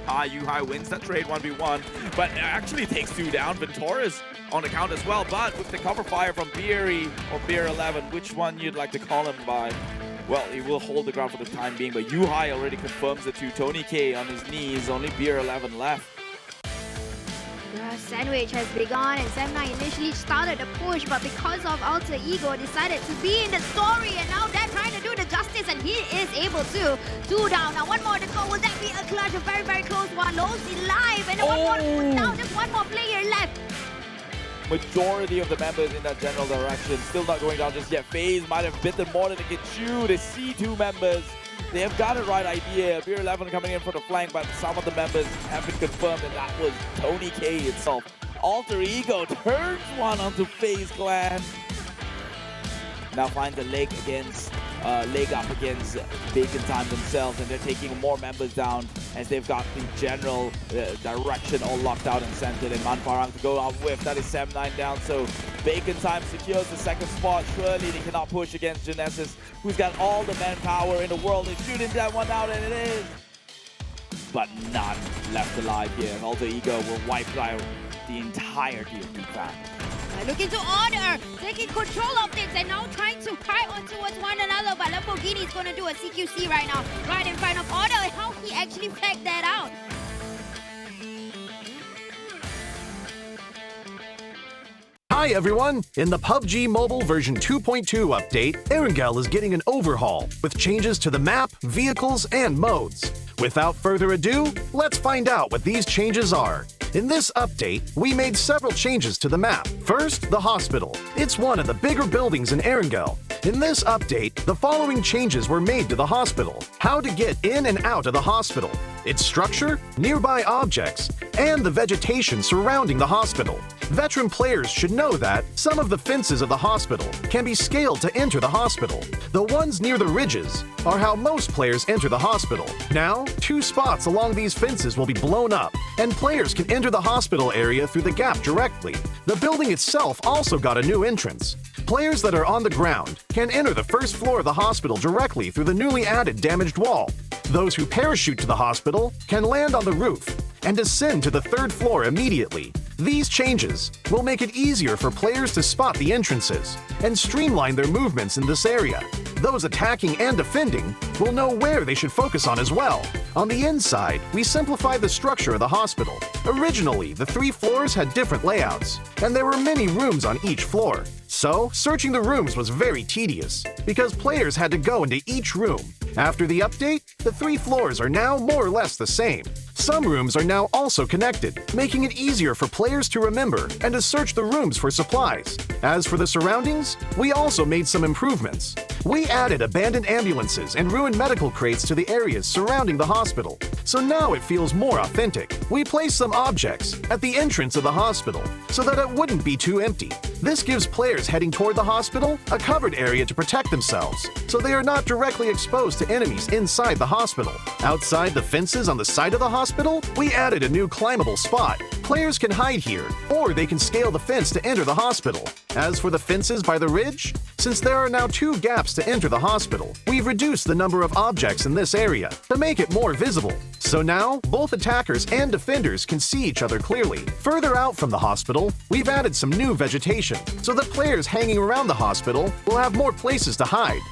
Yuhai wins that trade 1v1, but actually takes 2 down. Ventora's on the count as well, but with the cover fire from Beery or Beer 11, which one you'd like to call him by? Well, he will hold the ground for the time being, but Yuhai already confirms it to Tony K on his knees. Only Beer 11 left. The sandwich has begun, and Sam9 initially started the push, but because of Alter Ego, decided to be in the story, and now they're trying to do the justice, and he is able to. 2 down. Now 1 more to go. Will that be a clutch? A very, very close one. Lowe's alive, and then 1 more now. Just 1 more player left. Majority of the members in that general direction still not going down just yet. FaZe might have bitten more than they can chew. The C2 members, they have got the right idea. Beer 11 coming in for the flank, but some of the members have been confirmed, and that was Tony K itself. Alter Ego turns one onto FaZe Clan. Now finds a leg up against Bacon Time themselves, and they're taking more members down as they've got the general direction all locked out and centered, and Manfarang to go out with. That is 7-9 down, so Bacon Time secures the 2nd spot. Surely they cannot push against Genesis, who's got all the manpower in the world. They're shooting that one out, and it is. But none left alive here. Alter Ego will wipe out the entirety of Defang. Looking to order, taking control of this, and now trying to pile on towards one another, but Lamborghini is going to do a CQC right now, right in front of order, and how he actually flagged that out. Hi everyone! In the PUBG Mobile version 2.2 update, Erangel is getting an overhaul with changes to the map, vehicles, and modes. Without further ado, let's find out what these changes are. In this update, we made several changes to the map. First, the hospital. It's one of the bigger buildings in Erangel. In this update, the following changes were made to the hospital. How to get in and out of the hospital, its structure, nearby objects, and the vegetation surrounding the hospital. Veteran players should know that some of the fences of the hospital can be scaled to enter the hospital. The ones near the ridges are how most players enter the hospital. Now, 2 spots along these fences will be blown up, and players can enter the hospital area through the gap directly. The building itself also got a new entrance. Players that are on the ground can enter the 1st floor of the hospital directly through the newly added damaged wall. Those who parachute to the hospital can land on the roof and descend to the 3rd floor immediately. These changes will make it easier for players to spot the entrances and streamline their movements in this area. Those attacking and defending will know where they should focus on as well. On the inside, we simplified the structure of the hospital. Originally, the 3 floors had different layouts, and there were many rooms on each floor. So, searching the rooms was very tedious, because players had to go into each room. After the update, the 3 floors are now more or less the same. Some rooms are now also connected, making it easier for players to remember and to search the rooms for supplies. As for the surroundings, we also made some improvements. We added abandoned ambulances and ruined medical crates to the areas surrounding the hospital, so now it feels more authentic. We placed some objects at the entrance of the hospital so that it wouldn't be too empty. This gives players heading toward the hospital a covered area to protect themselves, so they are not directly exposed to enemies inside the hospital. Outside the fences on the side of the hospital, we added a new climbable spot. Players can hide here, or they can scale the fence to enter the hospital. As for the fences by the ridge, since there are now 2 gaps to enter the hospital, we've reduced the number of objects in this area to make it more visible. So now, both attackers and defenders can see each other clearly. Further out from the hospital, we've added some new vegetation, so that players hanging around the hospital will have more places to hide.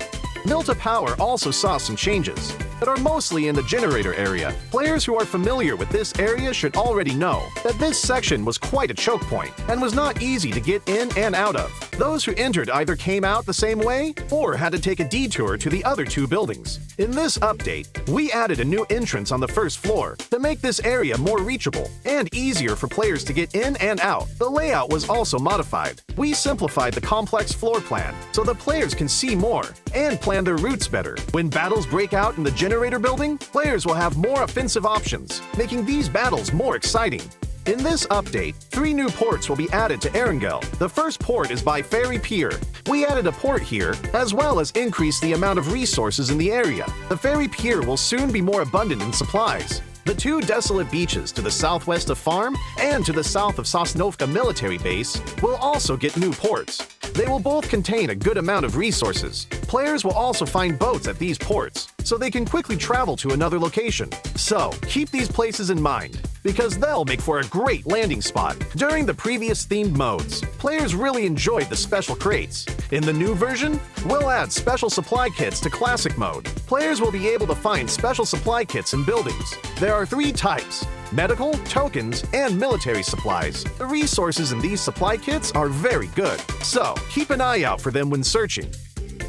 Milta Power also saw some changes that are mostly in the generator area. Players who are familiar with this area should already know that this section was quite a choke point and was not easy to get in and out of. Those who entered either came out the same way or had to take a detour to the other 2 buildings. In this update, we added a new entrance on the 1st floor to make this area more reachable and easier for players to get in and out. The layout was also modified. We simplified the complex floor plan so that players can see more and plan their routes better. When battles break out in the generator building, players will have more offensive options, making these battles more exciting. In this update, 3 new ports will be added to Erangel. The first port is by Ferry Pier. We added a port here, as well as increased the amount of resources in the area. The Ferry Pier will soon be more abundant in supplies. The 2 desolate beaches to the southwest of Farm and to the south of Sosnovka Military Base will also get new ports. They will both contain a good amount of resources. Players will also find boats at these ports, so they can quickly travel to another location. So, keep these places in mind, because they'll make for a great landing spot. During the previous themed modes, players really enjoyed the special crates. In the new version, we'll add special supply kits to classic mode. Players will be able to find special supply kits in buildings. There are 3 types: medical, tokens, and military supplies. The resources in these supply kits are very good, so keep an eye out for them when searching.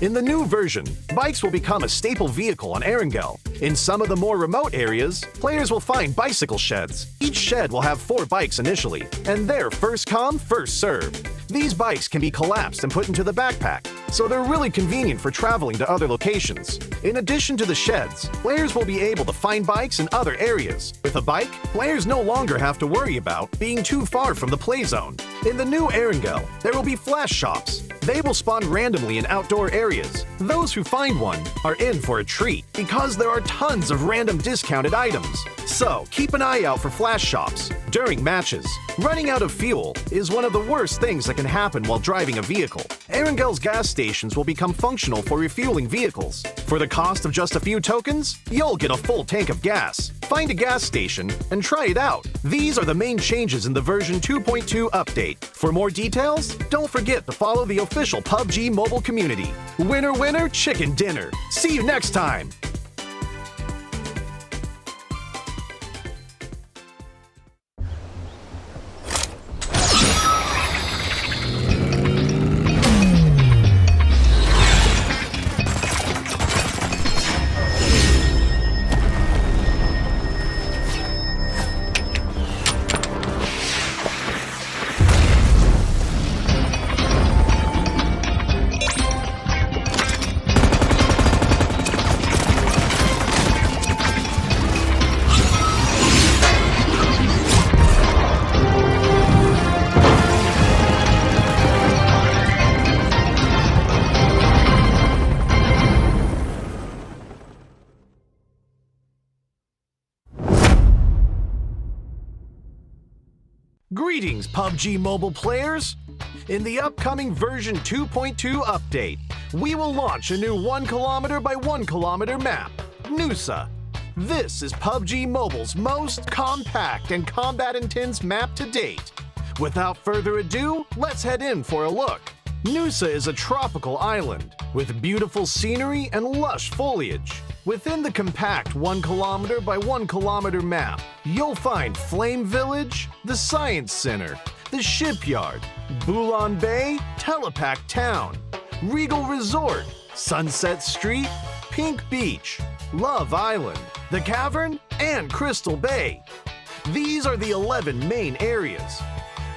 In the new version, bikes will become a staple vehicle on Erangel. In some of the more remote areas, players will find bicycle sheds. Each shed will have 4 bikes initially, and they're first come, first served. These bikes can be collapsed and put into the backpack, so they're really convenient for traveling to other locations. In addition to the sheds, players will be able to find bikes in other areas. With a bike, players no longer have to worry about being too far from the play zone. In the new Erangel, there will be flash shops. They will spawn randomly in outdoor areas. Those who find one are in for a treat because there are tons of random discounted items. So keep an eye out for flash shops during matches. Running out of fuel is one of the worst things that can happen while driving a vehicle. Erangel's gas stations will become functional for refueling vehicles. For the cost of just a few tokens, you'll get a full tank of gas. Find a gas station and try it out. These are the main changes in the version 2.2 update. For more details, don't forget to follow the official PUBG Mobile community. Winner, winner, chicken dinner. See you next time. Greetings, PUBG Mobile players! In the upcoming version 2.2 update, we will launch a new 1 kilometer by 1 kilometer map, Nusa. This is PUBG Mobile's most compact and combat-intense map to date. Without further ado, let's head in for a look. Nusa is a tropical island with beautiful scenery and lush foliage. Within the compact 1 kilometer by 1 kilometer map, you'll find Flame Village, the Science Center, the Shipyard, Bulan Bay, Telepak Town, Regal Resort, Sunset Street, Pink Beach, Love Island, the Cavern, and Crystal Bay. These are the 11 main areas.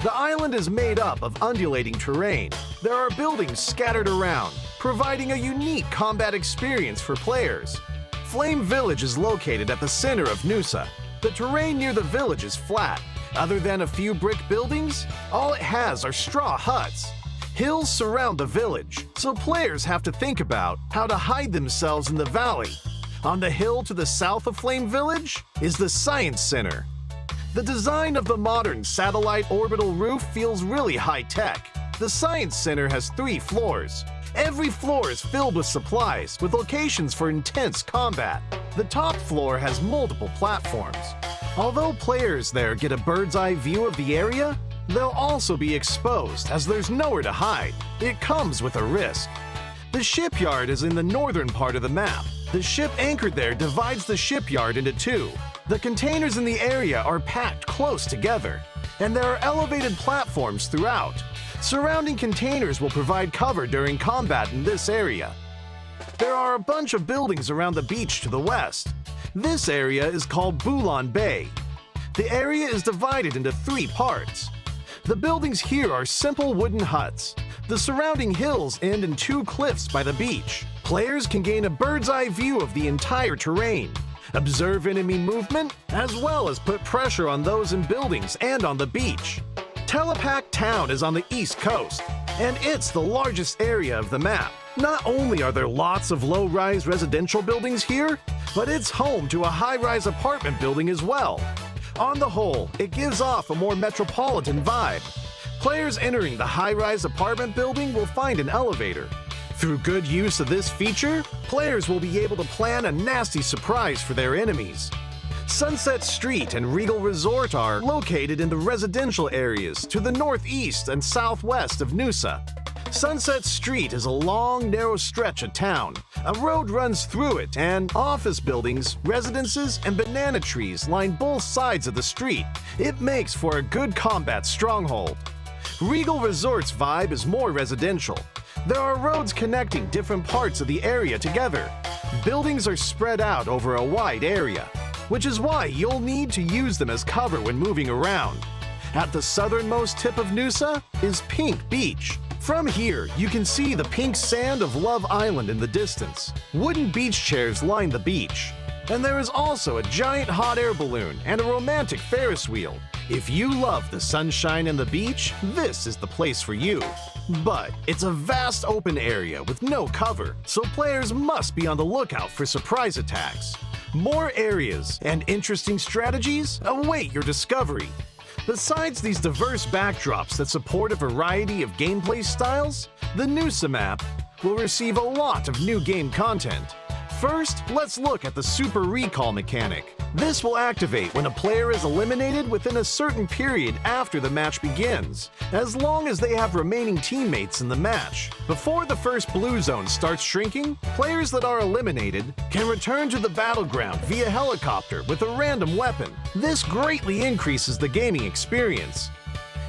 The island is made up of undulating terrain. There are buildings scattered around, providing a unique combat experience for players. Flame Village is located at the center of Nusa. The terrain near the village is flat. Other than a few brick buildings, all it has are straw huts. Hills surround the village, so players have to think about how to hide themselves in the valley. On the hill to the south of Flame Village is the Science Center. The design of the modern satellite orbital roof feels really high-tech. The Science Center has 3 floors. Every floor is filled with supplies, with locations for intense combat. The top floor has multiple platforms. Although players there get a bird's-eye view of the area, they'll also be exposed as there's nowhere to hide. It comes with a risk. The Shipyard is in the northern part of the map. The ship anchored there divides the shipyard into 2. The containers in the area are packed close together, and there are elevated platforms throughout. Surrounding containers will provide cover during combat in this area. There are a bunch of buildings around the beach to the west. This area is called Bulan Bay. The area is divided into 3 parts. The buildings here are simple wooden huts. The surrounding hills end in 2 cliffs by the beach. Players can gain a bird's-eye view of the entire terrain, observe enemy movement, as well as put pressure on those in buildings and on the beach. Telepak Town is on the east coast, and it's the largest area of the map. Not only are there lots of low-rise residential buildings here, but it's home to a high-rise apartment building as well. On the whole, it gives off a more metropolitan vibe. Players entering the high-rise apartment building will find an elevator. Through good use of this feature, players will be able to plan a nasty surprise for their enemies. Sunset Street and Regal Resort are located in the residential areas to the northeast and southwest of Nusa. Sunset Street is a long, narrow stretch of town. A road runs through it, and office buildings, residences, and banana trees line both sides of the street. It makes for a good combat stronghold. Regal Resort's vibe is more residential. There are roads connecting different parts of the area together. Buildings are spread out over a wide area, which is why you'll need to use them as cover when moving around. At the southernmost tip of Nusa is Pink Beach. From here, you can see the pink sand of Love Island in the distance. Wooden beach chairs line the beach. And there is also a giant hot air balloon and a romantic Ferris wheel. If you love the sunshine and the beach, this is the place for you. But it's a vast open area with no cover, so players must be on the lookout for surprise attacks. More areas and interesting strategies await your discovery. Besides these diverse backdrops that support a variety of gameplay styles, the Nusa map will receive a lot of new game content. First, let's look at the Super Recall mechanic. This will activate when a player is eliminated within a certain period after the match begins, as long as they have remaining teammates in the match. Before the first blue zone starts shrinking, players that are eliminated can return to the battleground via helicopter with a random weapon. This greatly increases the gaming experience.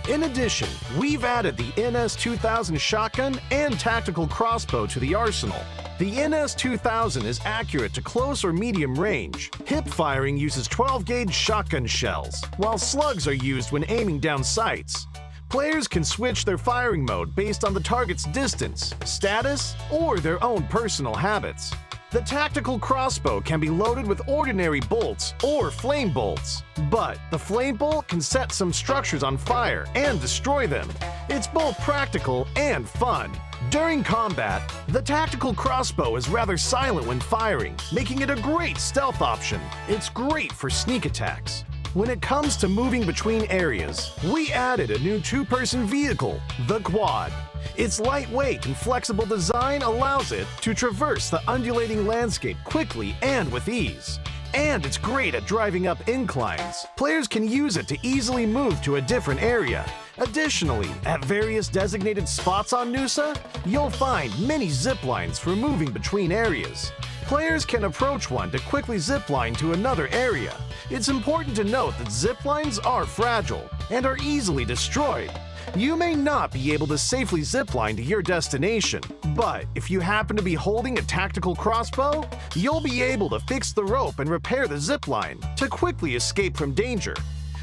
In addition, we've added the NS-2000 shotgun and tactical crossbow to the arsenal. The NS-2000 is accurate to close or medium range. Hip firing uses 12-gauge shotgun shells, while slugs are used when aiming down sights. Players can switch their firing mode based on the target's distance, status, or their own personal habits. The tactical crossbow can be loaded with ordinary bolts or flame bolts, but the flame bolt can set some structures on fire and destroy them. It's both practical and fun. During combat, the tactical crossbow is rather silent when firing, making it a great stealth option. It's great for sneak attacks. When it comes to moving between areas, we added a new two-person vehicle, the Quad. Its lightweight and flexible design allows it to traverse the undulating landscape quickly and with ease. And it's great at driving up inclines. Players can use it to easily move to a different area. Additionally, at various designated spots on Nusa, you'll find many zip lines for moving between areas. Players can approach one to quickly zipline to another area. It's important to note that ziplines are fragile and are easily destroyed. You may not be able to safely zipline to your destination, but if you happen to be holding a tactical crossbow, you'll be able to fix the rope and repair the zipline to quickly escape from danger.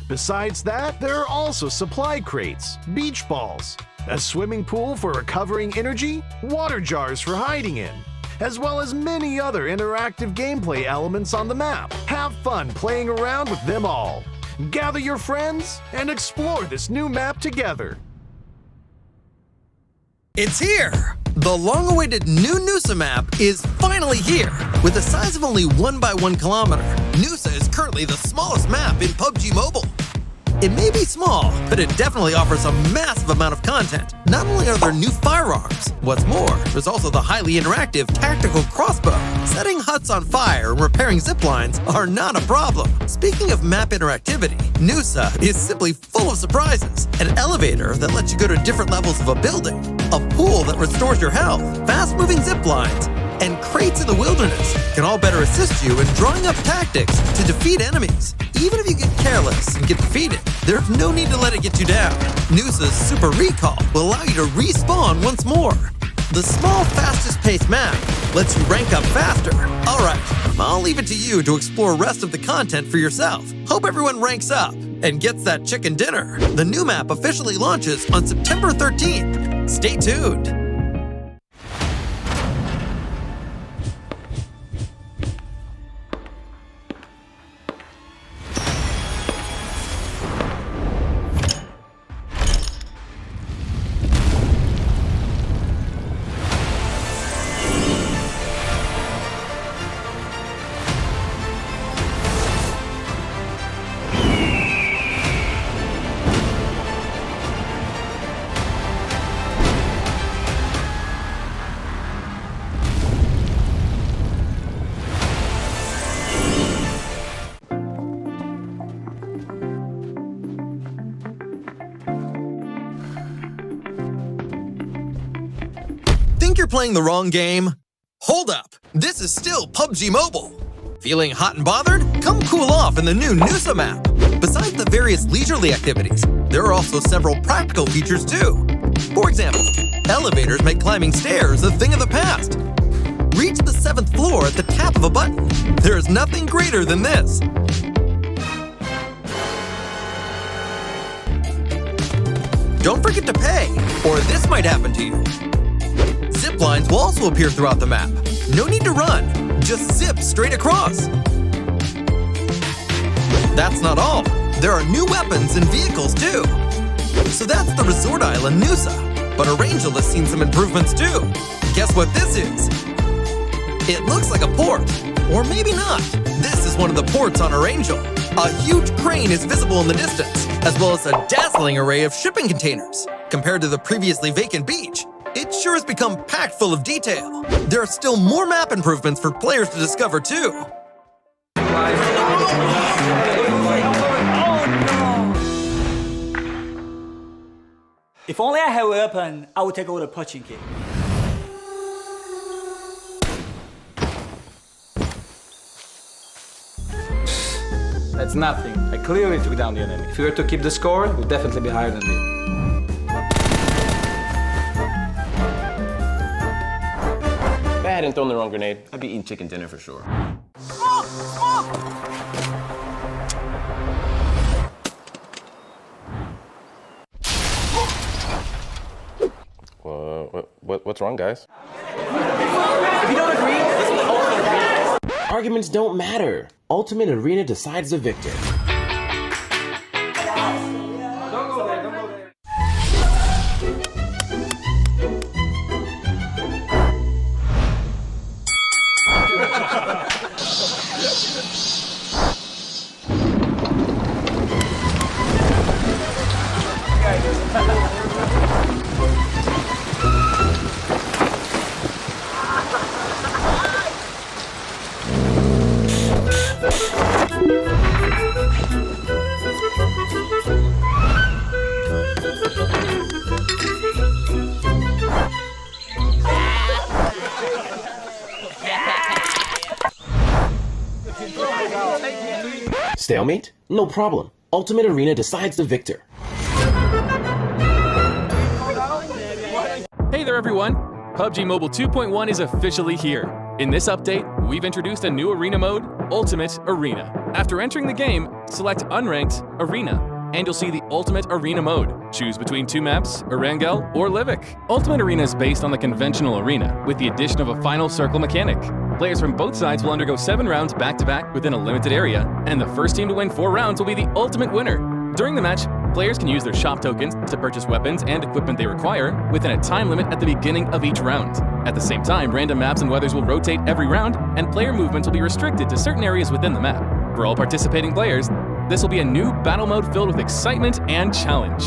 Besides that, there are also supply crates, beach balls, a swimming pool for recovering energy, water jars for hiding in, as well as many other interactive gameplay elements on the map. Have fun playing around with them all. Gather your friends and explore this new map together. It's here! The long-awaited new Nusa map is finally here! With a size of only 1 by 1 kilometer, Nusa is currently the smallest map in PUBG Mobile. It may be small, but it definitely offers a massive amount of content. Not only are there new firearms, what's more, there's also the highly interactive tactical crossbow. Setting huts on fire and repairing ziplines are not a problem. Speaking of map interactivity, Nusa is simply full of surprises. An elevator that lets you go to different levels of a building, a pool that restores your health, fast-moving ziplines, and crates in the wilderness can all better assist you in drawing up tactics to defeat enemies. Even if you get careless and get defeated, there's no need to let it get you down. Nusa's Super Recall will allow you to respawn once more. The small, fastest-paced map lets you rank up faster. Alright, I'll leave it to you to explore the rest of the content for yourself. Hope everyone ranks up and gets that chicken dinner. The new map officially launches on September 13th. Stay tuned. you're playing the wrong game? Hold up! This is still PUBG Mobile! Feeling hot and bothered? Come cool off in the new Nusa map! Besides the various leisurely activities, there are also several practical features too. For example, elevators make climbing stairs a thing of the past. Reach the 7th floor at the tap of a button. There is nothing greater than this. Don't forget to pay, or this might happen to you. Zip lines will also appear throughout the map. No need to run, just zip straight across. That's not all. There are new weapons and vehicles too. So that's the resort island Nusa, but Arangel has seen some improvements too. Guess what this is? It looks like a port, or maybe not. This is one of the ports on Arangel. A huge crane is visible in the distance, as well as a dazzling array of shipping containers. Compared to the previously vacant beach, it sure has become packed full of detail. There are still more map improvements for players to discover too. If only I had a weapon, I would take over the punching kick. That's nothing. I clearly took down the enemy. If we were to keep the score, we'd definitely be higher than me. If I hadn't thrown the wrong grenade, I'd be eating chicken dinner for sure. Smoke! Smoke! What's wrong, guys? If you don't agree, this is the ultimate. Arguments don't matter. Ultimate Arena decides the victor. Stalemate? No problem. Ultimate Arena decides the victor. Hey there everyone! PUBG Mobile 2.1 is officially here. In this update, we've introduced a new arena mode, Ultimate Arena. After entering the game, select Unranked Arena, and you'll see the Ultimate Arena mode. Choose between two maps, Erangel or Livik. Ultimate Arena is based on the conventional arena, with the addition of a final circle mechanic. Players from both sides will undergo 7 rounds back-to-back within a limited area, and the first team to win 4 rounds will be the ultimate winner. During the match, players can use their shop tokens to purchase weapons and equipment they require within a time limit at the beginning of each round. At the same time, random maps and weathers will rotate every round, and player movements will be restricted to certain areas within the map. For all participating players, this will be a new battle mode filled with excitement and challenge.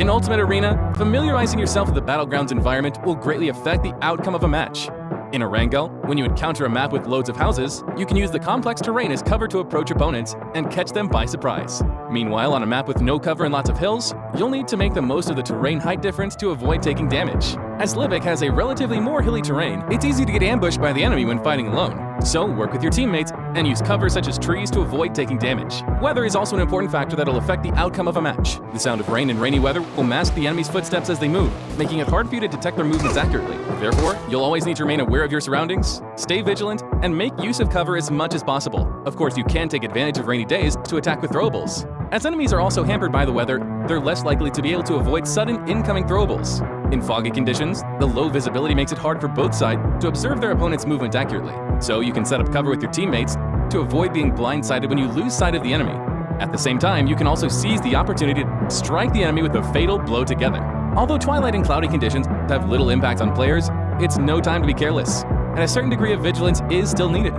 In Ultimate Arena, familiarizing yourself with the Battlegrounds environment will greatly affect the outcome of a match. In Erangel, when you encounter a map with loads of houses, you can use the complex terrain as cover to approach opponents and catch them by surprise. Meanwhile, on a map with no cover and lots of hills, you'll need to make the most of the terrain height difference to avoid taking damage. As Livik has a relatively more hilly terrain, it's easy to get ambushed by the enemy when fighting alone. So work with your teammates and use cover such as trees to avoid taking damage. Weather is also an important factor that will affect the outcome of a match. The sound of rain and rainy weather will mask the enemy's footsteps as they move, making it hard for you to detect their movements accurately. Therefore, you'll always need to remain aware of your surroundings, stay vigilant, and make use of cover as much as possible. Of course, you can take advantage of rainy days to attack with throwables. As enemies are also hampered by the weather, they're less likely to be able to avoid sudden incoming throwables. In foggy conditions, the low visibility makes it hard for both sides to observe their opponent's movement accurately. So you can set up cover with your teammates to avoid being blindsided when you lose sight of the enemy. At the same time, you can also seize the opportunity to strike the enemy with a fatal blow together. Although twilight and cloudy conditions have little impact on players, it's no time to be careless, and a certain degree of vigilance is still needed.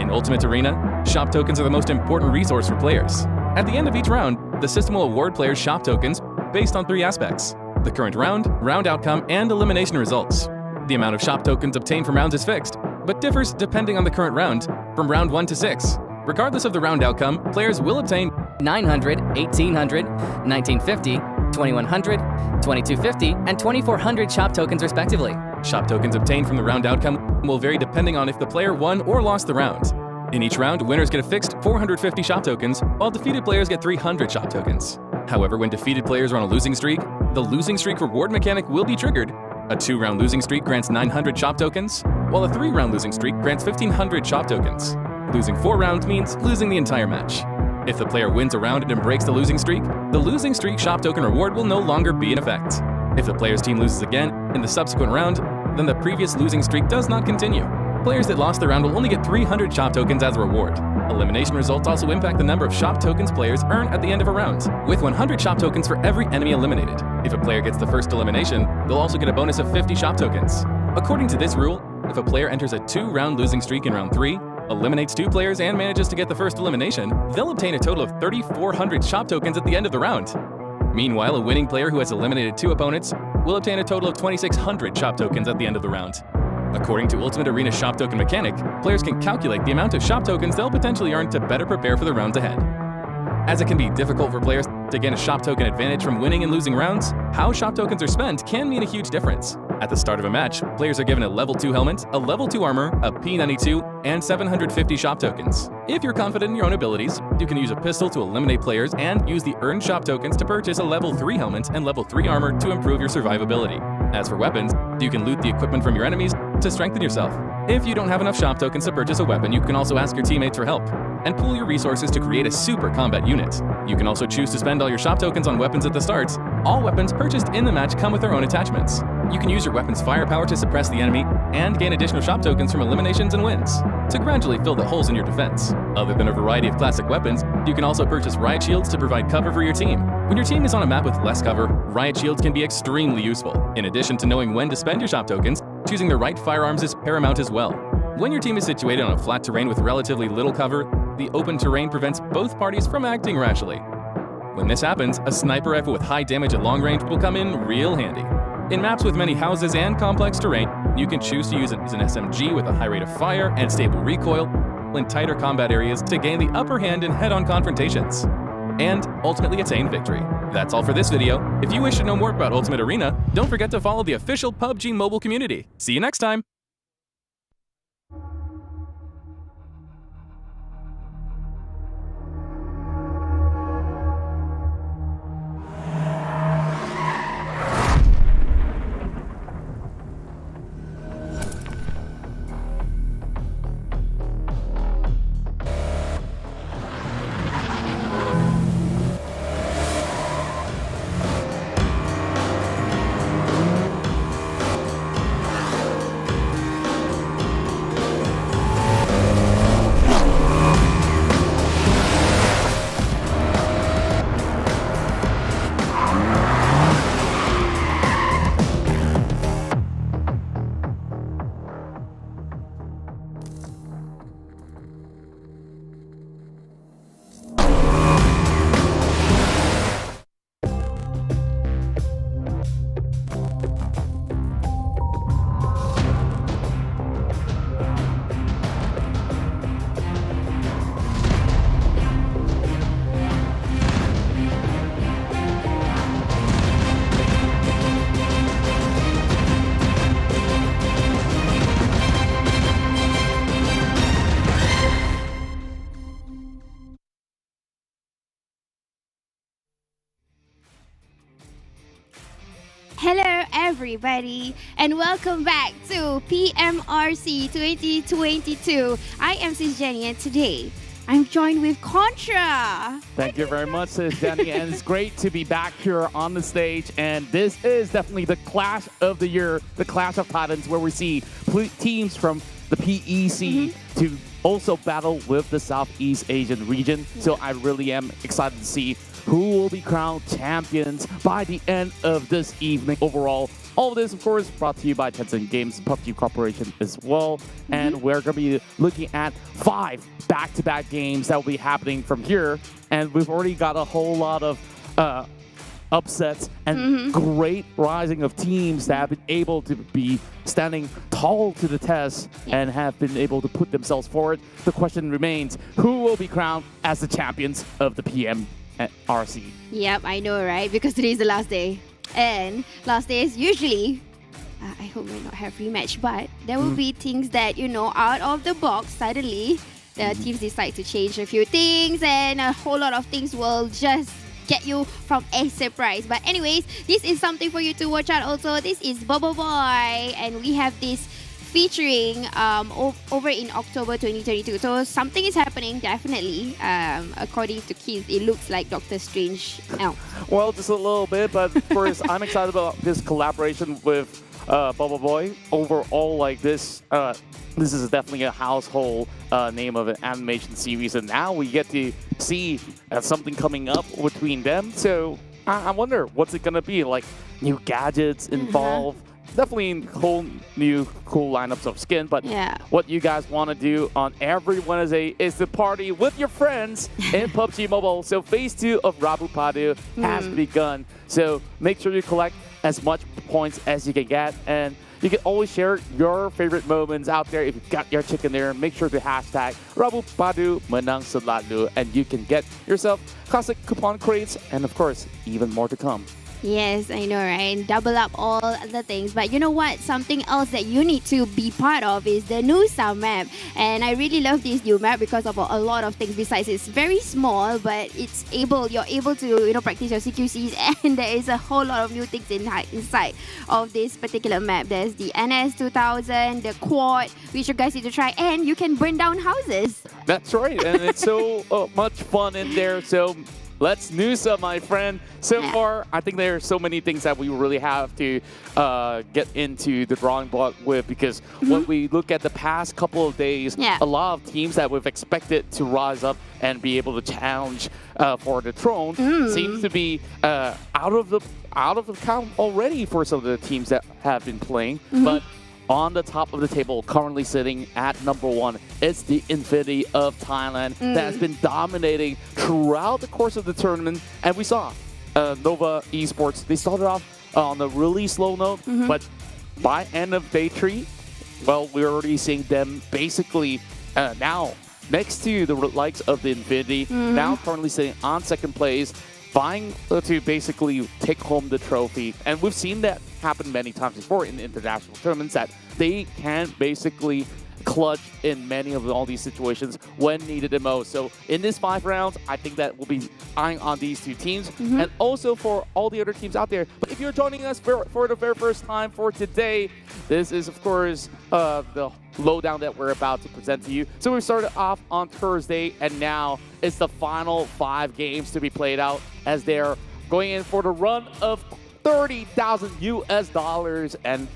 In Ultimate Arena, shop tokens are the most important resource for players. At the end of each round, the system will award players shop tokens based on 3 aspects: the current round, round outcome, and elimination results. The amount of shop tokens obtained from rounds is fixed, but differs depending on the current round, from round 1 to 6. Regardless of the round outcome, players will obtain 900, 1800, 1950, 2100, 2250, and 2400 shop tokens respectively. Shop tokens obtained from the round outcome will vary depending on if the player won or lost the round. In each round, winners get a fixed 450 shop tokens, while defeated players get 300 shop tokens. However, when defeated players are on a losing streak, the losing streak reward mechanic will be triggered. A 2-round losing streak grants 900 shop tokens, while a 3-round losing streak grants 1,500 shop tokens. Losing 4 rounds means losing the entire match. If the player wins a round and breaks the losing streak shop token reward will no longer be in effect. If the player's team loses again in the subsequent round, then the previous losing streak does not continue. Players that lost the round will only get 300 shop tokens as a reward. Elimination results also impact the number of shop tokens players earn at the end of a round, with 100 shop tokens for every enemy eliminated. If a player gets the first elimination, they'll also get a bonus of 50 shop tokens. According to this rule, if a player enters a 2-round losing streak in round 3, eliminates 2 players and manages to get the first elimination, they'll obtain a total of 3,400 shop tokens at the end of the round. Meanwhile, a winning player who has eliminated 2 opponents will obtain a total of 2,600 shop tokens at the end of the round. According to Ultimate Arena shop token mechanic, players can calculate the amount of shop tokens they'll potentially earn to better prepare for the rounds ahead. As it can be difficult for players to gain a shop token advantage from winning and losing rounds, how shop tokens are spent can mean a huge difference. At the start of a match, players are given a level 2 helmet, a level 2 armor, a P92, and 750 shop tokens. If you're confident in your own abilities, you can use a pistol to eliminate players and use the earned shop tokens to purchase a level 3 helmet and level 3 armor to improve your survivability. As for weapons, you can loot the equipment from your enemies to strengthen yourself. If you don't have enough shop tokens to purchase a weapon, you can also ask your teammates for help and pool your resources to create a super combat unit. You can also choose to spend all your shop tokens on weapons at the start. All weapons purchased in the match come with their own attachments. You can use your weapon's firepower to suppress the enemy and gain additional shop tokens from eliminations and wins to gradually fill the holes in your defense. Other than a variety of classic weapons, you can also purchase riot shields to provide cover for your team. When your team is on a map with less cover, riot shields can be extremely useful. In addition to knowing when to spend your shop tokens, choosing the right firearms is paramount as well. When your team is situated on a flat terrain with relatively little cover, the open terrain prevents both parties from acting rashly. When this happens, a sniper rifle with high damage at long range will come in real handy. In maps with many houses and complex terrain, you can choose to use an SMG with a high rate of fire and stable recoil in tighter combat areas to gain the upper hand in head-on confrontations and ultimately attain victory. That's all for this video. If you wish to know more about Ultimate Arena, don't forget to follow the official PUBG Mobile community. See you next time! Hello everybody and welcome back to PMRC 2022. I am Sis Jenny and today I'm joined with Contra. Thank you very much, Sis Jenny, and it's great to be back here on the stage. And this is definitely the Clash of the Year, the Clash of Titans, where we see teams from the PEC to also battle with the Southeast Asian region. So I really am excited to see who will be crowned champions by the end of this evening. Overall, all of this, of course, brought to you by Tencent Games, PUBG Corporation as well. And we're going to be looking at 5 back-to-back games that will be happening from here. And we've already got a whole lot of upsets and great rising of teams that have been able to be standing tall to the test and have been able to put themselves forward. The question remains, who will be crowned as the champions of the PMRC? Yep, I know, right? Because today is the last day. And last day is usually I hope we not have rematch, but there will be things that, out of the box, suddenly the teams decide to change a few things and a whole lot of things will just get you from a surprise. But anyways, this is something for you to watch out also. This is Bubble Boy and we have this featuring over in October 2022. So something is happening, definitely. According to Keith, it looks like Doctor Strange now. Well, just a little bit, but of course, I'm excited about this collaboration with Bubble Boy. Overall, like this is definitely a household name of an animation series, and now we get to see something coming up between them. So I wonder what's it gonna be, like new gadgets involved. Definitely whole new cool lineups of skin, but what you guys want to do on every Wednesday is to party with your friends in PUBG Mobile. So phase 2 of Rabu Padu has begun. So make sure you collect as much points as you can get, and you can always share your favorite moments out there. If you've got your chicken there, make sure to hashtag Rabu Padu Menang Selalu, and you can get yourself classic coupon crates, and of course, even more to come. Yes, I know, right? Double up all the things. But you know what? Something else that you need to be part of is the Nusa map. And I really love this new map because of a lot of things. Besides, it's very small, but you're able to, practice your CQCs, and there is a whole lot of new things inside of this particular map. There's the NS2000, the quad, which you guys need to try, and you can burn down houses. That's right, and it's so much fun in there. So let's Nusa, my friend. So far, I think there are so many things that we really have to get into the drawing board with, because when we look at the past couple of days, a lot of teams that we've expected to rise up and be able to challenge for the throne seems to be out of the count already for some of the teams that have been playing. But on the top of the table, currently sitting at number 1, it's the Infinity of Thailand that has been dominating throughout the course of the tournament. And we saw Nova Esports, they started off on a really slow note, but by end of day 3, well, we're already seeing them basically now next to the likes of the Infinity, now currently sitting on second place, vying to basically take home the trophy. And we've seen that happen many times before in international tournaments, that they can basically clutch in many of all these situations when needed the most. So in this 5 rounds, I think that we'll be eyeing on these 2 teams, and also for all the other teams out there. But if you're joining us for the very first time for today, this is of course the lowdown that we're about to present to you. So we started off on Thursday, and now it's the final 5 games to be played out, as they're going in for the run of $30,000 US, and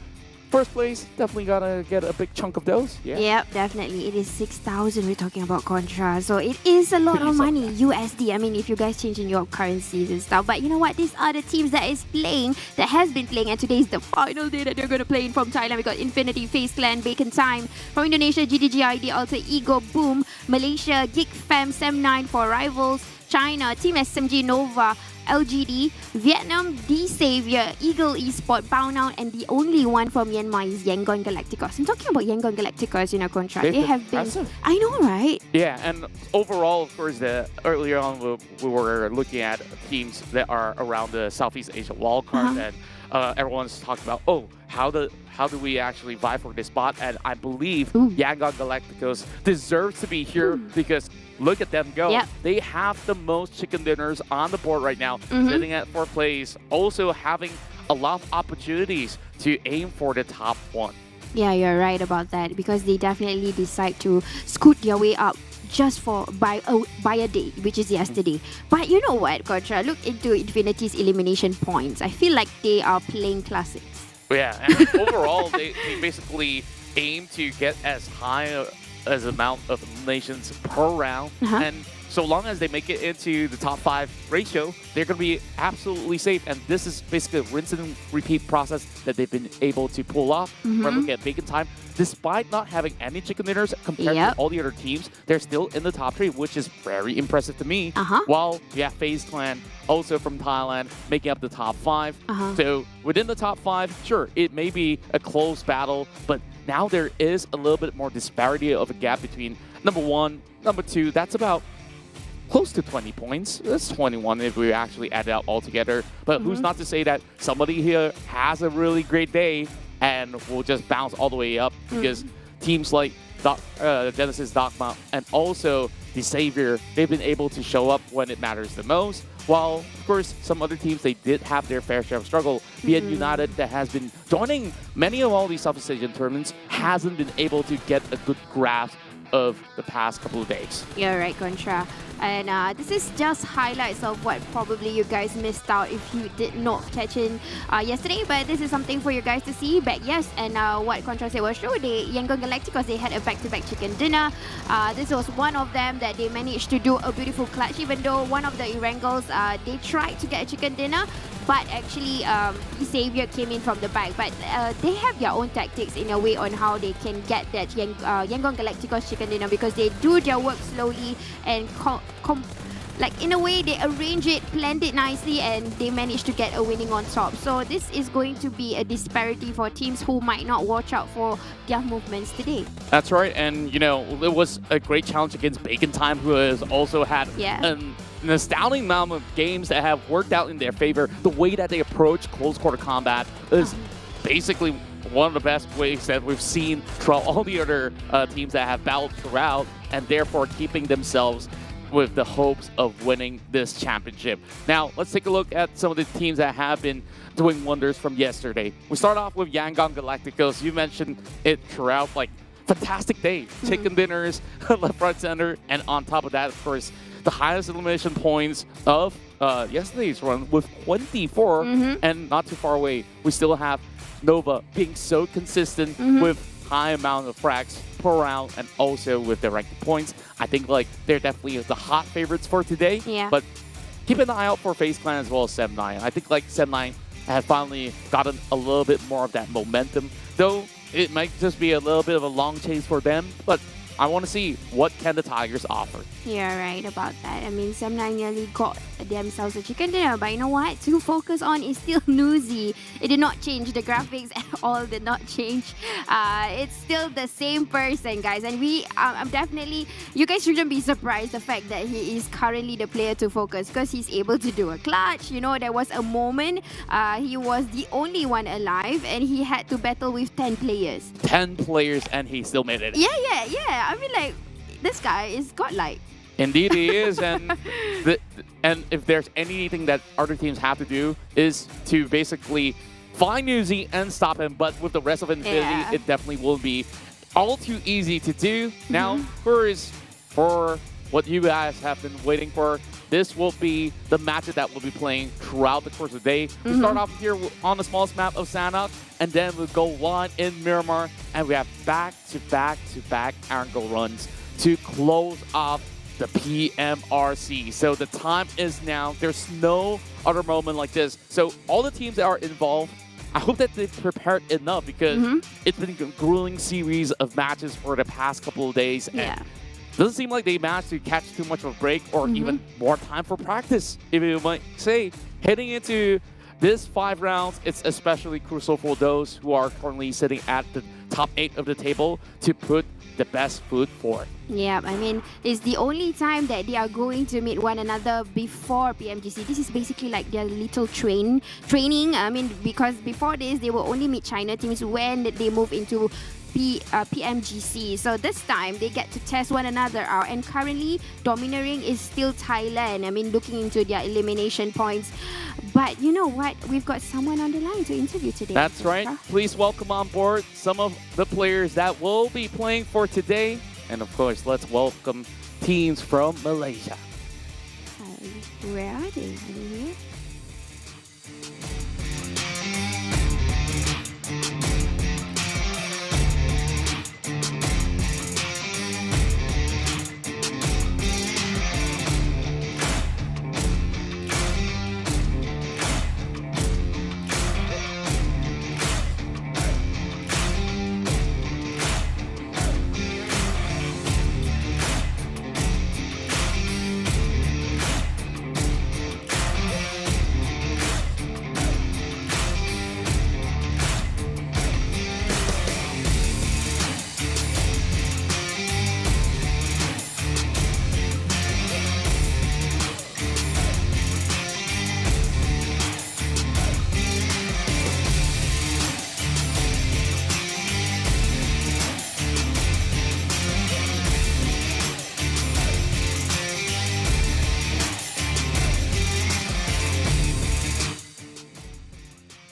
first place definitely gotta get a big chunk of those. Yep, definitely. It is 6,000 we're talking about Contra, so it is a lot of money. USD, I mean, if you guys change in your currencies and stuff. But you know what, these are the teams that has been playing, and today is the final day that they're gonna play in. From Thailand, we got Infinity, FaZe Clan, Bacon Time. From Indonesia, GIDS, Alter Ego, Boom. Malaysia, Geek, Fam, Sem9 for Rivals. China, Team SMG, Nova, LGD, Vietnam, D Savior, Eagle Esports, Bound Out, and the only one from Myanmar is Yangon Galacticos. I'm talking about Yangon Galacticos in a contract. They have been, I know, right? Yeah, and overall, of course, earlier on we were looking at teams that are around the Southeast Asia wildcard, and everyone's talking about, how do we actually vie for this spot? And I believe Yangon Galacticos deserves to be here because look at them go. They have the most chicken dinners on the board right now, sitting at 4th place, also having a lot of opportunities to aim for the top 1. Yeah, you're right about that, because they definitely decide to scoot their way up just by a day, which is yesterday. But you know what, Contra, look into Infinity's elimination points. I feel like they are playing classics. Yeah, and overall, they basically aim to get as high as amount of eliminations per round. And so long as they make it into the top 5 ratio, they're going to be absolutely safe. And this is basically a rinse and repeat process that they've been able to pull off. We're looking at Bacon Time. Despite not having any chicken dinners compared to all the other teams, they're still in the top 3, which is very impressive to me. While FaZe Clan, also from Thailand, making up the top 5. So within the top 5, sure, it may be a close battle, but now there is a little bit more disparity of a gap between number 1, number 2. That's about close to 20 points. That's 21 if we actually add it out all together. But who's not to say that somebody here has a really great day and will just bounce all the way up because teams like Genesis, Dogma, and also the Savior, they've been able to show up when it matters the most. While, of course, some other teams, they did have their fair share of struggle. BN United, that has been joining many of all these Southeast tournaments, hasn't been able to get a good grasp of the past couple of days. You're right, Contra. And this is just highlights of what probably you guys missed out if you did not catch in yesterday. But this is something for you guys to see back. Yes, and what Contra said was true. The Yangon Galacticos, they had a back-to-back chicken dinner. This was one of them that they managed to do a beautiful clutch. Even though one of the Erangels, they tried to get a chicken dinner, but actually the Savior came in from the back. But they have their own tactics in a way on how they can get that Yangon Galacticos chicken dinner, because they do their work slowly and like in a way they arrange it, planned it nicely, and they managed to get a winning on top. So this is going to be a disparity for teams who might not watch out for their movements today. That's right, and you know, it was a great challenge against Bacon Time, who has also had an astounding amount of games that have worked out in their favor. The way that they approach close quarter combat is basically one of the best ways that we've seen throughout all the other teams that have battled throughout, and therefore keeping themselves with the hopes of winning this championship. Now, let's take a look at some of the teams that have been doing wonders from yesterday. We start off with Yangon Galacticos. You mentioned it throughout, like, fantastic day. Chicken dinners, left, right, center, and on top of that, of course, the highest elimination points of yesterday's run with 24, and not too far away, we still have Nova being so consistent with high amount of frags per round, and also with their ranking points. I think like they're definitely the hot favorites for today. But keep an eye out for FaZe Clan as well as 7-9. I think like 7-9 have finally gotten a little bit more of that momentum, though it might just be a little bit of a long chase for them. But I want to see what can the Tigers offer. You're right about that. I mean, 7-9 nearly got themselves a chicken dinner, but you know what? To focus on is still Newsy. It did not change. The graphics at all did not change. It's still the same person, guys. And I'm definitely, you guys shouldn't be surprised the fact that he is currently the player to focus, because he's able to do a clutch. You know, there was a moment he was the only one alive and he had to battle with 10 players. 10 players, and he still made it. Yeah. I mean, like, this guy is godlike. Indeed he is, and and if there's anything that other teams have to do is to basically find Newsy and stop him, but with the rest of Infinity, it definitely will be all too easy to do. Now, for what you guys have been waiting for, this will be the matches that we'll be playing throughout the course of the day. We start off here on the smallest map of Sanok, and then we'll go one in Miramar, and we have back-to-back Angle runs to close off the PMRC. So the time is now. There's no other moment like this. So all the teams that are involved, I hope that they've prepared enough, because it's been a grueling series of matches for the past couple of days. And it doesn't seem like they managed to catch too much of a break or even more time for practice, if you might say. Heading into this 5 rounds, it's especially crucial for those who are currently sitting at the top 8 of the table to put the best foot forward. Yeah, I mean, it's the only time that they are going to meet one another before PMGC. This is basically like their little training. I mean, because before this, they will only meet China teams when they move into PMGC. So this time, they get to test one another out. And currently, domineering is still Thailand. I mean, looking into their elimination points. But you know what? We've got someone on the line to interview today. That's right. Please welcome on board some of the players that will be playing for today. And of course, let's welcome teams from Malaysia. Where are they? Are they here?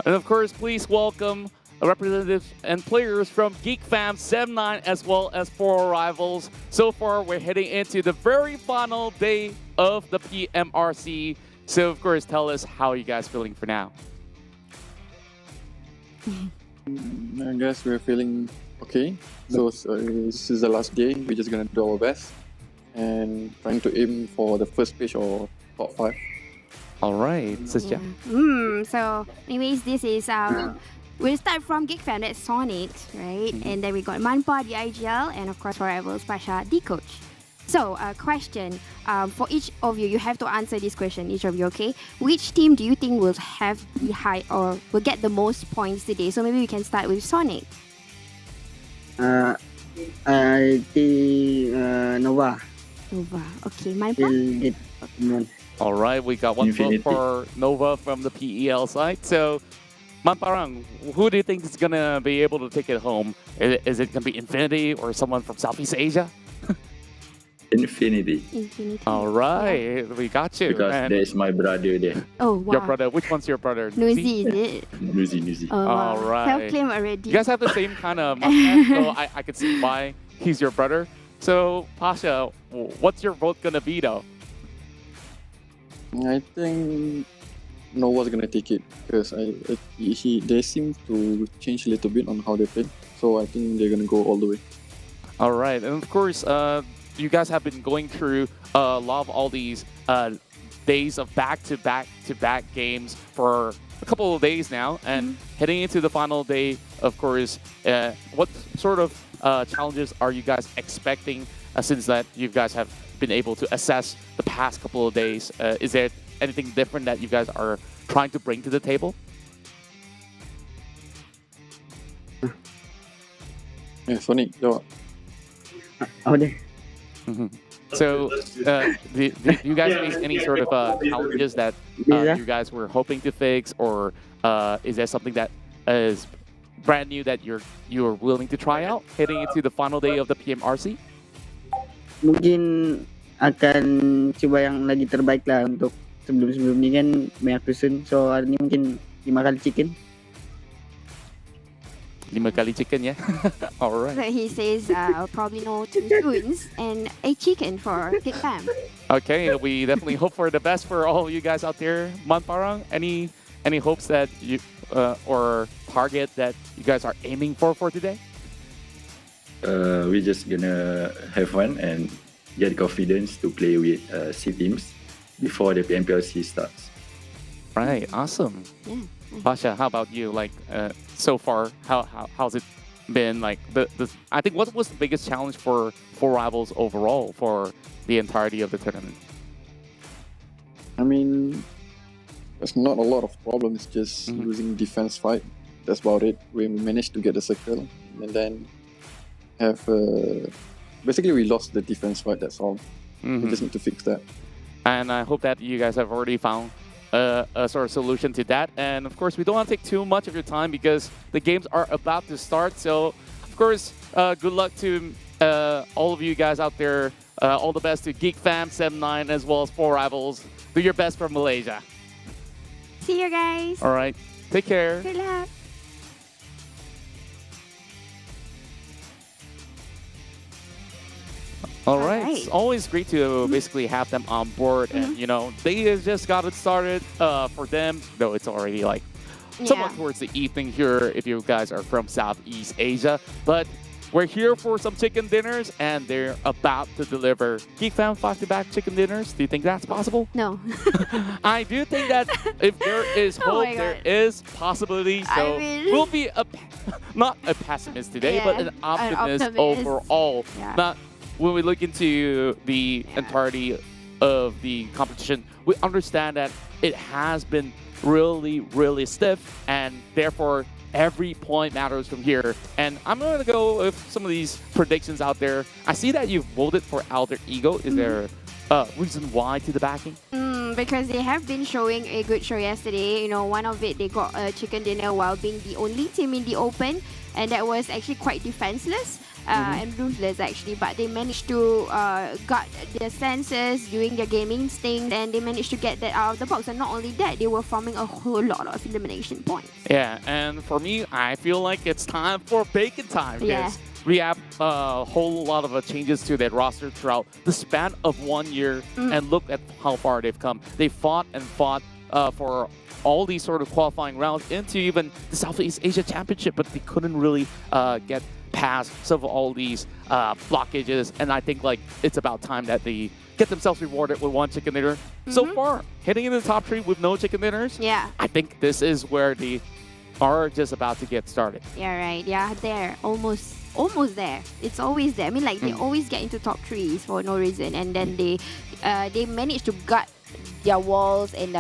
And of course, please welcome representatives and players from Geek Fam, 7-9, as well as 4 Rivals. So far, we're heading into the very final day of the PMRC. So, of course, tell us how you guys feeling for now. I guess we're feeling okay. So this is the last day. We're just gonna do our best and trying to aim for the first page or top 5. All right, Sisja. So, anyways, this is we'll start from Geek Fam, that's Sonic, right? And then we got Manpa, the IGL, and of course for Rivals, Pasha, the coach. So, question for each of you, you have to answer this question, each of you, okay? Which team do you think will have the high or will get the most points today? So maybe we can start with Sonic. I think Nova. Nova, okay. Manpa? Will get one. All right, we got one vote for Nova from the PEL side. So, Mamparang, who do you think is going to be able to take it home? Is it going to be Infinity or someone from Southeast Asia? Infinity. All right, we got you. Because there's my brother there. Oh, wow. Your brother, which one's your brother? Nuzi, is it? Nuzi. Oh, All right. Self-claim already. You guys have the same kind of mustache, so I could see why he's your brother. So, Pasha, what's your vote going to be, though? I think Nova's gonna take it because they seem to change a little bit on how they play. So I think they're gonna go all the way. All right, and of course, you guys have been going through a lot of all these days of back-to-back games for a couple of days now, and heading into the final day, of course, what sort of challenges are you guys expecting since that you guys have been able to assess the past couple of days? Is there anything different that you guys are trying to bring to the table? Yeah, Sonic, jawab. So, do you guys face any sort of challenges that you guys were hoping to fix, or is there something that is brand new that you're willing to try out heading into the final day of the PMRC? Mungkin akan coba yang lagi terbaik lah untuk sebelum-sebelum ni kan banyak person. So hari ni mungkin 5 kali chicken. 5 kali chicken, yeah? All right. So he says probably no 2 spoons and a chicken for Geek Fam. Okay, we definitely hope for the best for all of you guys out there. Manparang, any hopes that you or target that you guys are aiming for today? We're just gonna have fun and get confidence to play with C teams before the PMPLC starts. Right, awesome. Yeah. Pasha, how about you? Like, so far, how's it been? Like, I think what was the biggest challenge for Rivals overall for the entirety of the tournament? I mean, there's not a lot of problems. Just losing defense fight. That's about it. We managed to get the circle, and then have basically we lost the defense fight. That's all. We just need to fix that. And I hope that you guys have already found a sort of solution to that. And of course, we don't want to take too much of your time because the games are about to start. So, of course, good luck to all of you guys out there. All the best to Geek Fam, 7-9, as well as 4 Rivals. Do your best for Malaysia. See you guys. All right. Take care. Good luck. All right. It's always great to basically have them on board. And, you know, they just got it started for them, though it's already like somewhat towards the evening here if you guys are from Southeast Asia. But we're here for some chicken dinners, and they're about to deliver Geek Fam back-to-back chicken dinners. Do you think that's possible? No. I do think that if there is hope, there is possibility. So we'll be not a pessimist today, but an optimist overall. Yeah. Not when we look into the entirety of the competition, we understand that it has been really, really stiff, and therefore every point matters from here. And I'm going to go with some of these predictions out there. I see that you've voted for Alter Ego. Is there a reason why to the backing? Because they have been showing a good show yesterday. You know, one of it, they got a chicken dinner while being the only team in the open. And that was actually quite defenseless. and ruthless actually, but they managed to got their senses doing their gaming instinct, and they managed to get that out of the box. And not only that, they were farming a whole lot of elimination points. Yeah, and for me, I feel like it's time for bacon time. Yeah. We have a whole lot of changes to their roster throughout the span of 1 year, and look at how far they've come. They fought and fought for all these sort of qualifying rounds into even the Southeast Asia Championship, but they couldn't really get past some of all these blockages. And I think like it's about time that they get themselves rewarded with one chicken dinner. So far, hitting in the top 3 with no chicken dinners. Yeah. I think this is where they are just about to get started. Yeah, right. Yeah, there. Almost there. It's always there. I mean, like, they always get into top 3s for no reason. And then they manage to gut their walls and,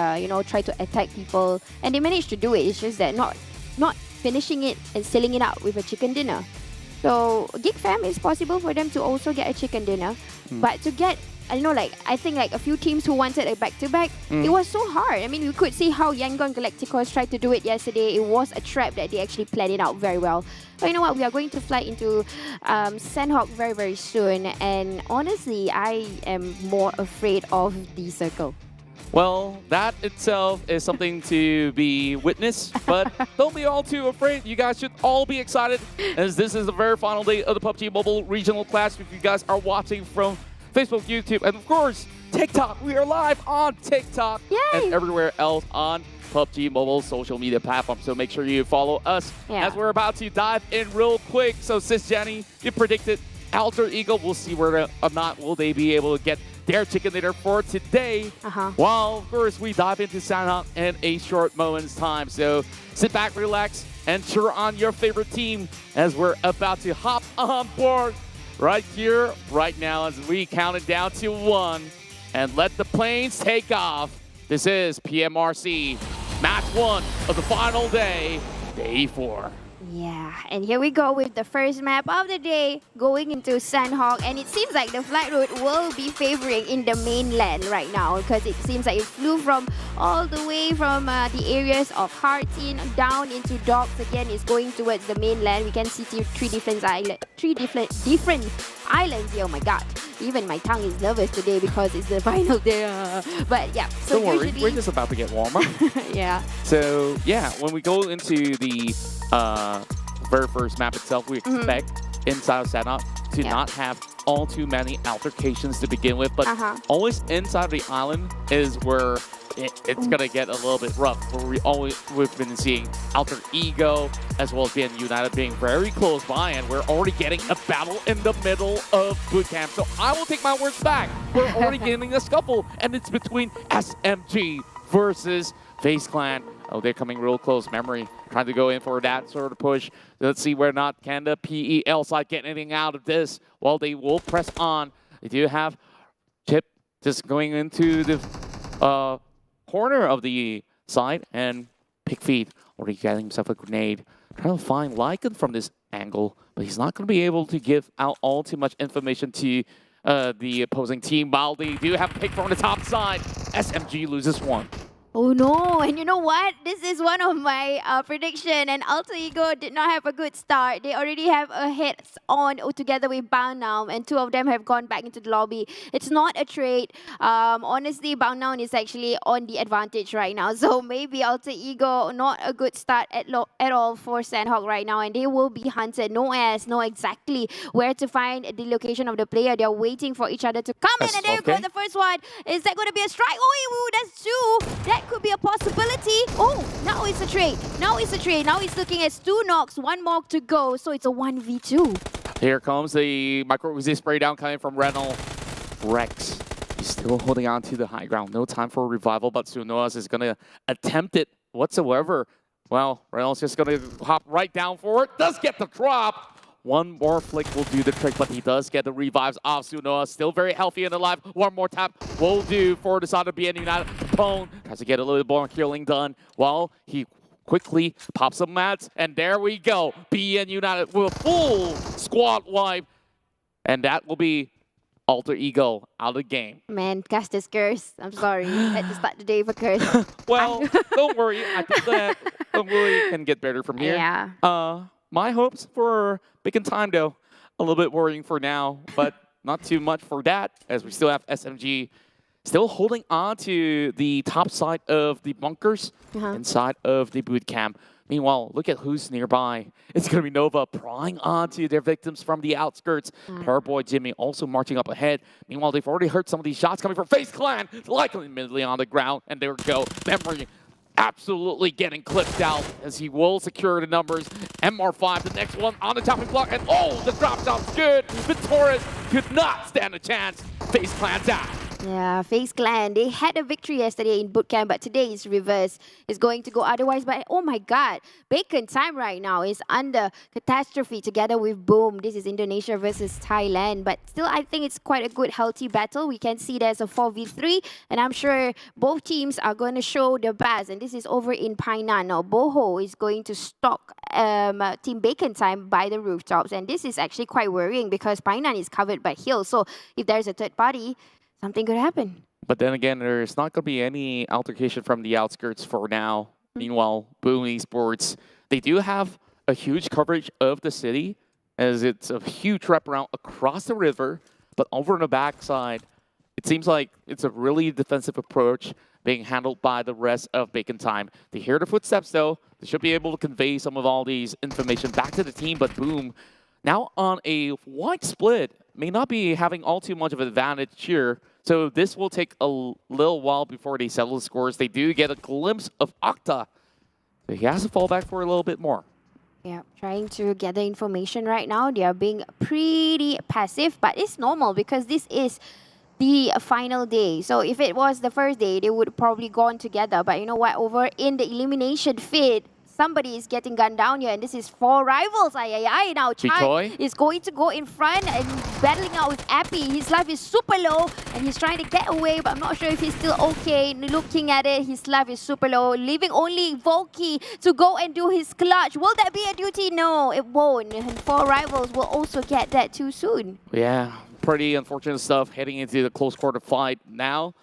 try to attack people. And they manage to do it. It's just that not finishing it and sealing it out with a chicken dinner. So, Geek Fam, it's possible for them to also get a chicken dinner. But to get, I think like a few teams who wanted a back-to-back, it was so hard. I mean, we could see how Yangon Galacticos tried to do it yesterday. It was a trap that they actually planned it out very well. But you know what? We are going to fly into Sandhawk very, very soon. And honestly, I am more afraid of the circle. Well, that itself is something to be witnessed, but don't be all too afraid. You guys should all be excited, as this is the very final day of the PUBG Mobile Regional Clash. If you guys are watching from Facebook, YouTube, and of course, TikTok. We are live on TikTok. Yay! And everywhere else on PUBG Mobile social media platforms. So make sure you follow us as we're about to dive in real quick. So, Sis Jenny, you predicted Alter Ego. We'll see whether or not will they be able to get their chicken dinner for today. While, of course, we dive into Sandhawk in a short moment's time. So sit back, relax, and cheer on your favorite team as we're about to hop on board right here, right now, as we count it down to 1 and let the planes take off. This is PMRC, match 1 of the final day, day 4. Yeah, and here we go with the first map of the day, going into Sandhawk, and it seems like the flight route will be favoring in the mainland right now, because it seems like it flew from all the way from the areas of Hartin down into Docks. Again, it's going towards the mainland. We can see three different islands here. Oh my god, even my tongue is nervous today because it's the final day. But yeah, so don't worry, we're just about to get warmer. Yeah. So yeah, when we go into the very first map itself, we expect inside of Sandhawk to not have all too many altercations to begin with, but always inside of the island is where it's gonna get a little bit rough. Where we've been seeing Alter Ego as well as being United being very close by, and we're already getting a battle in the middle of boot camp. So I will take my words back. We're already getting a scuffle, and it's between SMG versus FaZe Clan. Oh, they're coming real close. Memory trying to go in for that sort of push. Let's see where or not can the PEL side get anything out of this. Well, they will press on. They do have Chip just going into the corner of the side, and Pick Feet already getting himself a grenade. Trying to find Lycan from this angle, but he's not going to be able to give out all too much information to the opposing team. While they do have Pick from the top side, SMG loses 1. Oh no, and you know what? This is one of my prediction, and Alter Ego did not have a good start. They already have a heads-on together with Bound Now, and 2 of them have gone back into the lobby. It's not a trade. Honestly, Bound Now is actually on the advantage right now, so maybe Alter Ego, not a good start at all for Sandhawk right now, and they will be hunted. No as know exactly where to find the location of the player. They're waiting for each other to come in, and there you go, the first one. Is that going to be a strike? Oh, that's 2. That could be a possibility. Oh, now it's a trade. Now he's looking at 2 knocks, 1 more to go. So it's a 1v2. Here comes the micro-resist spray down coming from Regal. Rex, he's still holding on to the high ground. No time for a revival, but Sunoas is going to attempt it whatsoever. Well, Regal's just going to hop right down for it. Does get the drop. 1 more flick will do the trick, but he does get the revives off Sunoa. Still very healthy and alive. 1 more tap will do for the side of BN United. Pone tries to get a little bit more killing done while he quickly pops some mats. And there we go. BN United with a full squad wipe. And that will be Alter Ego out of the game. Man, cast this curse. I'm sorry. Had to start the day with a curse. Well, don't worry. I think that don't worry, can get better from here. Yeah. My hopes for Big in Time, though. a little bit worrying for now, but not too much for that, as we still have SMG still holding on to the top side of the bunkers inside of the boot camp. Meanwhile, look at who's nearby. It's going to be Nova prying onto their victims from the outskirts. Paraboy Jimmy also marching up ahead. Meanwhile, they've already heard some of these shots coming from FaZe Clan, likely immediately on the ground. And there we go. Memory absolutely getting clipped out as he will secure the numbers. MR5, the next one on the chopping block. And oh, the drop shot's good. Victorious could not stand a chance. FaZe Clan's out. Yeah, FaZe Clan, they had a victory yesterday in bootcamp, but today is reverse. It's going to go otherwise, but oh my god, Bacon Time right now is under catastrophe together with Boom. This is Indonesia versus Thailand, but still I think it's quite a good, healthy battle. We can see there's a 4v3, and I'm sure both teams are going to show their best, and this is over in Painan. Now, Boho is going to stalk Team Bacon Time by the rooftops, and this is actually quite worrying because Painan is covered by hills, so if there's a third party, something could happen. But then again, there's not going to be any altercation from the outskirts for now. Meanwhile, Boom Esports, they do have a huge coverage of the city, as it's a huge wraparound across the river. But over on the backside, it seems like it's a really defensive approach being handled by the rest of Bacon Time. They hear the footsteps, though. They should be able to convey some of all these information back to the team. But Boom, now on a wide split, may not be having all too much of an advantage here. So this will take a little while before they settle the scores. They do get a glimpse of Octa. So he has to fall back for a little bit more. Yeah, trying to gather information right now. They are being pretty passive, but it's normal because this is the final day. So if it was the first day, they would probably gone together. But you know what? Over in the elimination feed, somebody is getting gunned down here, and this is 4 rivals. Now Chai is going to go in front and battling out with Appy. His life is super low, and he's trying to get away, but I'm not sure if he's still okay. Looking at it, his life is super low, leaving only Volky to go and do his clutch. Will that be a duty? No, it won't. And 4 rivals will also get that too soon. Yeah, pretty unfortunate stuff heading into the close quarter fight now.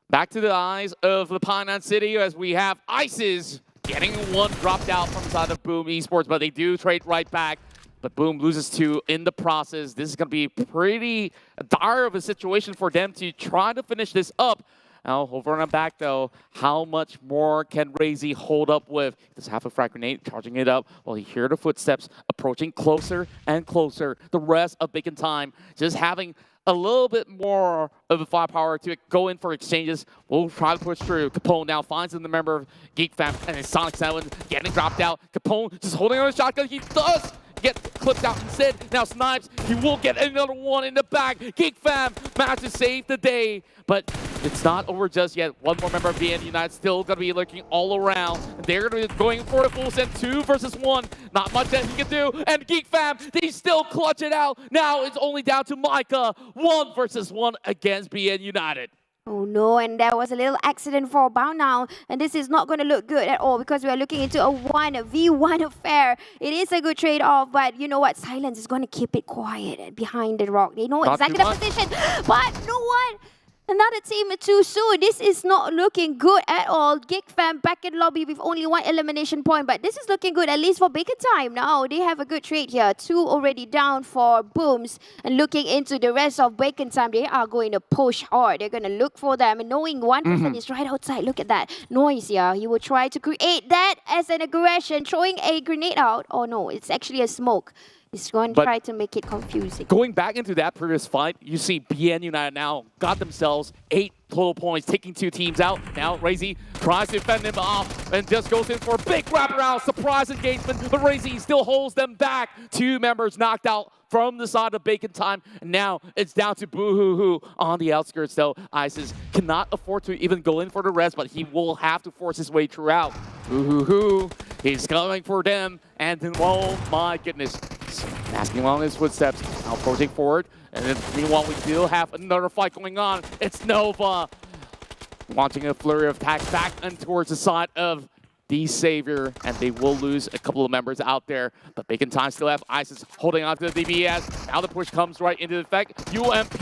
Back to the eyes of the Painan City as we have Ices getting one dropped out from the side of Boom Esports, but they do trade right back. But Boom loses 2 in the process. This is going to be pretty dire of a situation for them to try to finish this up. Now, over on the back, though, how much more can Razy hold up with? Does have a frag grenade, charging it up while he hears the footsteps approaching closer and closer. The rest of Bacon Time just having a little bit more of a firepower to go in for exchanges. We'll try to push through. Capone now finds the member of Geek Fam, and it's Sonic 7 getting dropped out. Capone just holding on a shotgun. He does get clipped out instead. Now Snipes, he will get another one in the back. Geek Fam managed to save the day, but it's not over just yet. One more member of BN United still going to be lurking all around. They're going to be going for the full set, 2 versus 1. Not much that he can do. And Geek Fam, they still clutch it out. Now it's only down to Micah. 1 versus 1 against BN United. Oh no, and there was a little accident for Bound now, and this is not going to look good at all because we are looking into a 1v1 affair. It is a good trade-off, but you know what? Silence is going to keep it quiet behind the rock. They know Not exactly the position, but you know what? Another team too soon. This is not looking good at all. Geek Fam back in lobby with only 1 elimination point, but this is looking good, at least for Bacon Time. Now they have a good trade here. 2 already down for Booms, and looking into the rest of Bacon Time, they are going to push hard. They're going to look for them, and knowing one person is right outside. Look at that noise here. He will try to create that as an aggression, throwing a grenade out. Oh no, it's actually a smoke. He's going to try to make it confusing. Going back into that previous fight, you see BN United now got themselves 8 total points, taking 2 teams out. Now Razy tries to fend them off and just goes in for a big wraparound, surprise engagement, but Razy still holds them back. 2 members knocked out from the side of Bacon Time. And now it's down to Boo-Hoo-Hoo on the outskirts, though. Isis cannot afford to even go in for the rest, but he will have to force his way throughout. Boo-Hoo-Hoo, he's coming for them. And then, oh my goodness, asking along his footsteps, now approaching forward. And then meanwhile, we still have another fight going on. It's Nova launching a flurry of attacks back and towards the side of the Savior, and they will lose a couple of members out there. But Bacon Time still have Isis holding on to the DBS. Now the push comes right into effect. UMP,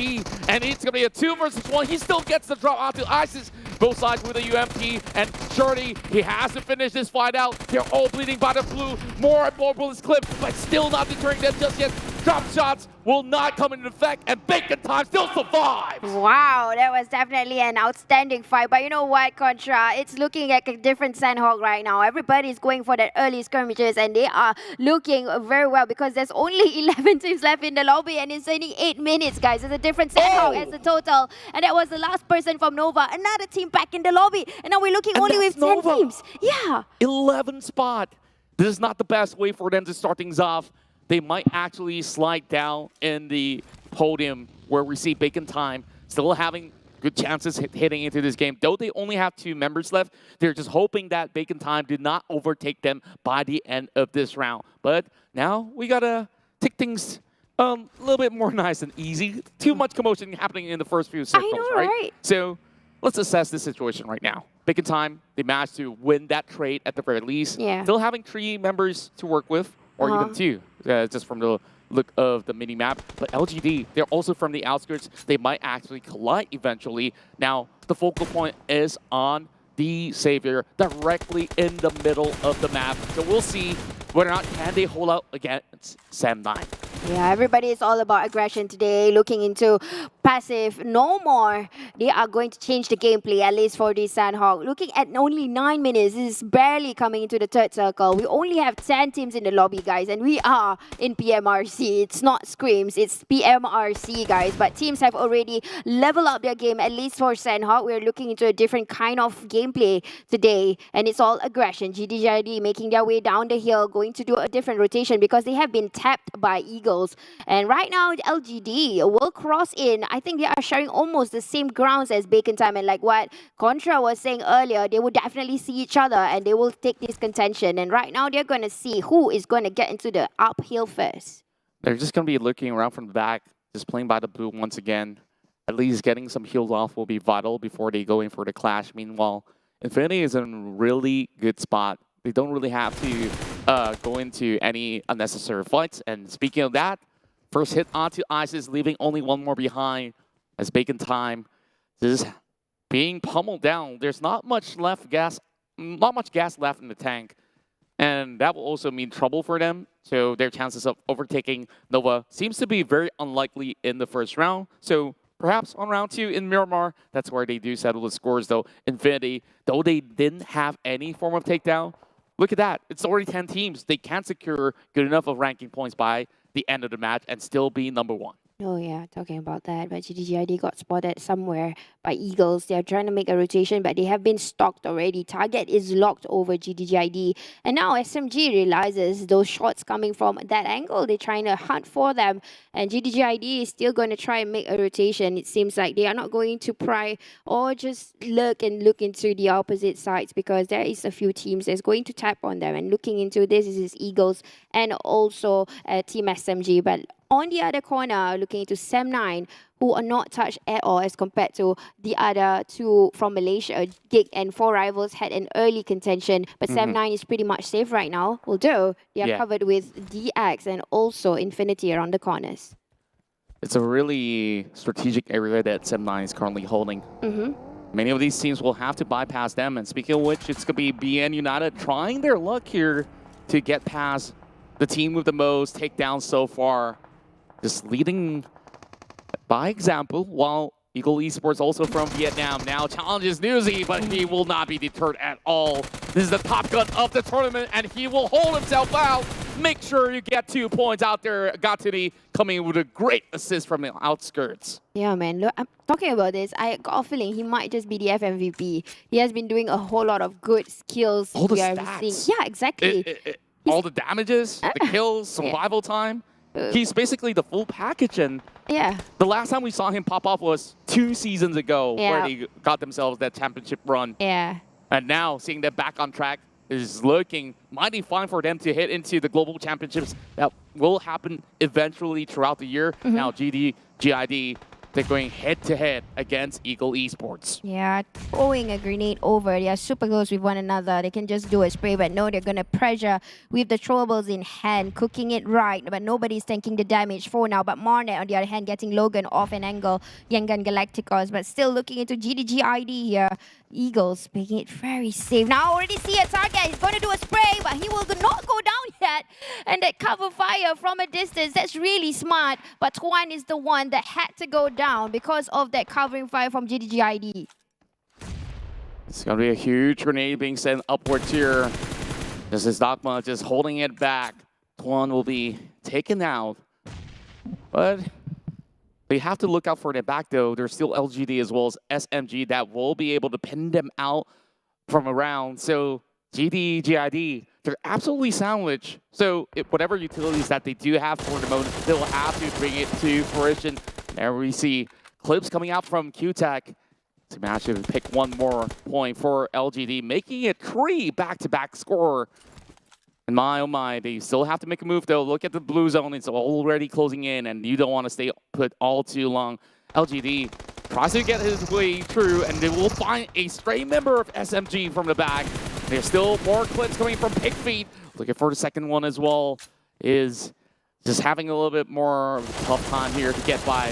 and it's going to be a 2 versus 1. He still gets the drop onto Isis. Both sides with a UMP, and Shorty, he has to finish this fight out. They're all bleeding by the blue. More and more bullets clipped, but still not deterring them just yet. drop shots will not come into effect, and Bacon Time still survives. Wow, that was definitely an outstanding fight. But you know what, Contra? It's looking like a different Sandhawk right now. Everybody's going for that early skirmishes, and they are looking very well because there's only 11 teams left in the lobby, and it's only 8 minutes, guys. It's a different Sandhawk as a total. And that was the last person from Nova. Another team back in the lobby. And now we're looking only with 10 teams. Yeah. 11 spot. This is not the best way for them to start things off. They might actually slide down in the podium where we see Bacon Time still having good chances hitting into this game. Though they only have 2 members left, they're just hoping that Bacon Time did not overtake them by the end of this round. But now we gotta take things a little bit more nice and easy. Too much commotion happening in the first few circles, right? So let's assess this situation right now. Bacon Time, they managed to win that trade at the very least. Yeah. Still having 3 members to work with, or even 2, just from the look of the mini-map. But LGD, they're also from the outskirts. They might actually collide eventually. Now, the focal point is on the Savior directly in the middle of the map. So we'll see whether or not can they hold out against Sam9. Yeah, everybody is all about aggression today, looking into passive, no more. They are going to change the gameplay, at least for this Sandhawk. Looking at only 9 minutes, this is barely coming into the third circle. We only have 10 teams in the lobby, guys, and we are in PMRC. It's not Screams, it's PMRC, guys. But teams have already leveled up their game, at least for Sandhawk. We're looking into a different kind of gameplay today, and it's all aggression. GDJD making their way down the hill, going to do a different rotation because they have been tapped by Eagles. And right now, LGD will cross in. I think they are sharing almost the same grounds as Bacon Time. And like what Contra was saying earlier, they will definitely see each other and they will take this contention. And right now, they're going to see who is going to get into the uphill first. They're just going to be looking around from the back, just playing by the blue once again. At least getting some heals off will be vital before they go in for the clash. Meanwhile, Infinity is in a really good spot. They don't really have to go into any unnecessary fights. And speaking of that, first hit onto ISIS, leaving only 1 more behind as Bacon Time is being pummeled down. There's not much gas left in the tank. And that will also mean trouble for them. So their chances of overtaking Nova seems to be very unlikely in the first round. So perhaps on round 2 in Miramar, that's where they do settle the scores, though. Infinity, though they didn't have any form of takedown, look at that. It's already 10 teams. They can't secure good enough of ranking points by the end of the match and still be number 1. Oh yeah, talking about that, but GDGID got spotted somewhere by Eagles. They're trying to make a rotation, but they have been stalked already. Target is locked over GDGID. And now SMG realizes those shots coming from that angle, they're trying to hunt for them. And GDGID is still going to try and make a rotation. It seems like they are not going to pry or just look into the opposite sides because there is a few teams that's going to tap on them. And looking into this is Eagles and also Team SMG. But on the other corner, looking into Sam9, who are not touched at all as compared to the other 2 from Malaysia. Geek and 4 Rivals had an early contention, but Sam9 is pretty much safe right now, although they are covered with DX and also Infinity around the corners. It's a really strategic area that Sam9 is currently holding. Many of these teams will have to bypass them, and speaking of which, it's going to be BN United trying their luck here to get past the team with the most takedowns so far. Just leading by example, while Eagle Esports, also from Vietnam, now challenges Newsy, but he will not be deterred at all. This is the top gun of the tournament, and he will hold himself out. Make sure you get 2 points out there. Gatini coming with a great assist from the outskirts. Yeah, man. Look, I'm talking about this. I got a feeling he might just be the FMVP. He has been doing a whole lot of good skills. All the stats. Yeah, exactly. All the damages, the kills, survival time. He's basically the full package, and the last time we saw him pop off was 2 seasons ago where they got themselves that championship run. Yeah. And now seeing them back on track is looking mighty fine for them to hit into the global championships that will happen eventually throughout the year. Now GID, they're going head-to-head against Eagle Esports. Yeah, throwing a grenade over. They are super close with one another. They can just do a spray, but no, they're going to pressure with the throwables in hand, cooking it right, but nobody's tanking the damage for now. But Marnet, on the other hand, getting Logan off an angle, Yangon Galacticos, but still looking into GDGID here. Eagles making it very safe. Now I already see a target. He's going to do a spray, but he will not go down yet. And that cover fire from a distance, that's really smart. But Tuan is the one that had to go down because of that covering fire from GIDS. It's going to be a huge grenade being sent upwards here. This is Dogma just holding it back. Tuan will be taken out. But they have to look out for the back, though. There's still LGD as well as SMG that will be able to pin them out from around. So GID, they're absolutely sandwiched. So whatever utilities that they do have for the moment, they'll have to bring it to fruition. There we see clips coming out from QTech to match and pick one more point for LGD, making it 3 back-to-back score. And my, oh my, they still have to make a move, though. Look at the blue zone. It's already closing in, and you don't want to stay put all too long. LGD tries to get his way through, and they will find a stray member of SMG from the back. There's still more clips coming from Pigfeet. Looking for the second one as well. Is just having a little bit more tough time here to get by.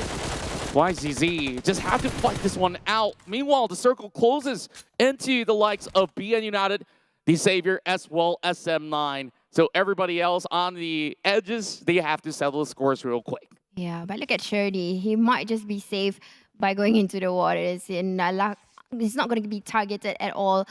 YZZ just have to fight this one out. Meanwhile, the circle closes into the likes of BN United, the Savior, as well as SM9. So everybody else on the edges, they have to settle the scores real quick. Yeah, but look at Shirley. He might just be safe by going into the waters. He's not going to be targeted at all,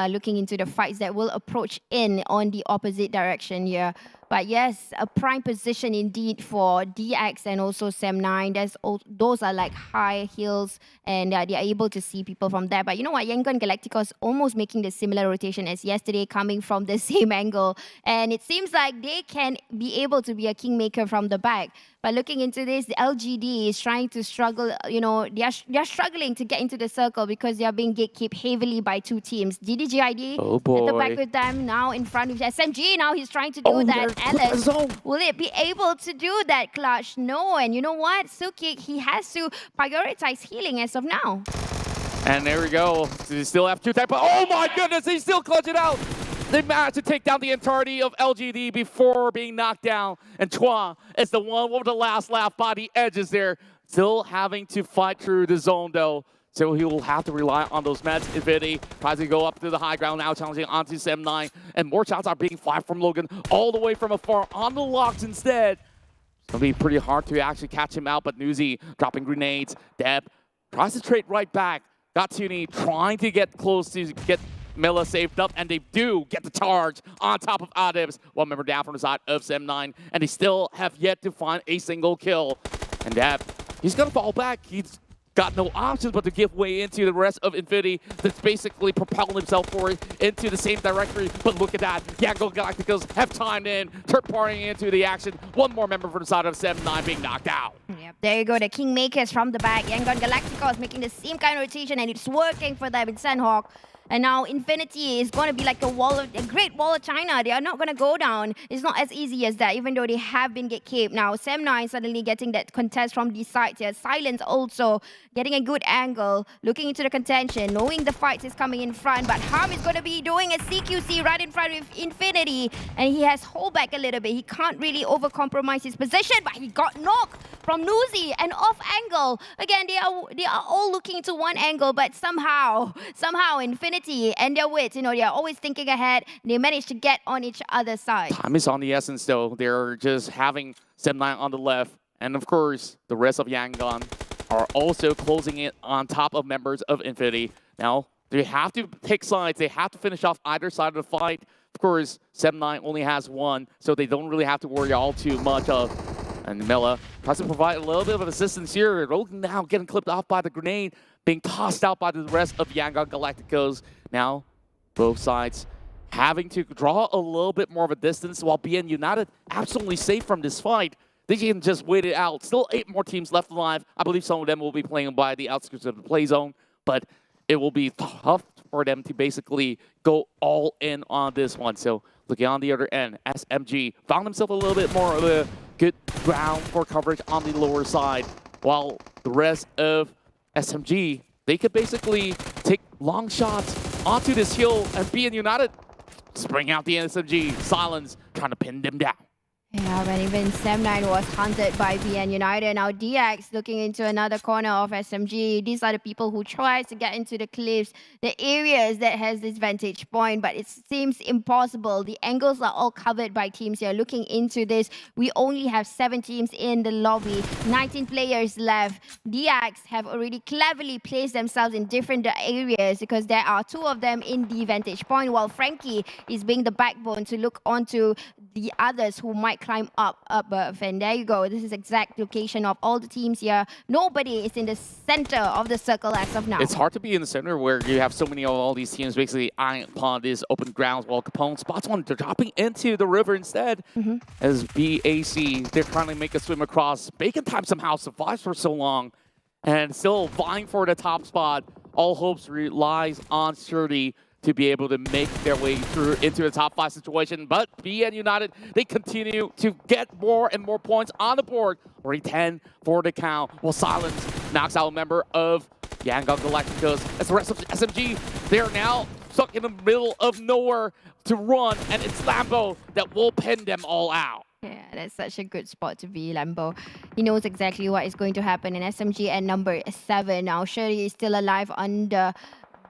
looking into the fights that will approach in on the opposite direction here. But yes, a prime position indeed for DX and also SEM9. Those are like high hills, and they are able to see people from there. But you know what? Yangon Galacticos almost making the similar rotation as yesterday, coming from the same angle. And it seems like they can be able to be a kingmaker from the back. But looking into this, the LGD is trying to struggle. You know, they are struggling to get into the circle because they are being gatekept heavily by two teams. GID at the back with them, now in front of SMG. Now he's trying to do that. Alice, will it be able to do that, Clutch? No, and you know what? Suki, he has to prioritize healing as of now. And there we go. They still have two type of... Oh my goodness, they still clutch it out. They managed to take down the entirety of LGD before being knocked down. And Chua is the one with the last laugh by the edges there. Still having to fight through the zone, though. So he will have to rely on those meds. Infinity tries to go up to the high ground now, challenging onto SEM9. And more shots are being fired from Logan all the way from afar on the locks instead. It's going to be pretty hard to actually catch him out, but Newsy dropping grenades. Deb tries to trade right back. Got Tuni trying to get close to get Milla saved up, and they do get the charge on top of Adibs. One member down from the side of SEM9, and they still have yet to find a single kill. And Deb, he's going to fall back. He's got no options but to give way into the rest of Infinity that's basically propelling himself forward into the same directory. But look at that. Yangon Galacticos have timed in, third-partying into the action. One more member from the side of SEM9 being knocked out. Yep, there you go. The Kingmakers from the back. Yangon Galacticos making the same kind of rotation, and it's working for them in Sandhawk. And now Infinity is going to be like a great wall of China. They are not going to go down. It's not as easy as that, even though they have been gatekept. Now SEM9 suddenly getting that contest from the side here. Silence also getting a good angle, looking into the contention, knowing the fight is coming in front. But Harm is going to be doing a CQC right in front of Infinity, and he has hold back a little bit. He can't really overcompromise his position, but he got knocked from Nuzi and off angle. Again, they are all looking to one angle, but somehow Infinity and their wits, you know, they are always thinking ahead. They manage to get on each other's side. Time is on the essence, though. They're just having SEM9 on the left. And of course, the rest of Yangon are also closing it on top of members of Infinity. Now, they have to pick sides. They have to finish off either side of the fight. Of course, SEM9 only has one, so they don't really have to worry all too much of. And Milla tries to provide a little bit of assistance here. Rogan now getting clipped off by the grenade, being tossed out by the rest of Yangon Galacticos. Now, both sides having to draw a little bit more of a distance, while BN United absolutely safe from this fight. They can just wait it out. Still 8 more teams left alive. I believe some of them will be playing by the outskirts of the play zone, but it will be tough for them to basically go all in on this one. So looking on the other end, SMG found himself a little bit more of a good ground for coverage on the lower side, while the rest of SMG, they could basically take long shots onto this hill, and BN United spring out the SMG. Silence trying to pin them down. Yeah, when even Sam9 was hunted by VN United. Now DX looking into another corner of SMG. These are the people who tries to get into the cliffs, the areas that has this vantage point, but it seems impossible. The angles are all covered by teams here. Looking into this, we only have 7 teams in the lobby, 19 players left. DX have already cleverly placed themselves in different areas because there are 2 of them in the vantage point, while Frankie is being the backbone to look onto the others who might climb up above. And there you go. This is exact location of all the teams here. Nobody is in the center of the circle as of now. It's hard to be in the center where you have so many of all these teams basically eyeing upon these open grounds, while Capone spots one. They're dropping into the river instead. As BAC, they're trying to make a swim across. Bacon Time somehow survives for so long and still vying for the top spot. All hopes relies on Shirley to be able to make their way through into the top 5 situation. But BN United, they continue to get more and more points on the board. Already 10 for the count. While Silence knocks out a member of Yangon Galacticos. As the rest of the SMG, they're now stuck in the middle of nowhere to run. And it's Lambo that will pin them all out. Yeah, that's such a good spot to be, Lambo. He knows exactly what is going to happen in SMG at number 7. Now, Shirley is still alive under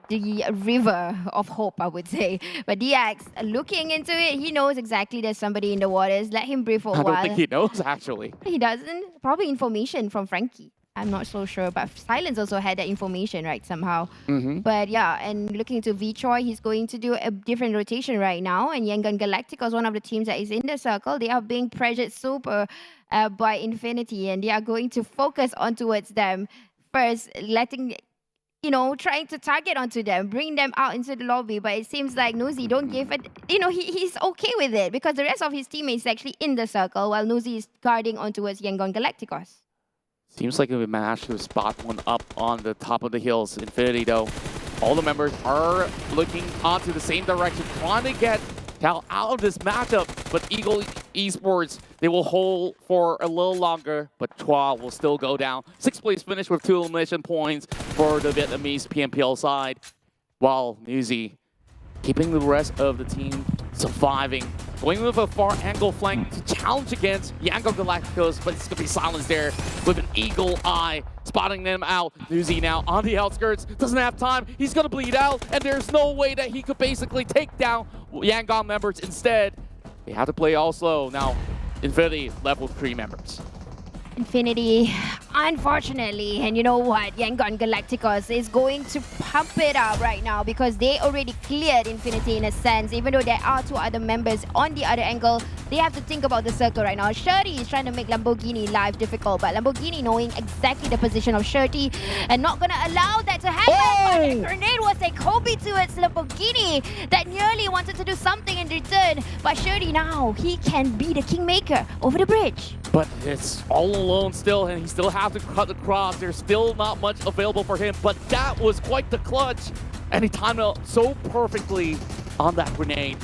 the river of hope, I would say. But DX, looking into it, he knows exactly there's somebody in the waters. Let him breathe for a while. I don't think he knows, actually. He doesn't. Probably information from Frankie. I'm not so sure, but Silence also had that information, right, somehow. But yeah, and looking into V-Troy, he's going to do a different rotation right now. And Yangon Galacticos, one of the teams that is in the circle, they are being pressured super by Infinity, and they are going to focus on towards them first, letting, you know, trying to target onto them, bring them out into the lobby. But it seems like Nuzi don't give it, you know, he's okay with it because the rest of his teammates is actually in the circle while Nuzi is guarding on towards Yangon Galacticos. Seems like we managed to spot one up on the top of the hills. Infinity, though, all the members are looking onto the same direction, trying to get out of this matchup. But Eagle Esports, they will hold for a little longer, but Chua will still go down. 6th place finish with 2 elimination points for the Vietnamese PMPL side, while Nuzi keeping the rest of the team surviving. Going with a far angle flank to challenge against Yangon Galacticos, but it's going to be Silence there with an eagle eye, spotting them out. Nuzi now on the outskirts, doesn't have time, he's going to bleed out, and there's no way that he could basically take down Yangon members. Instead, they have to play all slow. Now, Infinity left with 3 members. Infinity, unfortunately, and you know what, Yangon Galacticos is going to pump it up right now because they already cleared Infinity in a sense. Even though there are 2 other members on the other angle, they have to think about the circle right now. Shirty is trying to make Lamborghini life difficult, but Lamborghini knowing exactly the position of Shirty and not going to allow that to happen. But the grenade was a Kobe towards Lamborghini that nearly wanted to do something in return, but Shirty now, he can be the kingmaker over the bridge. But it's all alone still, and he still has to cut across. There's still not much available for him, but that was quite the clutch. And he timed out so perfectly on that grenade.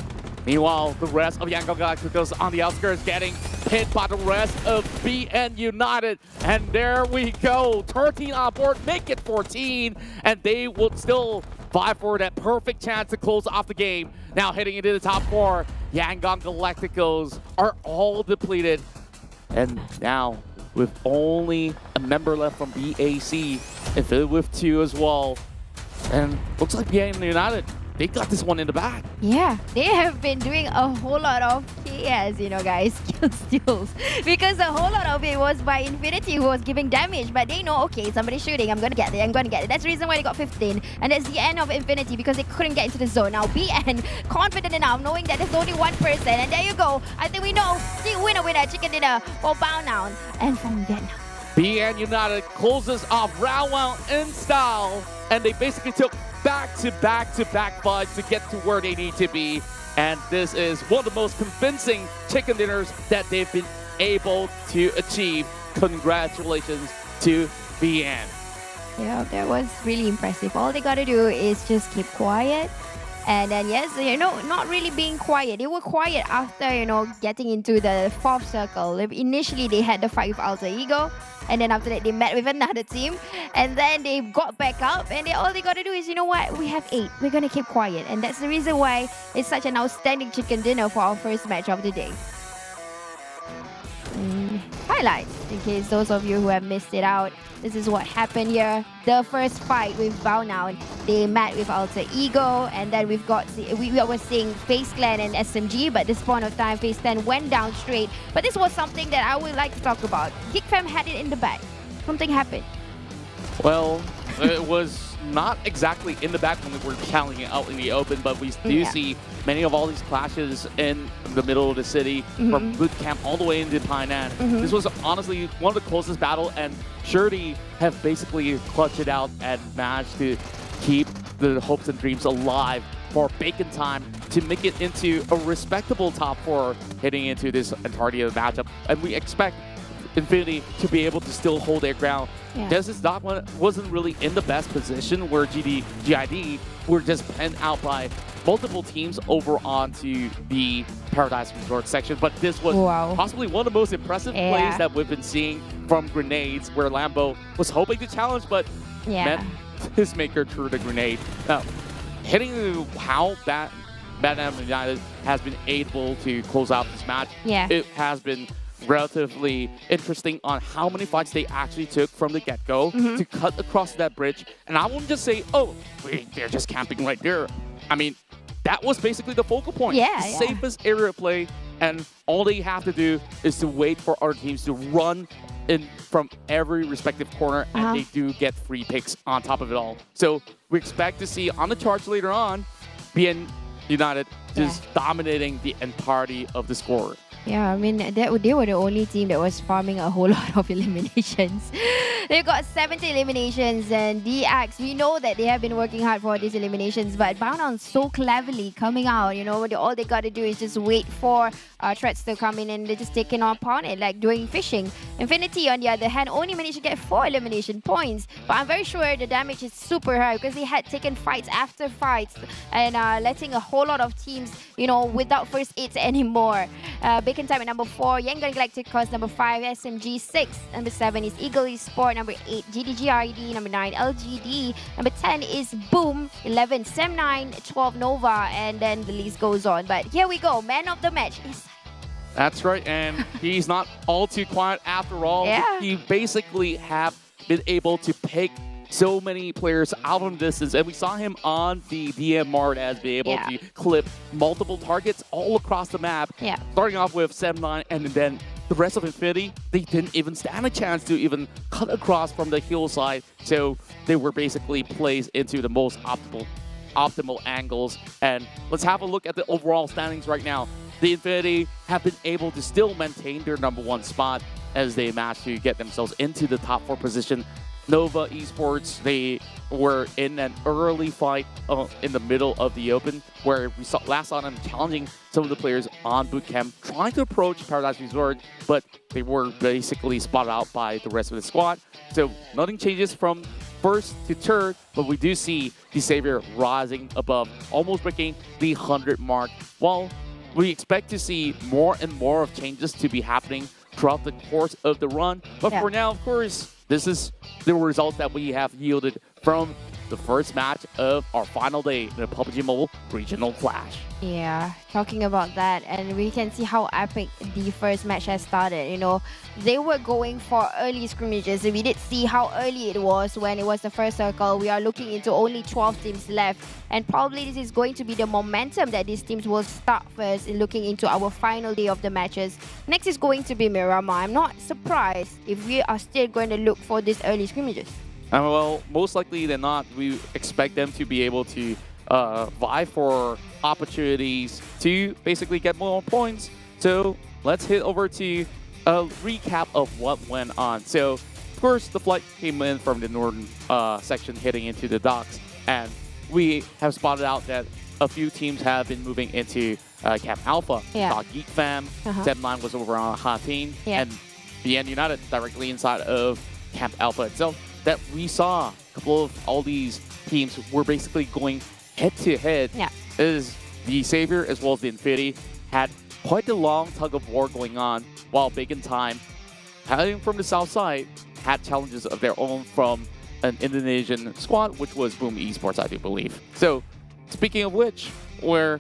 Meanwhile, the rest of Yangon Galacticos on the outskirts getting hit by the rest of BN United. And there we go. 13 on board, make it 14. And they will still vie for that perfect chance to close off the game. Now heading into the top 4, Yangon Galacticos are all depleted. And now, with only a member left from BAC, Infinity with 2 as well. And looks like BN United, they got this one in the bag. Yeah, they have been doing a whole lot of KS, you know, guys, kill steals. Because a whole lot of it was by Infinity who was giving damage. But they know, okay, somebody's shooting, I'm going to get it, I'm going to get it. That's the reason why they got 15. And that's the end of Infinity because they couldn't get into the zone. Now, BN, confident enough, knowing that there's only 1 person. And there you go. I think we know the winner, chicken dinner for Bow Now and from Vietnam. BN United closes off round 1 in style. And they basically took back-to-back-to-back fights to get to where they need to be. And this is one of the most convincing chicken dinners that they've been able to achieve. Congratulations to BN. Yeah, that was really impressive. All they got to do is just keep quiet. And then, yes, you know, not really being quiet. They were quiet after, you know, getting into the 4th circle. Initially, they had the fight with Alter Ego. And then after that, they met with another team. And then they got back up. And all they got to do is, you know what? We have 8. We're going to keep quiet. And that's the reason why it's such an outstanding chicken dinner for our first match of the day. Highlights, in case those of you who have missed it out. This is what happened here. The first fight with Bow-Now, they met with Alter Ego, and then we were seeing FaZe Clan and SMG, but at this point of time, FaZe Clan went down straight. But this was something that I would like to talk about. Geek Fam had it in the bag. Something happened. Well, it was not exactly in the back when we were challenging it out in the open, but we do see many of all these clashes in the middle of the city, from boot camp all the way into Thailand. This was honestly one of the closest battle, and Shirty have basically clutched it out and managed to keep the hopes and dreams alive for Bacon Time to make it into a respectable top 4 heading into this entirety of the matchup. And we expect Infinity to be able to still hold their ground. Because this Dogma wasn't really in the best position, where GID were just penned out by multiple teams over onto the Paradise Resort section. But this was possibly one of the most impressive plays that we've been seeing from grenades, where Lambo was hoping to challenge, but met his maker through the grenade. Now, hitting how Batman United has been able to close out this match, it has been relatively interesting on how many fights they actually took from the get-go to cut across that bridge. And I wouldn't just say, oh, they're just camping right there. I mean, that was basically the focal point. The safest area play, and all they have to do is to wait for our teams to run in from every respective corner, and they do get free picks on top of it all. So we expect to see on the charts later on, BN United just dominating the entirety of the score. Yeah, I mean, they were the only team that was farming a whole lot of eliminations. They've got 70 eliminations, and DX, we know that they have been working hard for these eliminations, but Bound so cleverly coming out, you know, all they got to do is just wait for threats to come in, and they're just taking upon it, like doing fishing. Infinity, on the other hand, only managed to get 4 elimination points, but I'm very sure the damage is super high because they had taken fights after fights and letting a whole lot of teams, you know, without first aids anymore. Bacon Time at number 4, Yangon Galacticos number 5, SMG 6, number 7 is Eagle Esports, number 8 GIDS, number 9 LGD, number 10 is Boom, 11 Sem9, 12 Nova, and then the list goes on. But here we go, man of the match is... That's right, and he's not all too quiet after all. He basically have been able to pick so many players out on distance, and we saw him on the DMR as being able to clip multiple targets all across the map. Starting off with Sem9, and then the rest of Infinity, they didn't even stand a chance to even cut across from the hillside, so they were basically placed into the most optimal angles. And let's have a look at the overall standings right now. The Infinity have been able to still maintain their number 1 spot as they managed to get themselves into the top 4 position. Nova Esports, they were in an early fight in the middle of the open, where we last saw them challenging some of the players on bootcamp, trying to approach Paradise Resort, but they were basically spotted out by the rest of the squad. So nothing changes from first to third, but we do see the Savior rising above, almost breaking the 100 mark, while we expect to see more and more of changes to be happening throughout the course of the run. But for now, of course, this is the results that we have yielded from the first match of our final day in the PUBG Mobile Regional Clash. Yeah, talking about that, and we can see how epic the first match has started. You know, they were going for early scrimmages, and we did see how early it was when it was the first circle. We are looking into only 12 teams left, and probably this is going to be the momentum that these teams will start first in looking into our final day of the matches. Next is going to be Miramar. I'm not surprised if we are still going to look for these early scrimmages. Well, most likely than not, we expect them to be able to vie for opportunities to basically get more points. So let's hit over to a recap of what went on. So, of course, the flight came in from the northern section heading into the docks, and we have spotted out that a few teams have been moving into Camp Alpha. Geek Fam, Sem9 was over on Hatin, and BN United directly inside of Camp Alpha itself. That we saw a couple of all these teams were basically going head-to-head. As the Savior as well as the Infinity had quite a long tug-of-war going on, while Bacon Time, heading from the south side, had challenges of their own from an Indonesian squad, which was Boom Esports, I do believe. So, speaking of which, where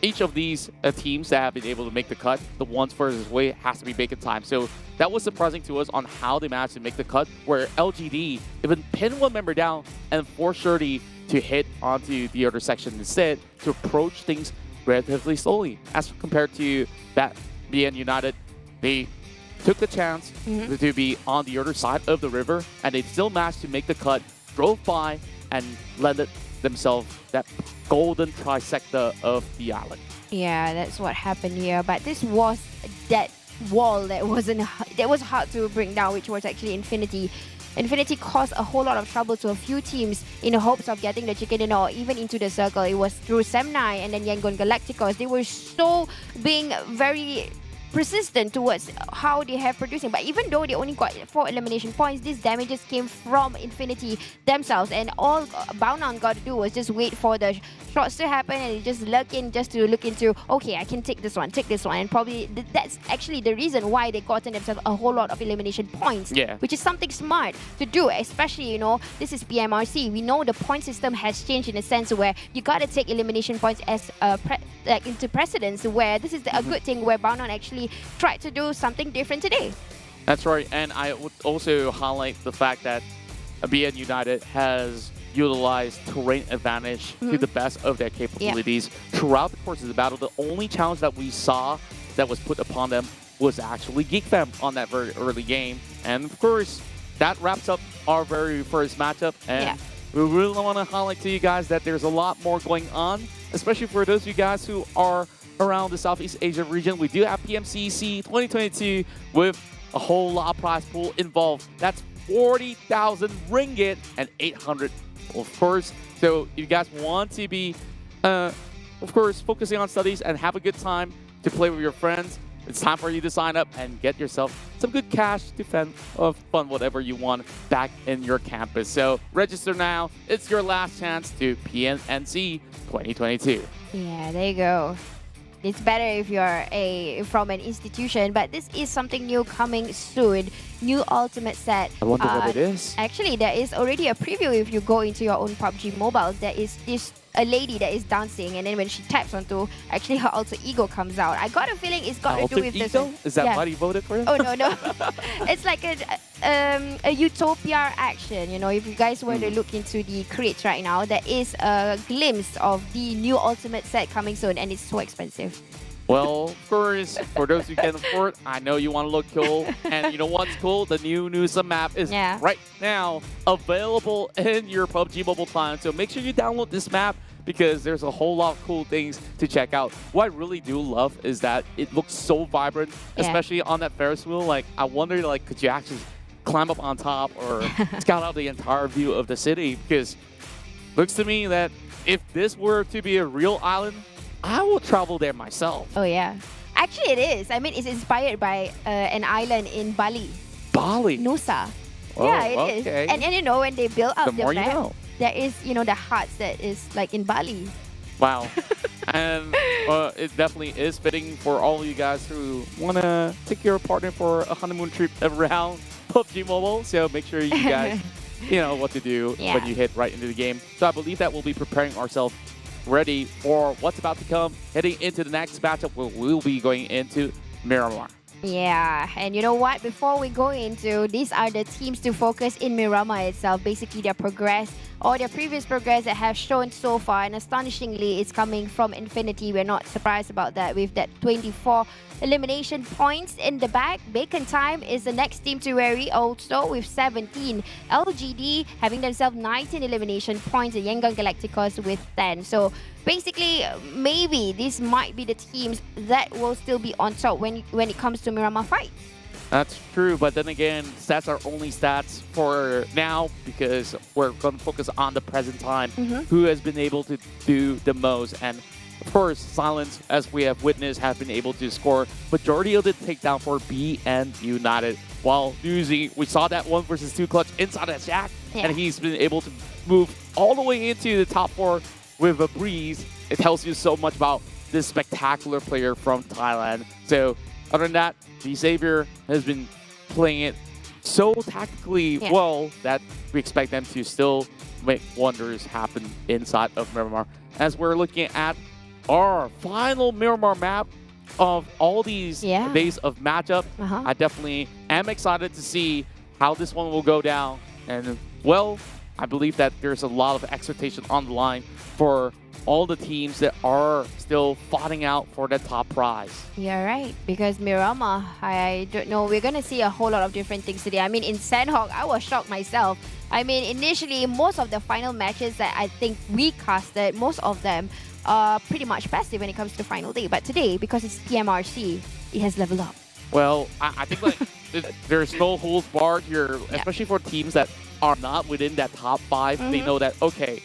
each of these teams that have been able to make the cut, the ones furthest away has to be making time. So that was surprising to us on how they managed to make the cut, where LGD even pinned one member down and forced Shirty to hit onto the other section instead to approach things relatively slowly. As compared to that BN United, they took the chance to be on the other side of the river, and they still managed to make the cut, drove by, and landed themselves that golden trifecta of the island. Yeah, that's what happened here. But this was that wall that was hard to bring down, which was actually Infinity. Infinity caused a whole lot of trouble to a few teams in the hopes of getting the chicken dinner or even into the circle. It was through Semnai and then Yangon Galacticos. They were so being very persistent towards how they have producing, but even though they only got 4 elimination points, these damages came from Infinity themselves, and all Bound got to do was just wait for the shots to happen and just look into, okay, I can take this one, and probably that's actually the reason why they gotten themselves a whole lot of elimination points, which is something smart to do, especially, you know, this is PMRC. We know the point system has changed in a sense where you got to take elimination points as into precedence, where this is a good thing where Bound actually tried to do something different today. That's right, and I would also highlight the fact that BN United has utilized terrain advantage to the best of their capabilities throughout the course of the battle. The only challenge that we saw that was put upon them was actually Geek Fam on that very early game, and of course that wraps up our very first matchup, and we really want to highlight to you guys that there's a lot more going on, especially for those of you guys who are around the Southeast Asia region. We do have PMCC 2022 with a whole lot of prize pool involved. That's 40,000 ringgit and 800, of course. So if you guys want to be, of course, focusing on studies and have a good time to play with your friends, it's time for you to sign up and get yourself some good cash to fund whatever you want back in your campus. So register now. It's your last chance to PNNC 2022. Yeah, there you go. It's better if you're from an institution, but this is something new coming soon. New ultimate set. I wonder what it is. Actually, there is already a preview if you go into your own PUBG Mobile. There is a lady that is dancing, and then when she taps onto, actually her alter ego comes out. I got a feeling it's got to do with this. Is that why you voted for it? Oh, no. It's like a utopia action. You know, if you guys were to look into the crates right now, there is a glimpse of the new ultimate set coming soon, and it's so expensive. Well, of course, for those who can afford, I know you want to look cool. And you know what's cool? The new Nusa map is right now available in your PUBG Mobile client. So make sure you download this map because there's a whole lot of cool things to check out. What I really do love is that it looks so vibrant, especially on that Ferris wheel. Like, I wonder, like, could you actually climb up on top or scout out the entire view of the city? Because it looks to me that if this were to be a real island, I will travel there myself. Oh, yeah. Actually, it is. I mean, it's inspired by an island in Bali. Bali? Nusa. Oh, yeah, it is. okay. And you know, when they build up The more you map, know. there is, you know, the huts that is like in Bali. Wow. And it definitely is fitting for all of you guys who want to take your partner for a honeymoon trip around PUBG Mobile. So make sure you guys, you know what to do when you hit right into the game. So I believe that we'll be preparing ourselves ready for what's about to come, heading into the next matchup where we'll be going into Miramar. Yeah, and you know what? Before we go into, these are the teams to focus in Miramar itself. Basically, their progress or their previous progress that have shown so far. And astonishingly, it's coming from Infinity. We're not surprised about that with that 24 elimination points in the back. Bacon Time is the next team to worry also with 17. LGD having themselves 19 elimination points and Yangon Galacticos with 10. So basically, maybe these might be the teams that will still be on top when it comes to Miramar fight. That's true, but then again, stats are only stats for now because we're going to focus on the present time. Who has been able to do the most? And of course, Silence, as we have witnessed, have been able to score majority of the takedown for BN United. While using, we saw that 1 versus 2 clutch inside that Jack, and he's been able to move all the way into the top 4 with a breeze. It tells you so much about this spectacular player from Thailand. So other than that, the Xavier has been playing it so tactically well that we expect them to still make wonders happen inside of Miramar. As we're looking at our final Miramar map of all these days of matchup. I definitely am excited to see how this one will go down. And, well, I believe that there's a lot of expectation on the line for all the teams that are still fighting out for the top prize. You're right, because Miramar, I don't know, we're going to see a whole lot of different things today. I mean, in Sandhawk, I was shocked myself. I mean, initially, most of the final matches that I think we casted, most of them are pretty much passive when it comes to final day. But today, because it's PMRC, it has leveled up. Well, I think like there's no holds barred here, especially for teams that are not within that top 5. They know that, okay,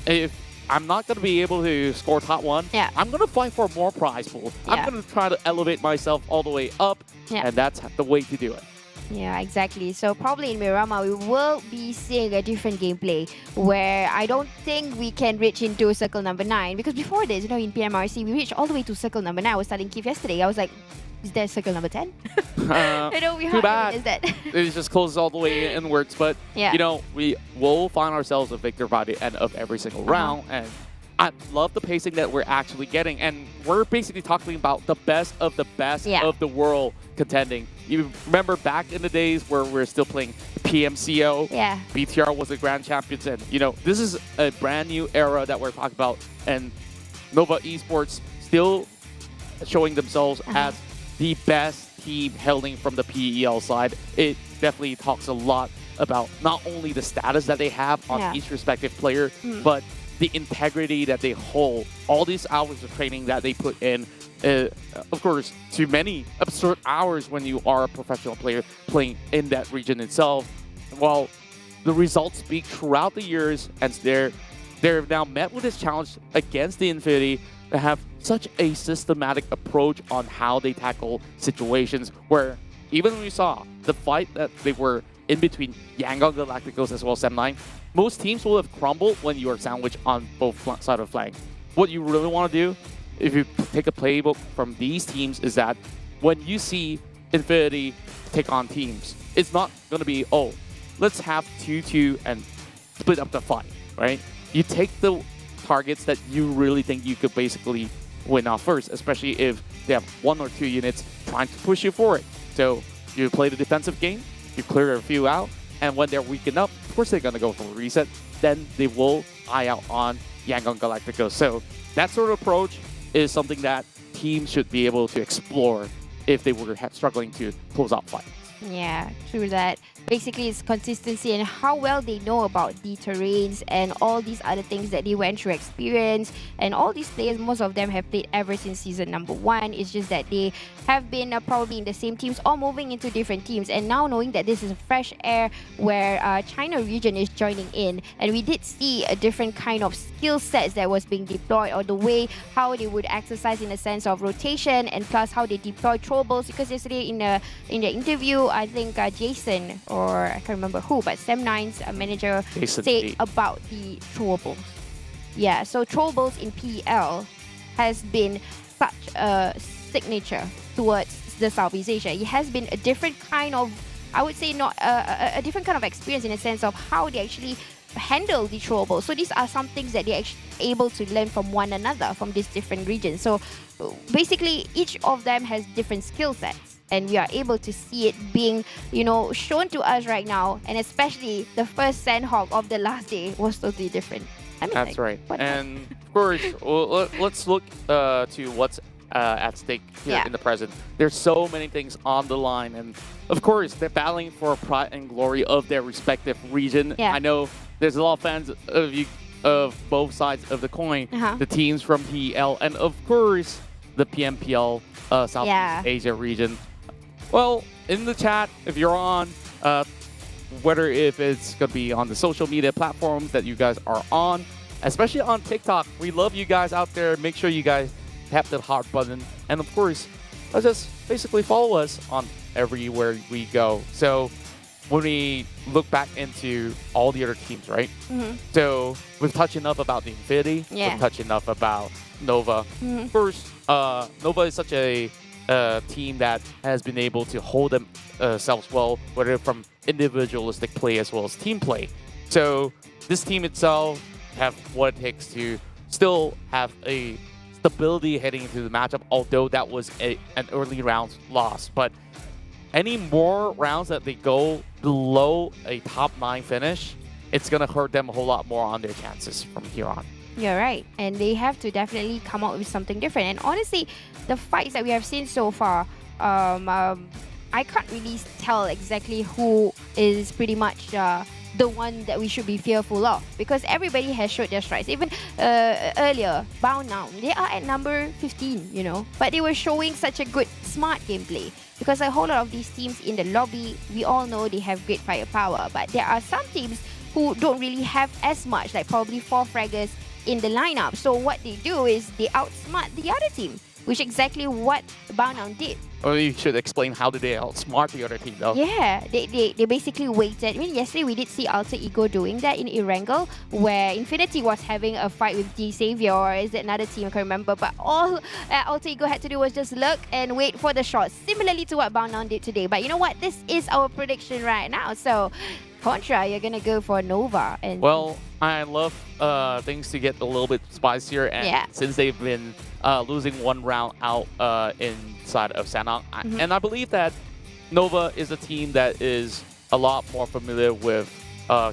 if I'm not going to be able to score top 1, I'm going to fight for more prize pool. I'm going to try to elevate myself all the way up, and that's the way to do it. Yeah, exactly. So probably in Miramar, we will be seeing a different gameplay where I don't think we can reach into circle number 9. Because before this, you know, in PMRC, we reached all the way to circle number 9. I was telling Keith yesterday, I was like, is there circle number 10? Too bad. Is that? It just closes all the way inwards. But, you know, we will find ourselves a victor by the end of every single round. And I love the pacing that we're actually getting. And we're basically talking about the best of the world contending. You remember back in the days where we're still playing PMCO? BTR was the grand champions. And, you know, this is a brand new era that we're talking about. And Nova Esports still showing themselves as the best team hailing from the PEL side. It definitely talks a lot about not only the status that they have on each respective player, but the integrity that they hold, all these hours of training that they put in, of course, too many absurd hours when you are a professional player playing in that region itself. Well, the results speak throughout the years, and they're now met with this challenge against the Infinity to have such a systematic approach on how they tackle situations where even when we saw the fight that they were in between Yangon Galacticos as well as M9, most teams will have crumbled when you are sandwiched on both sides of the flank. What you really want to do, if you take a playbook from these teams, is that when you see Infinity take on teams, it's not going to be, oh, let's have 2-2 and split up the fight, right? You take the targets that you really think you could basically win off first, especially if they have 1 or 2 units trying to push you forward. So you play the defensive game, you clear a few out, and when they're weakened up, of course they're going to go for a reset. Then they will eye out on Yangon Galacticos. So that sort of approach is something that teams should be able to explore if they were struggling to close out fights. Yeah, true that. Basically, it's consistency and how well they know about the terrains and all these other things that they went through experience. And all these players, most of them have played ever since season number 1. It's just that they have been probably in the same teams or moving into different teams. And now knowing that this is a fresh air where China region is joining in, and we did see a different kind of skill sets that was being deployed, or the way how they would exercise in a sense of rotation, and plus how they deploy throwables. Because yesterday in the interview, I think Jason, or I can't remember who, but Sem9's manager said about the throwables. Yeah, so throwables in PL has been such a signature towards the Southeast Asia. It has been a different kind of, I would say, not a different kind of experience in a sense of how they actually handle the throwables. So these are some things that they're actually able to learn from one another from these different regions. So basically, each of them has different skill sets. And we are able to see it being, you know, shown to us right now. And especially the first Sandhawk of the last day was totally different. I mean, that's right. And of course, let's look to what's at stake here in the present. There's so many things on the line. And of course, they're battling for pride and glory of their respective region. I know there's a lot of fans of you of both sides of the coin. The teams from PEL and of course, the PMPL Southeast Asia region. Well, in the chat, if you're on, whether if it's going to be on the social media platforms that you guys are on, especially on TikTok, we love you guys out there. Make sure you guys tap that heart button. And of course, just basically follow us on everywhere we go. So when we look back into all the other teams, right? So we've touched enough about the Infinity. We've touched enough about Nova. First, Nova is such a team that has been able to hold themselves well, whether from individualistic play as well as team play. So this team itself have what it takes to still have a stability heading into the matchup, although that was an early round loss. But any more rounds that they go below a top 9 finish, it's going to hurt them a whole lot more on their chances from here on. You're right. And they have to definitely come up with something different. And honestly, the fights that we have seen so far, I can't really tell exactly who is pretty much the one that we should be fearful of, because everybody has showed their strides. Even earlier, Bound Now, they are at number 15, you know, but they were showing such a good, smart gameplay. Because a whole lot of these teams in the lobby, we all know they have great firepower, but there are some teams who don't really have as much, like probably 4 fraggers in the lineup. So what they do is they outsmart the other team, which exactly what Bound Now did. Well, you should explain how did they outsmart the other team, though. Yeah, they basically waited. I mean, yesterday we did see Alter Ego doing that in Erangel, where Infinity was having a fight with D Savior, or is it another team? I can't remember. But all Alter Ego had to do was just look and wait for the shots, similarly to what Bound Now did today. But you know what? This is our prediction right now. So, Contra, you're gonna go for Nova. And well, I love things to get a little bit spicier, and since they've been losing 1 round out inside of Sanhok, and I believe that Nova is a team that is a lot more familiar with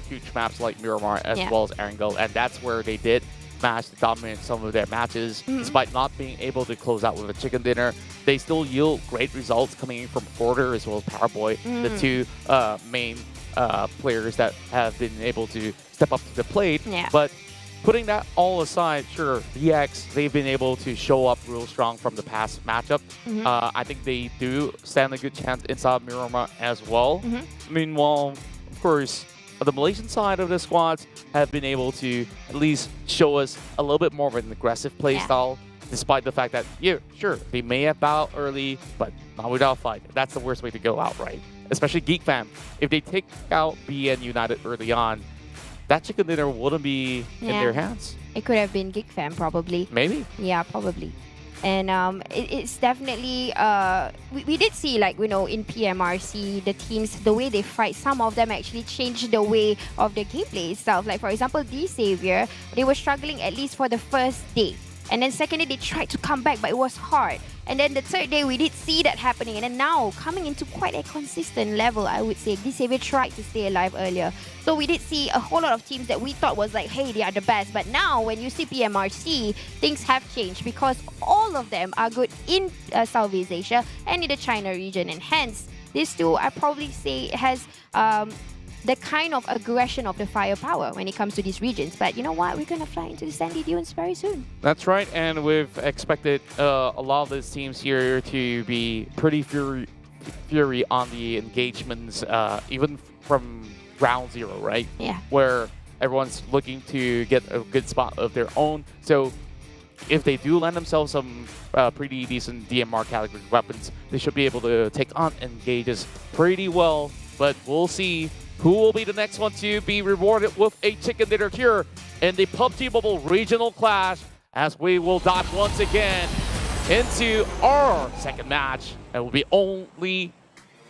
huge maps like Miramar as well as Erangel, and that's where they did manage to dominate some of their matches. Despite not being able to close out with a chicken dinner, they still yield great results coming in from Porter as well as Powerboy, the 2 main players that have been able to step up to the plate. But putting that all aside, sure, DX, they've been able to show up real strong from the past matchup. I think they do stand a good chance inside Miramar as well. Meanwhile, of course, the Malaysian side of the squads have been able to at least show us a little bit more of an aggressive play style, despite the fact that, sure, they may have bowed early, but not without fight. That's the worst way to go out, right? Especially Geek fam. If they take out BN United early on, that chicken dinner wouldn't be in their hands. It could have been Geek fam, probably. Maybe. Yeah, probably. And it's definitely, we did see, like, you know, in PMRC, the teams, the way they fight, some of them actually changed the way of the gameplay itself. Like, for example, D Savior, they were struggling at least for the first day. And then second day, they tried to come back, but it was hard. And then the third day, we did see that happening. And then now, coming into quite a consistent level, I would say. D Savior tried to stay alive earlier. So we did see a whole lot of teams that we thought was like, hey, they are the best. But now, when you see PMRC, things have changed because all of them are good in Southeast Asia and in the China region. And hence, these two, I probably say, has the kind of aggression of the firepower when it comes to these regions. But you know what? We're going to fly into the Sandy Dunes very soon. That's right. And we've expected a lot of these teams here to be pretty fury on the engagements, even from round 0, right? Yeah. Where everyone's looking to get a good spot of their own. So if they do land themselves some pretty decent DMR category weapons, they should be able to take on engages pretty well. But we'll see who will be the next one to be rewarded with a chicken dinner here in the PUBG Mobile Regional Clash, as we will dive once again into our second match. It will be only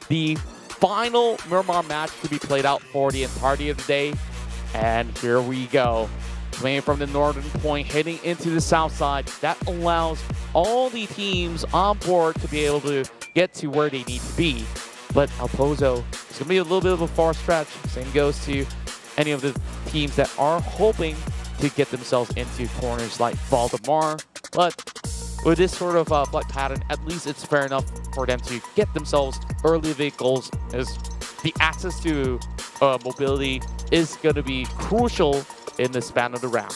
the final Miramar match to be played out for the entirety of the day. And here we go. Playing from the northern point, heading into the south side. That allows all the teams on board to be able to get to where they need to be. But El Pozo is going to be a little bit of a far stretch. Same goes to any of the teams that are hoping to get themselves into corners like Valdemar. But with this sort of flight pattern, at least it's fair enough for them to get themselves early vehicles, as the access to mobility is going to be crucial in the span of the round.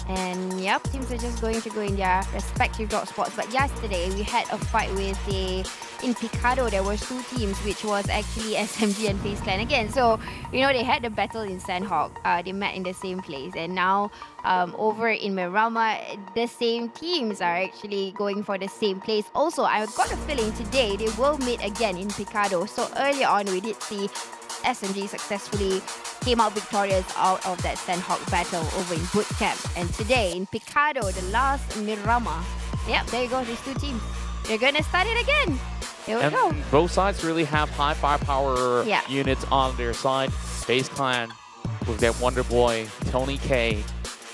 And yep, teams are just going to go in their respective drop spots. But yesterday we had a fight with in Picado. There were 2 teams, which was actually SMG and FaZe Clan again. So you know, they had a battle in Sanhok. They met in the same place, and now over in Miramar, the same teams are actually going for the same place. Also, I've got a feeling today they will meet again in Picado. So earlier on, we did see SMG successfully came out victorious out of that Sanhok battle over in Bootcamp. And today in Picado, the last Miramar. Yep, there you go, these 2 teams. They're gonna start it again. Here we go. Both sides really have high firepower units on their side. FaZe Clan with their Wonder Boy, Tony K,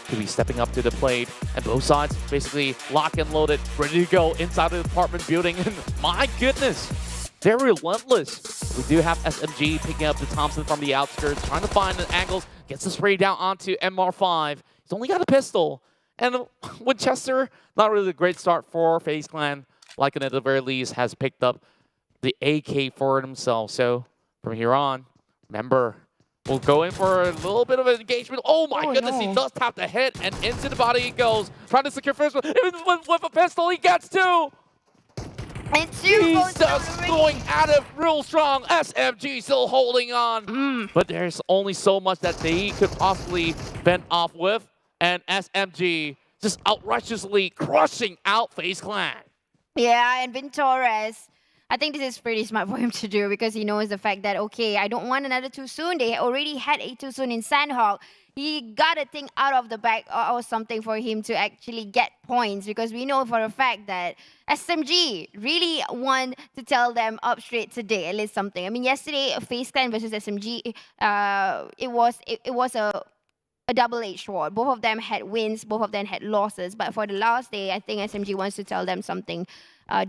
to be stepping up to the plate, and both sides basically lock and loaded, ready to go inside of the apartment building. And my goodness, they're relentless. We do have SMG picking up the Thompson from the outskirts, trying to find the angles, gets the spray down onto MR5. He's only got a pistol. And Winchester, not really a great start for FaZe Clan. Lycan at the very least has picked up the AK for himself. So from here on, remember, we'll go in for a little bit of an engagement. Oh my goodness, no. he does tap the hit, and into the body he goes. Trying to secure first, even with a pistol, he gets two. And He's just going at it real strong. SMG still holding on. But there's only so much that they could possibly fend off with. And SMG just outrageously crushing out FaZe Clan. Yeah, and Vintores, I think this is pretty smart for him to do because he knows the fact that, okay, I don't want another too soon. They already had a too soon in Sandhawk. He got a thing out of the bag or something for him to actually get points because we know for a fact that SMG really want to tell them up straight today, at least something. I mean, yesterday, FaZe Clan versus SMG, it was a double-edged sword. Both of them had wins, both of them had losses. But for the last day, I think SMG wants to tell them something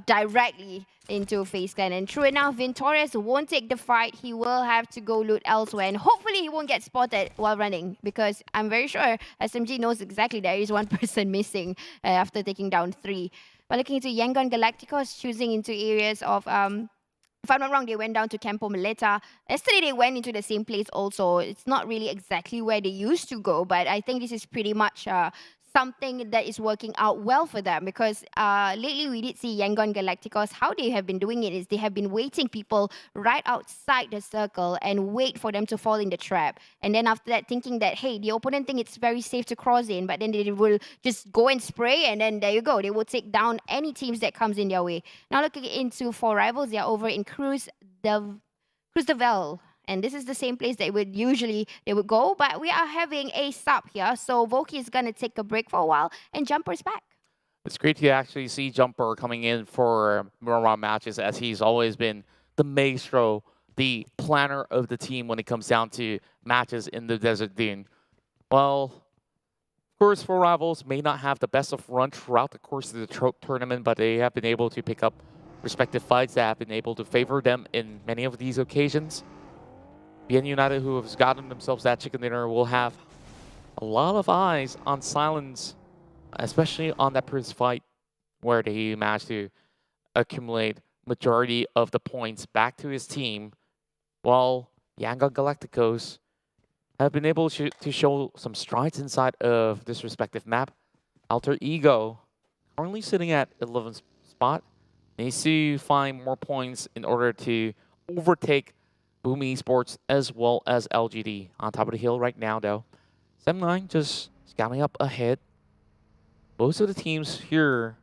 directly into FaZe Clan. And true enough, Vintores won't take the fight. He will have to go loot elsewhere. And hopefully he won't get spotted while running because I'm very sure SMG knows exactly there is one person missing after taking down 3. But looking into Yangon Galacticos, choosing into areas of... if I'm not wrong, they went down to Campo Meleta. Yesterday, they went into the same place also. It's not really exactly where they used to go, but I think this is pretty much something that is working out well for them because lately we did see Yangon Galacticos. How they have been doing it is they have been waiting people right outside the circle and wait for them to fall in the trap. And then after that, thinking that, hey, the opponent think it's very safe to cross in, but then they will just go and spray, and then there you go. They will take down any teams that comes in their way. Now looking into 4 rivals, they are over in Cruz del Vel. And this is the same place that they would go, but we are having a sub here. So Voki is going to take a break for a while, and Jumper's back. It's great to actually see Jumper coming in for Miramar matches as he's always been the maestro, the planner of the team when it comes down to matches in the Desert Dune. Well, of course, 4 rivals may not have the best of run throughout the course of the tournament, but they have been able to pick up respective fights that have been able to favor them in many of these occasions. BN United, who has gotten themselves that chicken dinner, will have a lot of eyes on Silence, especially on that first fight where they managed to accumulate majority of the points back to his team, while Yangon Galacticos have been able to show some strides inside of this respective map. Alter Ego, currently sitting at 11th spot, needs to find more points in order to overtake Boom Esports as well as LGD. On top of the hill right now, though. 7-9 just scouting up ahead. Most of the teams here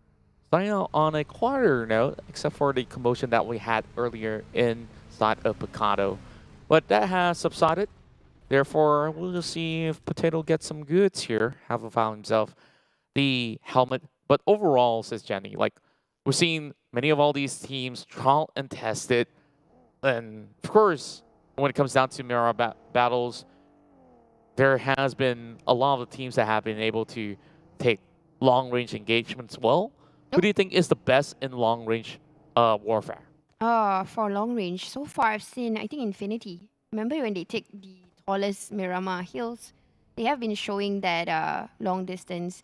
starting out on a quieter note, except for the commotion that we had earlier inside of Picado. But that has subsided. Therefore, we'll just see if Potato gets some goods here. Have found himself the helmet. But overall, says Jenny, like we're seeing many of all these teams trial and test it. And of course, when it comes down to Miramar battles, there has been a lot of the teams that have been able to take long-range engagements well. Who do you think is the best in long-range warfare? For long range, so far I've seen, I think, Infinity. Remember when they take the tallest Miramar hills? They have been showing that long-distance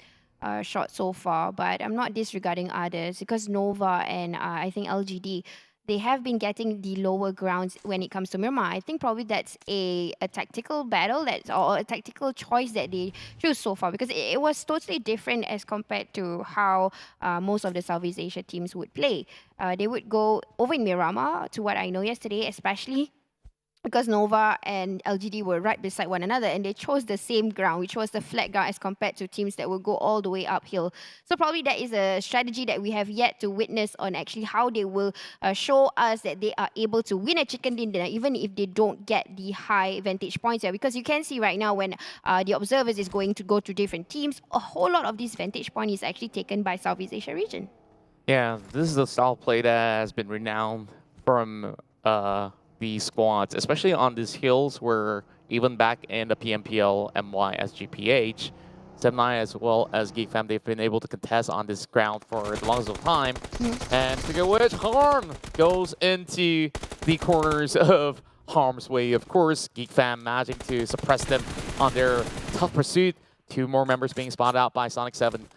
shot so far, but I'm not disregarding others because Nova and I think LGD, they have been getting the lower grounds when it comes to Miramar. I think probably that's a tactical battle or a tactical choice that they choose so far because it was totally different as compared to how most of the Southeast Asia teams would play. They would go over in Miramar, to what I know yesterday, especially because Nova and LGD were right beside one another and they chose the same ground, which was the flat ground as compared to teams that will go all the way uphill. So probably that is a strategy that we have yet to witness on actually how they will show us that they are able to win a chicken dinner even if they don't get the high vantage points there. Because you can see right now when the observers is going to go to different teams, a whole lot of this vantage point is actually taken by Southeast Asia region. Yeah, this is a style play that has been renowned from the squads, especially on these hills where even back in the PMPL, MY, SGPH, Semnai as well as Geek Fam, they've been able to contest on this ground for the longest of time. And figure which Harm goes into the corners of harm's way. Of course, Geek Fam managing to suppress them on their tough pursuit. 2 more members being spotted out by Sonic 7.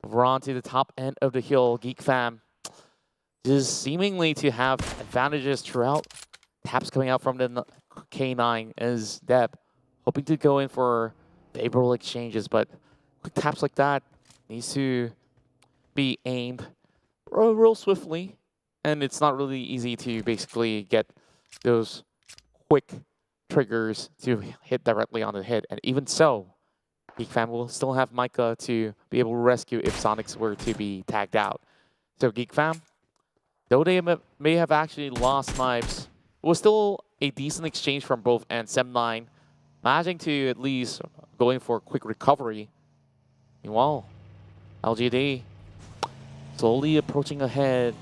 Over on to the top end of the hill, Geek Fam just seemingly to have advantages throughout. Taps coming out from the K9 as Deb hoping to go in for favorable exchanges, but quick taps like that needs to be aimed real swiftly, and it's not really easy to basically get those quick triggers to hit directly on the head. And even so, Geek Fam will still have Micah to be able to rescue if Sonics were to be tagged out. So Geek Fam, though they may have actually lost knives, it was still a decent exchange from both ends. Sem9 managing to at least going for a quick recovery. Meanwhile, LGD slowly approaching ahead.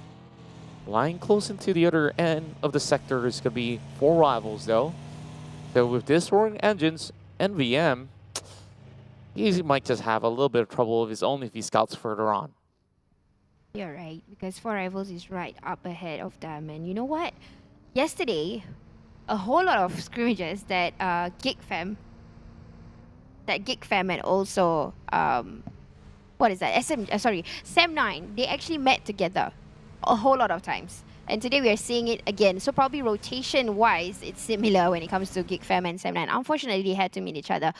Lying close into the other end of the sector is going to be 4 rivals though. So with this Roaring Engines and VM, he might just have a little bit of trouble of his own if he scouts further on. You're right, because 4 rivals is right up ahead of them. And you know what? Yesterday, a whole lot of scrimmages that Geek Fam and also what is that? Sem9, they actually met together a whole lot of times. And today we are seeing it again. So probably rotation-wise, it's similar when it comes to Geek Fam and Sem9. Unfortunately, they had to meet each other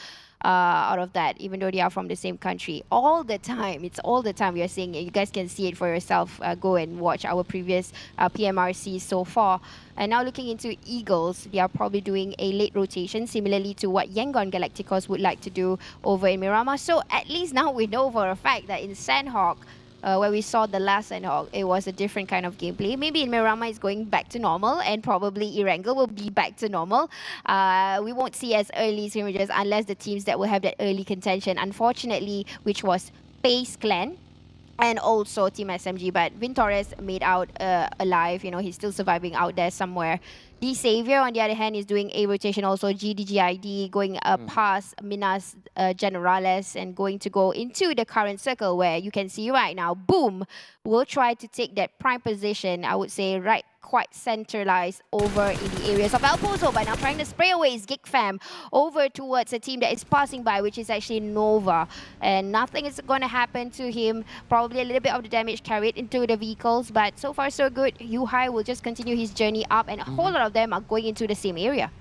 out of that, even though they are from the same country. All the time. It's all the time we are seeing it. You guys can see it for yourself. Go and watch our previous PMRC so far. And now looking into Eagles, they are probably doing a late rotation, similarly to what Yangon Galacticos would like to do over in Miramar. So at least now we know for a fact that in Sandhawk, where we saw the last Sandhawk, it was a different kind of gameplay. Maybe in Miramar it's going back to normal, and probably Erangel will be back to normal. We won't see as early scrimmages unless the teams that will have that early contention, unfortunately, which was FaZe Clan and also Team SMG. But Vin Torres made out alive. You know, he's still surviving out there somewhere. The Savior, on the other hand, is doing a rotation also. GIDS going past Minas Generales and going to go into the current circle where you can see right now, boom, will try to take that prime position, I would say, right quite centralized over in the areas of El Pozo. But now trying to spray away his Geek Fam over towards a team that is passing by, which is actually Nova. And nothing is going to happen to him. Probably a little bit of the damage carried into the vehicles, but so far so good. Yuhai will just continue his journey up, and a whole lot of them are going into the same area.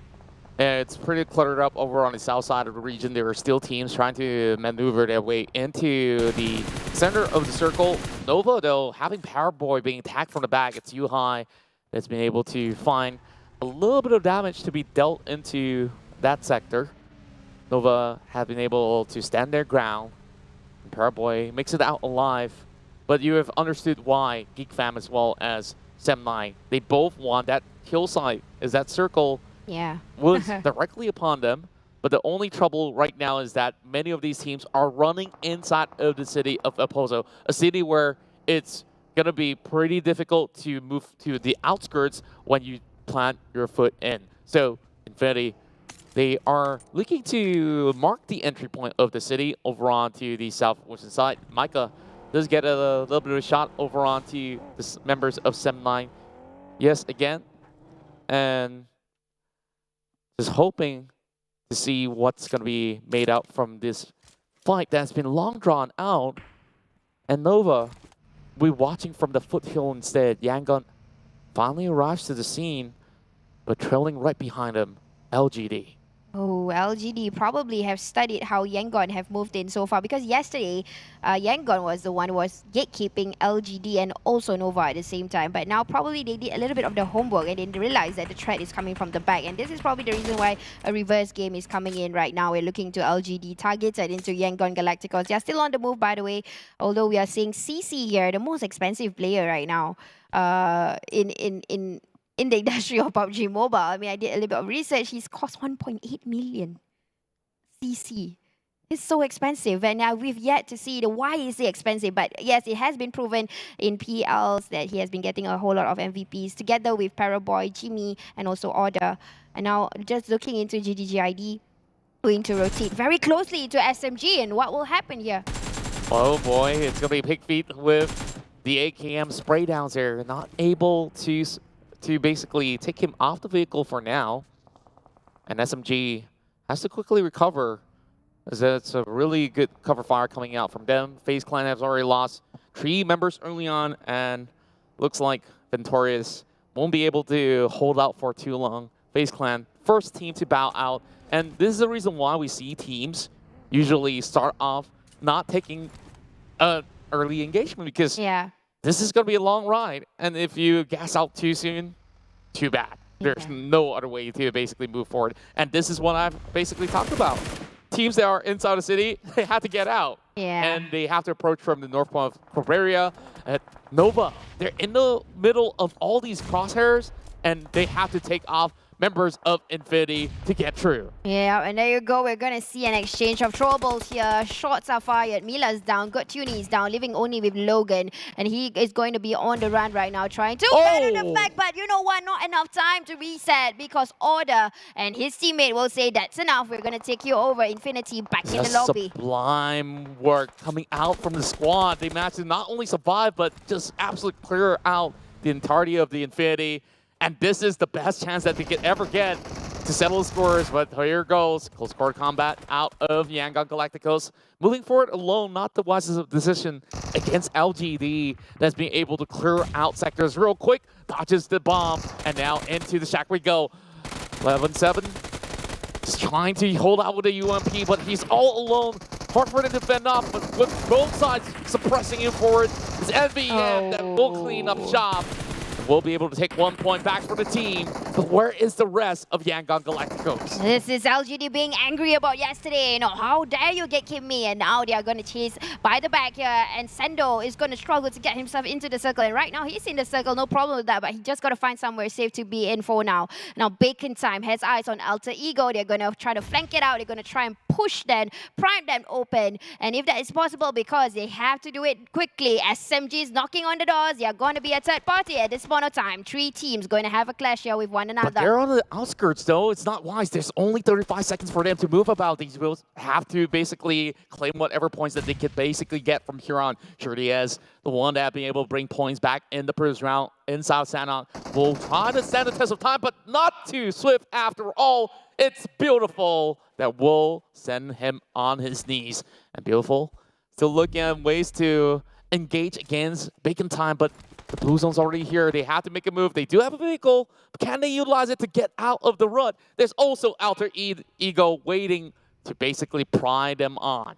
It's pretty cluttered up over on the south side of the region. There are still teams trying to maneuver their way into the center of the circle. Nova, though, having Power Boy being attacked from the back, it's Yuhai that's been able to find a little bit of damage to be dealt into that sector. Nova have been able to stand their ground. Power Boy makes it out alive. But you have understood why Geek Fam as well as Sem9, they both want that hillside, as that circle was directly upon them. But the only trouble right now is that many of these teams are running inside of the city of El Pozo, a city where it's going to be pretty difficult to move to the outskirts when you plant your foot in. So Infinity, they are looking to mark the entry point of the city over onto the southwestern side. Micah does get a little bit of a shot over onto the members of Sem9. Yes, again. And just hoping to see what's going to be made out from this fight that's been long drawn out. And Nova, we're watching from the foothill instead. Yangon finally arrives to the scene, but trailing right behind him, LGD. Oh, LGD probably have studied how Yangon have moved in so far, because yesterday, Yangon was the one who was gatekeeping LGD and also Nova at the same time. But now probably they did a little bit of the homework and then realized that the threat is coming from the back. And this is probably the reason why a reverse game is coming in right now. We're looking to LGD targeted into Yangon Galacticos. They are still on the move, by the way, although we are seeing CC here, the most expensive player right now in the industry of PUBG Mobile. I mean, I did a little bit of research. He's cost 1.8 million CC. It's so expensive, and now we've yet to see the why is it expensive. But yes, it has been proven in PLs that he has been getting a whole lot of MVPs together with Paraboy, Jimmy, and also Order. And now just looking into GDGID, Going to rotate very closely to SMG, and what will happen here? Oh boy, it's going to be pig feet with the AKM spray downs there. Not able to basically take him off the vehicle for now. And SMG has to quickly recover, as that's a really good cover fire coming out from them. FaZe Clan has already lost 3 members early on, and looks like Ventorious won't be able to hold out for too long. FaZe Clan, first team to bow out. And this is the reason why we see teams usually start off not taking an early engagement, because this is going to be a long ride. And if you gas out too soon, too bad. There's no other way to basically move forward. And this is what I've basically talked about. Teams that are inside the city, they have to get out. And they have to approach from the north point of Corberia at Nova. They're in the middle of all these crosshairs, and they have to take off members of Infinity to get through. Yeah, and there you go. We're going to see an exchange of throwables here. Shots are fired. Mila's down. Gotuni is down, living only with Logan. And he is going to be on the run right now, trying to better the fact. But you know what? Not enough time to reset, because Order and his teammate will say, that's enough. We're going to take you over. Infinity back in the lobby. Sublime work coming out from the squad. They managed to not only survive, but just absolutely clear out the entirety of the Infinity. And this is the best chance that they could ever get to settle the scores. But here goes. Close quarter combat out of Yangon Galacticos. Moving forward alone, not the wisest decision against LGD. That's being able to clear out sectors real quick. Dodges the bomb. And now into the shack we go. 11-7. Just trying to hold out with the UMP, but he's all alone. Hard for him to defend off, but with both sides suppressing him forward. It's NBM that will clean up shop. We'll be able to take 1 point back for the team. But where is the rest of Yangon Galacticos? This is LGD being angry about yesterday. You know, how dare you get Kimmy? And now they are going to chase by the back here. And Sendo is going to struggle to get himself into the circle. And right now, he's in the circle. No problem with that. But he just got to find somewhere safe to be in for now. Now, Bacon Time has eyes on Alter Ego. They're going to try to flank it out. They're going to try and push them, prime them open. And if that is possible, because they have to do it quickly, SMG is knocking on the doors. They are going to be a third party at this point of time. 3 teams going to have a clash here with one another. But they're on the outskirts, though. It's not wise. There's only 35 seconds for them to move about. These will have to basically claim whatever points that they could basically get from here on. Sure, Diaz, the one that being able to bring points back in the first round in South Santa, will try to stand the test of time, but not too swift after all. It's Beautiful that will send him on his knees. And Beautiful still looking at ways to engage against Bacon Time, but the Blue Zone's already here. They have to make a move. They do have a vehicle, but can they utilize it to get out of the rut? There's also Alter Ego waiting to basically pry them on.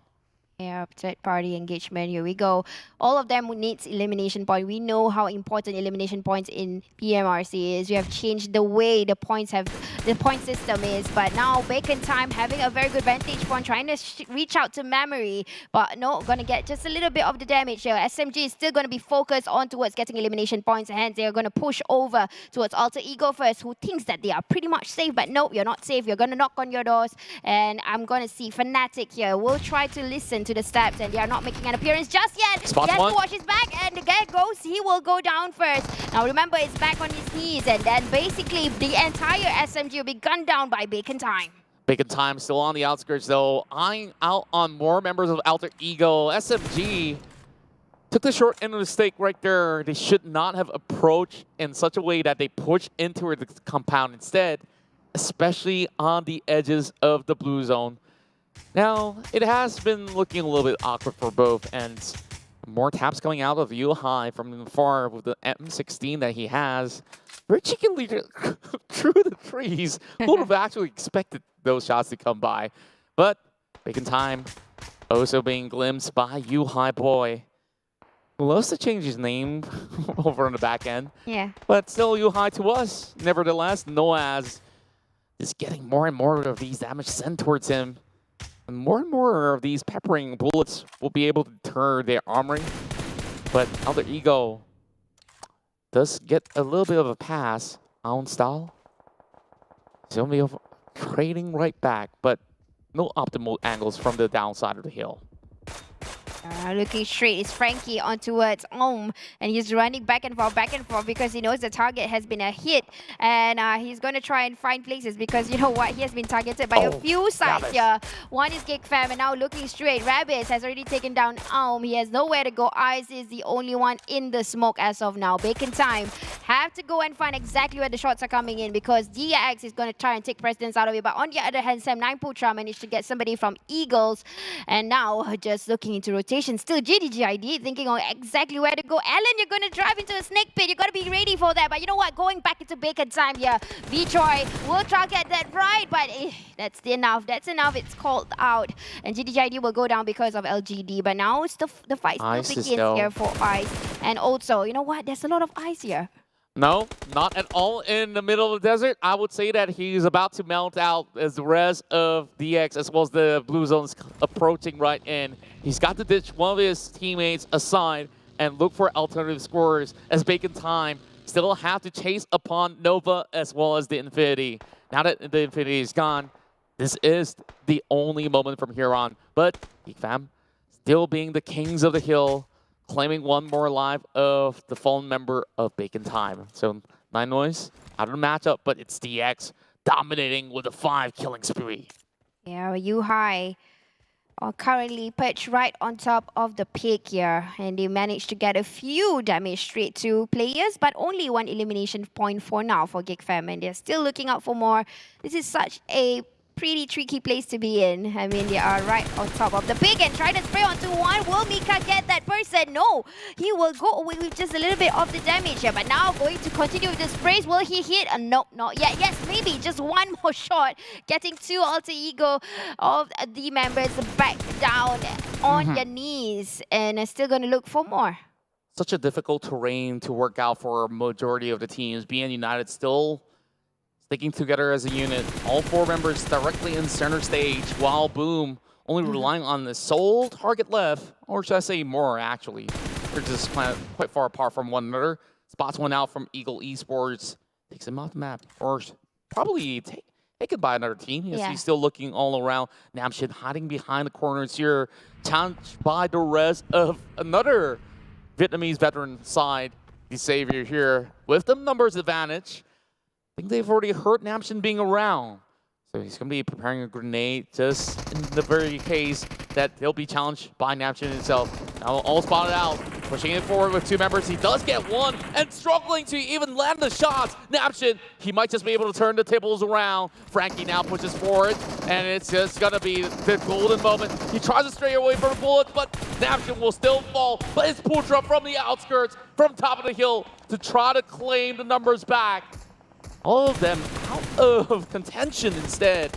Yeah, third party engagement. Here we go. All of them needs elimination point. We know how important elimination points in PMRC is. We have changed the way the point system is. But now Bacon Time having a very good vantage point, trying to reach out to Memory, but no, gonna get just a little bit of the damage here. SMG is still gonna be focused on towards getting elimination points, and hence they're gonna push over towards Alter Ego first, who thinks that they are pretty much safe, but no, you're not safe. You're gonna knock on your doors, and I'm gonna see Fnatic here. We'll try to listen to the steps, and they are not making an appearance just yet. He has to watch his back, and the guy goes, he will go down first. Now remember, it's back on his knees, and then basically the entire SMG will be gunned down by Bacon Time. Bacon Time still on the outskirts, though, eyeing out on more members of Alter Ego. SMG took the short end of the stick right there. They should not have approached in such a way that they pushed into the compound instead, especially on the edges of the blue zone. Now, it has been looking a little bit awkward for both ends. More taps coming out of High from far with the M16 that he has. Very cheekily through the trees. Who would have actually expected those shots to come by? But Bacon Time also being glimpsed by High Boy, who loves to change his name over on the back end. Yeah. But still High to us, nevertheless. Noaz is getting more and more of these damage sent towards him. And more of these peppering bullets will be able to deter their armory. But Alter Ego does get a little bit of a pass on style. He's going to be trading right back, but no optimal angles from the downside of the hill. Looking straight is Frankie on towards and he's running back and forth because he knows the target has been a hit, and he's going to try and find places because you know what, he has been targeted by a few sides here. One is Geek Fam, and now looking straight, Rabbids has already taken down he has nowhere to go. Ice is the only one in the smoke as of now. Bacon time have to go and find exactly where the shots are coming in because DX is going to try and take precedence out of it, but on the other hand, Sam9 Putra managed to get somebody from Eagles, and now just looking into rotation. Still GID thinking on exactly where to go. Alan, you're going to drive into a snake pit. You got to be ready for that. But you know what? Going back into bacon time here. V-Troy will try to get that right, but that's enough. That's enough. It's called out. And GID will go down because of LGD. But now it's the fight still begins here for Ice. And also, you know what? There's a lot of ice here. No, not at all in the middle of the desert. I would say that he's about to melt out as the rest of DX as well as the blue zones approaching right in. He's got to ditch one of his teammates aside and look for alternative scorers as Bacon Time still have to chase upon Nova as well as the Infinity. Now that the Infinity is gone, this is the only moment from here on. But Geek Fam still being the kings of the hill, claiming one more life of the fallen member of Bacon Time. So, Nine Noise out of the matchup, but it's DX dominating with a 5 killing spree. Yeah, U-High are currently perched right on top of the peak here, and they managed to get a few damage straight to players, but only 1 elimination point for now for Geek Fam, and they're still looking out for more. This is such a pretty tricky place to be in. I mean, they are right on top of the pig and try to spray onto one. Will Mika get that person? No. He will go away with just a little bit of the damage here, but now going to continue with the sprays. Will he hit? No, not yet. Yes, maybe just one more shot. Getting 2 alter ego of the members back down on their knees, and still going to look for more. Such a difficult terrain to work out for a majority of the teams. BN United still sticking together as a unit. All 4 members directly in center stage, while Boom only relying on the sole target left, or should I say more actually. They're just quite far apart from one another. Spots one out from Eagle Esports, takes him off the map, or probably taken by another team. He's still looking all around. Namshin hiding behind the corners here, challenged by the rest of another Vietnamese veteran side. The Savior here with the numbers advantage. I think they've already heard Namshin being around. So he's going to be preparing a grenade just in the very case that he'll be challenged by Namshin himself. Now all spotted out, pushing it forward with 2 members. He does get one and struggling to even land the shots. Namshin, he might just be able to turn the tables around. Frankie now pushes forward, and it's just going to be the golden moment. He tries to stray away from the bullet, but Namshin will still fall. But it's Putra from the outskirts, from top of the hill, to try to claim the numbers back. All of them out of contention instead.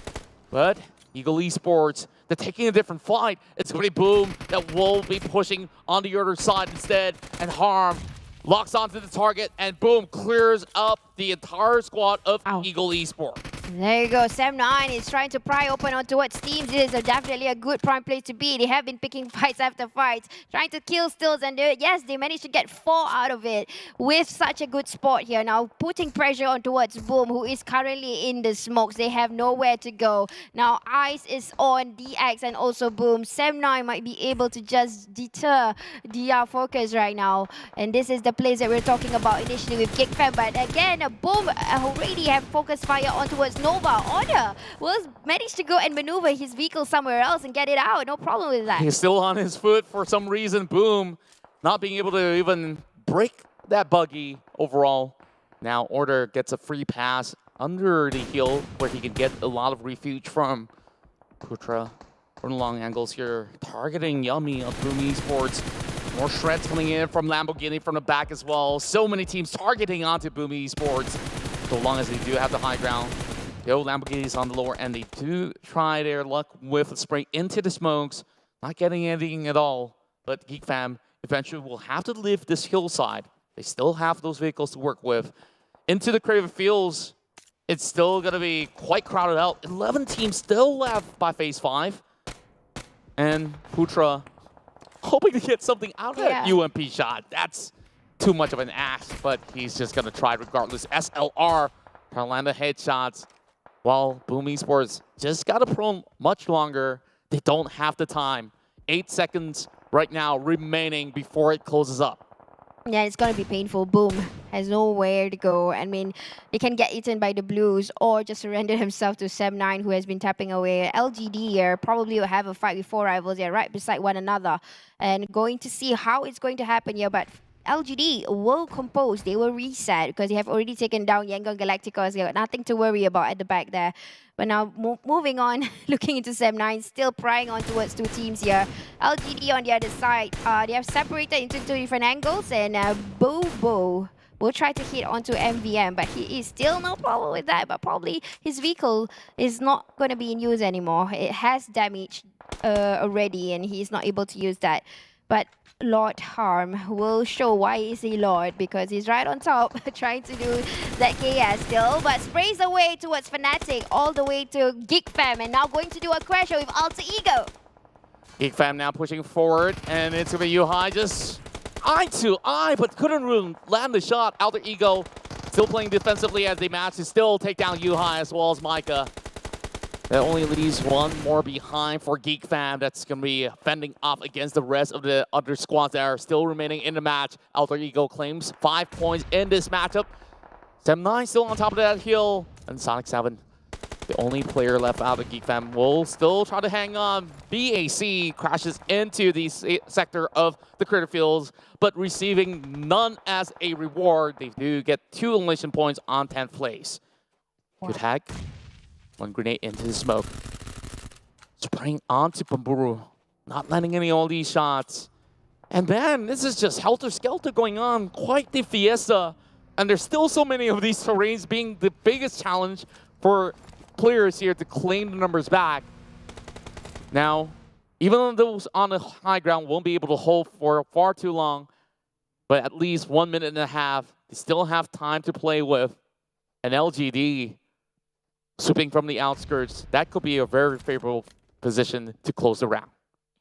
But Eagle Esports, they're taking a different flight. It's going to be Boom that will be pushing on the other side instead. And Harm locks onto the target, and Boom clears up the entire squad of Eagle Esports. There you go. Sam9 is trying to pry open on towards teams. This is definitely a good prime place to be. They have been picking fights after fights, trying to kill stills, and yes, they managed to get 4 out of it with such a good spot here. Now putting pressure on towards Boom, who is currently in the smokes. They have nowhere to go. Now Ice is on DX and also Boom. Sam9 might be able to just deter DR focus right now, and this is the place that we're talking about initially with Geek Fam. But again, Boom already have focus fire on towards Nova. Honor will manage to go and maneuver his vehicle somewhere else and get it out. No problem with that. He's still on his foot for some reason. Boom, not being able to even break that buggy overall. Now Order gets a free pass under the hill where he can get a lot of refuge from. Putra from the long angles here, targeting Yummy of Boom Esports. More shreds coming in from Lamborghini from the back as well. So many teams targeting onto Boom Esports. So long as they do have the high ground. Yo, Lamborghini's on the lower end. They do try their luck with a spray into the smokes. Not getting anything at all. But Geek Fam eventually will have to leave this hillside. They still have those vehicles to work with. Into the Craven Fields, it's still going to be quite crowded out. 11 teams still left by Phase 5. And Putra hoping to get something out of that UMP shot. That's too much of an ask, but he's just going to try regardless. SLR, Carolina headshots. While Boom Esports just got to prone much longer. They don't have the time. 8 seconds right now remaining before it closes up. Yeah, it's going to be painful. Boom. Has nowhere to go. I mean, he can get eaten by the Blues or just surrender himself to Sem9, who has been tapping away. LGD here probably will have a fight with 4 rivals. They're right beside one another. And going to see how it's going to happen here. But LGD will compose. They will reset because they have already taken down Yangon Galacticos. They got nothing to worry about at the back there. But now moving on, looking into Sem9, still prying on towards 2 teams here. LGD on the other side, they have separated into 2 different angles, and Bobo will try to hit onto MVM, but he is still no problem with that. But probably his vehicle is not going to be in use anymore. It has damage already, and he's not able to use that. But Lord Harm will show why is he Lord, because he's right on top trying to do that KS still, but sprays away towards Fnatic all the way to Geek Fam, and now going to do a crash with Alter Ego. Geek Fam now pushing forward, and it's going to be Yuhai just eye to eye, but couldn't really land the shot. Alter Ego still playing defensively as they manage to still take down Yuhai as well as Micah. That only leaves one more behind for Geek Fam that's going to be fending off against the rest of the other squads that are still remaining in the match. Alter Ego claims 5 points in this matchup. Sem9 still on top of that hill. And Sonic 7, the only player left out of Geek Fam, will still try to hang on. BAC crashes into the sector of the crater fields, but receiving none as a reward. They do get 2 elimination points on 10th place. Good hack. 1 grenade into the smoke. Spraying onto Pamburu. Not landing any of all these shots. And then this is just helter-skelter going on. Quite the fiesta. And there's still so many of these terrains being the biggest challenge for players here to claim the numbers back. Now, even though those on the high ground won't be able to hold for far too long, but at least 1.5 minutes, they still have time to play with. An LGD swooping from the outskirts, that could be a very favorable position to close the round.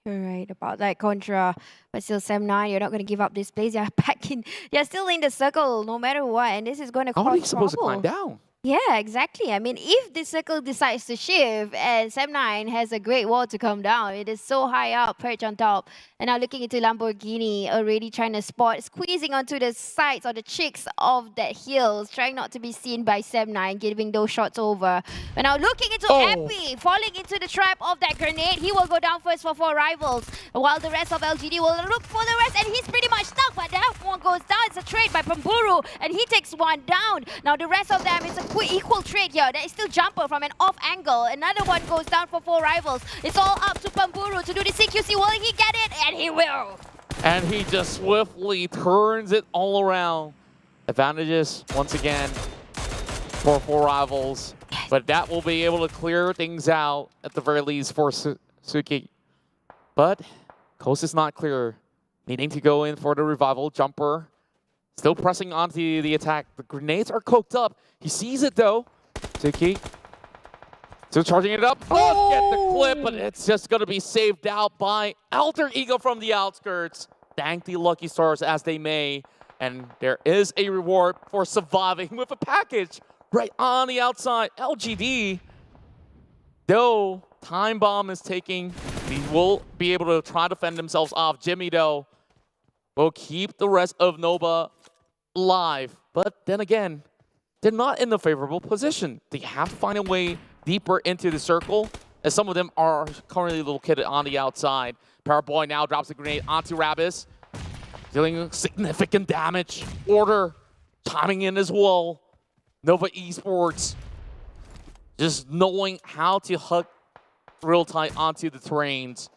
You're right about that, Contra. But still, Sem9, you're not going to give up this place. They're back in. They're still in the circle, no matter what. And this is going to cause trouble. How are they supposed to climb down? Yeah, exactly. I mean, if the circle decides to shift and Sem9 has a great wall to come down, it is so high up, perch on top. And now looking into Lamborghini, already trying to spot, squeezing onto the sides or the cheeks of that hill, trying not to be seen by Sem9, giving those shots over. But now looking into Epi, falling into the trap of that grenade. He will go down first for 4 rivals, while the rest of LGD will look for the rest, and he's pretty much stuck, but that one goes down. It's a trade by Pamburu, and he takes 1 down. Now the rest of them is a equal trade here. There is still Jumper from an off angle. Another one goes down for 4 rivals. It's all up to Pamburu to do the CQC. Will he get it? And he will. And he just swiftly turns it all around. Advantages once again for 4 rivals. But that will be able to clear things out at the very least for Suki. But coast is not clear. Needing to go in for the revival. Jumper still pressing onto the attack. The grenades are coked up. He sees it though. Suki still charging it up. Does get the clip, but it's just going to be saved out by Alter Ego from the outskirts. Thank the lucky stars as they may. And there is a reward for surviving with a package right on the outside. LGD, though Time Bomb is taking, he will be able to try to fend themselves off. Jimmy, though, will keep the rest of Nova alive. But then again, they're not in the favorable position. They have to find a way deeper into the circle, as some of them are currently located on the outside. Paraboy now drops a grenade onto Rabis, dealing significant damage. Order timing in as well. Nova Esports just knowing how to hook real tight onto the terrains.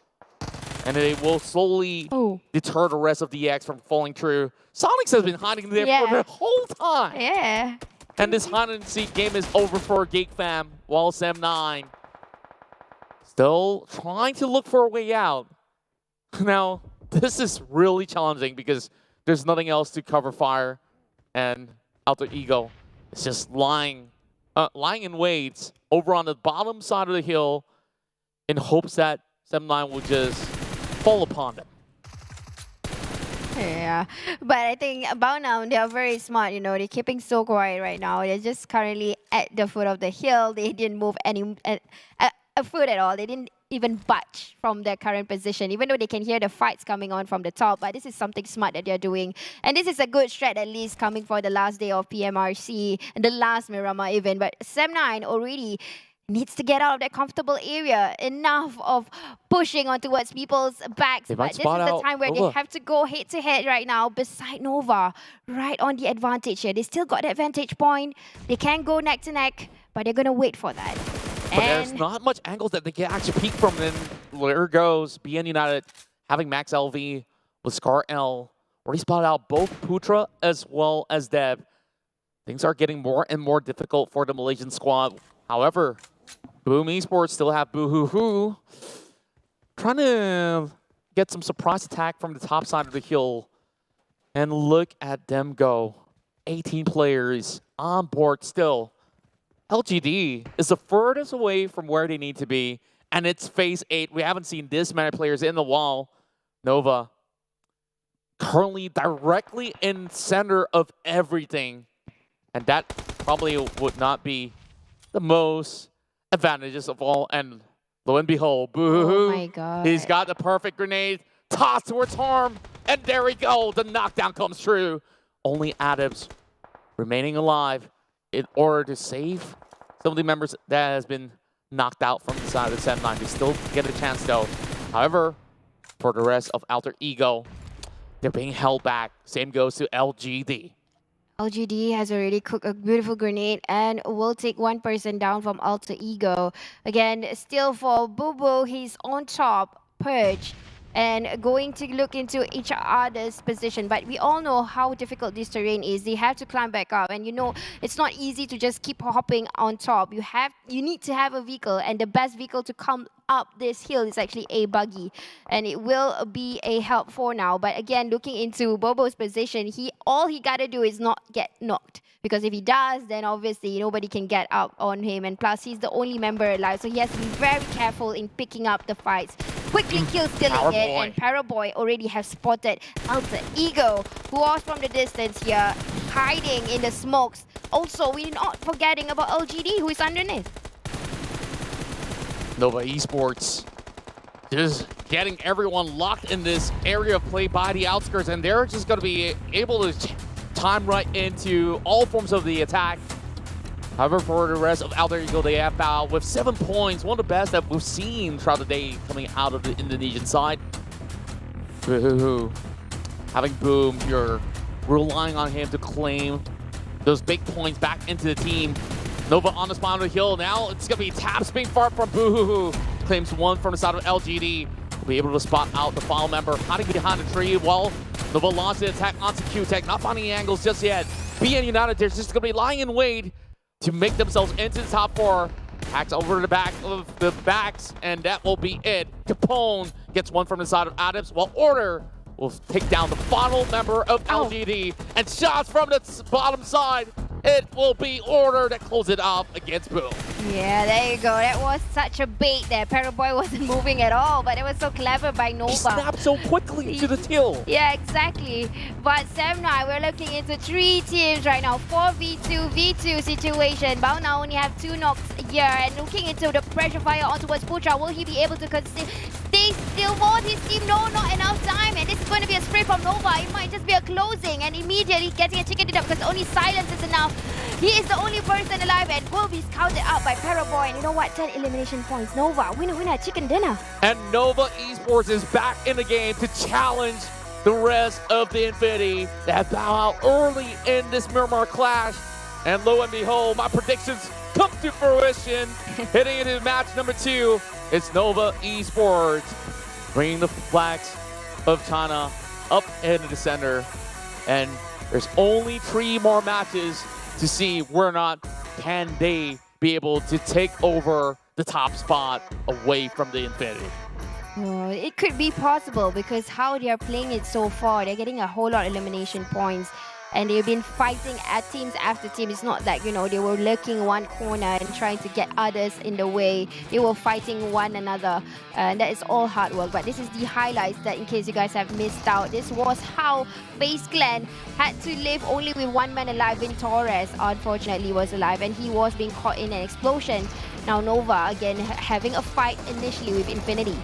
And they will slowly deter the rest of the X from falling through. Sonics has been hiding there for the whole time. Yeah. And this hide and seek game is over for Geek Fam, while Sem9 still trying to look for a way out. Now, this is really challenging because there's nothing else to cover fire, and Alter Ego is just lying in wait over on the bottom side of the hill in hopes that Sem9 will just fall upon them. Yeah, but I think about now, they are very smart, you know, they're keeping so quiet right now. They're just currently at the foot of the hill. They didn't move any a foot at all. They didn't even budge from their current position, even though they can hear the fights coming on from the top. But this is something smart that they're doing. And this is a good strat, at least, coming for the last day of PMRC and the last Miramar event. But Sem9 already needs to get out of that comfortable area. Enough of pushing on towards people's backs. But this is the time where they have to go head-to-head right now beside Nova. Right on the advantage here. They still got that vantage point. They can go neck to neck, but they're going to wait for that. But there's not much angles that they can actually peek from. Then there goes BN United having Max LV with Scar L. Already spotted out both Putra as well as Deb. Things are getting more and more difficult for the Malaysian squad. However, Boom Esports still have Boo-Hoo-Hoo trying to get some surprise attack from the top side of the hill. And look at them go. 18 players on board still. LGD is the furthest away from where they need to be. And it's phase 8. We haven't seen this many players in the wall. Nova currently directly in center of everything. And that probably would not be the most advantageous of all. And lo and behold, Boo-Hoo. Oh my God. He's got the perfect grenade. Tossed towards Harm. And there we go. The knockdown comes true. Only Adams remaining alive in order to save some of the members that has been knocked out from the side of the Sem9. They still get a chance though. However, for the rest of Alter Ego, they're being held back. Same goes to LGD. LGD has already cooked a beautiful grenade and will take one person down from Alter Ego. Again, still for Bubu, he's on top, Purge, and going to look into each other's position. But we all know how difficult this terrain is. They have to climb back up, and you know it's not easy to just keep hopping on top. You need to have a vehicle, and the best vehicle to come up this hill is actually a buggy, and it will be a help for now. But again, looking into Bobo's position, all he gotta do is not get knocked, because if he does, then obviously nobody can get up on him, and plus he's the only member alive, so he has to be very careful in picking up the fights. Quickly kill stealing it, and Paraboy already have spotted Alter Ego, who was from the distance here, hiding in the smokes. Also, we're not forgetting about LGD, who is underneath. Nova Esports just getting everyone locked in this area of play by the outskirts, and they're just going to be able to time right into all forms of the attack. However, for the rest of Alter Ego, they have Bao with 7 points, one of the best that we've seen throughout the day coming out of the Indonesian side. Having Boom, you're relying on him to claim those big points back into the team. Nova on the spot on the hill. Now it's going to be taps being far from Boo-Hoo. Claims one from the side of LGD. Will be able to spot out the final member hiding behind the tree. Well, Nova launched the attack onto Q-Tech. Not finding any angles just yet. BN United, they're just going to be lying in wait to make themselves into the top 4. Hacks over to the back of the backs, and that will be it. Capone gets one from the side of Adams, while Order will take down the final member of LGD. And shots from the bottom side. It will be Order that closes it off against Boom. Yeah, there you go. That was such a bait there. Paraboy wasn't moving at all, but it was so clever by Nova. He snapped so quickly to the till. Yeah, exactly. But Sem9, we're looking into 3 teams right now. 4v2, V2 situation. Bao now only have 2 knocks here. And looking into the pressure fire on towards Putra. Will he be able to stay still for his team? No, not enough time. And this is going to be a spray from Nova. It might just be a closing. And immediately getting a chicken dinner because only silence is enough. He is the only person alive and will be scouted out by Paraboy. And you know what? 10 elimination points. Nova, winner, chicken dinner. And Nova Esports is back in the game to challenge the rest of the Infinity that bow out early in this Miramar Clash. And lo and behold, my predictions come to fruition. Heading into match number 2, it's Nova Esports bringing the flags of China up into the center. And there's only 3 more matches to see whether or not can they be able to take over the top spot away from the Infinity. Oh, it could be possible because how they are playing it so far, they're getting a whole lot of elimination points. And they've been fighting at teams after team. It's not like, you know, they were lurking one corner and trying to get others in the way. They were fighting one another. And that is all hard work. But this is the highlights that in case you guys have missed out. This was how FaZe Clan had to live only with 1 man alive. Vin Torres, unfortunately, was alive. And he was being caught in an explosion. Now Nova again having a fight initially with Infinity.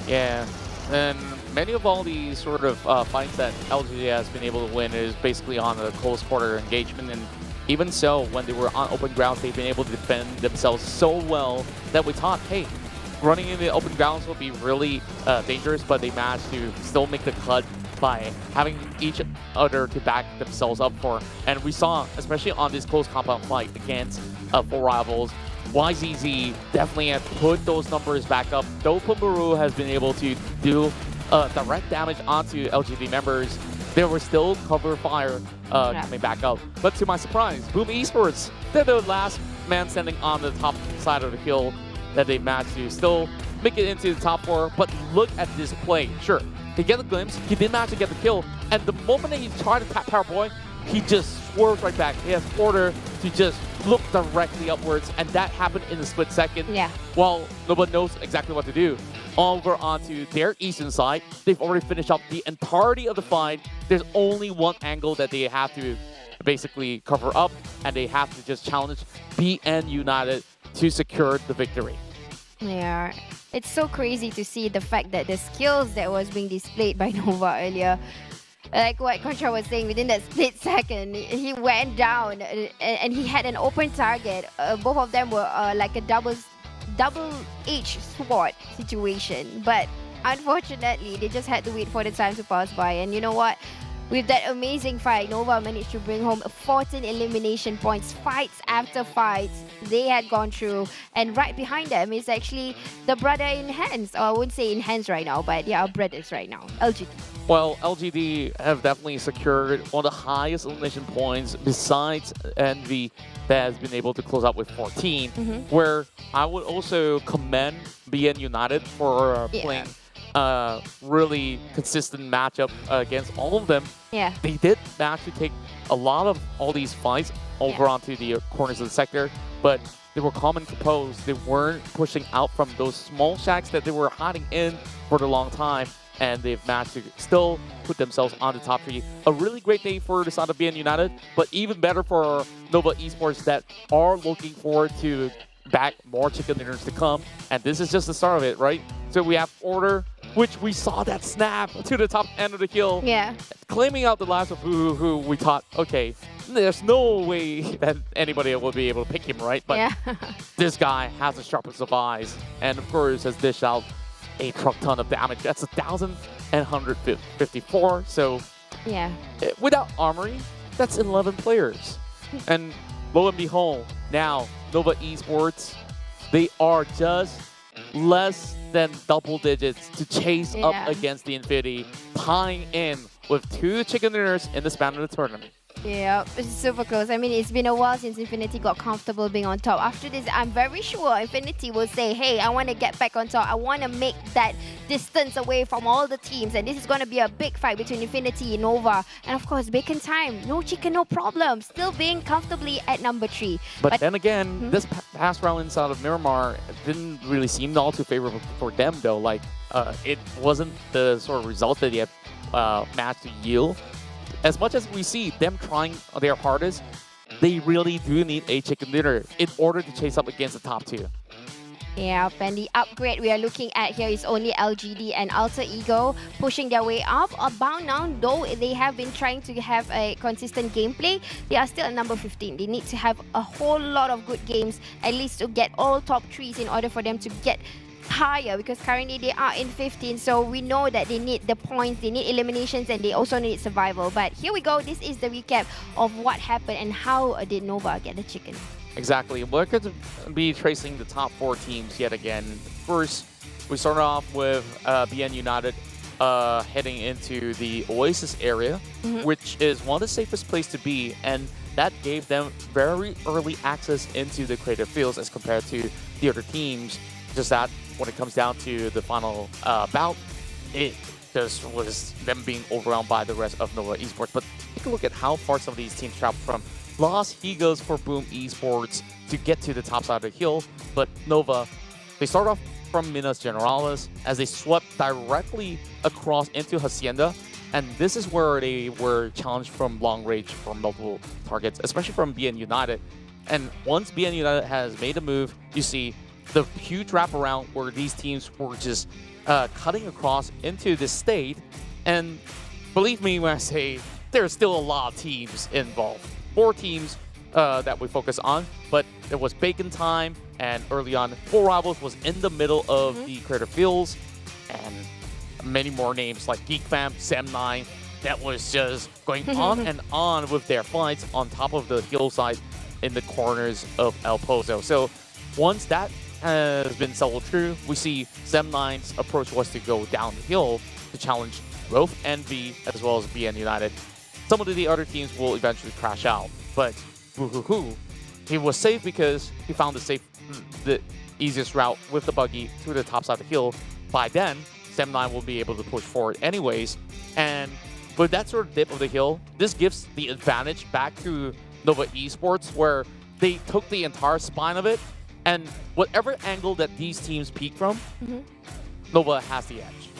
Yeah, and many of all these sort of fights that LGD has been able to win is basically on a close quarter engagement, and even so, when they were on open grounds, they've been able to defend themselves so well that we thought, hey, running in the open grounds will be really dangerous, but they managed to still make the cut by having each other to back themselves up for. And we saw, especially on this close compound fight against 4 rivals, YZZ definitely has put those numbers back up. Though Pumburu has been able to do direct damage onto LGD members, there was still cover fire coming back up. But to my surprise, Boom Esports, they're the last man standing on the top side of the hill that they managed to still make it into the top 4. But look at this play. Sure, he get a glimpse, he did manage to get the kill, and the moment that he tried to tap Power Boy, he just swerved right back. He has order to just look directly upwards, and that happened in a split second. Yeah. While nobody knows exactly what to do. Over onto their eastern side, they've already finished up the entirety of the fight. There's only one angle that they have to basically cover up, and they have to just challenge BN United to secure the victory. Yeah, it's so crazy to see the fact that the skills that was being displayed by Nova earlier, like what Contra was saying, within that split second, he went down and he had an open target. Both of them were like a double H sword situation, but unfortunately they just had to wait for the time to pass by. And you know what? With that amazing fight, Nova managed to bring home 14 elimination points, fights after fights they had gone through. And right behind them is actually the brother in hands, or I wouldn't say in hands right now, but yeah, our brothers right now, LGD. Well, LGD have definitely secured one of the highest elimination points besides Envy that has been able to close out with 14, where I would also commend BN United for playing really consistent matchup against all of them. Yeah. They did actually take a lot of all these fights over onto the corners of the sector, but they were calm and composed. They weren't pushing out from those small shacks that they were hiding in for the long time, and they've managed to still put themselves on the top 3. A really great day for the side of BN United, but even better for Nova Esports that are looking forward to back more chicken dinners to come. And this is just the start of it, right? So we have Order, which we saw that snap to the top end of the hill. Yeah. Claiming out the last of who we thought, okay, there's no way that anybody will be able to pick him, right? But this guy has the sharpest of eyes, and of course has dished out a truck ton of damage. That's 1,154. So yeah, without armory, that's 11 players. And lo and behold, now Nova Esports, they are just less than double digits to chase up against the Infinity, tying in with 2 chicken dinners in the span of the tournament. Yeah, it's super close. I mean, it's been a while since Infinity got comfortable being on top. After this, I'm very sure Infinity will say, hey, I want to get back on top. I want to make that distance away from all the teams. And this is going to be a big fight between Infinity and Nova. And of course, Bacon Time, no chicken, no problem. Still being comfortably at number 3. But then again, this past round inside of Miramar didn't really seem all too favorable for them, though. Like, it wasn't the sort of result that they had managed to yield. As much as we see them trying their hardest, they really do need a chicken dinner in order to chase up against the top 2. Yeah, and the upgrade we are looking at here is only LGD and Alter Ego pushing their way up. Bound now, though they have been trying to have a consistent gameplay, they are still at number 15. They need to have a whole lot of good games, at least to get all top 3s in order for them to get higher, because currently they are in 15, so we know that they need the points, they need eliminations, and they also need survival. But here we go, this is the recap of what happened and how did Nova get the chicken. Exactly, we're going to be tracing the top 4 teams yet again. First, we started off with BN United heading into the Oasis area, which is one of the safest places to be, and that gave them very early access into the creative fields as compared to the other teams. Just that when it comes down to the final bout, it just was them being overwhelmed by the rest of Nova Esports. But take a look at how far some of these teams travel from. Los Higos for Boom Esports to get to the top side of the hill, but Nova, they start off from Minas Generalis as they swept directly across into Hacienda, and this is where they were challenged from long range for multiple targets, especially from BN United. And once BN United has made a move, you see the huge wraparound where these teams were just cutting across into the state. And believe me when I say there's still a lot of teams involved. 4 teams that we focus on, but there was Bacon Time, and early on, 4 Rivals was in the middle of the Creator Fields, and many more names like Geek Fam, Sem9, that was just going on and on with their fights on top of the hillside in the corners of El Pozo. So once that has been settled true, we see Sem9's approach was to go down the hill to challenge both Envy as well as BN United. Some of the other teams will eventually crash out, but he was safe because he found the easiest route with the buggy to the top side of the hill. By then, Sem9 will be able to push forward anyways, and with that sort of dip of the hill, this gives the advantage back to Nova Esports, where they took the entire spine of it, and whatever angle that these teams peak from, Nova has the edge.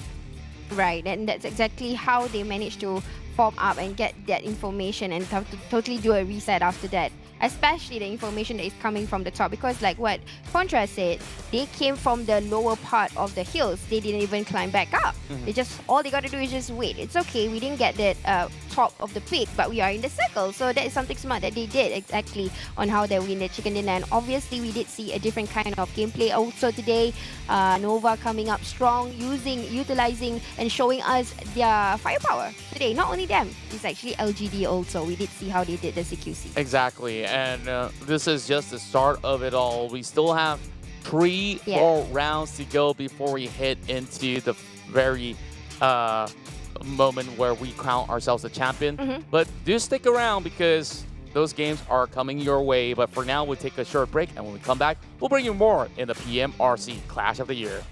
Right, and that's exactly how they managed to form up and get that information and totally do a reset after that. Especially the information that is coming from the top, because like what Contra said, they came from the lower part of the hills. They didn't even climb back up. They just, all they got to do is just wait. It's okay, we didn't get that top of the peak, but we are in the circle. So that is something smart that they did exactly on how they win the chicken dinner. And obviously we did see a different kind of gameplay also today. Nova coming up strong, utilizing and showing us their firepower today. Not only them, it's actually LGD also. We did see how they did the CQC. Exactly, and this is just the start of it all. We still have 3 more rounds to go before we hit into the very moment where we crown ourselves a champion. But do stick around because those games are coming your way. But for now, we'll take a short break, and when we come back, we'll bring you more in the PMRC Clash of the Year.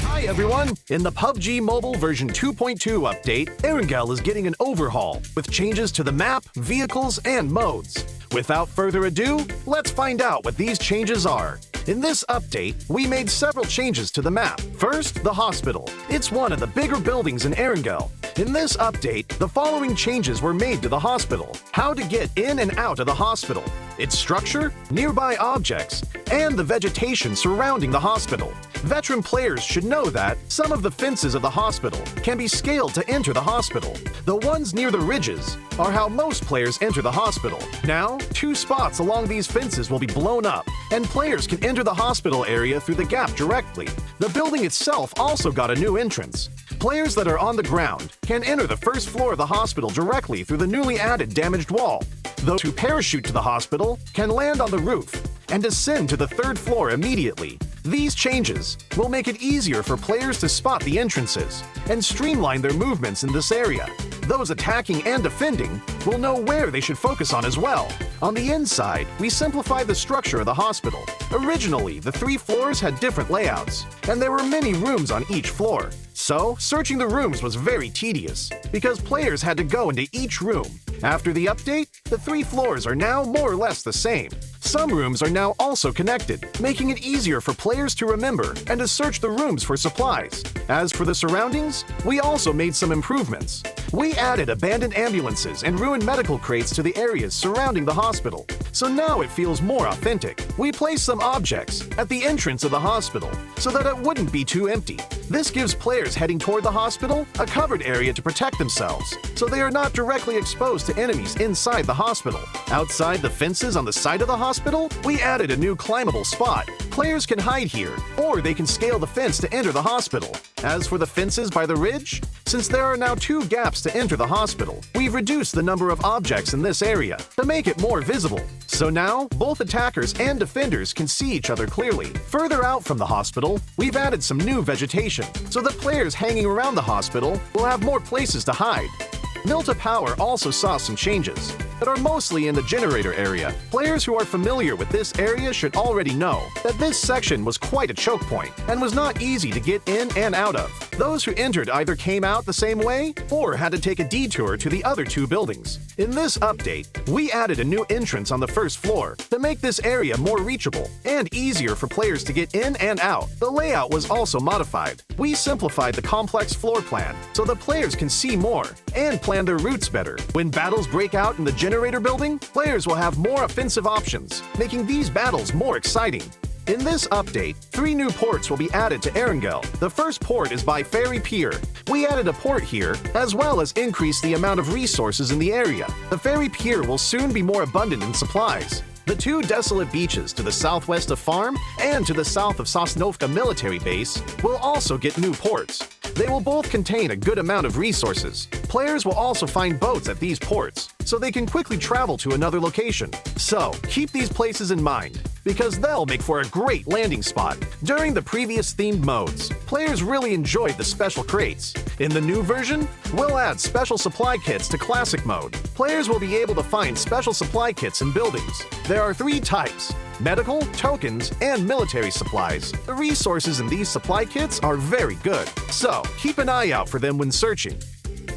Hi everyone! In the PUBG Mobile version 2.2 update, Erangel is getting an overhaul with changes to the map, vehicles, and modes. Without further ado, let's find out what these changes are. In this update, we made several changes to the map. First, the hospital. It's one of the bigger buildings in Erangel. In this update, the following changes were made to the hospital. How to get in and out of the hospital, its structure, nearby objects, and the vegetation surrounding the hospital. Veteran players should know that some of the fences of the hospital can be scaled to enter the hospital. The ones near the ridges are how most players enter the hospital. Now, 2 spots along these fences will be blown up, and players can enter the hospital area through the gap directly. The building itself also got a new entrance. Players that are on the ground can enter the first floor of the hospital directly through the newly added damaged wall. Those who parachute to the hospital can land on the roof and descend to the 3rd floor immediately. These changes will make it easier for players to spot the entrances and streamline their movements in this area. Those attacking and defending will know where they should focus on as well. On the inside, we simplified the structure of the hospital. Originally, the 3 floors had different layouts, and there were many rooms on each floor. So, searching the rooms was very tedious, because players had to go into each room. After the update, the 3 floors are now more or less the same. Some rooms are now also connected, making it easier for players to remember and to search the rooms for supplies. As for the surroundings, we also made some improvements. We added abandoned ambulances and ruined medical crates to the areas surrounding the hospital, so now it feels more authentic. We placed some objects at the entrance of the hospital so that it wouldn't be too empty. This gives players heading toward the hospital a covered area to protect themselves, so they are not directly exposed to enemies inside the hospital. Outside the fences on the side of the hospital, we added a new climbable spot. Players can hide here, or they can scale the fence to enter the hospital. As for the fences by the ridge, since there are now 2 gaps to enter the hospital, we've reduced the number of objects in this area to make it more visible. So now, both attackers and defenders can see each other clearly. Further out from the hospital, we've added some new vegetation, so that players hanging around the hospital will have more places to hide. Milta Power also saw some changes that are mostly in the generator area. Players who are familiar with this area should already know that this section was quite a choke point and was not easy to get in and out of. Those who entered either came out the same way or had to take a detour to the other 2 buildings. In this update, we added a new entrance on the first floor to make this area more reachable and easier for players to get in and out. The layout was also modified. We simplified the complex floor plan so the players can see more and plan their routes better. When battles break out in the generator building, players will have more offensive options, making these battles more exciting. In this update, 3 new ports will be added to Erangel. The first port is by Ferry Pier. We added a port here, as well as increased the amount of resources in the area. The Ferry Pier will soon be more abundant in supplies. The 2 desolate beaches to the southwest of Farm and to the south of Sosnovka military base will also get new ports. They will both contain a good amount of resources. Players will also find boats at these ports, so they can quickly travel to another location. So, keep these places in mind, because they'll make for a great landing spot. During the previous themed modes, players really enjoyed the special crates. In the new version, we'll add special supply kits to Classic mode. Players will be able to find special supply kits in buildings. There are 3 types: medical, tokens, and military supplies. The resources in these supply kits are very good, so keep an eye out for them when searching.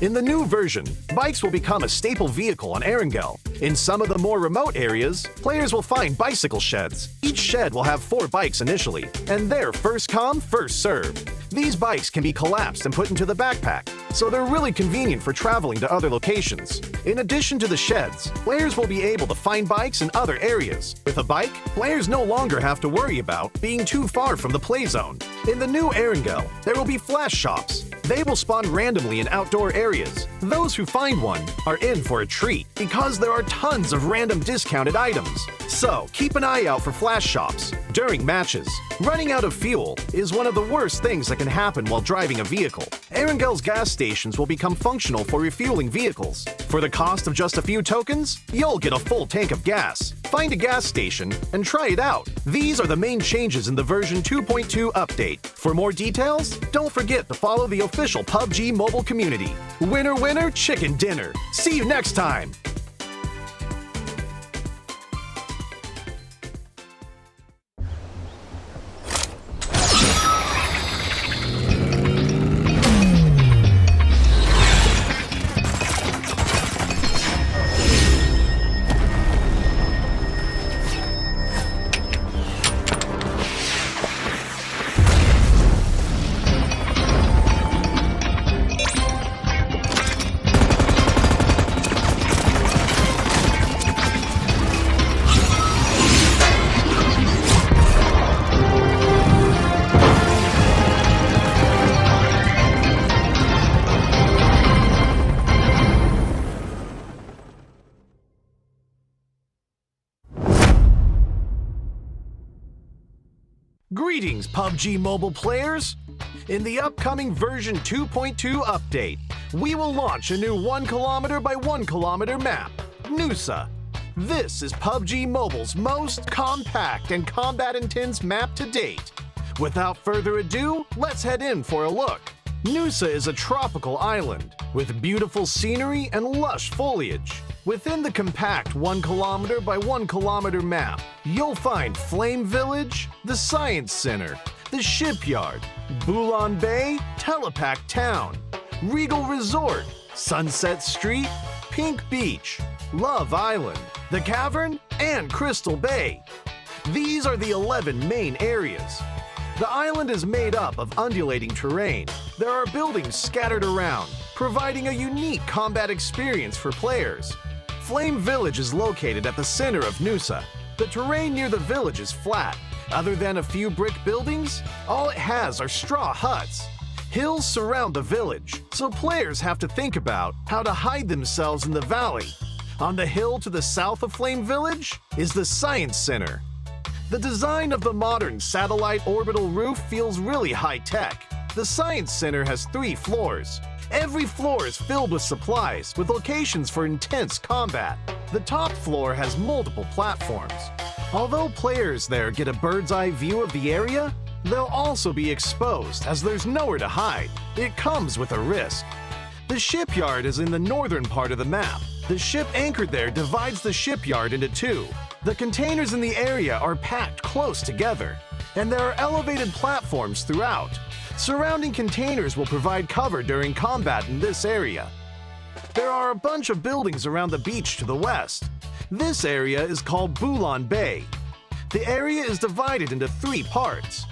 In the new version, bikes will become a staple vehicle on Erangel. In some of the more remote areas, players will find bicycle sheds. Each shed will have 4 bikes initially, and they're first come, first served. These bikes can be collapsed and put into the backpack, so they're really convenient for traveling to other locations. In addition to the sheds, players will be able to find bikes in other areas. With a bike, players no longer have to worry about being too far from the play zone. In the new Erangel, there will be flash shops. They will spawn randomly in outdoor areas. Those who find one are in for a treat because there are tons of random discounted items. So keep an eye out for flash shops during matches. Running out of fuel is one of the worst things that can happen while driving a vehicle. Erangel's gas stations will become functional for refueling vehicles. For the cost of just a few tokens, you'll get a full tank of gas. Find a gas station and try it out. These are the main changes in the version 2.2 update. For more details, don't forget to follow the official PUBG Mobile community. Winner, winner, chicken dinner. See you next time. Greetings, PUBG Mobile players! In the upcoming version 2.2 update, we will launch a new 1 kilometer by 1 kilometer map, Nusa. This is PUBG Mobile's most compact and combat-intense map to date. Without further ado, let's head in for a look. Nusa is a tropical island with beautiful scenery and lush foliage. Within the compact 1 kilometer by 1 kilometer map, you'll find Flame Village, the Science Center, the Shipyard, Bulan Bay, Telepac Town, Regal Resort, Sunset Street, Pink Beach, Love Island, the Cavern, and Crystal Bay. These are the 11 main areas. The island is made up of undulating terrain. There are buildings scattered around, providing a unique combat experience for players. Flame Village is located at the center of Nusa. The terrain near the village is flat. Other than a few brick buildings, all it has are straw huts. Hills surround the village, so players have to think about how to hide themselves in the valley. On the hill to the south of Flame Village is the Science Center. The design of the modern satellite orbital roof feels really high-tech. The Science Center has 3 floors. Every floor is filled with supplies, with locations for intense combat. The top floor has multiple platforms. Although players there get a bird's-eye view of the area, they'll also be exposed as there's nowhere to hide. It comes with a risk. The Shipyard is in the northern part of the map. The ship anchored there divides the shipyard into 2. The containers in the area are packed close together, and there are elevated platforms throughout. Surrounding containers will provide cover during combat in this area. There are a bunch of buildings around the beach to the west. This area is called Bulan Bay. The area is divided into 3 parts.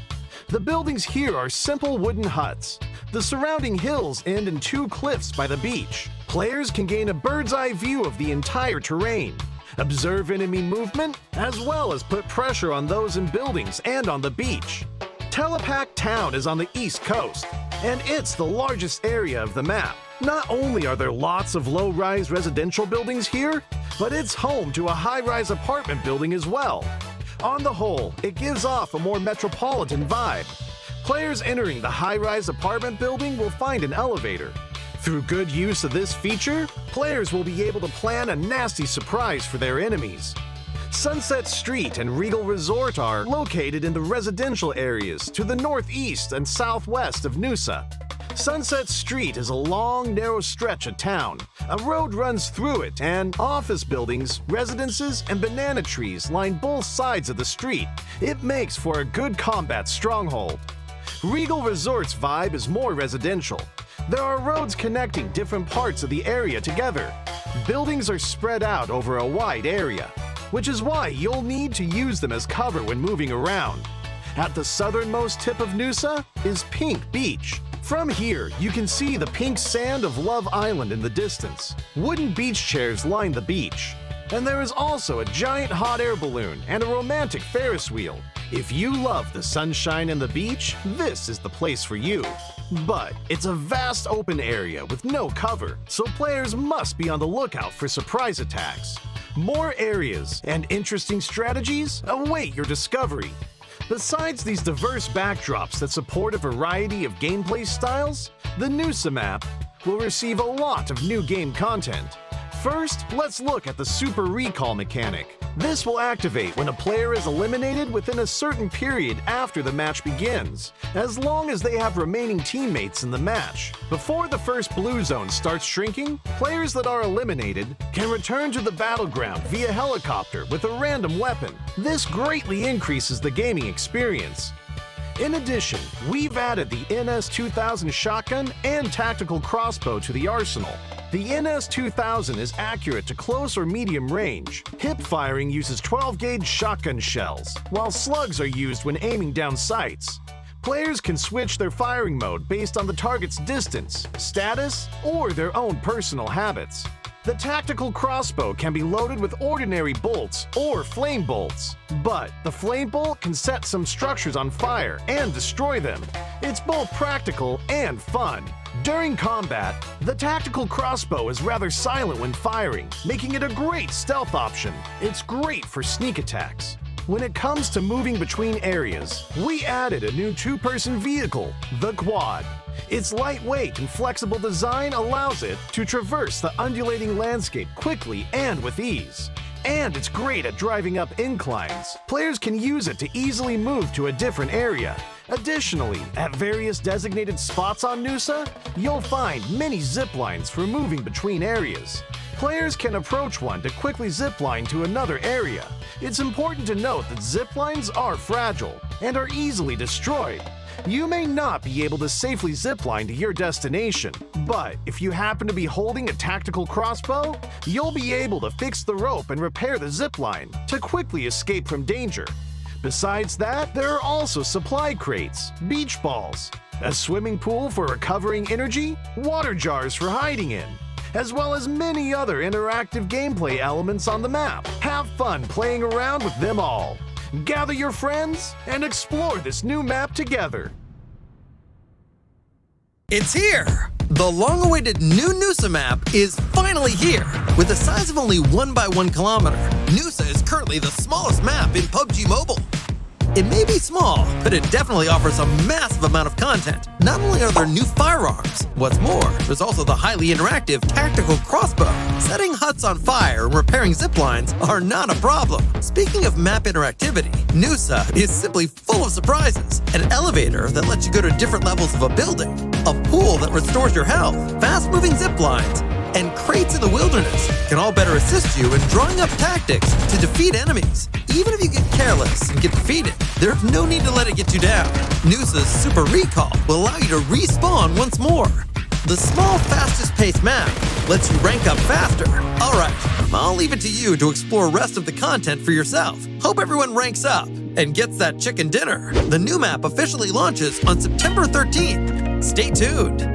The buildings here are simple wooden huts. The surrounding hills end in 2 cliffs by the beach. Players can gain a bird's eye view of the entire terrain, observe enemy movement, as well as put pressure on those in buildings and on the beach. Telepak Town is on the east coast, and it's the largest area of the map. Not only are there lots of low-rise residential buildings here, but it's home to a high-rise apartment building as well. On the whole, it gives off a more metropolitan vibe. Players entering the high-rise apartment building will find an elevator. Through good use of this feature, players will be able to plan a nasty surprise for their enemies. Sunset Street and Regal Resort are located in the residential areas to the northeast and southwest of Nusa. Sunset Street is a long, narrow stretch of town. A road runs through it, and office buildings, residences, and banana trees line both sides of the street. It makes for a good combat stronghold. Regal Resort's vibe is more residential. There are roads connecting different parts of the area together. Buildings are spread out over a wide area, which is why you'll need to use them as cover when moving around. At the southernmost tip of Nusa is Pink Beach. From here, you can see the pink sand of Love Island in the distance. Wooden beach chairs line the beach. And there is also a giant hot air balloon and a romantic Ferris wheel. If you love the sunshine and the beach, this is the place for you. But it's a vast open area with no cover, so players must be on the lookout for surprise attacks. More areas and interesting strategies await your discovery. Besides these diverse backdrops that support a variety of gameplay styles, the Nusa map will receive a lot of new game content. First, let's look at the Super Recall mechanic. This will activate when a player is eliminated within a certain period after the match begins, as long as they have remaining teammates in the match. Before the first blue zone starts shrinking, players that are eliminated can return to the battleground via helicopter with a random weapon. This greatly increases the gaming experience. In addition, we've added the NS-2000 shotgun and tactical crossbow to the arsenal. The NS-2000 is accurate to close or medium range. Hip firing uses 12-gauge shotgun shells, while slugs are used when aiming down sights. Players can switch their firing mode based on the target's distance, status, or their own personal habits. The tactical crossbow can be loaded with ordinary bolts or flame bolts, but the flame bolt can set some structures on fire and destroy them. It's both practical and fun. During combat, the tactical crossbow is rather silent when firing, making it a great stealth option. It's great for sneak attacks. When it comes to moving between areas, we added a new 2-person vehicle, the Quad. Its lightweight and flexible design allows it to traverse the undulating landscape quickly and with ease. And it's great at driving up inclines. Players can use it to easily move to a different area. Additionally, at various designated spots on Nusa, you'll find many zip lines for moving between areas. Players can approach one to quickly zipline to another area. It's important to note that ziplines are fragile and are easily destroyed. You may not be able to safely zipline to your destination, but if you happen to be holding a tactical crossbow, you'll be able to fix the rope and repair the zipline to quickly escape from danger. Besides that, there are also supply crates, beach balls, a swimming pool for recovering energy, water jars for hiding in, as well as many other interactive gameplay elements on the map. Have fun playing around with them all. Gather your friends and explore this new map together. It's here! The long-awaited new Nusa map is finally here! With a size of only 1 by 1 kilometer, Nusa is currently the smallest map in PUBG Mobile. It may be small, but it definitely offers a massive amount of content. Not only are there new firearms, what's more, there's also the highly interactive tactical crossbow. Setting huts on fire and repairing ziplines are not a problem. Speaking of map interactivity, Nusa is simply full of surprises. An elevator that lets you go to different levels of a building, a pool that restores your health, fast-moving ziplines, and crates in the wilderness can all better assist you in drawing up tactics to defeat enemies. Even if you get careless and get defeated, there's no need to let it get you down. Noosa's Super Recall will allow you to respawn once more. The small, fastest-paced map lets you rank up faster. All right, I'll leave it to you to explore the rest of the content for yourself. Hope everyone ranks up and gets that chicken dinner. The new map officially launches on September 13th. Stay tuned.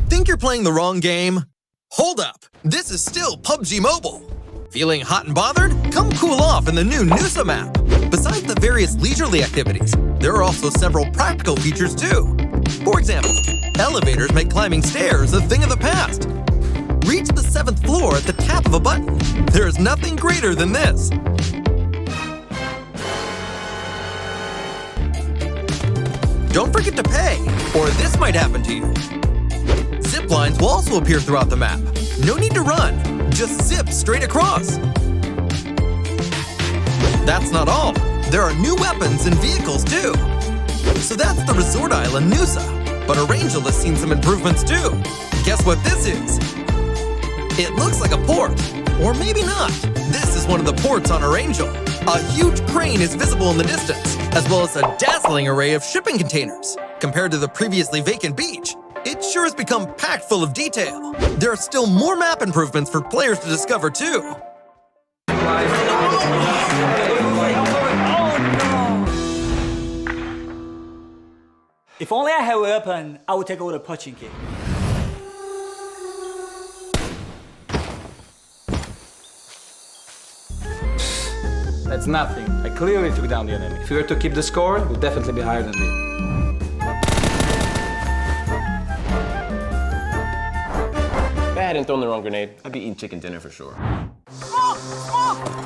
Think you're playing the wrong game? Hold up, this is still PUBG Mobile. Feeling hot and bothered? Come cool off in the new Noosa map. Besides the various leisurely activities, there are also several practical features too. For example, elevators make climbing stairs a thing of the past. Reach the 7th floor at the tap of a button. There is nothing greater than this. Don't forget to pay, or this might happen to you. Zip lines will also appear throughout the map. No need to run, just zip straight across. That's not all. There are new weapons and vehicles too. So that's the resort island Noosa. But Arangel has seen some improvements too. Guess what this is? It looks like a port, or maybe not. This is one of the ports on Arangel. A huge crane is visible in the distance, as well as a dazzling array of shipping containers. Compared to the previously vacant beach, it sure has become packed full of detail. There are still more map improvements for players to discover too. If only I had a weapon, I would take over the punching kick. That's nothing. I clearly took down the enemy. If we were to keep the score, we'd definitely be higher than me. If I hadn't thrown the wrong grenade, I'd be eating chicken dinner for sure. Smoke! Smoke!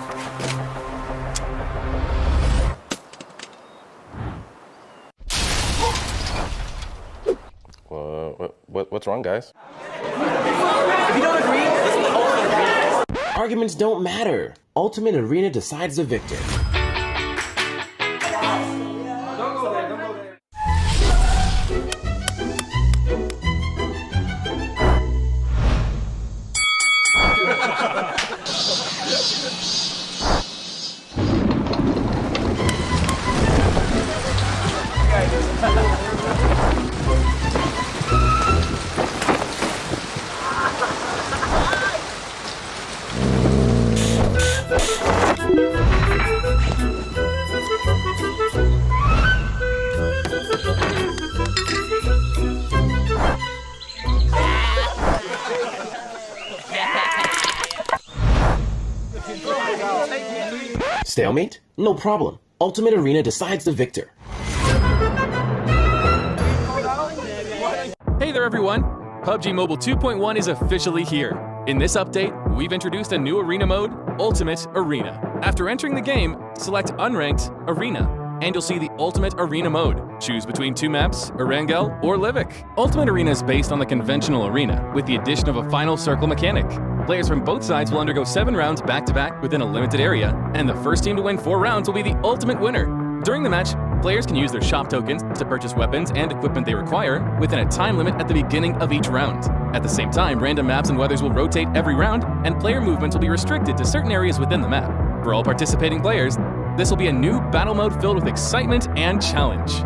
What's wrong, guys? If you don't agree, listen to Ultimate Arena. Arguments don't matter. Ultimate Arena decides the victor. Stalemate? No problem. Ultimate Arena decides the victor. Hey there everyone! PUBG Mobile 2.1 is officially here. In this update, we've introduced a new arena mode, Ultimate Arena. After entering the game, select Unranked Arena, and you'll see the Ultimate Arena mode. Choose between two maps, Erangel or Livik. Ultimate Arena is based on the conventional arena, with the addition of a final circle mechanic. Players from both sides will undergo 7 rounds back-to-back within a limited area, and the first team to win 4 rounds will be the ultimate winner. During the match, players can use their shop tokens to purchase weapons and equipment they require within a time limit at the beginning of each round. At the same time, random maps and weathers will rotate every round, and player movements will be restricted to certain areas within the map. For all participating players, this will be a new battle mode filled with excitement and challenge.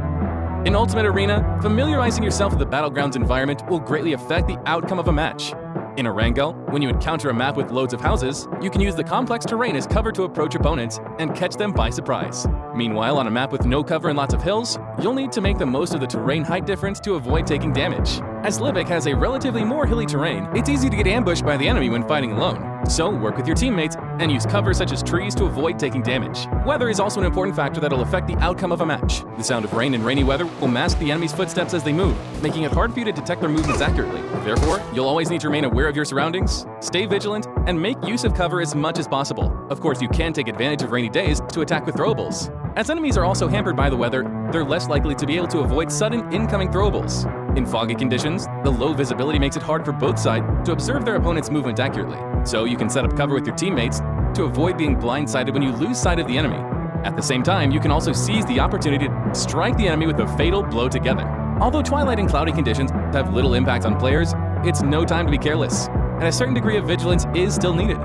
In Ultimate Arena, familiarizing yourself with the Battlegrounds environment will greatly affect the outcome of a match. In Erangel, when you encounter a map with loads of houses, you can use the complex terrain as cover to approach opponents and catch them by surprise. Meanwhile, on a map with no cover and lots of hills, you'll need to make the most of the terrain height difference to avoid taking damage. As Livic has a relatively more hilly terrain, it's easy to get ambushed by the enemy when fighting alone. So work with your teammates and use cover such as trees to avoid taking damage. Weather is also an important factor that will affect the outcome of a match. The sound of rain and rainy weather will mask the enemy's footsteps as they move, making it hard for you to detect their movements accurately. Therefore, you'll always need to remain aware of your surroundings, stay vigilant, and make use of cover as much as possible. Of course, you can take advantage of rainy days to attack with throwables. As enemies are also hampered by the weather, they're less likely to be able to avoid sudden incoming throwables. In foggy conditions, the low visibility makes it hard for both sides to observe their opponent's movement accurately. So you can set up cover with your teammates to avoid being blindsided when you lose sight of the enemy. At the same time, you can also seize the opportunity to strike the enemy with a fatal blow together. Although twilight and cloudy conditions have little impact on players, it's no time to be careless, and a certain degree of vigilance is still needed.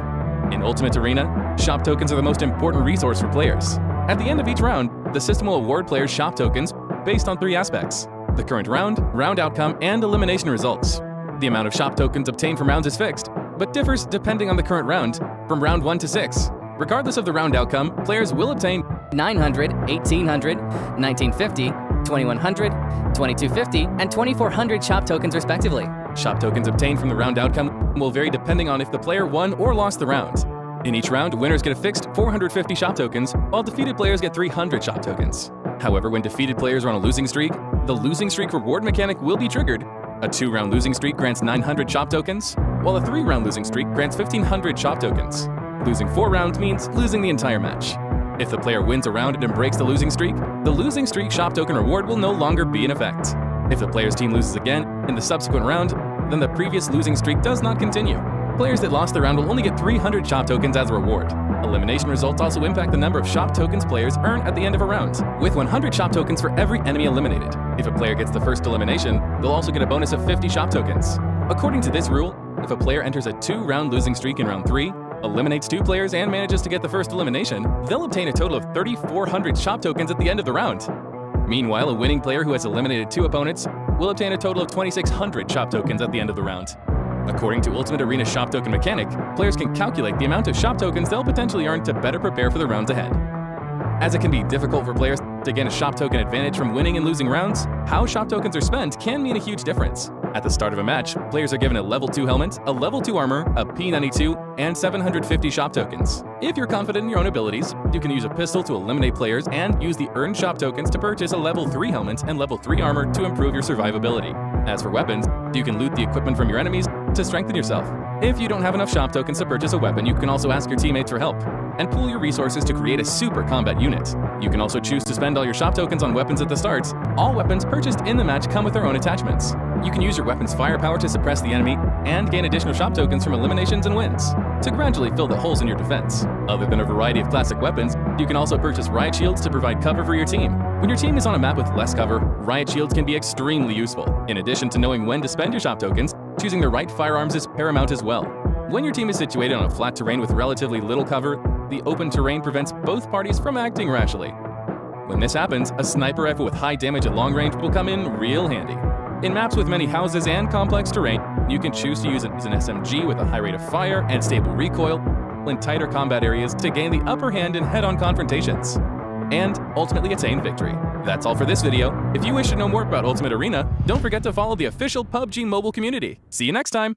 In Ultimate Arena, shop tokens are the most important resource for players. At the end of each round, the system will award players shop tokens based on 3 aspects: the current round, round outcome, and elimination results. The amount of shop tokens obtained from rounds is fixed, but differs depending on the current round, from round 1 to 6. Regardless of the round outcome, players will obtain 900, 1800, 1950, 2100, 2250, and 2400 shop tokens respectively. Shop tokens obtained from the round outcome will vary depending on if the player won or lost the round. In each round, winners get a fixed 450 shop tokens, while defeated players get 300 shop tokens. However, when defeated players are on a losing streak, the losing streak reward mechanic will be triggered. A 2-round losing streak grants 900 shop tokens, while a 3-round losing streak grants 1500 shop tokens. Losing 4 rounds means losing the entire match. If the player wins a round and breaks the losing streak shop token reward will no longer be in effect. If the player's team loses again in the subsequent round, then the previous losing streak does not continue. Players that lost the round will only get 300 shop tokens as a reward. Elimination results also impact the number of shop tokens players earn at the end of a round, with 100 shop tokens for every enemy eliminated. If a player gets the first elimination, they'll also get a bonus of 50 shop tokens. According to this rule, if a player enters a 2-round losing streak in round 3, eliminates 2 players, and manages to get the first elimination, they'll obtain a total of 3,400 shop tokens at the end of the round. Meanwhile, a winning player who has eliminated 2 opponents will obtain a total of 2,600 shop tokens at the end of the round. According to Ultimate Arena shop token mechanic, players can calculate the amount of shop tokens they'll potentially earn to better prepare for the rounds ahead. As it can be difficult for players to gain a shop token advantage from winning and losing rounds, how shop tokens are spent can mean a huge difference. At the start of a match, players are given a level 2 helmet, a level 2 armor, a P92, and 750 shop tokens. If you're confident in your own abilities, you can use a pistol to eliminate players and use the earned shop tokens to purchase a level 3 helmet and level 3 armor to improve your survivability. As for weapons, you can loot the equipment from your enemies to strengthen yourself. If you don't have enough shop tokens to purchase a weapon, you can also ask your teammates for help and pool your resources to create a super combat unit. You can also choose to spend all your shop tokens on weapons at the start. All weapons purchased in the match come with their own attachments. You can use your weapon's firepower to suppress the enemy and gain additional shop tokens from eliminations and wins to gradually fill the holes in your defense. Other than a variety of classic weapons, you can also purchase riot shields to provide cover for your team. When your team is on a map with less cover, riot shields can be extremely useful. In addition to knowing when to spend your shop tokens, choosing the right firearms is paramount as well. When your team is situated on a flat terrain with relatively little cover, the open terrain prevents both parties from acting rashly. When this happens, a sniper rifle with high damage at long range will come in real handy. In maps with many houses and complex terrain, you can choose to use an SMG with a high rate of fire and stable recoil in tighter combat areas to gain the upper hand in head-on confrontations, and ultimately attain victory. That's all for this video. If you wish to know more about Ultimate Arena, don't forget to follow the official PUBG Mobile community. See you next time!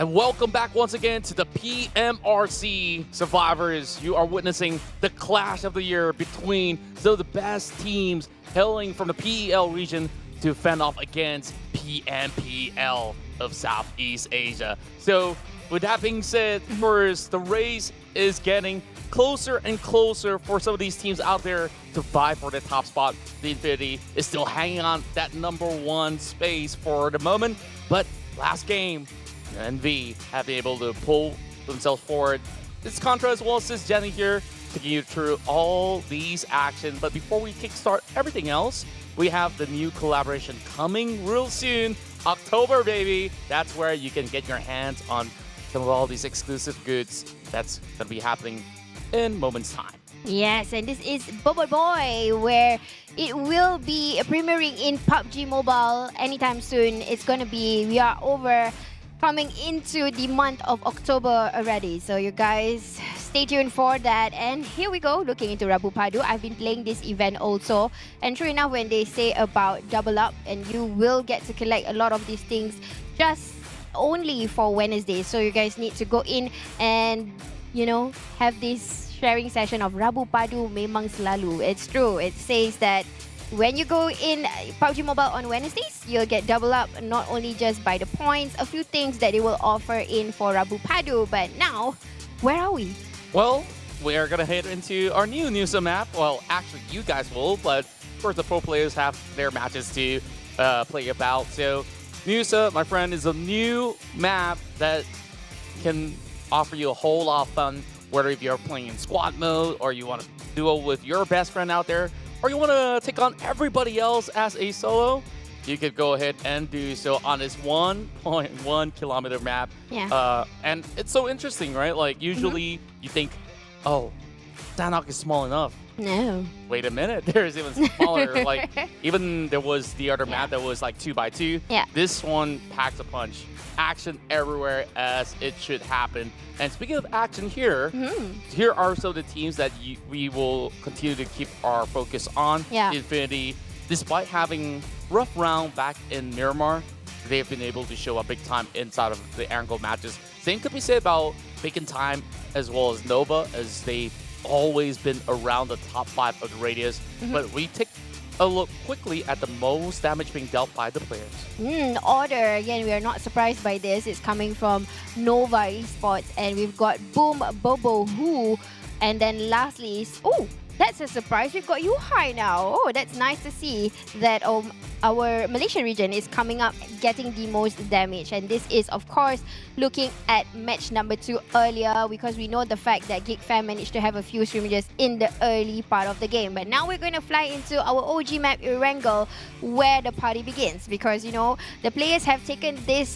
And welcome back once again to the PMRC Survivors. You are witnessing the clash of the year between some of the best teams hailing from the PEL region to fend off against PMPL of Southeast Asia. So with that being said, first, the race is getting closer and closer for some of these teams out there to vie for the top spot. The Infinity is still hanging on that #1 space for the moment, but last game, NV have been able to pull themselves forward. It's Contra as well as Jenny here, taking you through all these actions. But before we kickstart everything else, we have the new collaboration coming real soon. October, baby. That's where you can get your hands on some of all these exclusive goods. That's going to be happening in moments time. Yes, and this is Bobo Boy, where it will be premiering in PUBG Mobile anytime soon. It's going to be, we are coming into the month of October already. So you guys stay tuned for that. And here we go, looking into Rabu Padu. I've been playing this event also. And true enough, when they say about double up, and you will get to collect a lot of these things just only for Wednesday. So you guys need to go in and, you know, have this sharing session of Rabu Padu memang selalu. It's true. It says that when you go in PUBG Mobile on Wednesdays, you'll get double up, not only just by the points, a few things that they will offer in for Rabu Padu. But now, where are we? Well, we are going to head into our new Nusa map. Well, actually, you guys will, but first the pro players have their matches to play about. So, Nusa, my friend, is a new map that can offer you a whole lot of fun, whether if you're playing in squad mode or you want to duo with your best friend out there, or you want to take on everybody else as a solo, you could go ahead and do so on this 1.1 kilometer map. Yeah. And it's so interesting, right? Like, usually you think, oh, Sanhok is small enough. No. Wait a minute, there's even smaller. Like, even there was the other map that was like 2x2. Yeah. This one packs a punch. Action everywhere as it should happen. And speaking of action here, here are some of the teams that we will continue to keep our focus on. Yeah. Infinity, despite having rough round back in Miramar, they've been able to show up big time inside of the Angle matches. Same could be said about Bacon Time as well as Nova, as they've always been around the top 5 of the radius. But we take a look quickly at the most damage being dealt by the players. Order, again, we are not surprised by this. It's coming from Nova Esports, and we've got Boom, Bobo, Who, and then lastly is, oh, that's a surprise. We've got Yuhai now. Oh, that's nice to see that our Malaysian region is coming up getting the most damage. And this is, of course, looking at match number 2 earlier, because we know the fact that Geek Fam managed to have a few scrimmages in the early part of the game. But now we're going to fly into our OG map, Regal, where the party begins. Because, you know, the players have taken this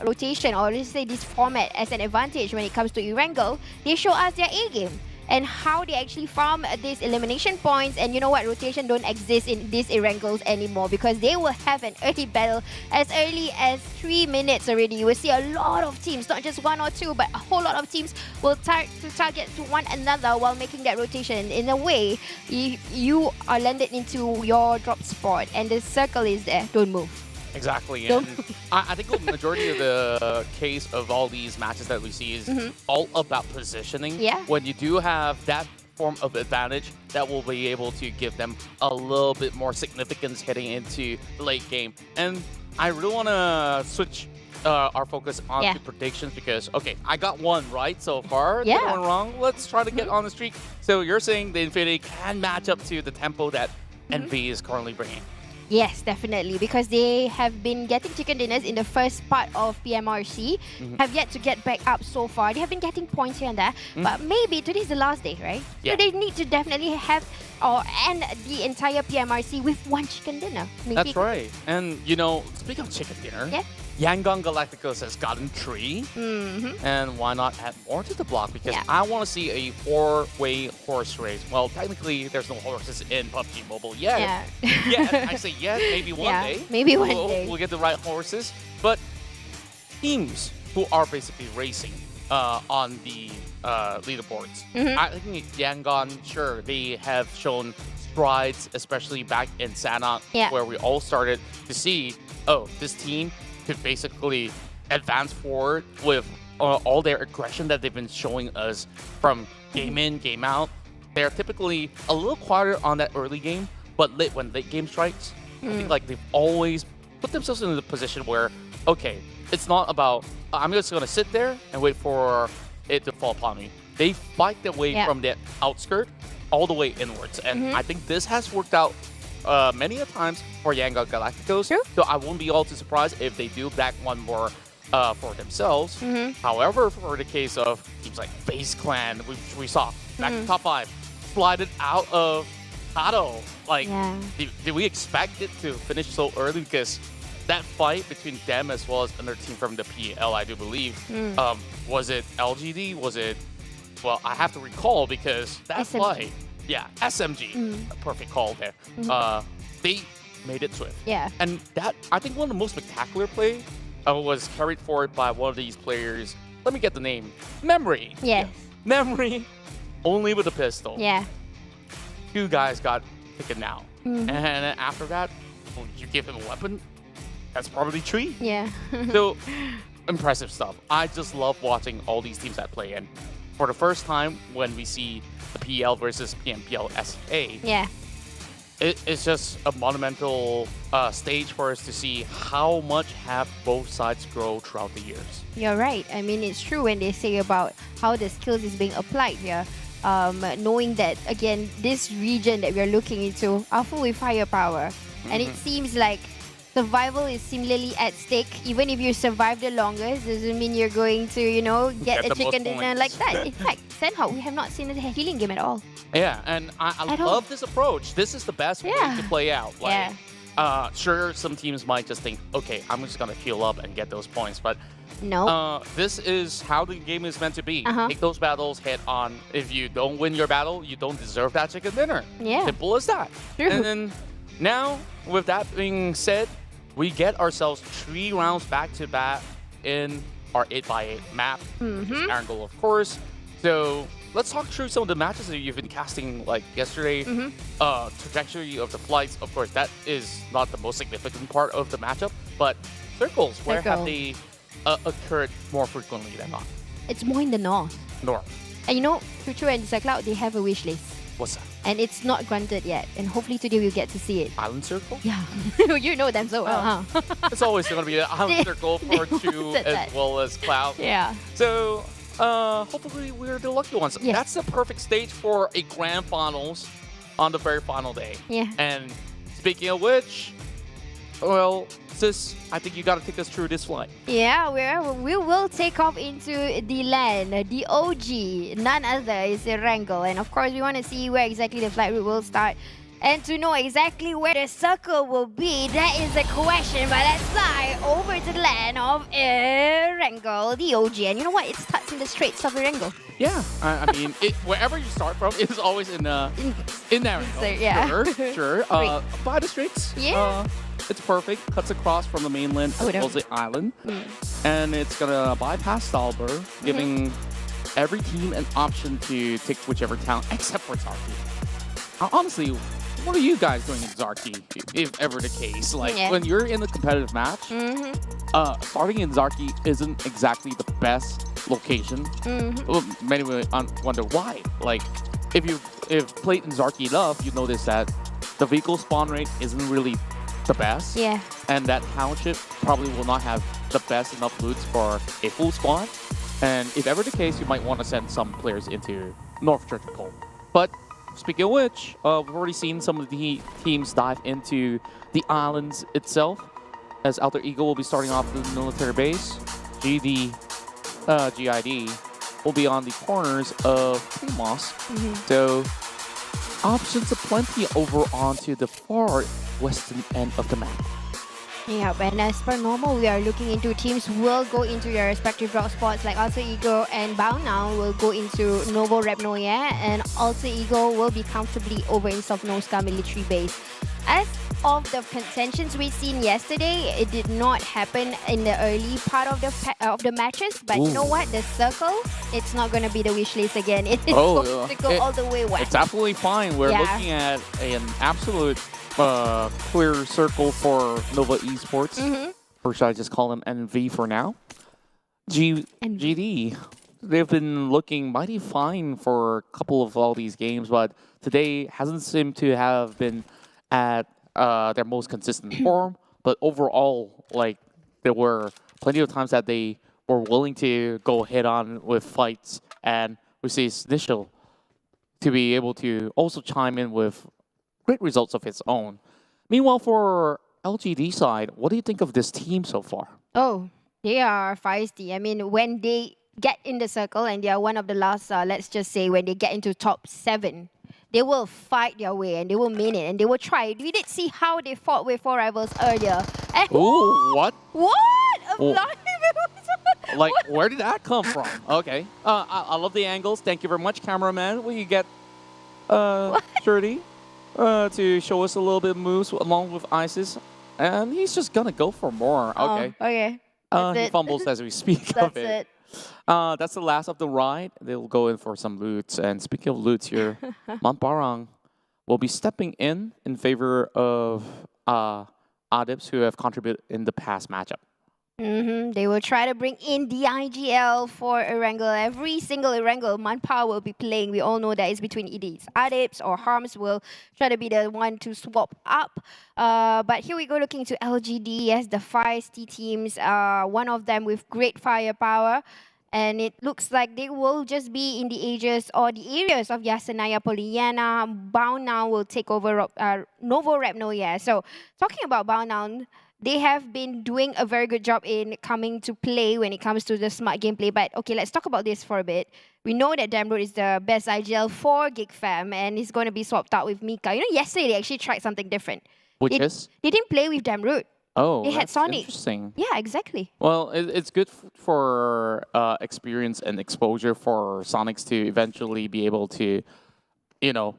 rotation, or let's say this format, as an advantage when it comes to Regal. They show us their A game and how they actually farm these elimination points. And you know what, rotation don't exist in these Erangles anymore, because they will have an early battle as early as 3 minutes already. You will see a lot of teams, not just 1 or 2, but a whole lot of teams will target to one another while making that rotation. In a way, you are landed into your drop spot and the circle is there. Don't move. Exactly, and I think the majority of the case of all these matches that we see is all about positioning. Yeah. When you do have that form of advantage, that will be able to give them a little bit more significance heading into the late game. And I really want to switch our focus on to predictions, because, okay, I got one right so far. Yeah. One wrong. Let's try to get on the streak. So you're saying the Infinity can match up to the tempo that NV is currently bringing? Yes, definitely, because they have been getting chicken dinners in the first part of PMRC, have yet to get back up so far. They have been getting points here and there, but maybe today's the last day, right? Yeah. So they need to definitely have or end the entire PMRC with one chicken dinner. Maybe. That's right. And, you know, speaking of chicken dinner, Yangon Galacticos has gotten 3. And why not add more to the block? Because I want to see a 4-way horse race. Well, technically, there's no horses in PUBG Mobile yet. Yeah. I say yet, maybe one day. Maybe one day. We'll get the right horses. But teams who are basically racing on the leaderboards. I think Yangon, sure, they have shown strides, especially back in Sanhok, where we all started to see, oh, this team could basically advance forward with all their aggression that they've been showing us from game in, game out. They're typically a little quieter on that early game, but when late game strikes, I think like they've always put themselves in the position where, okay, it's not about I'm just gonna sit there and wait for it to fall upon me. They fight their way from the outskirt all the way inwards, and I think this has worked out many a times for Yangon Galacticos. So I won't be all too surprised if they do back one more for themselves. However, for the case of teams like FaZe Clan, which we saw back in top 5, slided out of Kado. Like, did we expect it to finish so early? Because that fight between them as well as another team from the PL, I do believe, was it LGD? Was it? Well, I have to recall because that SMG. fight, SMG, a perfect call there. They made it swift. Yeah. And that, I think one of the most spectacular play was carried forward by one of these players. Let me get the name. Memory. Yes. Memory, only with a pistol. Yeah. 2 guys got taken out. And after that, well, you give him a weapon, that's probably 3. Yeah. So, impressive stuff. I just love watching all these teams that play. And for the first time, when we see the PL versus PMPL SA, it's just a monumental stage for us to see how much have both sides grow throughout the years. You're right. I mean, it's true when they say about how the skills is being applied here. Knowing that, again, this region that we're looking into are full with firepower. And it seems like survival is similarly at stake. Even if you survive the longest, doesn't mean you're going to, get a chicken dinner like that. In fact, Senhawk, we have not seen a healing game at all. Yeah, and I love this approach. This is the best way to play out. Like, sure, some teams might just think, okay, I'm just going to heal up and get those points. But no, this is how the game is meant to be. Take those battles head on. If you don't win your battle, you don't deserve that chicken dinner. Yeah. Simple as that. True. And then now, with that being said, we get ourselves 3 rounds back-to-back in our 8x8 map. Angle, of course. So let's talk through some of the matches that you've been casting like yesterday. Trajectory of the flights, of course, that is not the most significant part of the matchup, but circles, where have they occurred more frequently than not? It's more in the north. And Future and Cloud, they have a wish list. What's that? And it's not granted yet. And hopefully today we'll get to see it. Island Circle? Yeah. You know them so well, huh? It's always going to be an Island Circle for 2 as well as Cloud. Yeah. So, hopefully we're the lucky ones. Yeah. That's the perfect stage for a grand finals on the very final day. Yeah. And speaking of which, well, sis, I think you got to take us through this flight. Yeah, we will take off into the land, the OG, none other is Regal. And of course, we want to see where exactly the flight route will start. And to know exactly where the circle will be, that is the question. But let's fly over to the land of Regal, the OG. And you know what? It starts in the Straits of Regal. Yeah, I mean, wherever you start from, it is always in there. So, yeah. Sure. By the Straits. Yeah. It's perfect. Cuts across from the mainland as well as the island. And it's going to bypass Stalber, giving every team an option to take whichever town, except for Zarki. Honestly, what are you guys doing in Zarki, if ever the case? Like, when you're in a competitive match, starting in Zarki isn't exactly the best location. Well, many would wonder why. Like, if you've played in Zarki enough, you notice that the vehicle spawn rate isn't really the best. Yeah. And that township probably will not have the best enough loots for a full squad. And if ever the case, you might want to send some players into North Church of Cole. But speaking of which, we've already seen some of the teams dive into the islands itself, as Alter Ego will be starting off the military base. GID will be on the corners of the mosque. So options aplenty over onto the far western end of the map. Yeah, and as per normal, we are looking into teams will go into their respective route spots, like Alter Ego and Bound Now will go into Novo Repnoya, and Alter Ego will be comfortably over in Sovnoska military base. As of the contentions we've seen yesterday, it did not happen in the early part of the matches, but you know what? The circle, it's not going to be the wish list again. It is going to go all the way west. It's absolutely fine. We're looking at an absolute clear circle for Nova Esports. Or should I just call them NV for now? GD, they've been looking mighty fine for a couple of all these games, but today hasn't seemed to have been at their most consistent form. But overall, like, there were plenty of times that they were willing to go head-on with fights, and we see Initial to be able to also chime in with great results of its own. Meanwhile, for LGD side, what do you think of this team so far? Oh, they are feisty. I mean, when they get in the circle and they are one of the last, let's just say, when they get into top 7, they will fight their way and they will mean it and they will try. We did see how they fought with 4 Rivals earlier. And Ooh, what? What? Oh. Like, where did that come from? Okay. I love the angles. Thank you very much, cameraman. Will you get Shirty to show us a little bit of moves along with Isis? And he's just going to go for more. Okay. Oh, okay. He fumbles as we speak of it. That's the last of the ride. They'll go in for some loots. And speaking of loots here, Mount Barang will be stepping in favor of Adibs who have contributed in the past matchup. They will try to bring in the IGL for Erangel. Every single Erangel Manpower will be playing. We all know that it's between EDs. Adibs or Harms will try to be the one to swap up. But here we go looking to LGD as the feisty teams. One of them with great firepower. And it looks like they will just be in the ages or the areas of Yasenaya, Pollyanna. Bound Now will take over Novo Repnoya. So talking about Bound Now, they have been doing a very good job in coming to play when it comes to the smart gameplay. But okay, let's talk about this for a bit. We know that Damroad is the best IGL for Geek Fam and he's going to be swapped out with Mika. You know, yesterday they actually tried something different. Which is? They didn't play with Damroad. Oh, they had Sonic. Interesting. Yeah, exactly. Well, it's good for experience and exposure for Sonics to eventually be able to, you know,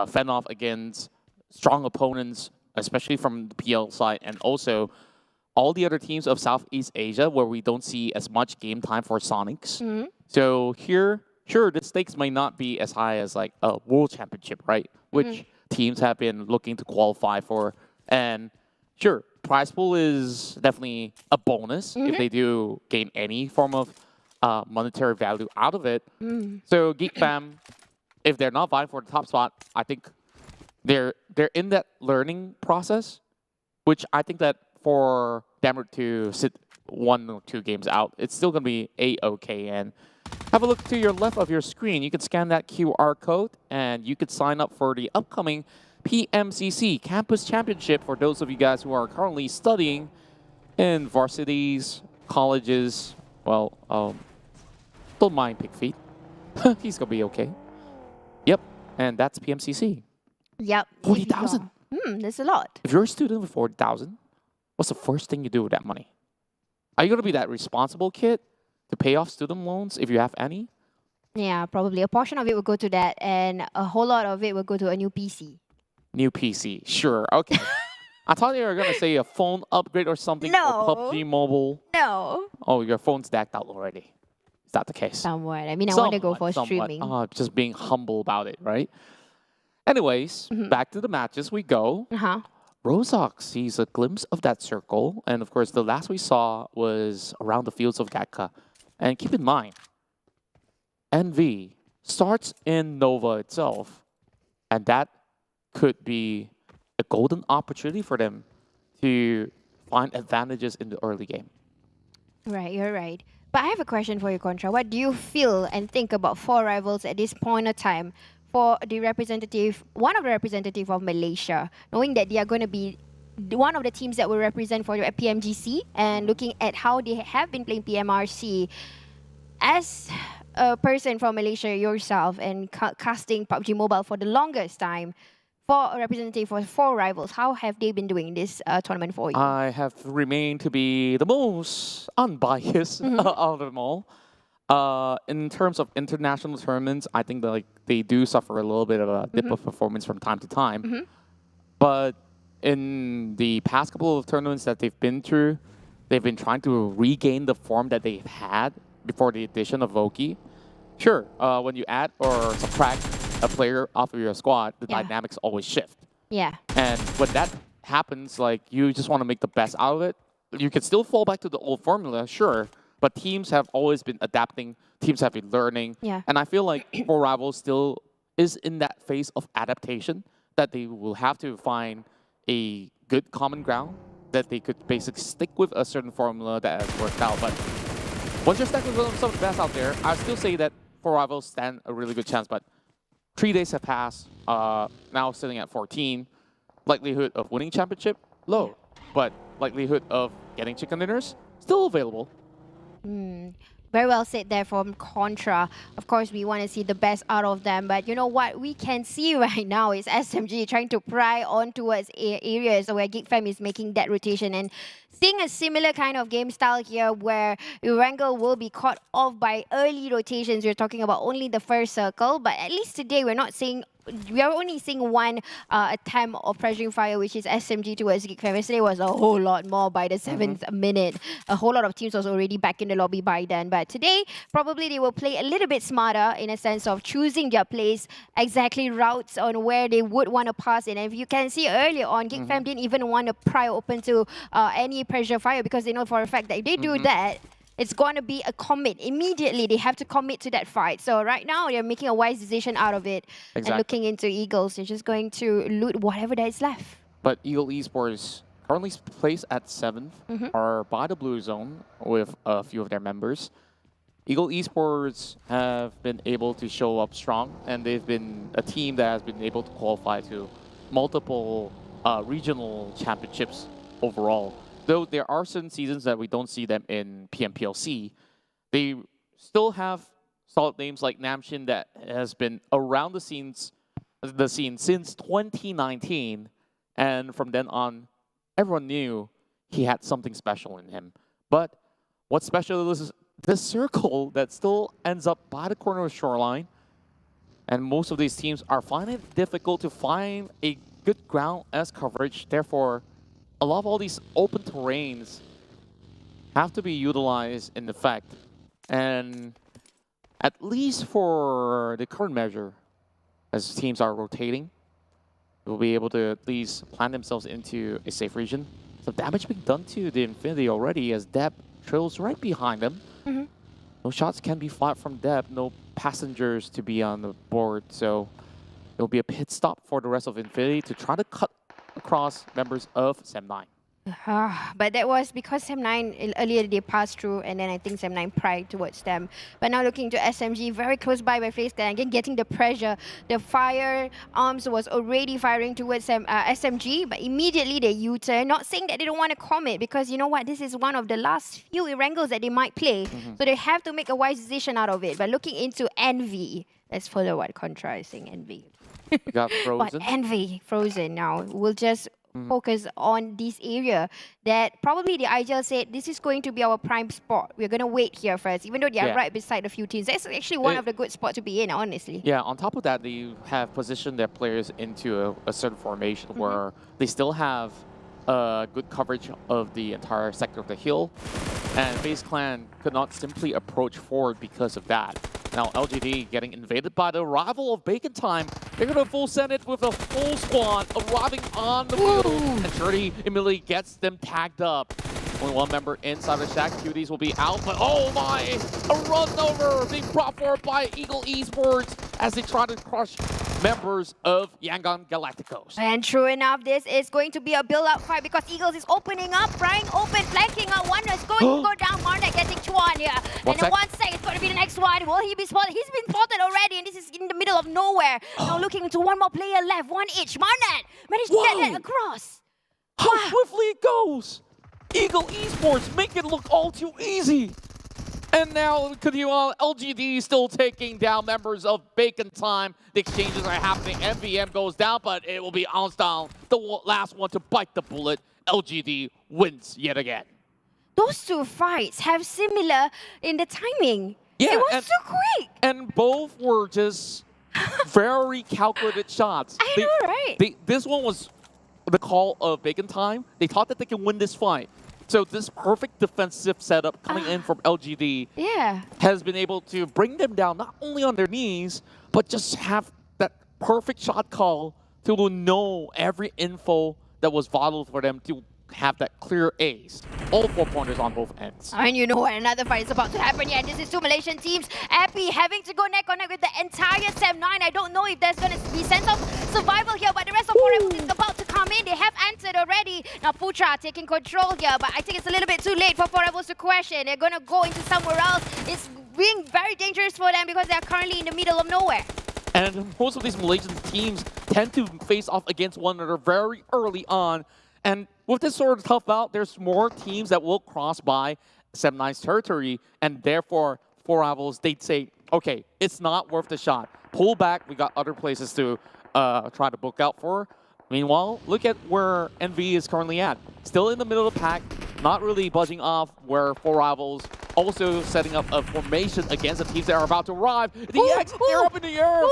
fend off against strong opponents, especially from the PL side, and also all the other teams of Southeast Asia where we don't see as much game time for Sonics. So here, sure, the stakes may not be as high as like a World Championship, right? Which teams have been looking to qualify for. And sure, prize pool is definitely a bonus if they do gain any form of monetary value out of it. So Geek Fam, if they're not vying for the top spot, I think they're in that learning process, which I think that for Damroad to sit 1 or 2 games out, it's still going to be A-okay. And have a look to your left of your screen. You can scan that QR code and you could sign up for the upcoming PMCC Campus Championship for those of you guys who are currently studying in varsities, colleges. Well, don't mind Pig Feet. He's going to be okay. Yep, and that's PMCC. Yep. 40,000. That's a lot. If you're a student with 40,000, what's the first thing you do with that money? Are you going to be that responsible kid to pay off student loans if you have any? Yeah, probably. A portion of it will go to that, and a whole lot of it will go to a new PC. New PC, sure. Okay. I thought you were going to say a phone upgrade or something for PUBG Mobile. No. Oh, your phone's decked out already. Is that the case? Somewhat. I mean, I want to go for streaming. Just being humble about it, right? Anyways, back to the matches we go. Rozok sees a glimpse of that circle. And of course, the last we saw was around the fields of Gatka. And keep in mind, NV starts in Nova itself. And that could be a golden opportunity for them to find advantages in the early game. Right, you're right. But I have a question for you, Contra. What do you feel and think about 4 Rivals at this point of time for the representative, one of the representative of Malaysia, knowing that they are going to be one of the teams that will represent for the PMGC and looking at how they have been playing PMRC? As a person from Malaysia yourself and casting PUBG Mobile for the longest time, for a representative for 4 Rivals, how have they been doing this tournament for you? I have remained to be the most unbiased of them all. In terms of international tournaments, I think that they do suffer a little bit of a dip of performance from time to time. But in the past couple of tournaments that they've been through, they've been trying to regain the form that they've had before the addition of Voki. Sure, when you add or subtract a player off of your squad, the dynamics always shift. Yeah. And when that happens, like, you just want to make the best out of it. You can still fall back to the old formula, sure, But teams have always been adapting. Teams have been learning. Yeah. And I feel like for Rivals still is in that phase of adaptation that they will have to find a good common ground that they could basically stick with a certain formula that has worked out. But once you're stuck with some of the best out there, I still say that for Rivals stand a really good chance. But 3 days have passed, now sitting at 14. Likelihood of winning championship, low. But likelihood of getting chicken dinners, still available. Very well said there from Contra. Of course, we want to see the best out of them. But you know what we can see right now is SMG trying to pry on towards areas where Geek Fam is making that rotation. And seeing a similar kind of game style here where Regal will be caught off by early rotations. We're talking about only the first circle. But at least today, we are only seeing one attempt of pressuring fire, which is SMG towards Geek Fam. Yesterday was a whole lot more by the 7th minute. A whole lot of teams was already back in the lobby by then. But today, probably they will play a little bit smarter in a sense of choosing their plays, exactly routes on where they would want to pass in. And if you can see earlier on, Geek Fam didn't even want to pry open to any pressure fire because they know for a fact that if they do that, it's going to be a commit. Immediately, they have to commit to that fight. So right now, they're making a wise decision out of it. And looking into Eagles, they're just going to loot whatever that is left. But Eagle Esports currently placed at 7th, are by the blue zone with a few of their members. Eagle Esports have been able to show up strong, and they've been a team that has been able to qualify to multiple regional championships overall. Though there are certain seasons that we don't see them in PMPLC, they still have solid names like Namshin that has been around the scene since 2019, and from then on, everyone knew he had something special in him. But what's special is this circle that still ends up by the corner of Shoreline, and most of these teams are finding it difficult to find a good ground as coverage. Therefore, a lot of all these open terrains have to be utilized in effect. And at least for the current measure, as teams are rotating, they'll be able to at least plan themselves into a safe region. Some damage being done to the Infinity already as Deb trails right behind them. No shots can be fired from Deb, no passengers to be on the board. So it'll be a pit stop for the rest of Infinity to try to cut across members of SEM9. But that was because SEM9 earlier they passed through, and then I think SEM9 pried towards them. But now looking to SMG, very close by FaZe, and again getting the pressure. The firearms was already firing towards SMG, but immediately they U-turn. Not saying that they don't want to commit, because you know what, this is one of the last few Erangles that they might play, so they have to make a wise decision out of it. But looking into Envy, let's follow what Contra is saying. Envy. Got Frozen. But Envy, Frozen now, will just focus on this area that probably the IGL said this is going to be our prime spot. We're going to wait here first, even though they are right beside a few teams. That's actually one of the good spots to be in, honestly. Yeah, on top of that, they have positioned their players into a certain formation where they still have good coverage of the entire sector of the hill, and FaZe Clan could not simply approach forward because of that. Now LGD getting invaded by the rival of Bacon Time. They're going to full send it with a full squad arriving on the field. And Shirley immediately gets them tagged up. Only one member inside the shack. Cuties will be out, but oh my! A run over being brought forward by Eagle Esports as they try to crush members of Yangon Galacticos. And true enough, this is going to be a build-up fight because Eagles is opening up, prying open, flanking out. One is going to go down. Marnet getting Chuan here. And then one sec, it's going to be the next one. Will he be spotted? He's been spotted already, and this is in the middle of nowhere. Now looking into one more player left, one each. Marnet managed to get that across. How swiftly it goes! Eagle Esports make it look all too easy. And now, LGD still taking down members of Bacon Time. The exchanges are happening. MVM goes down, but it will be Onsdown, the last one to bite the bullet. LGD wins yet again. Those two fights have similar in the timing. Yeah, it was so quick. And both were just very calculated shots. I know, right? This one was the call of Bacon Time. They thought that they can win this fight. So this perfect defensive setup coming in from LGD has been able to bring them down, not only on their knees, but just have that perfect shot call to know every info that was vital for them to have that clear ace. all 4 pointers on both ends. And you know what? Another fight is about to happen here. And this is two Malaysian teams. Epi having to go neck on neck with the entire Sem9. I don't know if there's going to be sense of survival here, but the rest of Forever is about to come in. They have answered already. Now Putra taking control here, but I think it's a little bit too late for Forever to question. They're going to go into somewhere else. It's being very dangerous for them because they're currently in the middle of nowhere. And most of these Malaysian teams tend to face off against one another very early on. And with this sort of tough bout, there's more teams that will cross by Sem9's territory, and therefore, for Rivals, they'd say, okay, it's not worth the shot. Pull back, we got other places to try to book out for. Meanwhile, look at where NV is currently at. Still in the middle of the pack, not really budging off, where For Rivals also setting up a formation against the teams that are about to arrive. The X, they're up in the air.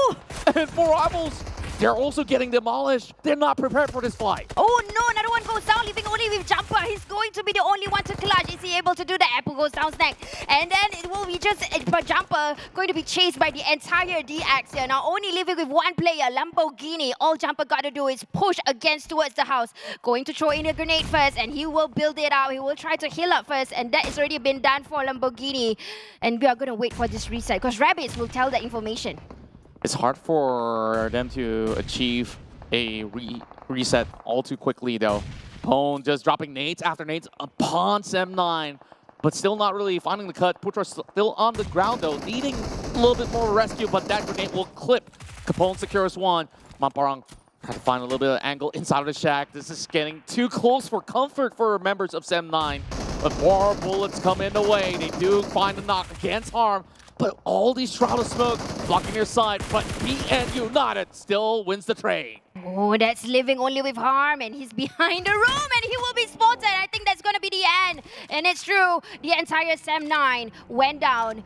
And For Rivals, they're also getting demolished. They're not prepared for this fight. Oh no, another one goes down, leaving only with Jumper. He's going to be the only one to clutch. Is he able to do that? Apple goes down next. And then it will be just Jumper going to be chased by the entire DX here. Now only leaving with one player, Lamborghini. All Jumper got to do is push against towards the house. Going to throw in a grenade first, and he will build it out. He will try to heal up first, and that has already been done for Lamborghini. And we are going to wait for this reset, because Rabbits will tell the information. It's hard for them to achieve a reset all too quickly, though. Pone just dropping nades after nades upon Sem9, but still not really finding the cut. Putra still on the ground, though, needing a little bit more rescue, but that grenade will clip. Capone secures one. Mamparang trying to find a little bit of angle inside of the shack. This is getting too close for comfort for members of Sem9. But more bullets come in the way. They do find a knock against Harm. But all these Shroud of Smoke blocking their side, but PN United still wins the trade. Oh, that's living only with Harm, and he's behind the room, and he will be spotted. I think that's going to be the end. And it's true, the entire Sem9 went down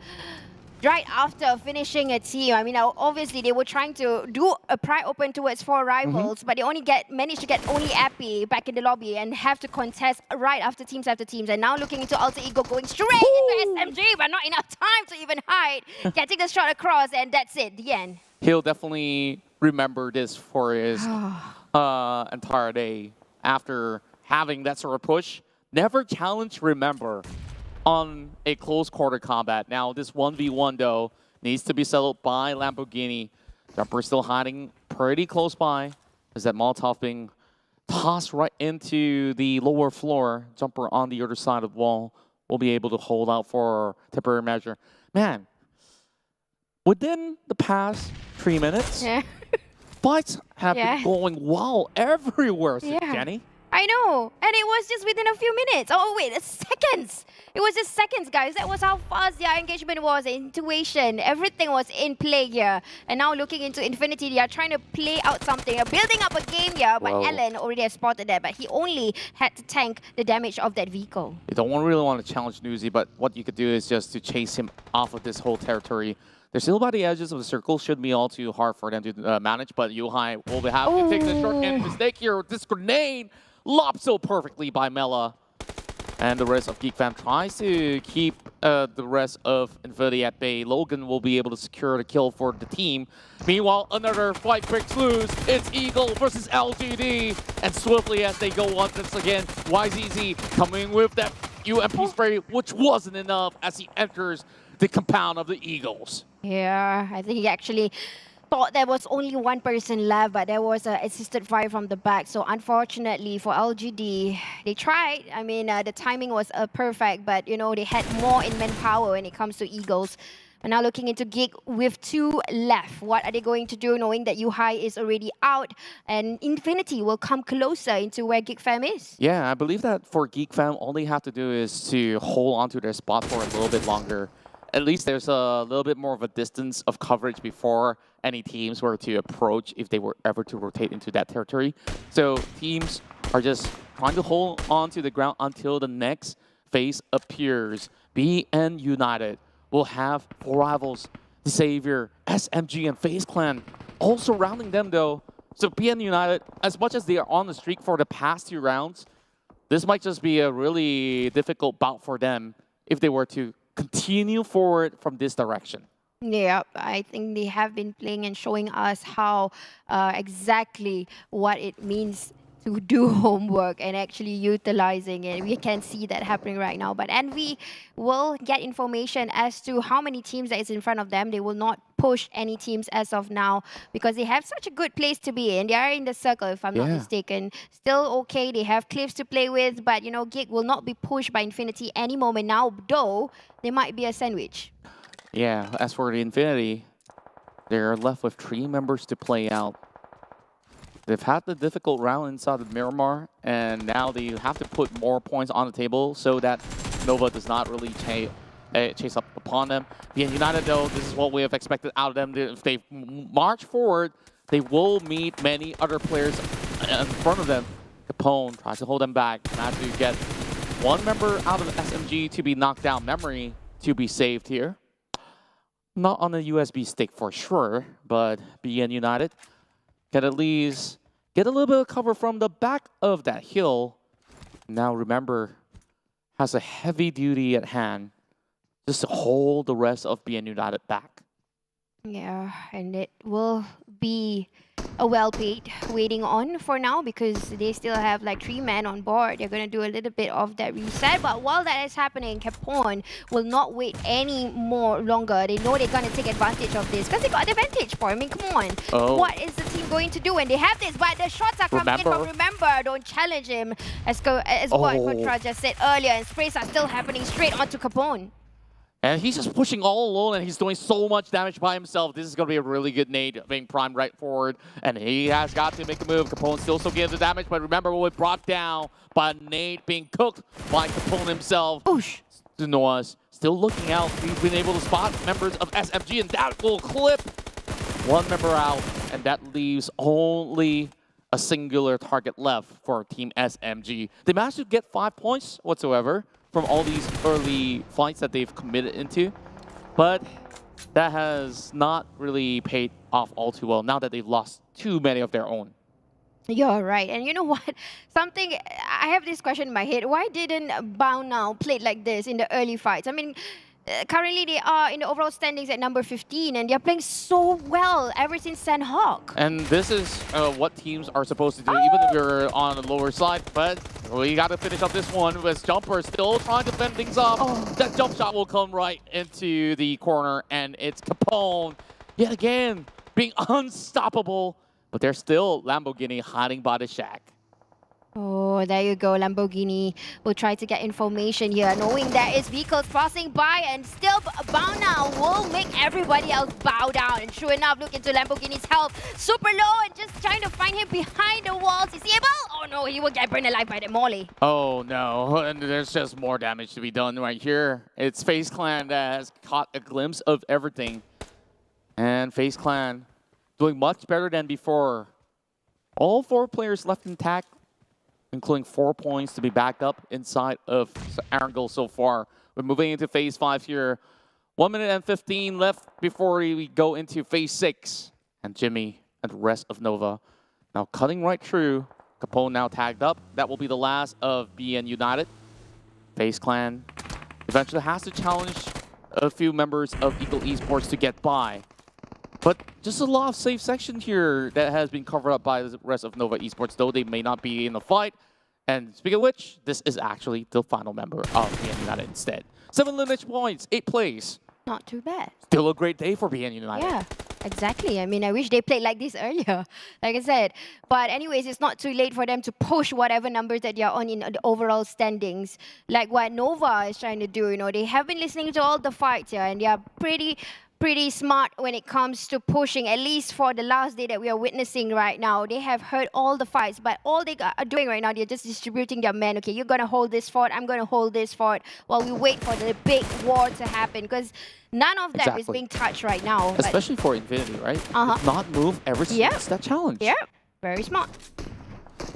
right after finishing a team. I mean, obviously, they were trying to do a pry open towards 4 Rivals, but they only managed to get only Epi back in the lobby and have to contest right after teams. And now looking into Alter Ego, going straight into SMG, but not enough time to even hide. Getting the shot across, and that's it, the end. He'll definitely remember this for his entire day after having that sort of push. Never challenge, remember, on a close quarter combat. Now, this 1v1, though, needs to be settled by Lamborghini. Jumper still hiding pretty close by. Is that Molotov being tossed right into the lower floor? Jumper on the other side of the wall will be able to hold out for temporary measure. Man, within the past 3 minutes, fights have been going wild everywhere, Jenny. I know, and it was just within a few minutes. Oh wait, it's seconds. It was just seconds, guys. That was how fast their engagement was, the intuition, everything was in play here. And now looking into Infinity, they are trying to play out something, building up a game here, but Ellen already has spotted that, but he only had to tank the damage of that vehicle. You don't really want to challenge Newsy, but what you could do is just to chase him off of this whole territory. They're still by the edges of the circle. Shouldn't be all too hard for them to manage, but Yuhai will have to take the short-hand mistake here with this grenade. Lobbed so perfectly by Mela. And the rest of Geek Fam tries to keep the rest of Infinity at bay. Logan will be able to secure the kill for the team. Meanwhile, another fight breaks loose. It's Eagle versus LGD. And swiftly as they go once again, YZZ coming with that UMP spray, which wasn't enough as he enters the compound of the Eagles. Yeah, I think he actually thought there was only one person left, but there was an assisted fire from the back. So unfortunately for LGD, they tried. I mean, the timing was perfect, but you know, they had more in manpower when it comes to Eagles. And now looking into Geek with 2 left. What are they going to do knowing that Yuhai is already out and Infinity will come closer into where Geek Fam is? Yeah, I believe that for Geek Fam, all they have to do is to hold on to their spot for a little bit longer. At least there's a little bit more of a distance of coverage before any teams were to approach if they were ever to rotate into that territory. So teams are just trying to hold on to the ground until the next phase appears. BN United will have 4 Rivals, the Savior, SMG, and FaZe Clan all surrounding them, though. So BN United, as much as they are on the streak for the past 2 rounds, this might just be a really difficult bout for them if they were to continue forward from this direction. Yeah, I think they have been playing and showing us how exactly what it means to do homework and actually utilizing it. We can see that happening right now. But Envy will get information as to how many teams that is in front of them. They will not push any teams as of now because they have such a good place to be in. They are in the circle, if I'm not mistaken. Still okay. They have cliffs to play with, but Geek will not be pushed by Infinity any moment now, though they might be a sandwich. Yeah, as for the Infinity, they're left with 3 members to play out. They've had the difficult round inside of Miramar, and now they have to put more points on the table so that Nova does not really chase up upon them. Being United, though, this is what we have expected out of them. If they march forward, they will meet many other players in front of them. Capone tries to hold them back, not to get one member out of the SMG to be knocked down. Memory to be saved here. Not on a USB stick for sure, but BN United can at least get a little bit of cover from the back of that hill. Now remember, has a heavy duty at hand just to hold the rest of BN United back. Yeah, and it will be a well-paid waiting on for now because they still have like 3 men on board. They're going to do a little bit of that reset. But while that is happening, Capone will not wait any more longer. They know they're going to take advantage of this because they got the vantage point. I mean, come on. Oh. What is the team going to do when they have this? But the shots are coming in from Remember. Don't challenge him as what Contra just said earlier. And sprays are still happening straight onto Capone. And he's just pushing all alone, and he's doing so much damage by himself. This is going to be a really good nade being primed right forward. And he has got to make a move. Capone still getting the damage, but remember, we're brought down by a nade being cooked by Capone himself. Oosh. Noah's still looking out. He's been able to spot members of SMG, and that will clip one member out. And that leaves only a singular target left for Team SMG. They managed to get 5 points whatsoever from all these early fights that they've committed into. But that has not really paid off all too well now that they've lost too many of their own. You're right. And you know what? I have this question in my head. Why didn't Bao Now play like this in the early fights? I mean, currently they are in the overall standings at number 15 and they're playing so well ever since Sandhawk. And this is what teams are supposed to do, even if you're on the lower side. But we got to finish up this one with Jumper still trying to fend things off. That jump shot will come right into the corner, and it's Capone yet again being unstoppable. But there's still Lamborghini hiding by the shack. Oh, there you go. Lamborghini will try to get information here, knowing there is vehicles passing by, and still Bao Now will make everybody else bow down. And true enough, look into Lamborghini's health. Super low and just trying to find him behind the walls. Is he able? Oh no, he will get burned alive by the molly. Oh no, and there's just more damage to be done right here. It's FaZe Clan that has caught a glimpse of everything. And FaZe Clan doing much better than before. All 4 players left intact, including 4 points to be backed up inside of Erangel so far. We're moving into Phase 5 here. 1 minute and 15 left before we go into Phase 6. And Jimmy and the rest of Nova now cutting right through. Capone now tagged up. That will be the last of BN United. FaZe Clan eventually has to challenge a few members of Eagle Esports to get by. But just a lot of safe section here that has been covered up by the rest of Nova Esports, though they may not be in the fight. And speaking of which, this is actually the final member of BN United instead. 7 lineage points, 8 plays. Not too bad. Still a great day for BN United. Yeah, exactly. I mean, I wish they played like this earlier, like I said. But anyways, it's not too late for them to push whatever numbers that they're on in the overall standings. Like what Nova is trying to do, you know, they have been listening to all the fights here, and they are pretty smart when it comes to pushing, at least for the last day that we are witnessing right now. They have heard all the fights, but all they are doing right now, they're just distributing their men. Okay, you're going to hold this fort, I'm going to hold this fort, while we wait for the big war to happen, because none of that is being touched right now. Especially for Infinity, right? Not move ever since that challenge. Yeah, very smart.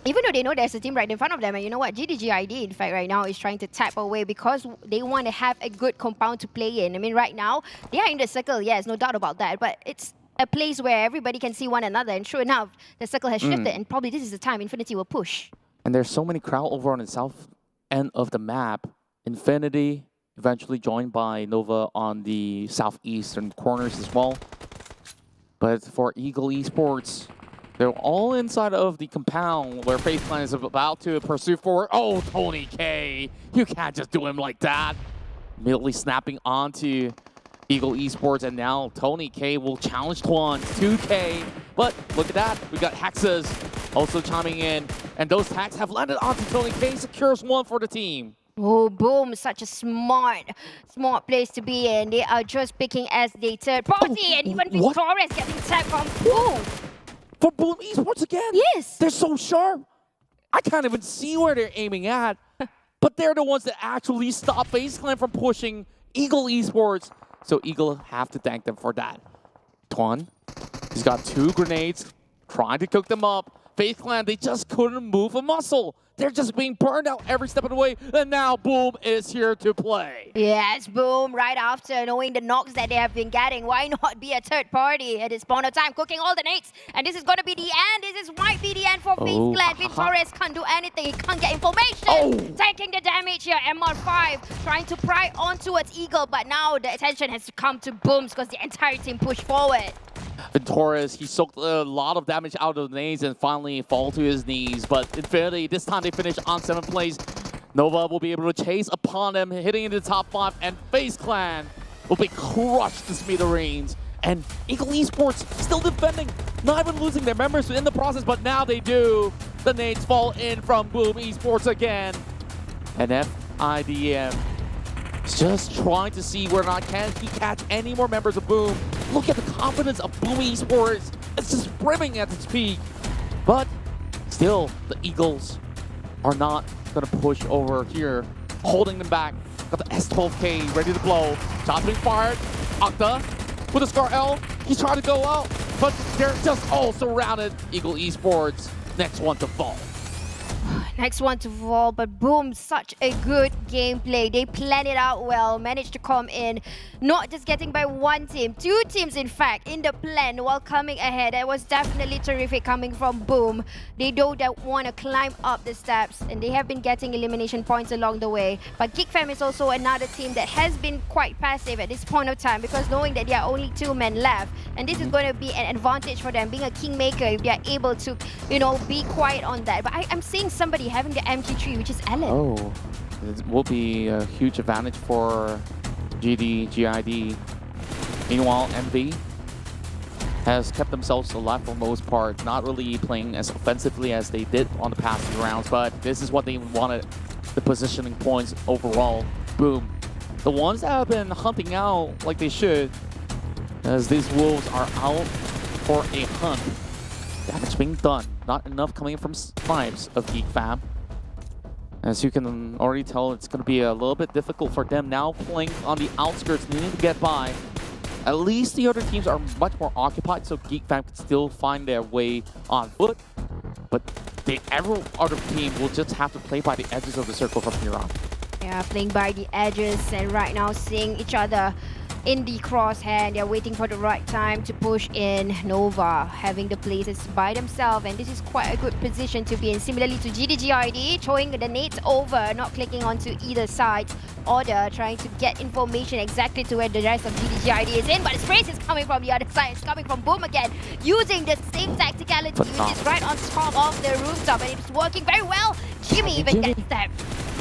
Even though they know there's a team right in front of them, and you know what, GIDS, in fact, right now is trying to tap away because they want to have a good compound to play in. I mean, right now, they are in the circle, yes, no doubt about that, but it's a place where everybody can see one another, and sure enough, the circle has shifted, and probably this is the time Infinity will push. And there's so many crowd over on the south end of the map. Infinity eventually joined by Nova on the southeastern corners as well. But for Eagle Esports, They're all inside of the compound where FaZe Clan is about to pursue forward. Oh, Tony K, you can't just do him like that. Immediately snapping onto Eagle Esports, and now Tony K will challenge Twan 2K. But look at that, we got Hexas also chiming in, and those tags have landed onto Tony K, secures one for the team. Oh, Boom, such a smart place to be in. They are just picking as the third party, and even Victoria's getting tagged from Boom. For Boom Esports again? Yes. They're so sharp. I can't even see where they're aiming at. But they're the ones that actually stop FaZe Clan from pushing Eagle Esports. So Eagle have to thank them for that. Twan, he's got 2 grenades, trying to cook them up. FaZe Clan, they just couldn't move a muscle. They're just being burned out every step of the way, and now Boom is here to play. Yes, Boom, right after knowing the knocks that they have been getting, why not be a third party at this point of time, cooking all the nades? And this is going to be the end. This might be the end for FaZe Clan. Torres can't do anything. He can't get information. Taking the damage here, MR5 trying to pry on towards Eagle, but now the attention has to come to Booms because the entire team pushed forward. Torres, he soaked a lot of damage out of the nades and finally fall to his knees. But Infinity, this time they finish on 7th place. Nova will be able to chase upon them, hitting into the top 5, and FaZe Clan will be crushed to smithereens. And Eagle Esports still defending, not even losing their members in the process, but now they do. The nades fall in from Boom Esports again. And FIDM is just trying to see whether or not can he catch any more members of Boom. Look at the confidence of Boom Esports. It's just brimming at its peak. But still, the Eagles are not going to push over here, holding them back. Got the S12K ready to blow. Shots being fired. Octa with a Scar L. He's trying to go out, but they're just all surrounded. Eagle Esports, next one to fall. Next one to fall, but Boom, such a good gameplay. They planned it out well, managed to come in, not just getting by one team, 2 teams in fact, in the plan while coming ahead. That was definitely terrific coming from Boom. They don't want to climb up the steps, and they have been getting elimination points along the way. But Geek Fam is also another team that has been quite passive at this point of time, because knowing that there are only 2 men left, and this is going to be an advantage for them, being a kingmaker, if they are able to, you know, be quiet on that. But I'm seeing somebody having the MG3, which is Ellen. Oh, it will be a huge advantage for GID. Meanwhile, MV has kept themselves alive for the most part, not really playing as offensively as they did on the past few rounds, but this is what they wanted, the positioning points overall. Boom. The ones that have been hunting out like they should, as these wolves are out for a hunt. Damage being done. Not enough coming from snipes of Geek Fam. As you can already tell, it's going to be a little bit difficult for them now, playing on the outskirts, needing to get by. At least the other teams are much more occupied, so Geek Fam can still find their way on foot. But every other team will just have to play by the edges of the circle from here on. Yeah, playing by the edges, and right now seeing each other in the crosshair. They're waiting for the right time to push in. Nova having the places by themselves, and this is quite a good position to be in. Similarly to GID, throwing the nades over, not clicking onto either side. Order trying to get information exactly to where the rest of GID is in, but the sprays is coming from the other side. It's coming from Boom again, using the same tacticality, which is right on top of the rooftop, and it's working very well. Jimmy even gets that.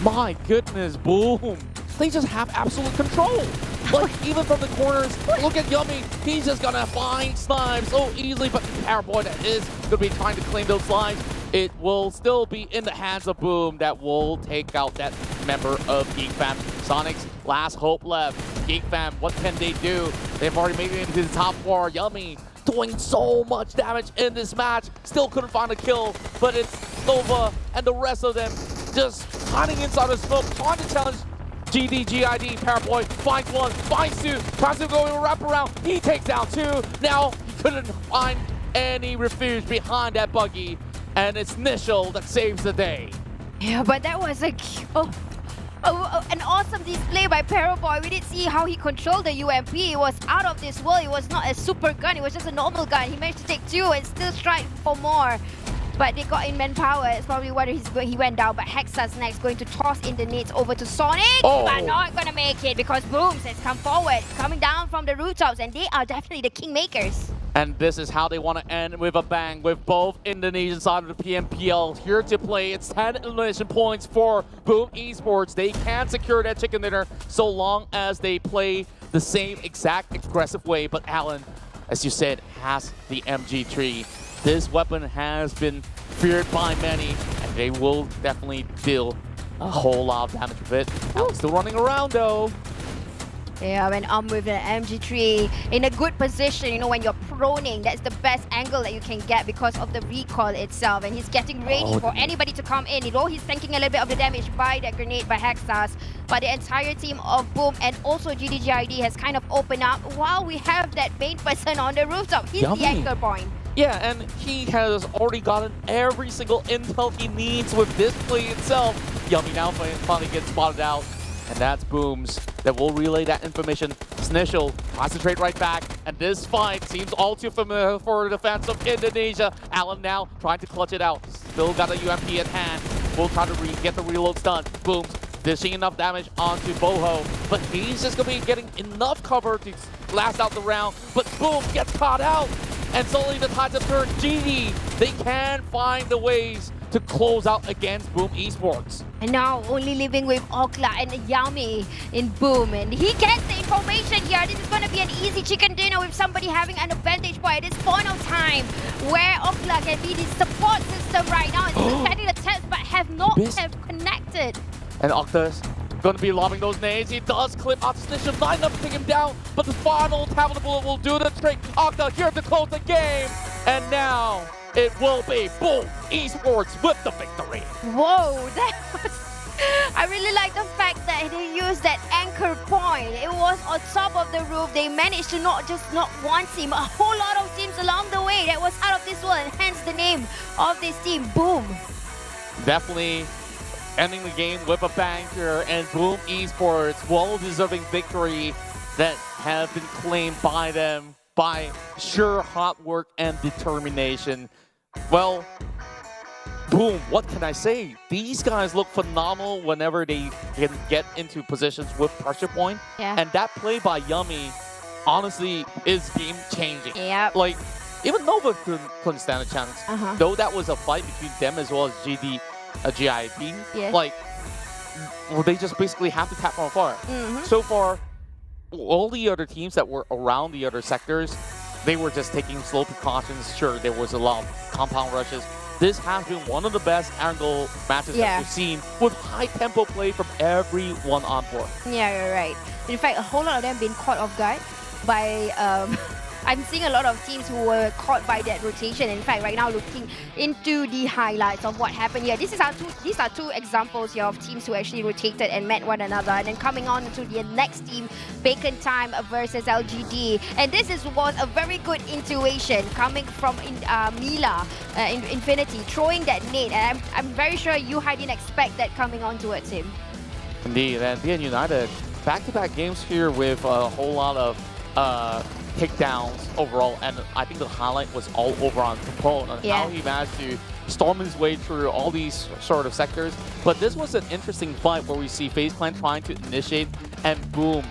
My goodness, Boom. They just have absolute control. Like, even from the corners, look at Yummy. He's just gonna find snipes so easily, but the Power Boy that is gonna be trying to claim those snipes, it will still be in the hands of Boom that will take out that member of Geek Fam. Sonic's last hope left. Geek Fam, what can they do? They've already made it into the top 4. Yummy doing so much damage in this match. Still couldn't find a kill, but it's Nova and the rest of them just hiding inside the smoke, trying to challenge GID. Paraboy finds 1, finds 2, tries to go and wrap around. He takes down 2. Now he couldn't find any refuge behind that buggy, and it's Nishal that saves the day. Yeah, but that was an awesome display by Paraboy. We did see how he controlled the UMP. It was out of this world. It was not a super gun. It was just a normal gun. He managed to take 2 and still strike for more. But they got in manpower. It's probably whether he went down. But Hexa's next, going to toss in the nades over to Sonic. But not going to make it because Booms has come forward, coming down from the rooftops. And they are definitely the kingmakers. And this is how they want to end with a bang, with both Indonesian side of the PMPL here to play. It's 10 elimination points for Boom Esports. They can secure that chicken dinner so long as they play the same exact aggressive way. But Alan, as you said, has the MG3. This weapon has been feared by many, and they will definitely deal a whole lot of damage with it. Alan's still running around though. Yeah, when I'm with an MG3 in a good position, you know, when you're proning, that's the best angle that you can get because of the recoil itself. And he's getting ready for anybody to come in. You know, he's tanking a little bit of the damage by that grenade by Hexas. But the entire team of Boom and also GIDS has kind of opened up while we have that main person on the rooftop. He's the anchor point. Yeah, and he has already gotten every single intel he needs with this play itself. Yummy now finally gets spotted out. And that's Boom's that will relay that information. Snishel tries to trade right back, and this fight seems all too familiar for the defense of Indonesia. Alan now trying to clutch it out. Still got a UMP at hand. Will try to get the reloads done. Boom's dishing enough damage onto Boho, but he's just going to be getting enough cover to last out the round. But Boom gets caught out, and suddenly the tides have turned. GD, they can find the ways to close out against Boom Esports. And now only living with Okla and Yami in Boom. And he gets the information here. This is going to be an easy chicken dinner with somebody having an advantage point at this point of time where Okla can be the support system right now. It's setting the test but have not connected. And Okta's going to be lobbing those nades. He does clip out the Snitch, not enough to take him down, but the final Tavern Bullet will do the trick. Okta here to close the game. And now it will be Boom Esports with the victory. Whoa, that was... I really like the fact that they used that anchor point. It was on top of the roof. They managed to not one team, a whole lot of teams along the way that was out of this world, and hence the name of this team, Boom. Definitely ending the game with a bang here, and Boom Esports, well-deserving victory that have been claimed by them by sheer hard work and determination. Well, Boom, what can I say? These guys look phenomenal whenever they can get into positions with pressure point. Yeah. And that play by Yummy, honestly, is game-changing. Yeah. Like, even Nova couldn't stand a chance. Though that was a fight between them as well as GID. Yes. Like, well, they just basically have to tap from afar. So far, all the other teams that were around the other sectors, they were just taking slow precautions. Sure, there was a lot of compound rushes. This has been one of the best angle matches that we've seen with high tempo play from everyone on board. Yeah, you're right. In fact, a whole lot of them been caught off guard by... I'm seeing a lot of teams who were caught by that rotation. In fact, right now looking into the highlights of what happened here. These are two examples here of teams who actually rotated and met one another. And then coming on to the next team, Bacon Time versus LGD. And this was a very good intuition coming from Mila, Infinity, throwing that nade. And I'm very sure you didn't expect that coming on towards him. Indeed, and BN United, back-to-back games here with a whole lot of takedowns overall, and I think the highlight was all over on Capone on how he managed to storm his way through all these sort of sectors. But this was an interesting fight where we see FaZe Clan trying to initiate, and Boom,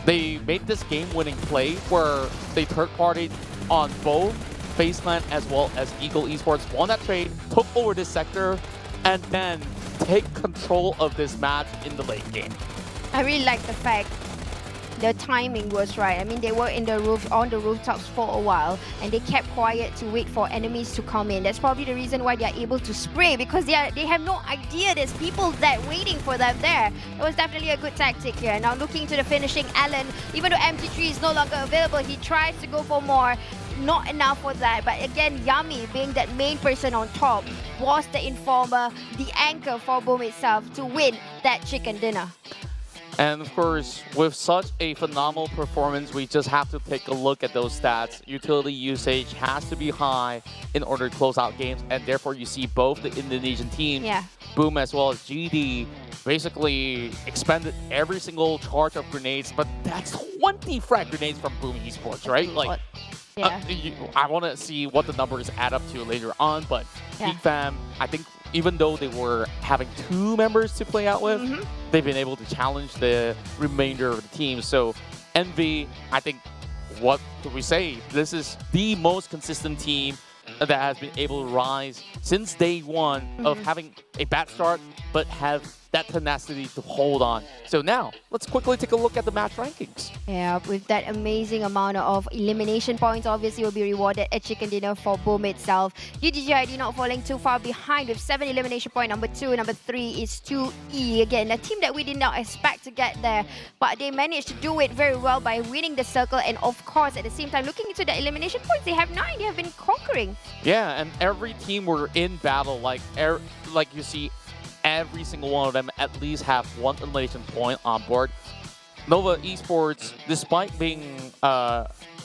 they made this game-winning play where they third-partied on both FaZe Clan as well as Eagle Esports, won that trade, took over this sector, and then take control of this match in the late game. I really like the fact the timing was right. I mean, they were on the rooftops for a while, and they kept quiet to wait for enemies to come in. That's probably the reason why they are able to spray, because they have no idea there's people there waiting for them there. It was definitely a good tactic here. Now looking to the finishing, Alan, even though MG3 is no longer available, he tries to go for more. Not enough for that, but again, Yummy being that main person on top was the informer, the anchor for Boom itself to win that chicken dinner. And of course, with such a phenomenal performance, we just have to take a look at those stats. Utility usage has to be high in order to close out games, and therefore you see both the Indonesian team, Boom as well as GD, basically expended every single charge of grenades, but that's 20 frag grenades from Boom Esports, right? Like, I want to see what the numbers add up to later on, but Geek Fam, I think even though they were having 2 members to play out with, they've been able to challenge the remainder of the team. So Envy, I think, what could we say? This is the most consistent team that has been able to rise since day one of having a bad start, but have that tenacity to hold on. So now, let's quickly take a look at the match rankings. Yeah, with that amazing amount of elimination points, obviously will be rewarded a chicken dinner for Boom itself. GIDS not falling too far behind with 7 elimination points. Number 2, number 3 is 2E. Again, a team that we did not expect to get there, but they managed to do it very well by winning the circle. And of course, at the same time, looking into the elimination points, they have 9. They have been conquering. Yeah, and every team were in battle. Like you see, every single one of them at least have 1 elimination point on board. Nova Esports, despite being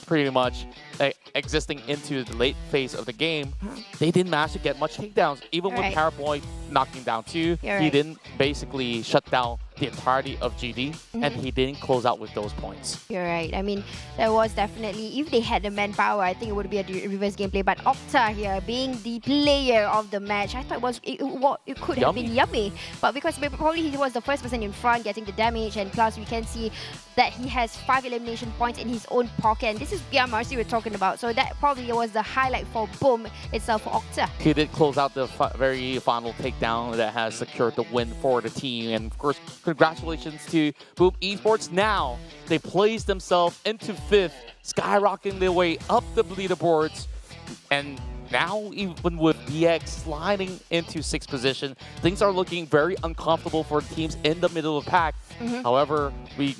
pretty much existing into the late phase of the game, they didn't manage to get much takedowns. Even with Paraboy knocking down 2, he didn't basically shut down the entirety of GD, and he didn't close out with those points. You're right. I mean, there was definitely, if they had the manpower, I think it would be a reverse gameplay. But Octa here, being the player of the match, I thought it could have been yummy. But because probably he was the first person in front getting the damage, and plus we can see that he has 5 elimination points in his own pocket. And this is PMRC we're talking about. So that probably was the highlight for Boom itself for Octa. He did close out the very final takedown that has secured the win for the team. And of course, congratulations to Boom Esports. Now they placed themselves into 5th, skyrocketing their way up the leaderboards. And now, even with BX sliding into 6th position, things are looking very uncomfortable for teams in the middle of the pack. However, we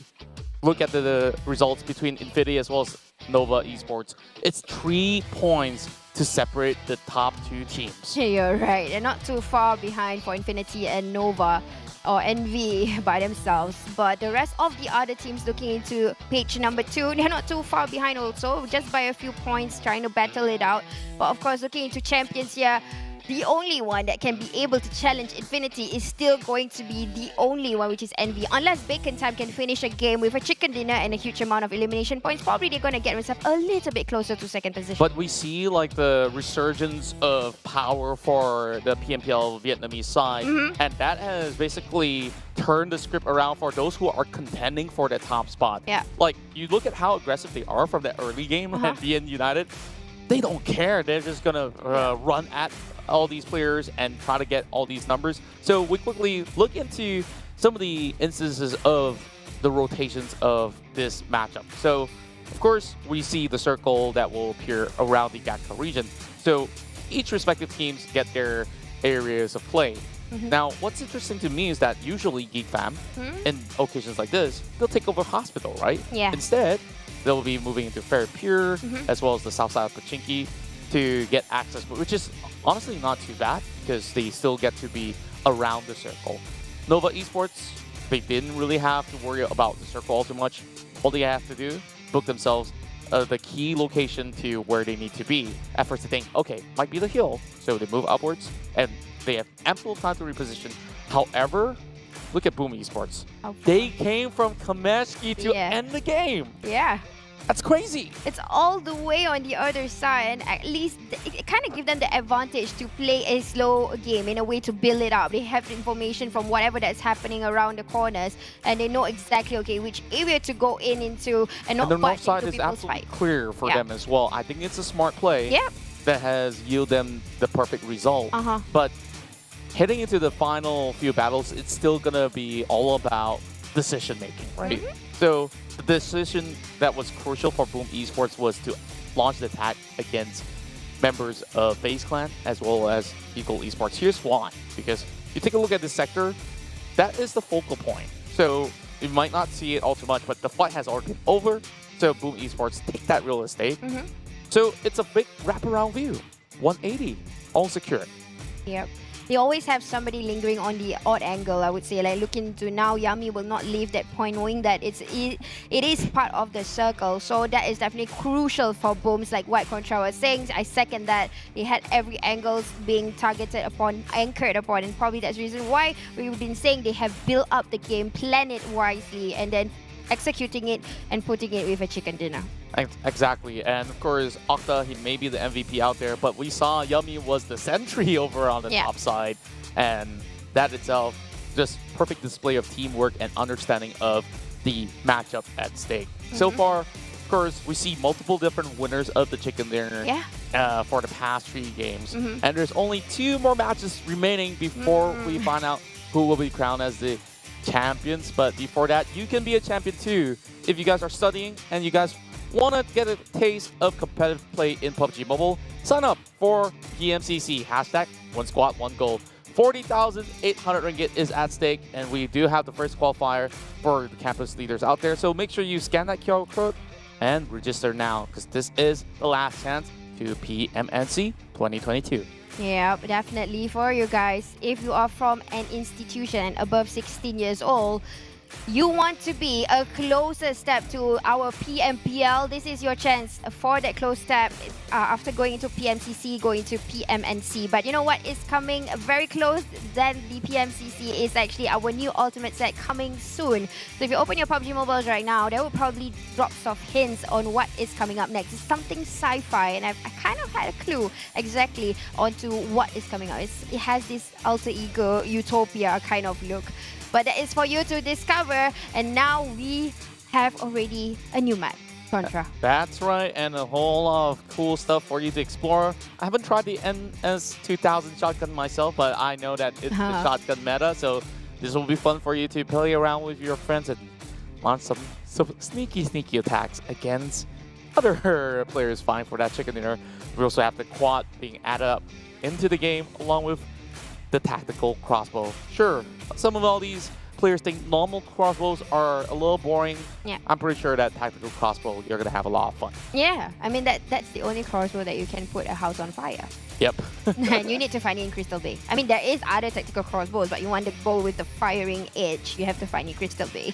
look at the results between Infinity as well as Nova Esports. It's 3 points to separate the top 2 teams. You're right. They're not too far behind for Infinity and Nova or NV by themselves. But the rest of the other teams looking into page number 2, they're not too far behind also, just by a few points trying to battle it out. But of course, looking into champions here, the only one that can be able to challenge Infinity is still going to be the only one, which is Envy. Unless Bacon Time can finish a game with a chicken dinner and a huge amount of elimination points, probably they're going to get themselves a little bit closer to 2nd position. But we see like the resurgence of power for the PMPL Vietnamese side, and that has basically turned the script around for those who are contending for the top spot. Yeah. Like, you look at how aggressive they are from the early game and BN United, they don't care. They're just going to run at all these players and try to get all these numbers. So we quickly look into some of the instances of the rotations of this matchup. So, of course, we see the circle that will appear around the Gatka region. So each respective teams get their areas of play. Now, what's interesting to me is that usually Geek Fam, in occasions like this, they'll take over Hospital, right? Yeah. Instead, they'll be moving into Fair Pier, as well as the south side of Pachinki, to get access, which is honestly not too bad because they still get to be around the circle. Nova Esports, they didn't really have to worry about the circle all too much. All they have to do, book themselves the key location to where they need to be. At first they think, okay, might be the hill, so they move upwards and they have ample time to reposition. However, look at Boom Esports. They came from Kameshki to end the game. Yeah. That's crazy. It's all the way on the other side, and at least it kind of gives them the advantage to play a slow game in a way to build it up. They have the information from whatever that's happening around the corners, and they know exactly, okay, which area to go into and not the north butt side into is people's absolutely fight. clear for them as well. I think it's a smart play that has yielded them the perfect result. But heading into the final few battles, it's still going to be all about decision making, right? So the decision that was crucial for Boom Esports was to launch the attack against members of FaZe Clan as well as Eagle Esports. Here's why. Because you take a look at this sector, that is the focal point. So you might not see it all too much, but the fight has already been over. So Boom Esports take that real estate. So it's a big wraparound view. 180, all secured. Yep. They always have somebody lingering on the odd angle, I would say. Like, looking to now, Yami will not leave that point, knowing that it is part of the circle. So that is definitely crucial for Booms, like what Contra was saying. I second that. They had every angle being targeted upon, anchored upon, and probably that's the reason why we've been saying they have built up the game, plan it wisely, and then executing it and putting it with a chicken dinner. Exactly, and of course, Octa, he may be the MVP out there, but we saw Yummy was the sentry over on the top side, and that itself, just perfect display of teamwork and understanding of the matchup at stake. So far, of course, we see multiple different winners of the chicken dinner for the past 3 games. And there's only 2 more matches remaining before we find out who will be crowned as the champions. But before that, you can be a champion too. If you guys are studying and you guys want to get a taste of competitive play in PUBG Mobile, sign up for PMCC, hashtag 1 squad, 1 goal. 40,800 ringgit is at stake, and we do have the first qualifier for the campus leaders out there. So make sure you scan that QR code and register now, because this is the last chance to PMNC 2022. Yeah, definitely for you guys. If you are from an institution above 16 years old, you want to be a closer step to our PMPL. This is your chance for that close step after going into PMCC, going to PMNC. But you know what is coming very close? Then the PMCC is actually our new ultimate set coming soon. So if you open your PUBG Mobiles right now, there will probably drops of hints on what is coming up next. It's something sci-fi, and I kind of had a clue exactly onto what is coming up. It has this alter ego utopia kind of look. But that is for you to discover, and now we have already a new map, Contra. That's right, and a whole lot of cool stuff for you to explore. I haven't tried the NS2000 shotgun myself, but I know that it's the shotgun meta, so this will be fun for you to play around with your friends and launch some sneaky attacks against other players vying for that chicken dinner. We also have the quad being added up into the game, along with the tactical crossbow. Sure, some of all these players think normal crossbows are a little boring. Yeah. I'm pretty sure that tactical crossbow, you're going to have a lot of fun. Yeah, I mean, that's the only crossbow that you can put a house on fire. Yep. And you need to find it in Crystal Bay. I mean, there is other tactical crossbows, but you want the bow with the firing edge, you have to find it in Crystal Bay.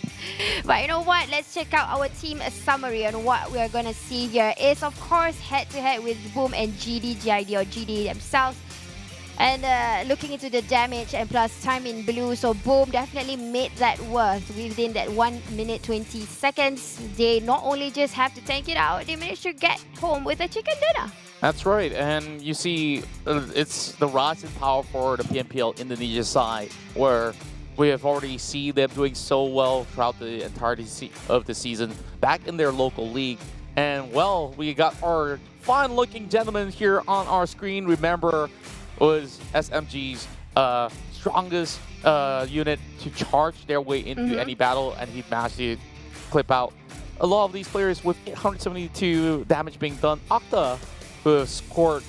But you know what? Let's check out our team summary on what we are going to see here. Is, of course, head-to-head with Boom and GID or GD themselves. And looking into the damage and plus time in blue, so Boom definitely made that worth within that 1 minute 20 seconds. They not only just have to tank it out, they managed to get home with a chicken dinner. That's right, and you see it's the rise in power for the PMPL Indonesia side, where we have already seen them doing so well throughout the entirety of the season back in their local league. And well, we got our fine-looking gentleman here on our screen. Remember, was SMG's strongest unit to charge their way into any battle, and he managed to clip out a lot of these players with 872 damage being done. Octa, who has scored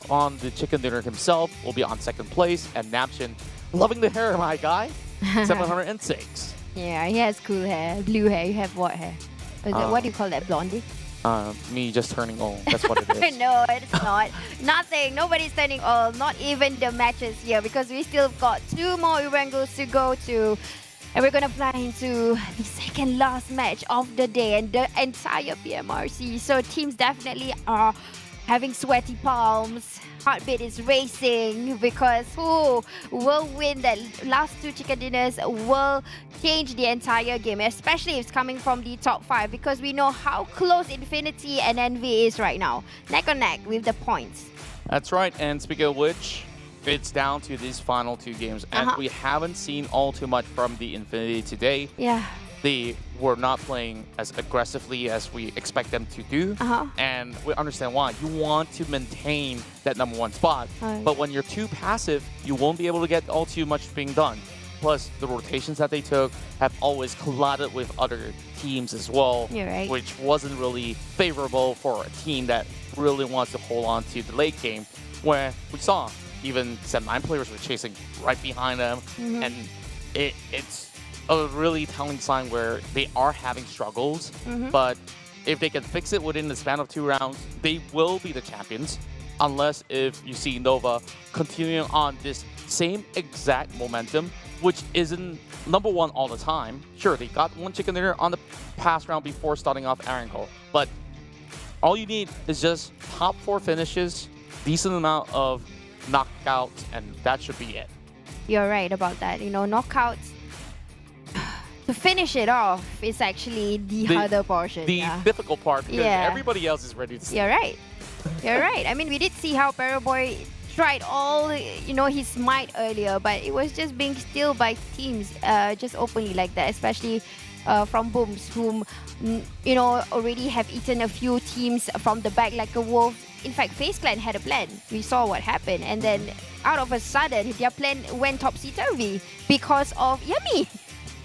on the chicken dinner himself, will be on 2nd place, and Namchin, loving the hair, my guy, 706. Yeah, he has cool hair, blue hair. You have what hair? What do you call that, blondie? Me just turning old. That's what it is. No, it's not. Nothing. Nobody's turning old. Not even the matches here, because we still got 2 more Urangos to go to. And we're going to fly into the second last match of the day and the entire PMRC. So teams definitely are having sweaty palms. Heartbeat is racing, because who will win that last 2 chicken dinners will change the entire game, especially if it's coming from the top 5, because we know how close Infinity and Envy is right now. Neck on neck with the points. That's right, and speaking of which, it's down to these final 2 games, and we haven't seen all too much from the Infinity today. Yeah. They were not playing as aggressively as we expect them to do, and we understand why. You want to maintain that #1 spot, but when you're too passive, you won't be able to get all too much being done. Plus, the rotations that they took have always collided with other teams as well, which wasn't really favorable for a team that really wants to hold on to the late game, where we saw even 7-9 players were chasing right behind them, and it's a really telling sign where they are having struggles, but if they can fix it within the span of 2 rounds, they will be the champions, unless if you see Nova continuing on this same exact momentum, which isn't #1 all the time. Sure, they got 1 chicken dinner on the past round before starting off Aranco, but all you need is just top 4 finishes, decent amount of knockouts, and that should be it. You're right about that. You know, knockouts, to finish it off is actually the harder portion. The difficult part, because everybody else is ready to see. You're right. You're right. I mean, we did see how Paraboy tried all, you know, his might earlier, but it was just being stilled by teams just openly like that, especially from Booms, whom already have eaten a few teams from the back like a wolf. In fact, FaZe Clan had a plan. We saw what happened, and then out of a sudden, their plan went topsy-turvy because of Yummy.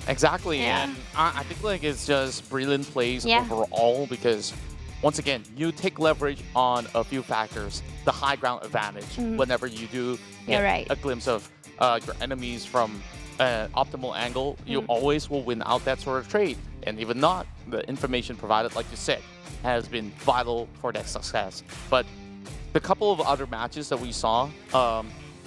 Exactly, and I think like it's just brilliant plays overall because once again, you take leverage on a few factors. The high ground advantage whenever you do get a glimpse of your enemies from an optimal angle, you always will win out that sort of trade. And even not, the information provided, like you said, has been vital for that success. But the couple of other matches that we saw,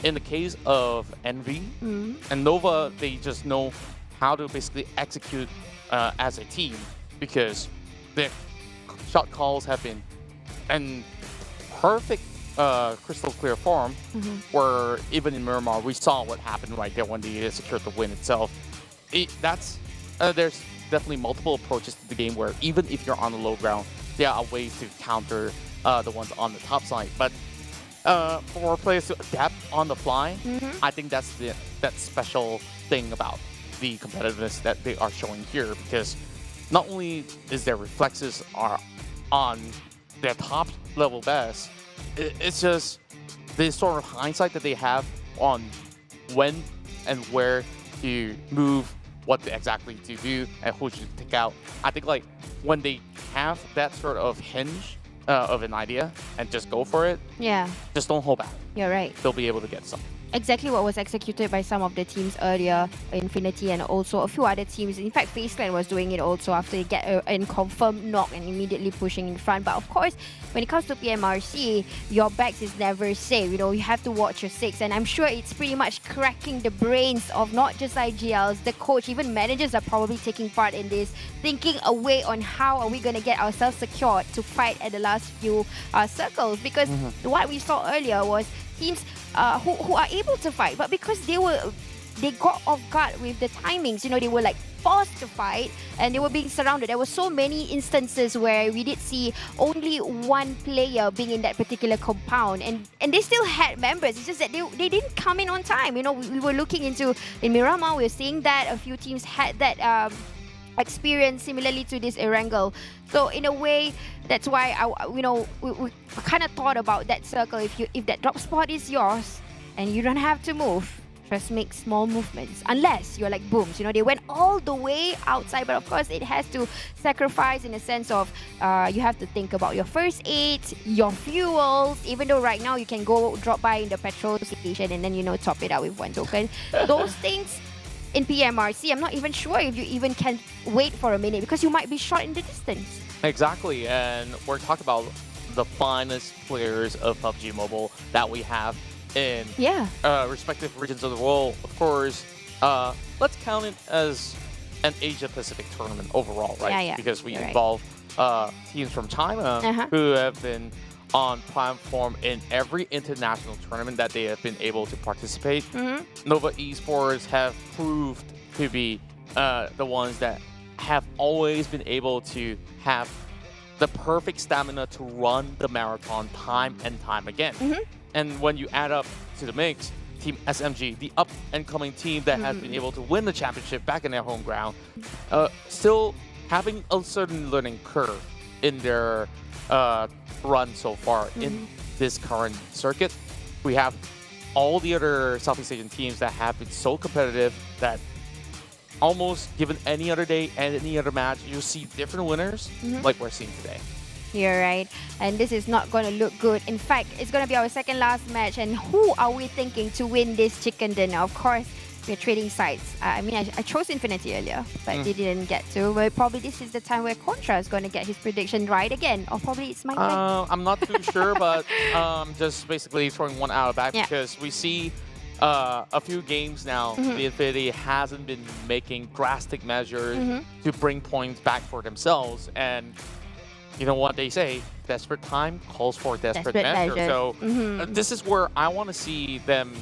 in the case of Envy and Nova, they just know how to basically execute as a team because their shot calls have been in perfect crystal clear form, where even in Miramar, we saw what happened right there when they secured the win itself. There's definitely multiple approaches to the game where even if you're on the low ground, there are ways to counter the ones on the top side. But for players to adapt on the fly, I think that's that special thing about the competitiveness that they are showing here, because not only is their reflexes are on their top level best, it's just the sort of hindsight that they have on when and where to move, what exactly to do, and who to take out. I think like when they have that sort of hinge of an idea and just go for it, just don't hold back. You're right. They'll be able to get some. Exactly what was executed by some of the teams earlier, Infinity and also a few other teams. In fact, FaZe Clan was doing it also after they get a confirmed knock and immediately pushing in front. But of course, when it comes to PMRC, your backs is never safe. You have to watch your six. And I'm sure it's pretty much cracking the brains of not just IGLs, the coach, even managers are probably taking part in this, thinking a way on how are we going to get ourselves secured to fight at the last few circles. Because what we saw earlier was teams who are able to fight, but because they got off guard with the timings, they were like forced to fight and they were being surrounded. There were so many instances where we did see only one player being in that particular compound, and they still had members. It's just that they didn't come in on time. We were looking into in Miramar, we were seeing that a few teams had that experience similarly to this Erangel. So in a way, that's why we kind of thought about that circle. If that drop spot is yours and you don't have to move, just make small movements. Unless you're like Booms, they went all the way outside. But of course, it has to sacrifice in a sense of you have to think about your first aid, your fuels. Even though right now you can go drop by in the petrol station and then top it out with one token. Those things. In PMRC, I'm not even sure if you even can wait for a minute because you might be shot in the distance. Exactly, and we're talking about the finest players of PUBG Mobile that we have in respective regions of the world. Of course, let's count it as an Asia-Pacific tournament overall, right? Because we involve teams from China who have been on prime form in every international tournament that they have been able to participate. Nova Esports have proved to be the ones that have always been able to have the perfect stamina to run the marathon time and time again. And when you add up to the mix, Team SMG, the up-and-coming team that has been able to win the championship back in their home ground, still having a certain learning curve in their run so far in this current circuit. We have all the other Southeast Asian teams that have been so competitive that almost given any other day and any other match, you'll see different winners like we're seeing today. You're right. And this is not going to look good. In fact, it's going to be our second last match. And who are we thinking to win this chicken dinner? Of course, we're trading sides. I chose Infinity earlier, but they didn't get to. But probably this is the time where Contra is going to get his prediction right again. Or probably it's my I'm not too sure, but just basically throwing one out of the back because we see a few games now, the Infinity hasn't been making drastic measures to bring points back for themselves. And you know what they say, desperate time calls for desperate measure. So this is where I want to see them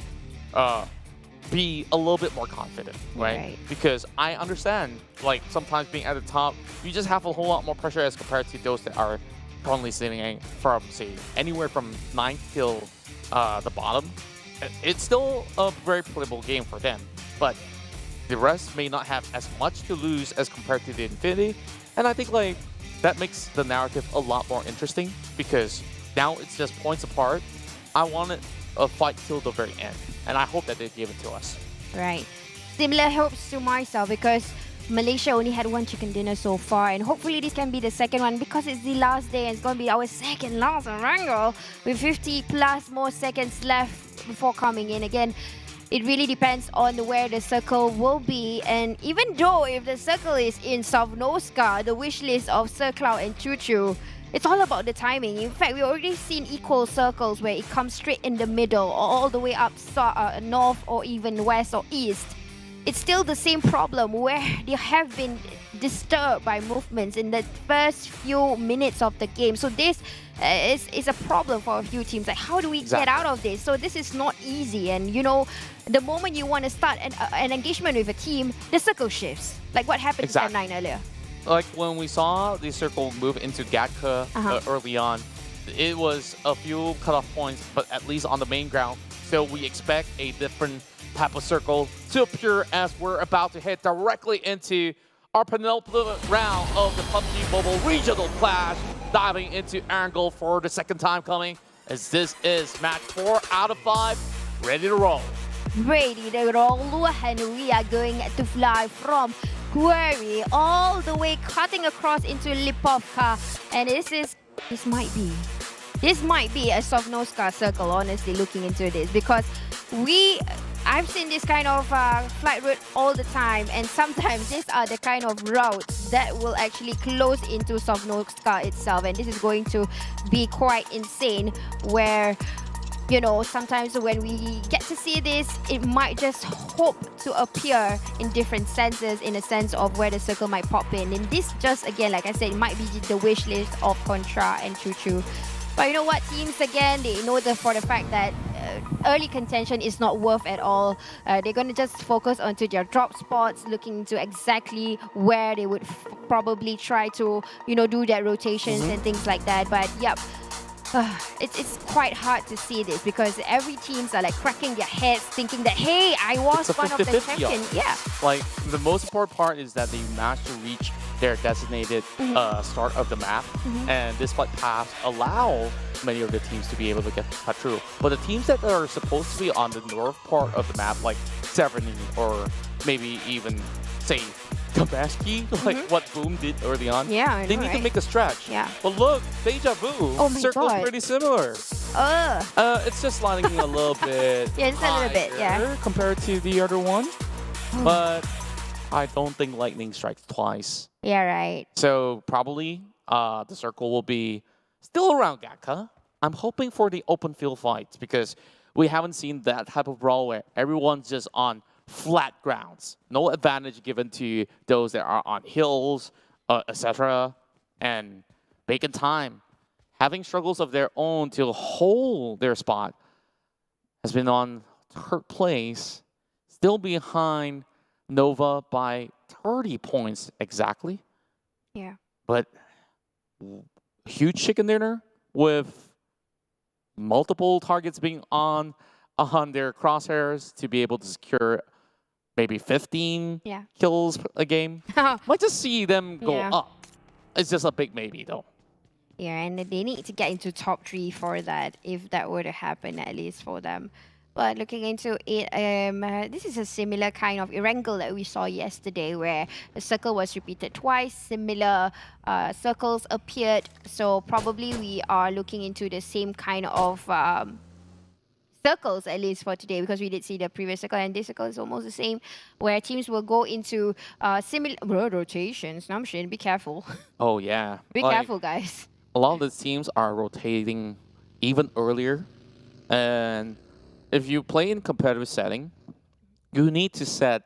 be a little bit more confident, right? Because I understand, like, sometimes being at the top, you just have a whole lot more pressure as compared to those that are currently sitting from, say, anywhere from 9th till the bottom. It's still a very playable game for them, but the rest may not have as much to lose as compared to the Infinity. And I think like that makes the narrative a lot more interesting because now it's just points apart. I wanted a fight till the very end, and I hope that they give it to us. Right. Similar hopes to myself because Malaysia only had one chicken dinner so far, and hopefully this can be the second one because it's the last day and it's going to be our second last wrangle with 50 plus more seconds left before coming in. Again, it really depends on where the circle will be, and even though if the circle is in Sovnoska, the wish list of Sir Cloud and Choo Choo, it's all about the timing. In fact, we've already seen equal circles where it comes straight in the middle or all the way up north or even west or east. It's still the same problem where they have been disturbed by movements in the first few minutes of the game. So this is a problem for a few teams. Like, how do we get out of this? So this is not easy. And you know, the moment you want to start an engagement with a team, the circle shifts. Like what happened to 9 earlier. Like when we saw the circle move into Gatka early on, it was a few cutoff points, but at least on the main ground. So we expect a different type of circle to appear as we're about to head directly into our penultimate round of the PUBG Mobile Regional Clash, diving into Angle for the second time coming, as this is match 4 out of 5, ready to roll. Ready to roll, and we are going to fly from Quarry all the way cutting across into Lipovka, and this might be a Sovnoska circle, honestly, looking into this, because I've seen this kind of flight route all the time, and sometimes these are the kind of routes that will actually close into Sovnoska itself, and this is going to be quite insane where, you know, sometimes when we get to see this, it might just hope to appear in different senses, in a sense of where the circle might pop in. And this just, again, like I said, it might be the wish list of Contra and Choo Choo. But you know what, teams, again, they know for the fact that early contention is not worth at all. They're going to just focus onto their drop spots, looking into exactly where they would probably try to, you know, do their rotations and things like that. But yep, it's quite hard to see this because every teams are like cracking their heads thinking that, hey, I was one of the champions. Yeah. Like, the most important part is that they managed to reach their designated start of the map, and this flight paths allow many of the teams to be able to get cut through. But the teams that are supposed to be on the north part of the map, like Severny or maybe even, say, Kabaski, like what Boom did early on, they need to make a stretch. Yeah. But look, Deja Vu, oh my circle's God. pretty similar. It's just sliding a little bit it's a little bit, compared to the other one. But I don't think lightning strikes twice. Yeah, right. So probably the circle will be still around Gatka. I'm hoping for the open field fights because we haven't seen that type of brawl where everyone's just on flat grounds. No advantage given to those that are on hills, etc. And Bacon Time, having struggles of their own to hold their spot, has been on third place, still behind Nova by 30 points exactly. Yeah. But huge chicken dinner with multiple targets being on their crosshairs to be able to secure maybe 15 kills a game. Might just see them go up. It's just a big maybe though. Yeah, and they need to get into top 3 for that, if that were to happen, at least for them. But looking into it, this is a similar kind of wrangle that we saw yesterday where the circle was repeated twice, similar circles appeared. So probably we are looking into the same kind of circles, at least for today, because we did see the previous circle and this circle is almost the same, where teams will go into similar rotations. Namshin, be careful. Oh, yeah. Be careful, guys. A lot of the teams are rotating even earlier. And if you play in competitive setting, you need to set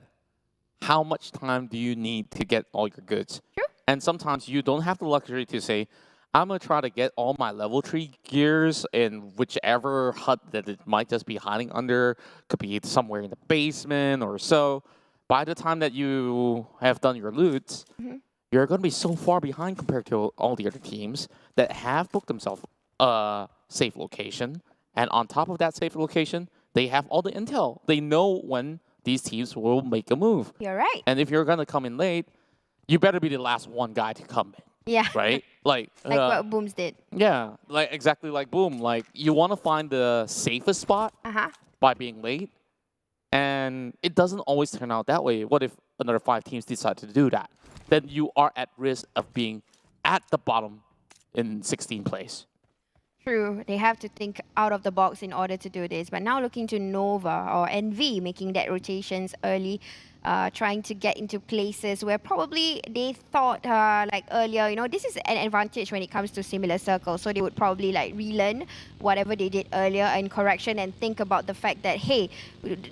how much time do you need to get all your goods. Sure. And sometimes you don't have the luxury to say, I'm going to try to get all my level 3 gears in whichever hut that it might just be hiding under. Could be somewhere in the basement or so. By the time that you have done your loot, you're going to be so far behind compared to all the other teams that have booked themselves a safe location. And on top of that safe location, they have all the intel. They know when these teams will make a move. You're right. And if you're going to come in late, you better be the last one guy to come in. Yeah. Right? Like what Booms did. Yeah, like exactly like Boom. Like you want to find the safest spot by being late, and it doesn't always turn out that way. What if another 5 teams decide to do that? Then you are at risk of being at the bottom in 16th place. True, they have to think out of the box in order to do this. But now looking to Nova or NV, making that rotations early, trying to get into places where probably they thought like earlier, you know, this is an advantage when it comes to similar circles. So they would probably like relearn whatever they did earlier in correction and think about the fact that, hey,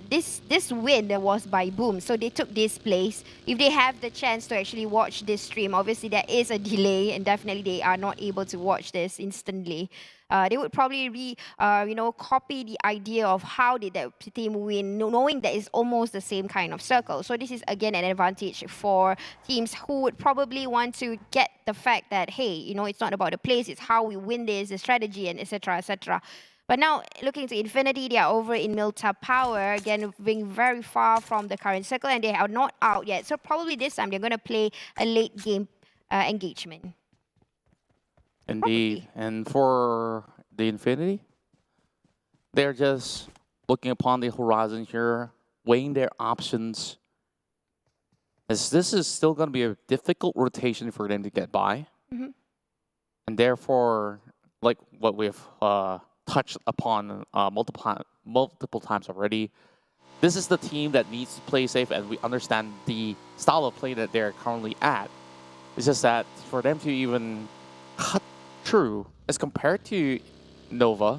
this win was by Boom. So they took this place. If they have the chance to actually watch this stream, obviously there is a delay and definitely they are not able to watch this instantly. They would probably copy the idea of how did that team win, knowing that it's almost the same kind of circle. So this is again an advantage for teams who would probably want to get the fact that, hey, you know, it's not about the place, it's how we win this, the strategy, and etc. etc. But now looking to Infinity, they are over in Milta Power, again being very far from the current circle, and they are not out yet. So probably this time they're going to play a late game engagement. Indeed. And for the Infinity, they're just looking upon the horizon here, weighing their options. As this is still going to be a difficult rotation for them to get by. And therefore, like what we've touched upon multiple times already, this is the team that needs to play safe, and we understand the style of play that they're currently at. It's just that for them to even cut through as compared to Nova,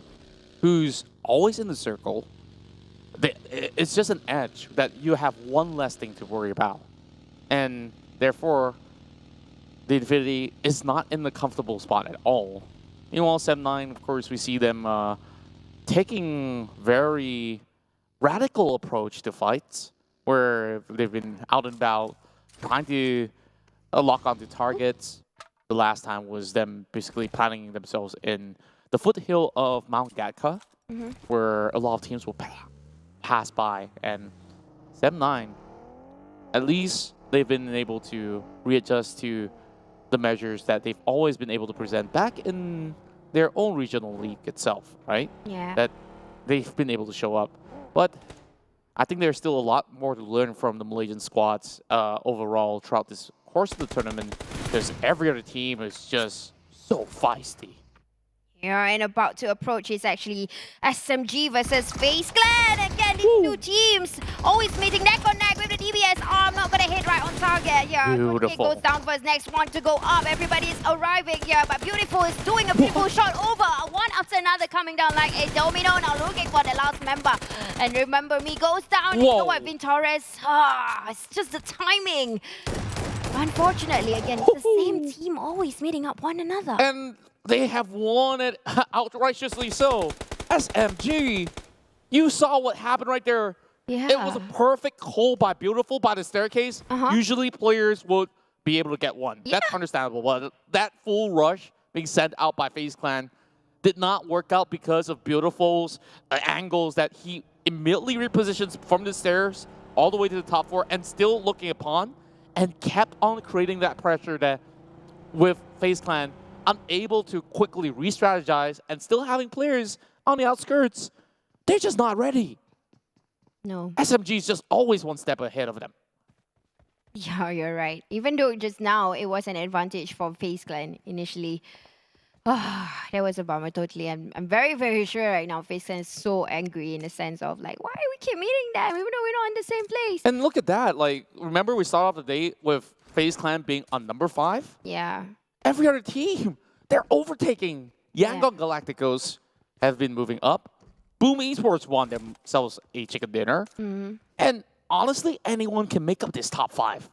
who's always in the circle, it's just an edge that you have one less thing to worry about. And therefore, the Infinity is not in the comfortable spot at all. Meanwhile, 7-9, of course, we see them taking very radical approach to fights, where they've been out and about, trying to lock onto targets. The last time was them basically planting themselves in the foothill of Mount Gatka, where a lot of teams will pass by. And 7-9, at least they've been able to readjust to the measures that they've always been able to present back in their own regional league itself, right? Yeah. That they've been able to show up. But I think there's still a lot more to learn from the Malaysian squads overall throughout this course of the tournament, because every other team is just so feisty. Yeah, and about to approach is actually SMG versus FaZe Clan. Again, these two teams always meeting neck on neck with the DBS arm. Not gonna hit right on target. Yeah, it goes down for his next one to go up. Everybody's arriving here, but Beautiful is doing a beautiful shot over. One after another coming down like a domino. Now looking for the last member. And remember me goes down. You know what, Vin Torres? It's just the timing. Unfortunately, again, it's the same team always meeting up one another. And they have won it outrightiously so. SMG, you saw what happened right there. Yeah. It was a perfect hole by Beautiful by the staircase. Usually players would be able to get one. Yeah. That's understandable. But that full rush being sent out by FaZe Clan did not work out because of Beautiful's angles that he immediately repositions from the stairs all the way to the top floor and still looking upon, and kept on creating that pressure that with FaZe Clan unable to quickly re-strategize and still having players on the outskirts. They're just not ready. No. SMG is just always one step ahead of them. Yeah, you're right. Even though just now it was an advantage for FaZe Clan initially. That was a bummer, totally. I'm very, very sure right now FaZe Clan is so angry in the sense of like, why we keep meeting them even though we're not in the same place? And look at that. Like, remember we started off the day with FaZe Clan being on number 5? Yeah. Every other team, they're overtaking. Yangon Galacticos have been moving up. Boom Esports won themselves a chicken dinner. And honestly, anyone can make up this top 5.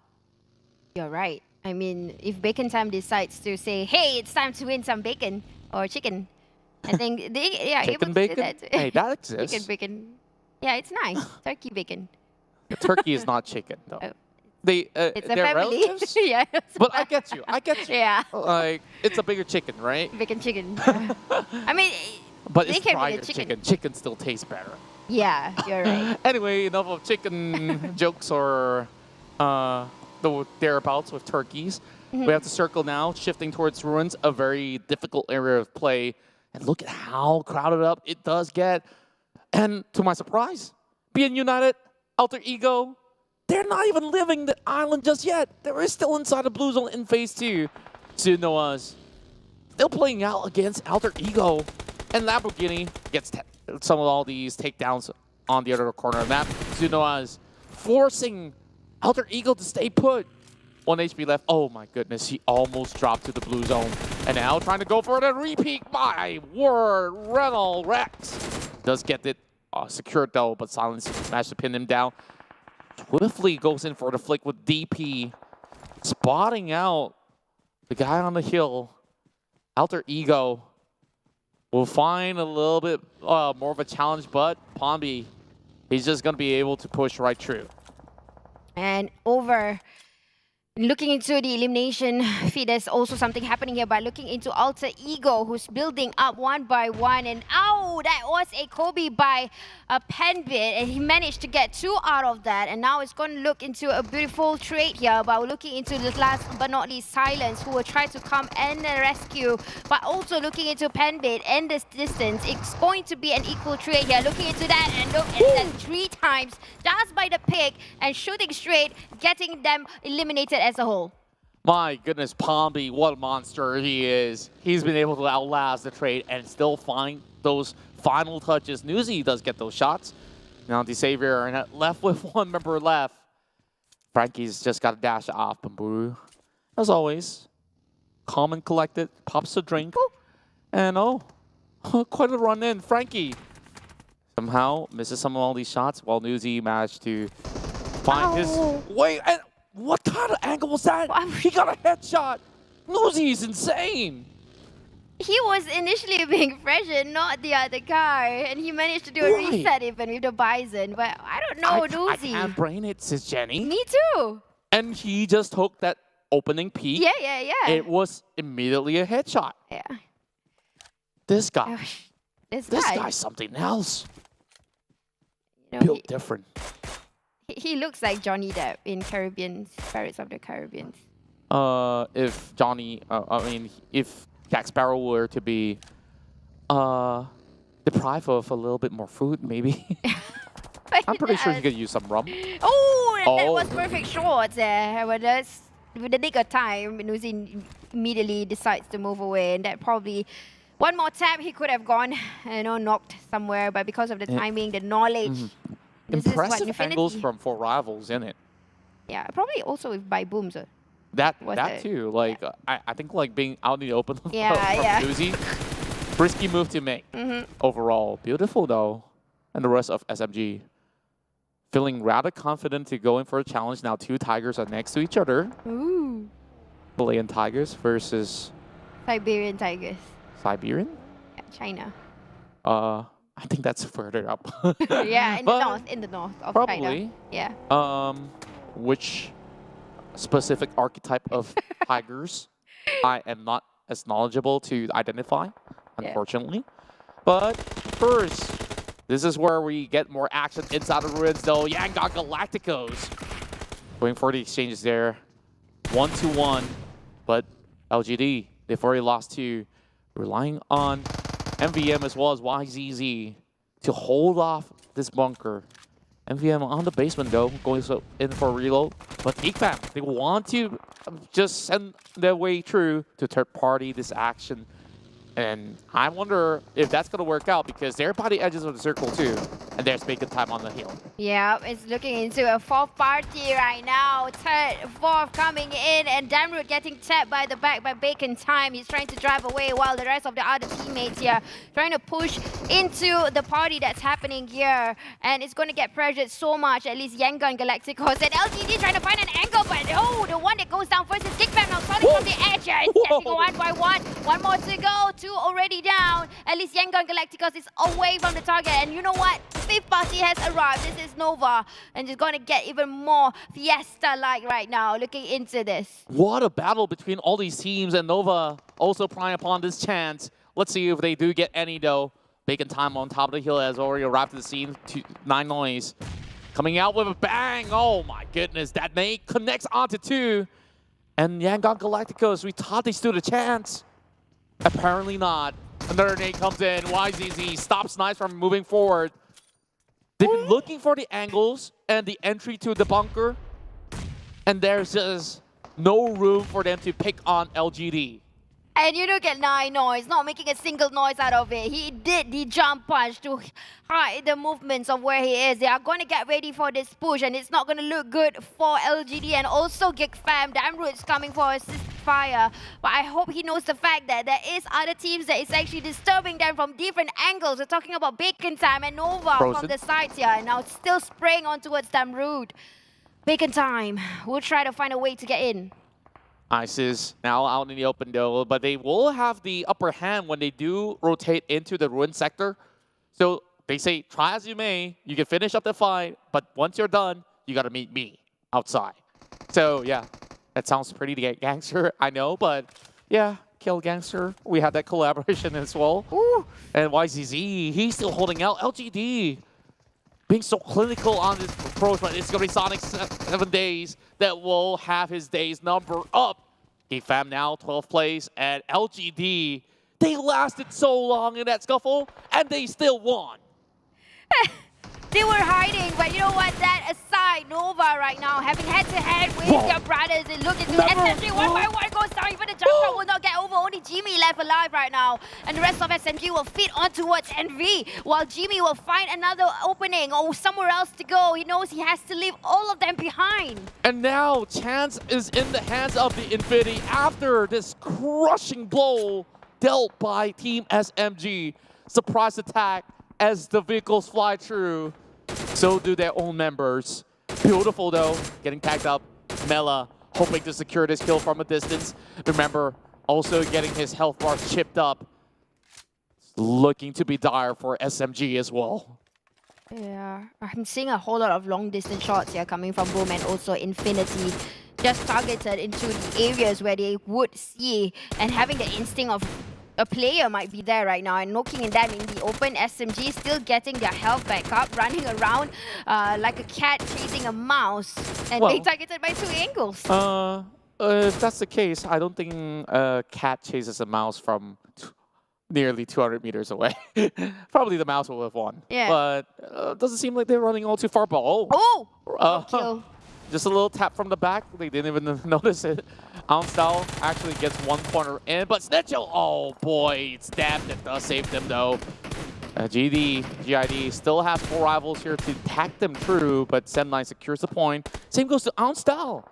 You're right. I mean, if Bacon Time decides to say, hey, it's time to win some bacon or chicken, I think they are able to bacon? do that. Hey, that exists. Chicken bacon. Yeah, it's nice. Turkey bacon. Turkey is not chicken, though. It's a they're family. relatives? Yeah. But I get you. I get you. Yeah. Like, it's a bigger chicken, right? Bacon chicken. I mean, but they it's can be a fried chicken. Chicken still tastes better. Yeah, you're right. Anyway, enough of chicken jokes or the thereabouts with turkeys. We have to circle now, shifting towards ruins, a very difficult area of play. And look at how crowded up it does get. And to my surprise, being United, Alter Ego, they're not even leaving the island just yet. They're still inside the blue zone in phase 2. Sunoa's still playing out against Alter Ego. And Lamborghini gets some of all these takedowns on the other corner of the map. Sunoa's forcing Alter Ego to stay put. 1 HP left. Oh my goodness, he almost dropped to the blue zone. And now trying to go for the repeat by Word Regal Rex. Does get it secured though, but Silence managed to pin him down. Swiftly goes in for the flick with DP. Spotting out the guy on the hill. Alter Ego will find a little bit more of a challenge, but Pombi, he's just going to be able to push right through. And over. Looking into the elimination feed, there's also something happening here by looking into Alter Ego, who's building up one by one. And ow, that was a Kobe by a Penbit, and he managed to get 2 out of that. And now it's going to look into a beautiful trade here by looking into the last but not least Silence, who will try to come and rescue. But also looking into Penbit and this distance, it's going to be an equal trade here. Looking into that and look at that 3 times just by the pick and shooting straight, getting them eliminated as a whole. My goodness, Pombi, what a monster he is. He's been able to outlast the trade and still find those final touches. Newsy does get those shots. Now the Savior and left with 1 member left. Frankie's just got to dash off Bamboo. As always, calm and collected, pops a drink. And quite a run in. Frankie somehow misses some of all these shots while Newsy managed to find his way. And what kind of angle was that? He got a headshot. Newsy's insane. He was initially being pressured, not the other guy, and he managed to do a reset even with the Bison. But I don't know, Newsy. I can't brain it, says Jenny. Me too. And he just took that opening peek. Yeah. It was immediately a headshot. Yeah. This guy. This guy's something else. You know, Built different. He looks like Johnny Depp in Pirates of the Caribbean. If Johnny, if Jack Sparrow were to be deprived of a little bit more food, maybe. I'm pretty sure he could use some rum. Oh, that was perfect shot there. With the nick of time, Newsy immediately decides to move away, and that probably one more tap he could have gone, knocked somewhere, but because of the timing, the knowledge. Impressive angles from 4 rivals in it. Yeah, probably also with by booms. That too. Like I think like being out in the open from Newsy, risky move to make. Overall, beautiful though, and the rest of SMG feeling rather confident to go in for a challenge. Now 2 Tigers are next to each other. Ooh. Malayan Tigers versus Siberian Tigers. Siberian? Yeah, China. I think that's further up. Yeah, in the north of probably, China. Yeah. Which specific archetype of tigers I am not as knowledgeable to identify, unfortunately. But first, this is where we get more action inside the ruins though. Yangon Galacticos going for the exchanges there. 1-1, but LGD, they've already lost 2. Relying on MVM as well as YZZ to hold off this bunker. MVM on the basement though, going in for a reload. But Geek Fam, they want to just send their way through to third party this action. And I wonder if that's going to work out because they're by the edges of the circle too. And there's Bacon Time on the hill. Yeah, it's looking into a 4th party right now. 3rd, 4th coming in, and Damroot getting tapped by the back by Bacon Time. He's trying to drive away while the rest of the other teammates here trying to push into the party that's happening here. And it's going to get pressured so much, at least Yangon Galacticos. And LGD trying to find an angle, but the one that goes down first is Geek Fam now starting from the edge. It's getting 1 by 1. 1 more to go. 2 already down. At least Yangon Galacticos is away from the target. And you know what? 5th party has arrived. This is Nova. And it's going to get even more Fiesta-like right now, looking into this. What a battle between all these teams, and Nova also prying upon this chance. Let's see if they do get any though. Bacon Time on top of the hill has already arrived to the scene. 9 Noise coming out with a bang. Oh my goodness, that nade connects onto 2. And Yangon Galacticos, we thought they stood a chance. Apparently not. Another nade comes in. YZZ stops Nice from moving forward. They've been looking for the angles and the entry to the bunker. And there's just no room for them to pick on LGD. And you look at 9 Noise, not making a single noise out of it. He did the jump punch to hide the movements of where he is. They are going to get ready for this push, and it's not going to look good for LGD and also Geek fam. Damroot's coming for assist fire. But I hope he knows the fact that there is other teams that is actually disturbing them from different angles. We're talking about Bacon Time and Nova from the sides here, and now still spraying on towards Damroot. Bacon Time will try to find a way to get in. Ice is now out in the open though, but they will have the upper hand when they do rotate into the ruin sector. So they say, try as you may, you can finish up the fight, but once you're done, you gotta meet me outside. So yeah, that sounds pretty gangster, I know, but yeah, Kill Gangster, we had that collaboration as well. Ooh. And YZZ, he's still holding out. LGD being so clinical on this approach, but it's going to be Sonic 7 days that will have his days number up. Geek fam now 12th place, and LGD, they lasted so long in that scuffle, and they still won. They were hiding, but you know what? That aside, Nova right now having head-to-head with their brothers and looking to SMG 1 by 1 goes down. Even the jump shot will not get over. Only Jimmy left alive right now. And the rest of SMG will feed on towards NV, while Jimmy will find another opening or somewhere else to go. He knows he has to leave all of them behind. And now Chance is in the hands of the Infinity after this crushing blow dealt by Team SMG. Surprise attack as the vehicles fly through. So do their own members. Beautiful though, getting tagged up. Mela hoping to secure this kill from a distance. Remember, also getting his health bar chipped up. Looking to be dire for SMG as well. Yeah, I'm seeing a whole lot of long distance shots here coming from Boom and also Infinity. Just targeted into the areas where they would see, and having the instinct of a player might be there right now and knocking them in the open. SMG still getting their health back up, running around like a cat chasing a mouse, and being targeted by 2 angles. If that's the case, I don't think a cat chases a mouse from nearly 200 meters away. Probably the mouse will have won. Yeah. But doesn't seem like they're running all too far. But kill. Just a little tap from the back. They didn't even notice it. Style actually gets 1 corner in, but Snitchel, oh boy, it's Dab that does save them though. GID still has 4 rivals here to tack them through, but Sem9 secures the point. Same goes to Style.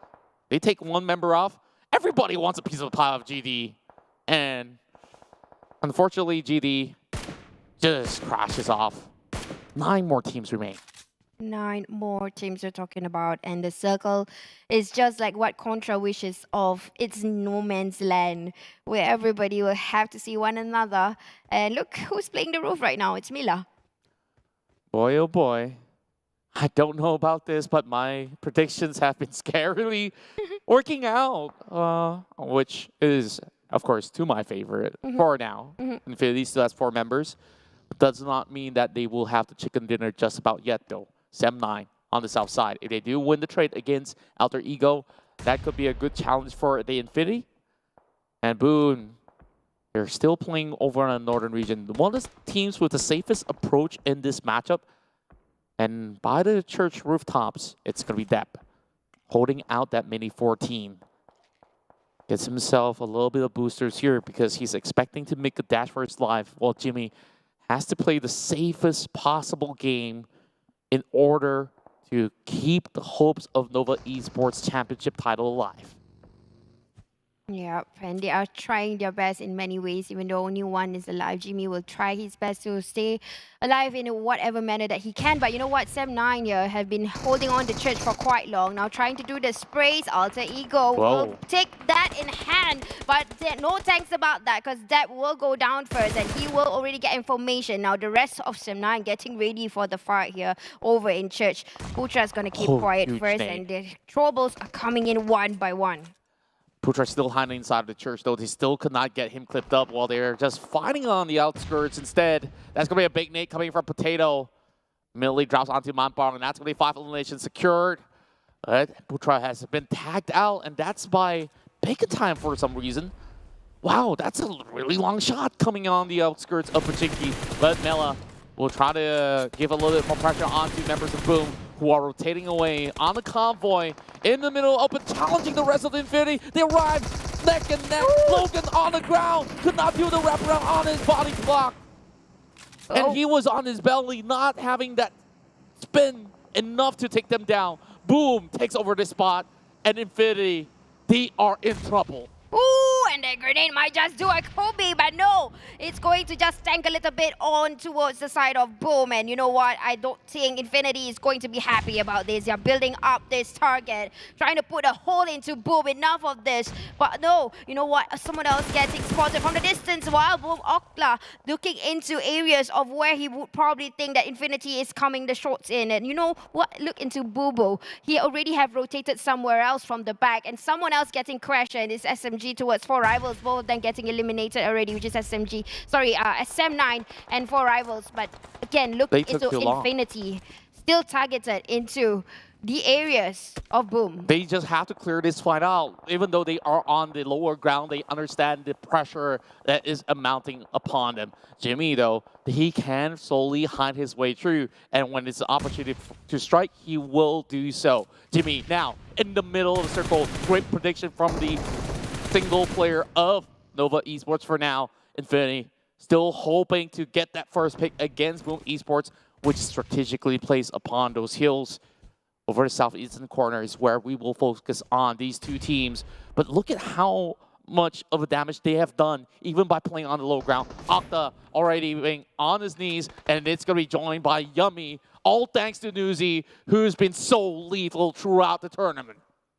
They take 1 member off. Everybody wants a piece of the pie of GD. And unfortunately, GD just crashes off. 9 more teams remain. 9 more teams we're talking about, and the circle is just like what Contra wishes of. It's no man's land where everybody will have to see one another. And look who's playing the roof right now. It's Mila. Boy, oh boy. I don't know about this, but my predictions have been scarily working out, which is, of course, to my favorite for now. Infinity still has 4 members. Does not mean that they will have the chicken dinner just about yet, though. Sem9 on the south side. If they do win the trade against Alter Ego, that could be a good challenge for the Infinity. And Boone, they're still playing over in the northern region. One of the teams with the safest approach in this matchup. And by the church rooftops, it's going to be Depp holding out that mini 4 team. Gets himself a little bit of boosters here because he's expecting to make a dash for his life, while Jimmy has to play the safest possible game in order to keep the hopes of Nova Esports Championship title alive. Yeah, and they are trying their best in many ways, even though only one is alive. Jimmy will try his best to stay alive in whatever manner that he can. But you know what? Sem9 here have been holding on to church for quite long. Now trying to do the sprays. Alter Ego will take that in hand. But no thanks about that, because that will go down first and he will already get information. Now the rest of Sem9 getting ready for the fight here over in church. Putra is going to keep quiet first, and the troubles are coming in 1 by 1. Putra still hiding inside of the church, though. They still could not get him clipped up while they're just fighting on the outskirts instead. That's going to be a big nade coming from Potato. Millie drops onto Myanmar, and that's going to be 5 eliminations secured. Putra has been tagged out, and that's by Bacon Time for some reason. Wow, that's a really long shot coming on the outskirts of Pachinki. But Mela will try to give a little bit more pressure onto members of Boom, who are rotating away on the convoy in the middle, open, challenging the rest of the Infinity. They arrive neck and neck. Logan on the ground, could not do the wraparound on his body block. And he was on his belly, not having that spin enough to take them down. Boom takes over this spot, and Infinity, they are in trouble. Ooh, and the grenade might just do a Kobe, but no, it's going to just tank a little bit on towards the side of Boom. And you know what? I don't think Infinity is going to be happy about this. They're building up this target, trying to put a hole into Boom. Enough of this. But no, you know what? Someone else getting spotted from the distance while Boom Okla looking into areas of where he would probably think that Infinity is coming the shots in. And you know what? Look into Bubu. He already have rotated somewhere else from the back, and someone else getting crashed, and it's SMG towards 4 rivals, both of them getting eliminated already, which is SM9 and 4 rivals. But again, look into Infinity, still targeted into the areas of Boom. They just have to clear this fight out. Even though they are on the lower ground, they understand the pressure that is mounting upon them. Jimmy, though, he can slowly hide his way through, and when it's an opportunity to strike, he will do so. Jimmy now in the middle of the circle. Great prediction from the single player of Nova Esports for now. Infinity still hoping to get that first pick against Boom Esports, which strategically plays upon those hills. Over the southeastern corner is where we will focus on these two teams. But look at how much of a damage they have done, even by playing on the low ground. Okta already being on his knees, and it's going to be joined by Yummy, all thanks to Nuzi, who's been so lethal throughout the tournament.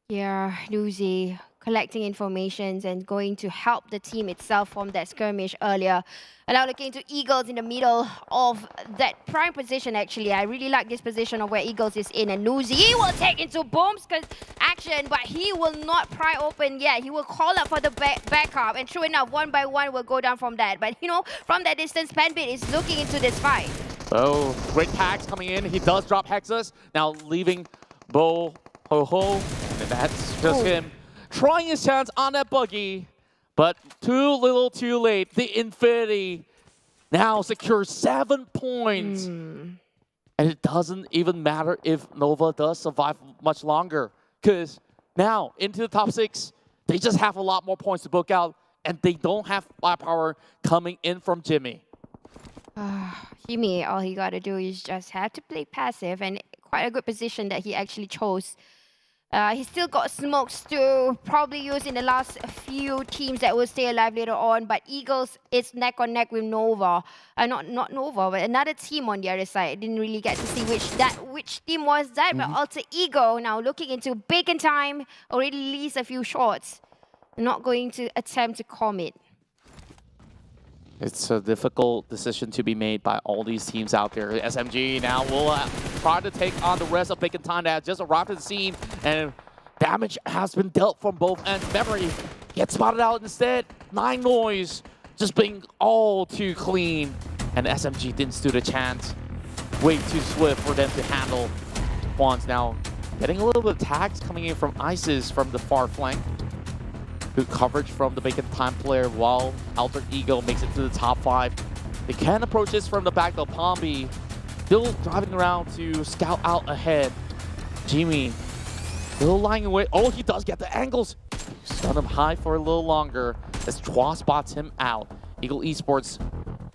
Yeah, Nuzi collecting information and going to help the team itself from that skirmish earlier. And now looking to Eagles in the middle of that prime position, actually. I really like this position of where Eagles is in. And Nuzi will take into Boom's action, but he will not pry open yet. He will call up for the backup. And true enough, 1 by 1 will go down from that. But, you know, from that distance, Penbit is looking into this fight. Oh, great tags coming in. He does drop Hexus. Now leaving Bo Ho-Ho. And that's just him trying his chance on that buggy, but too little too late. The Infinity now secures 7 points. And it doesn't even matter if Nova does survive much longer, because now into the top 6, they just have a lot more points to book out, and they don't have firepower coming in from Jimmy. Jimmy, all he got to do is just have to play passive, and quite a good position that he actually chose. He's still got smokes to probably use in the last few teams that will stay alive later on. But Eagles is neck on neck with Nova. Not Nova, but another team on the other side. I didn't really get to see which team was that. But Alter Ego now looking into Bacon Time. Already released a few shots. Not going to attempt to commit. It's a difficult decision to be made by all these teams out there. SMG now will try to take on the rest of Bacon Time that has just arrived at the scene, and damage has been dealt from both ends. Memory gets spotted out instead. 9 Noise just being all too clean, and SMG didn't stand a chance. Way too swift for them to handle. Juan's now getting a little bit of tags coming in from ISIS from the far flank. Good coverage from the Bacon Time player while Alter Ego makes it to the top 5. They can approach this from the back though. Pombi still driving around to scout out ahead. Jimmy still lying away. Oh, he does get the angles. Stun him high for a little longer as Chua spots him out. Eagle Esports,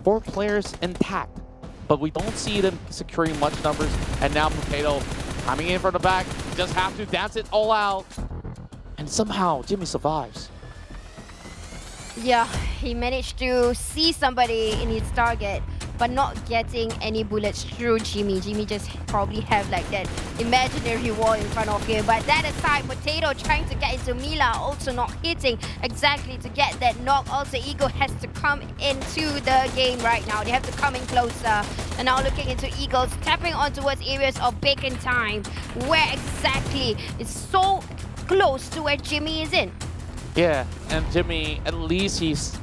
4 players intact, but we don't see them securing much numbers. And now Potato coming in from the back. Just have to dance it all out. And somehow Jimmy survives. Yeah, he managed to see somebody in his target, but not getting any bullets through Jimmy. Jimmy just probably have like that imaginary wall in front of him. But that aside, Potato trying to get into Mila, also not hitting exactly to get that knock. Alter Ego has to come into the game right now. They have to come in closer. And now looking into Eagles, tapping on towards areas of Bacon Time. Where exactly is so close to where Jimmy is in. Yeah, and Jimmy, at least he's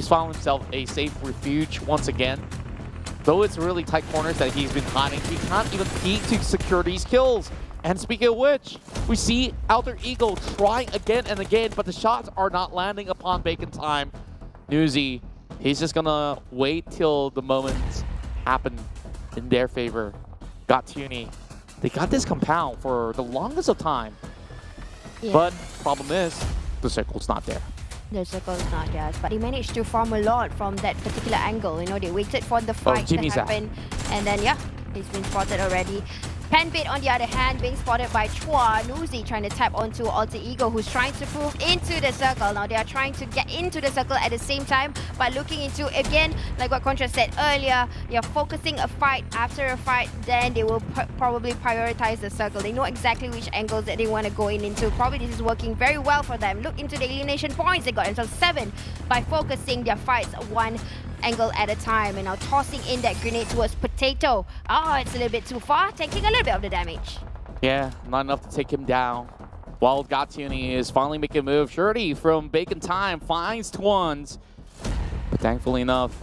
found himself a safe refuge once again. Though it's really tight corners that he's been hiding, he can't even peek to secure these kills. And speaking of which, we see Alter Ego trying again and again, but the shots are not landing upon Bacon Time. Newsy, he's just gonna wait till the moments happen in their favor. Got Tuny. They got this compound for the longest of time. Yeah. But problem is, the circle's not there. The circle is not there, but he managed to farm a lot from that particular angle. You know, they waited for the fight to happen, and then yeah, he's been spotted already. Penbit, on the other hand, being spotted by Chua. Nuzi trying to tap onto Alter Ego, who's trying to move into the circle. Now they are trying to get into the circle at the same time, but looking into, again, like what Contra said earlier, they are focusing a fight after a fight, then they will probably prioritize the circle. They know exactly which angles that they want to go into. Probably this is working very well for them. Look into the elimination points. They got themselves 7 by focusing their fights one angle at a time, and now tossing in that grenade towards Potato. Oh, it's a little bit too far, taking a little bit of the damage. Yeah, not enough to take him down. While Gatiuni is finally making a move. Shirty from Bacon Time finds Twans. But thankfully enough,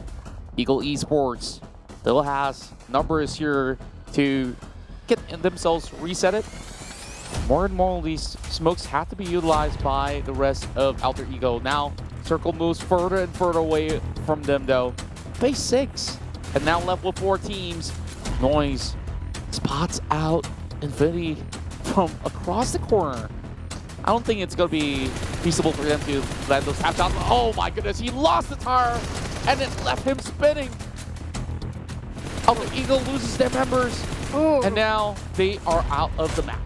Eagle Esports still has numbers here to get themselves reset it. More and more of these smokes have to be utilized by the rest of Alter Ego. Now, circle moves further and further away from them though. Phase 6, and now left with 4 teams. Noise spots out Infinity from across the corner. I don't think it's going to be feasible for them to land those tap shots. Oh my goodness, he lost the tire and it left him spinning. Alter Ego loses their members. Ooh. And now they are out of the match.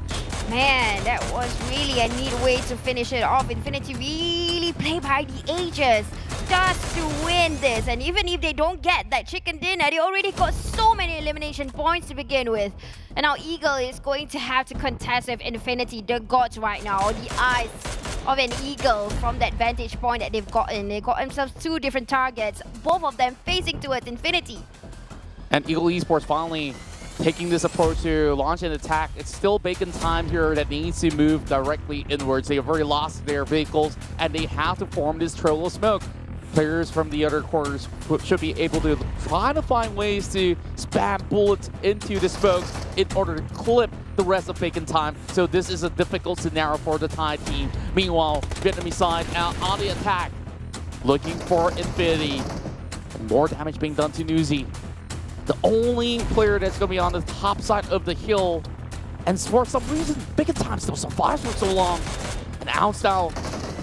Man, that was really a neat way to finish it off. Infinity really play by the ages just to win this. And even if they don't get that chicken dinner, they already got so many elimination points to begin with. And now Eagle is going to have to contest with Infinity, the gods right now, the eyes of an Eagle from that vantage point that they've gotten. They got themselves 2 different targets, both of them facing towards Infinity. And Eagle Esports finally taking this approach to launch an attack. It's still Bacon Time here that needs to move directly inwards. They have already lost their vehicles and they have to form this trail of smoke. Players from the other quarters should be able to try to find ways to spam bullets into the smoke in order to clip the rest of Bacon Time. So this is a difficult scenario for the Thai team. Meanwhile, Vietnamese side out on the attack, looking for Infinity. More damage being done to Nuzi. The only player that's going to be on the top side of the hill. And for some reason, Bacon Time still survives for so long. And Outstyle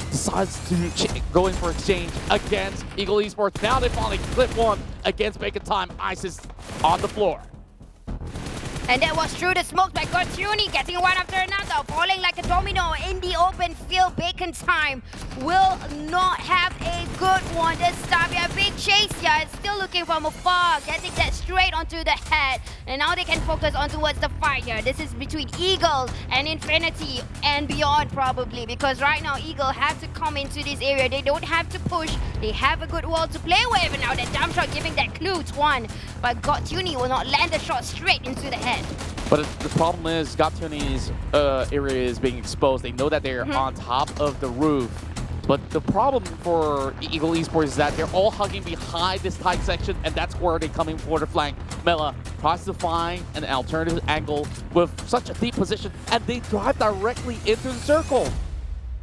decides to go in for exchange against Eagle Esports. Now they finally clip one against Bacon Time. ISIS on the floor. And that was through the smoke by Gotuni, getting one after another, falling like a domino in the open field. Bacon Time will not have a good one this time. We have big chase here. It's still looking from afar, getting that straight onto the head. And now they can focus on towards the fight here. This is between Eagle and Infinity and beyond probably, because right now Eagle have to come into this area. They don't have to push. They have a good wall to play with. And now that jump shot giving that clue to one. But Gotuni will not land the shot straight into the head. But the problem is Gotuni's area is being exposed. They know that they're on top of the roof. But the problem for Eagle Esports is that they're all hugging behind this tight section, and that's where they're coming for the flank. Mela tries to find an alternative angle with such a deep position, and they drive directly into the circle.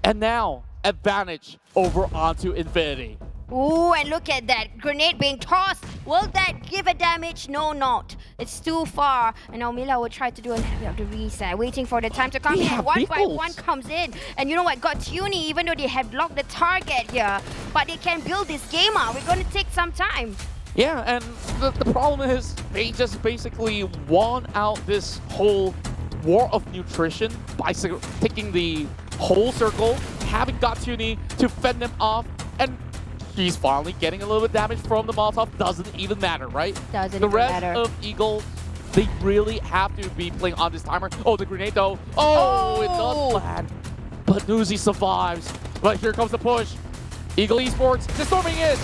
And now, advantage over onto Infinity. Ooh, and look at that grenade being tossed. Will that give a damage? No, not. It's too far. And now Mila will try to do a little bit of the reset, waiting for the time to come in. One by one comes in. And you know what? Got Tuni, even though they have blocked the target here, but they can build this game out. We're going to take some time. Yeah, and the problem is they just basically won out this whole war of nutrition by taking the whole circle, having Gotuni to fend them off, and he's finally getting a little bit of damage from the Molotov. Doesn't even matter, right? Doesn't even matter. The rest of Eagle, they really have to be playing on this timer. Oh, the grenade though. Oh, it does land. But Nuzi survives. But here comes the push. Eagle Esports, they're storming in.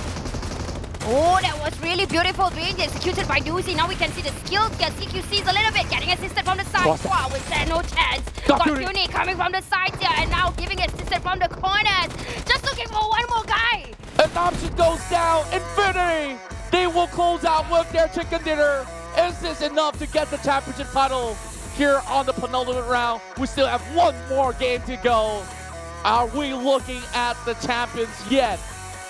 Oh, that was really beautiful range executed by Doozy. Now we can see the skills get CQCs a little bit, getting assisted from the side. Wow, was there no chance? Got Tuni coming from the sides here and now giving assisted from the corners. Just looking for one more guy. An option goes down. Infinity, they will close out with their chicken dinner. Is this enough to get the championship title here on the penultimate round? We still have one more game to go. Are we looking at the champions yet?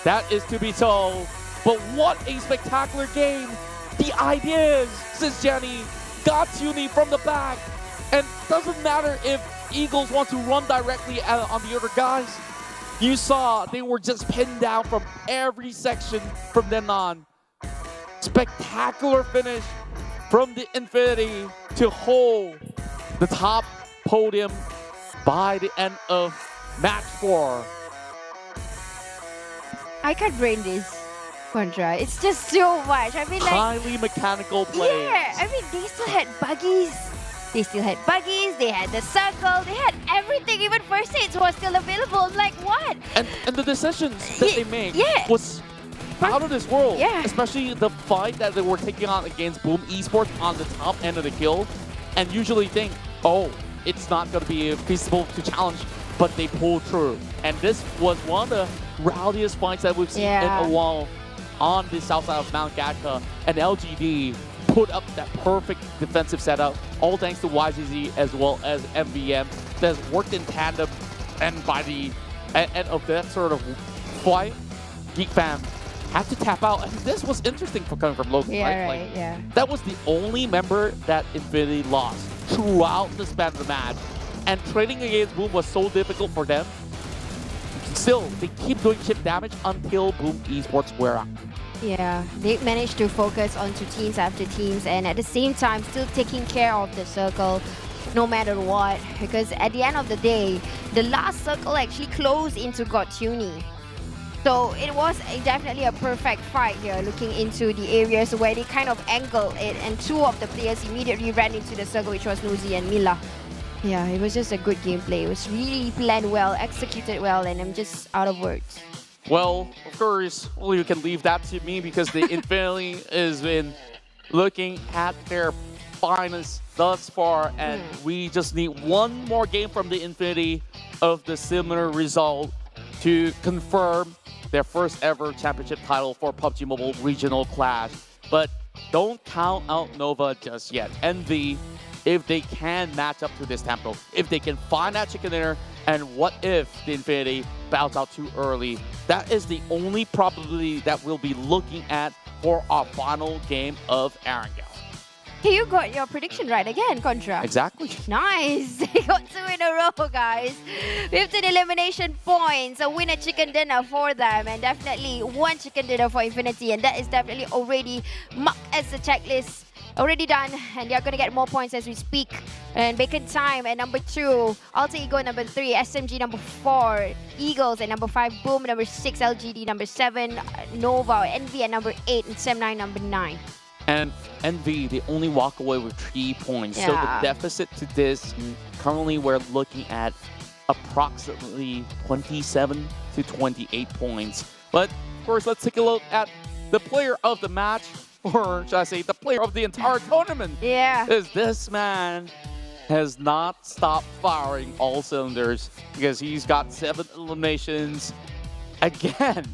That is to be told. But what a spectacular game. The idea is, since Jenny got Tuni from the back, and doesn't matter if Eagles want to run directly on the other guys, you saw they were just pinned down from every section from then on. Spectacular finish from the Infinity to hold the top podium by the end of match 4. I can't brain this. Contra. It's just so much. I mean, like, highly mechanical play. Yeah, I mean, they still had buggies. They had the circle, they had everything. Even first aids was still available. Like, what? And the decisions that they made was out of this world. Yeah. Especially the fight that they were taking on against Boom Esports on the top end of the kill. And usually think, oh, it's not going to be feasible to challenge, but they pulled through. And this was one of the rowdiest fights that we've seen in a while on the south side of Mount Gatka, and LGD put up that perfect defensive setup, all thanks to YZZ as well as MVM, that has worked in tandem, and by the end of that sort of fight, Geek fam had to tap out, and this was interesting for coming from Logan, right? Like, that was the only member that Infinity lost throughout the span of the match, and trading against Boom was so difficult for them. Still, they keep doing chip damage until Boom Esports wear out. Yeah, they managed to focus onto teams after teams and at the same time still taking care of the circle no matter what. Because at the end of the day, the last circle actually closed into Tuni. So it was definitely a perfect fight here, looking into the areas where they kind of angled it and two of the players immediately ran into the circle, which was Nuzi and Mila. Yeah, it was just a good gameplay. It was really planned well, executed well, and I'm just out of words. Well, of course, you can leave that to me because the Infinity has been looking at their finest thus far, and we just need one more game from the Infinity of the similar result to confirm their first ever championship title for PUBG Mobile Regional Clash. But don't count out Nova just yet. Envy, if they can match up to this tempo, if they can find that chicken dinner, and what if the Infinity bows out too early? That is the only probability that we'll be looking at for our final game of Erangel. Hey, you got your prediction right again, Contra. Exactly. Nice. They got 2 in a row, guys. 15 elimination points, a winner chicken dinner for them, and definitely 1 chicken dinner for Infinity, and that is definitely already marked as a checklist. Already done, and they're gonna get more points as we speak. And Bacon Time at number 2, Alter Ego number 3, SMG number 4, Eagles at number 5, Boom number 6, LGD number 7, Nova, Envy at number 8, and Sem9 number 9. And Envy, they only walk away with 3 points. So the deficit to this, currently we're looking at approximately 27 to 28 points. But of course, let's take a look at the player of the match. Or should I say, the player of the entire tournament? Yeah. Is this man has not stopped firing all cylinders because he's got 7 eliminations again.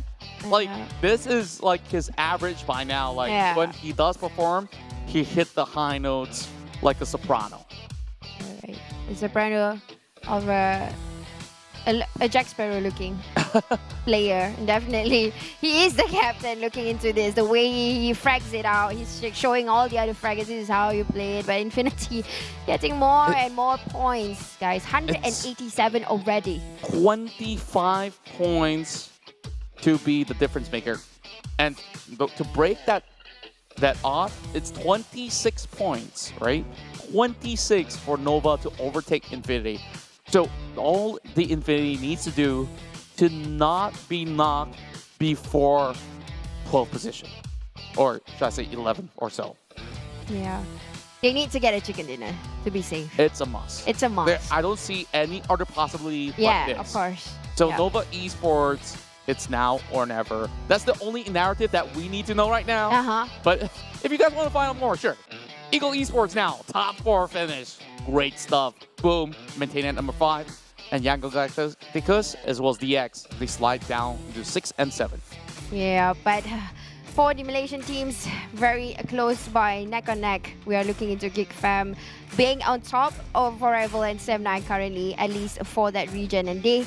Like, this is like his average by now. Like, when he does perform, he hit the high notes like a soprano. All right. The soprano of a Jack Sparrow looking player. Definitely, he is the captain looking into this. The way he frags it out, he's showing all the other fraggers, this is how you play it. But Infinity getting more and more points, guys. 187 already. 25 points to be the difference maker. And to break that off, it's 26 points, right? 26 for Nova to overtake Infinity. So all the Infinity needs to do to not be knocked before 12th position. Or should I say 11 or so. Yeah. They need to get a chicken dinner to be safe. It's a must. It's a must. I don't see any other possibility yeah, like this. Of course. So Nova Esports It's now or never. That's the only narrative that we need to know right now. Uh-huh. But if you guys want to find out more, sure. Eagle Esports now, top 4 finish. Great stuff. Boom, maintain at number 5. And Yangon Galacticos, as well as DX, they slide down to 6 and 7. Yeah, but for the Malaysian teams, very close by neck on neck. We are looking into Geek Fam being on top of Rival and Sem9 currently, at least for that region. And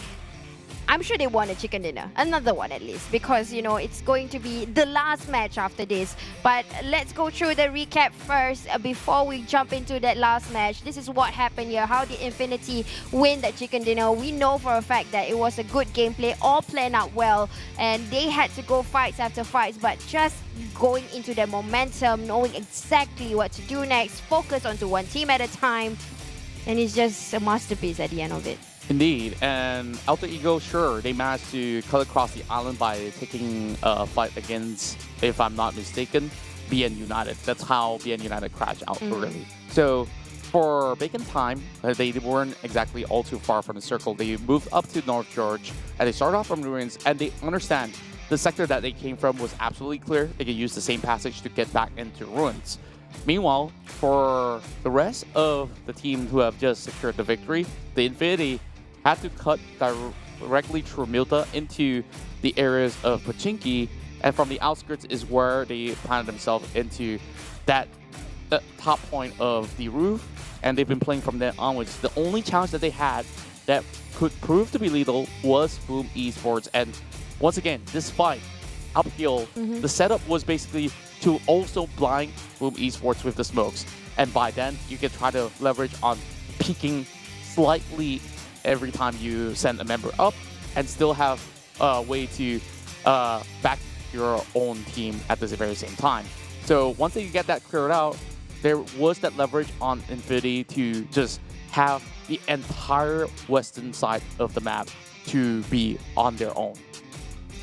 I'm sure they want a chicken dinner, another one at least, because you know it's going to be the last match after this. But let's go through the recap first before we jump into that last match. This is what happened here. How did Infinity win that chicken dinner? We know for a fact that it was a good gameplay, all planned out well, and they had to go fights after fights, but just going into the momentum, knowing exactly what to do next, focus onto one team at a time, and it's just a masterpiece at the end of it. Indeed, and Alter Ego, sure, they managed to cut across the island by taking a fight against, if I'm not mistaken, BN United. That's how BN United crashed out early. So for Bacon Time, they weren't exactly all too far from the circle. They moved up to North George, and they started off from ruins, and they understand the sector that they came from was absolutely clear. They could use the same passage to get back into ruins. Meanwhile, for the rest of the team who have just secured the victory, the Infinity had to cut directly through Milta into the areas of Pachinki, and from the outskirts is where they planted themselves into that top point of the roof, and they've been playing from there onwards. The only challenge that they had that could prove to be lethal was Boom Esports, and once again, this fight, uphill, the setup was basically to also blind Boom Esports with the smokes, and by then, you can try to leverage on peeking slightly every time you send a member up, and still have a way to back your own team at the very same time. So once you get that cleared out, there was that leverage on Infinity to just have the entire western side of the map to be on their own.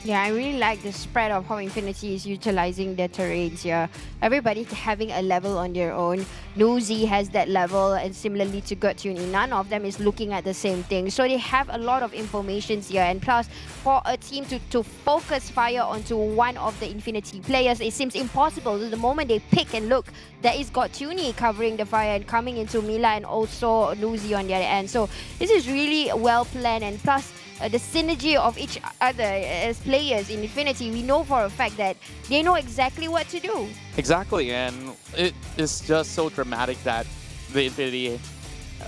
Yeah, I really like the spread of how Infinity is utilizing their terrains here. Everybody having a level on their own. Nuzi has that level, and similarly to Gertuni, none of them is looking at the same thing. So they have a lot of information here, and plus for a team to focus fire onto one of the Infinity players, it seems impossible. The moment they pick and look, there is Gertuni covering the fire and coming into Mila, and also Nuzi on the other end. So this is really well planned, and plus the synergy of each other as players in Infinity, we know for a fact that they know exactly what to do. Exactly, and it is just so dramatic that the Infinity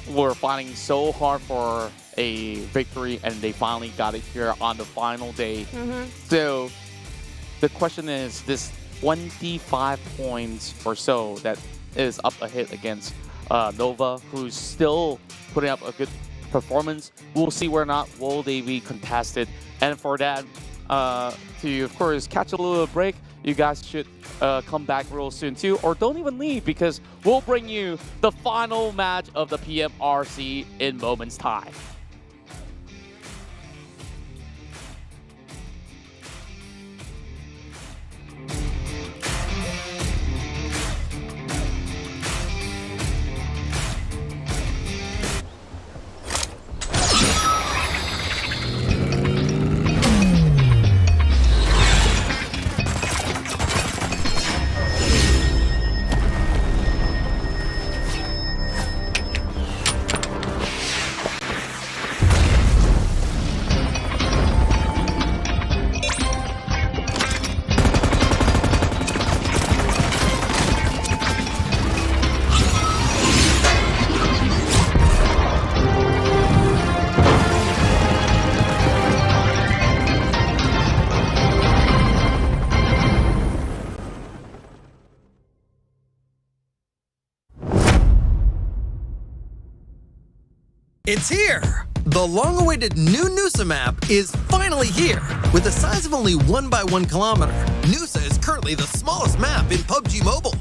were fighting so hard for a victory, and they finally got it here on the final day. So the question is, this 25 points or so that is up ahead against Nova, who's still putting up a good performance. We'll see where or not will they be contested, and for that to of course catch a little break, you guys should come back real soon too, or don't even leave, because we'll bring you the final match of the PMRC in moments time. It's here! The long-awaited new Nusa map is finally here! With a size of only 1x1 kilometer, Nusa is currently the smallest map in PUBG Mobile.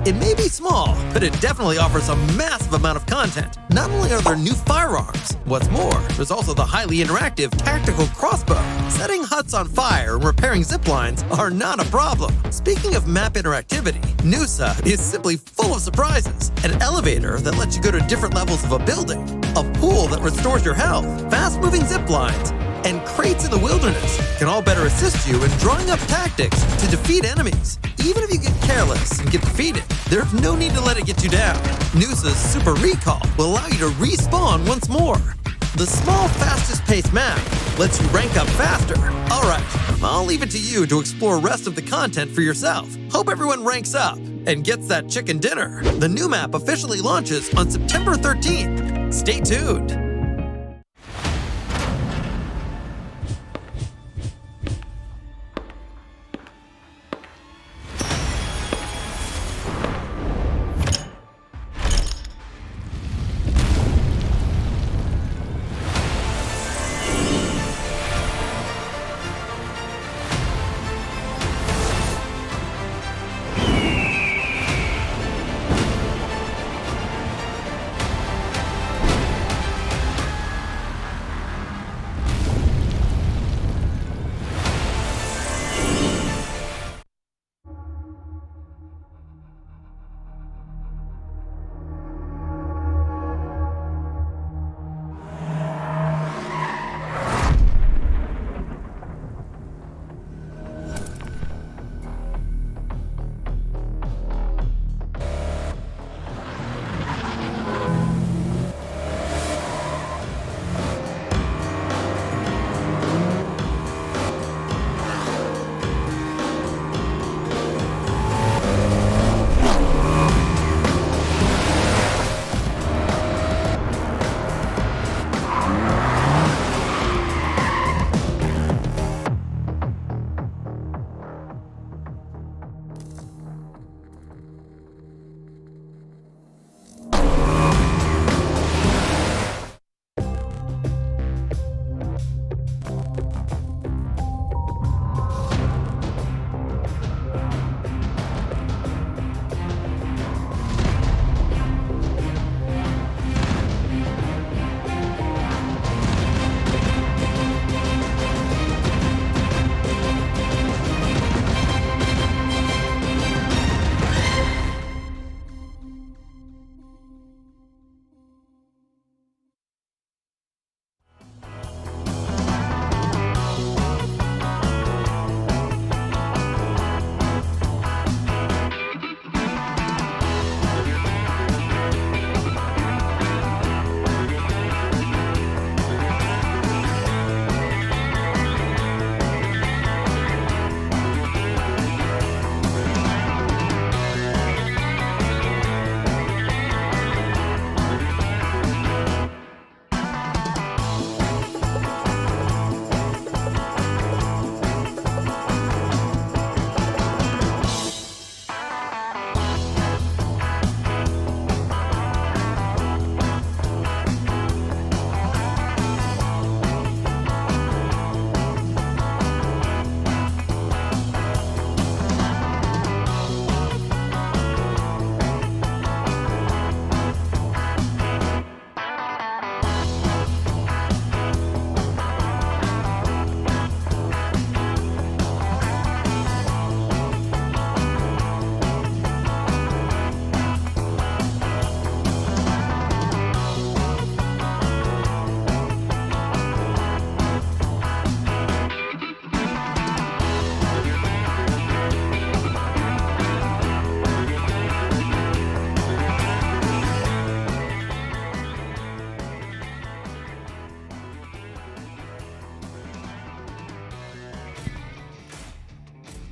It may be small, but it definitely offers a massive amount of content. Not only are there new firearms, what's more, there's also the highly interactive tactical crossbow. Setting huts on fire and repairing ziplines are not a problem. Speaking of map interactivity, Nusa is simply full of surprises. An elevator that lets you go to different levels of a building, a pool that restores your health, fast-moving ziplines, and Crates in the Wilderness can all better assist you in drawing up tactics to defeat enemies. Even if you get careless and get defeated, there's no need to let it get you down. Noosa's Super Recall will allow you to respawn once more. The small, fastest-paced map lets you rank up faster. All right, I'll leave it to you to explore rest of the content for yourself. Hope everyone ranks up and gets that chicken dinner. The new map officially launches on September 13th. Stay tuned.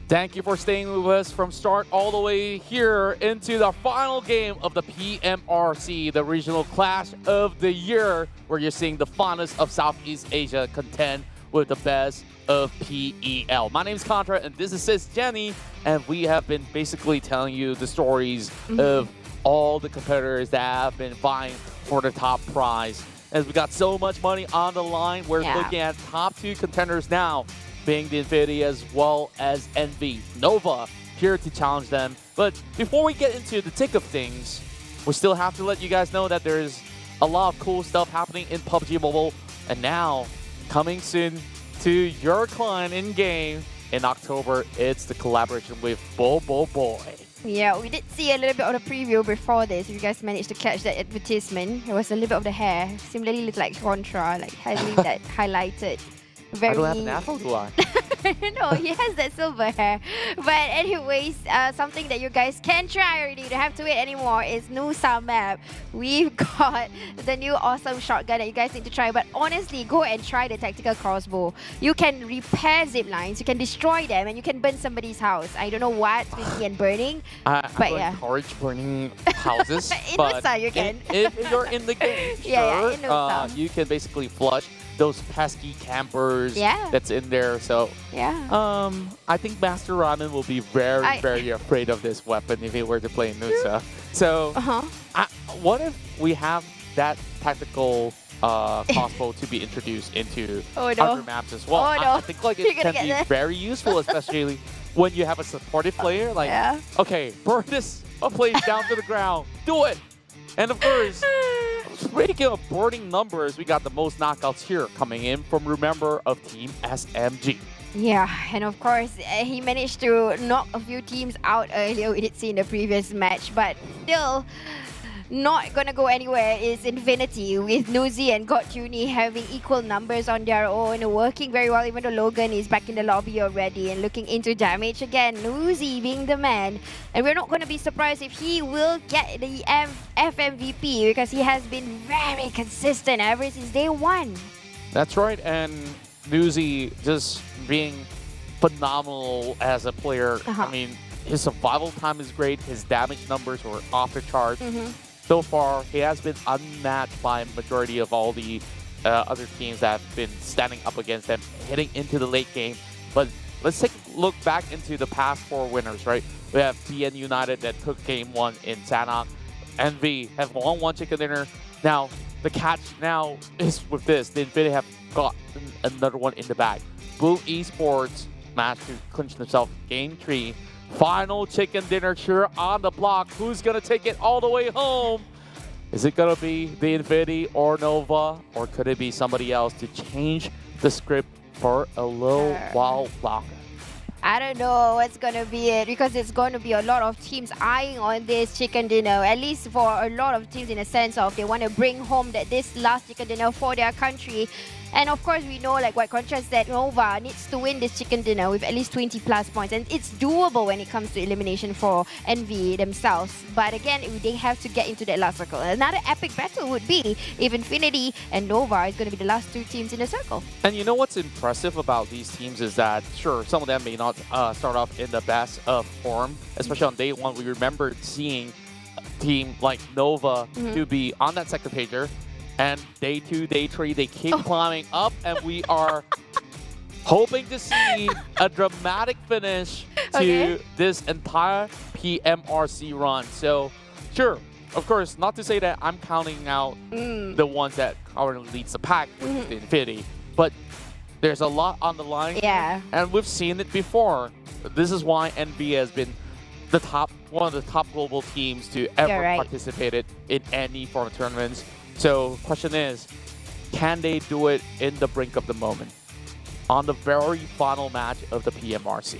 Thank you for staying with us from start all the way here into the final game of the PMRC, the Regional Clash of the Year, where you're seeing the finest of Southeast Asia contend with the best of PEL. My name is Contra, and this is Sis Jenny, and we have been basically telling you the stories of all the competitors that have been vying for the top prize. As we got so much money on the line, we're looking at top two contenders now, being the Infinity as well as Envy. Nova here to challenge them. But before we get into the thick of things, we still have to let you guys know that there's a lot of cool stuff happening in PUBG Mobile. And now, coming soon to your client in-game in October, it's the collaboration with Bobo Boy. Yeah, we did see a little bit of the preview before this. If you guys managed to catch that advertisement, it was a little bit of the hair. Similarly looked like Contra, like having that highlighted I don't have an afro, do I? No, he has that silver hair. But anyways, something that you guys can try already, you don't have to wait anymore, is Nusa map. We've got the new awesome shotgun that you guys need to try. But honestly, go and try the tactical crossbow. You can repair zip lines, you can destroy them, and you can burn somebody's house. I don't know what's with me and burning, I but don't yeah. encourage burning houses. In but Nusa, you can. If you're in the game, sure, Yeah, in Nusa. you can basically flush those pesky campers that's in there. So I think Master Ramen will be very afraid of this weapon if he were to play Nusa. So what if we have that tactical crossbow to be introduced into other maps as well? I think like it can be very useful, especially when you have a supportive player. Like, okay, burn this place down to the ground. Do it. And of course, speaking of burning numbers, we got the most knockouts here coming in from a member of Team SMG. Yeah, and of course, he managed to knock a few teams out earlier, we did see in the previous match, but still not gonna go anywhere is Infinity, with Nuzi and GotJuni having equal numbers on their own, working very well, even though Logan is back in the lobby already and looking into damage again. Nuzi being the man, and we're not gonna be surprised if he will get the FMVP because he has been very consistent ever since day one. That's right, and Nuzi just being phenomenal as a player. I mean, his survival time is great, his damage numbers were off the charts. So far, he has been unmatched by a majority of all the other teams that have been standing up against them, hitting into the late game. But let's take a look back into the past 4 winners, right? We have TN United that took game 1 in Sanhok. Envy have won 1 chicken dinner. Now, the catch now is with this. The Infinity have got another one in the bag. Boom Esports managed to clinch themselves game 3. Final chicken dinner here on the block. Who's going to take it all the way home? Is it going to be the Infinity or Nova? Or could it be somebody else to change the script for a little while longer? I don't know what's going to be it, because it's going to be a lot of teams eyeing on this chicken dinner, at least for a lot of teams, in a sense of they want to bring home this last chicken dinner for their country. And of course, we know, like what Contrast said, Nova needs to win this chicken dinner with at least 20 plus points. And it's doable when it comes to elimination for Envy themselves. But again, they have to get into that last circle. Another epic battle would be if Infinity and Nova is going to be the last 2 teams in the circle. And you know what's impressive about these teams is that, sure, some of them may not start off in the best of form. Especially on day 1, we remember seeing a team like Nova to be on that second pager. And day 2, day 3, they keep climbing up, and we are hoping to see a dramatic finish to this entire PMRC run. So, sure, of course, not to say that I'm counting out the ones that currently leads the pack, which is the Infinity, but there's a lot on the line. Yeah. And we've seen it before. This is why NB has been one of the top global teams to ever participated in any form of tournaments. So, question is, can they do it in the brink of the moment on the very final match of the PMRC?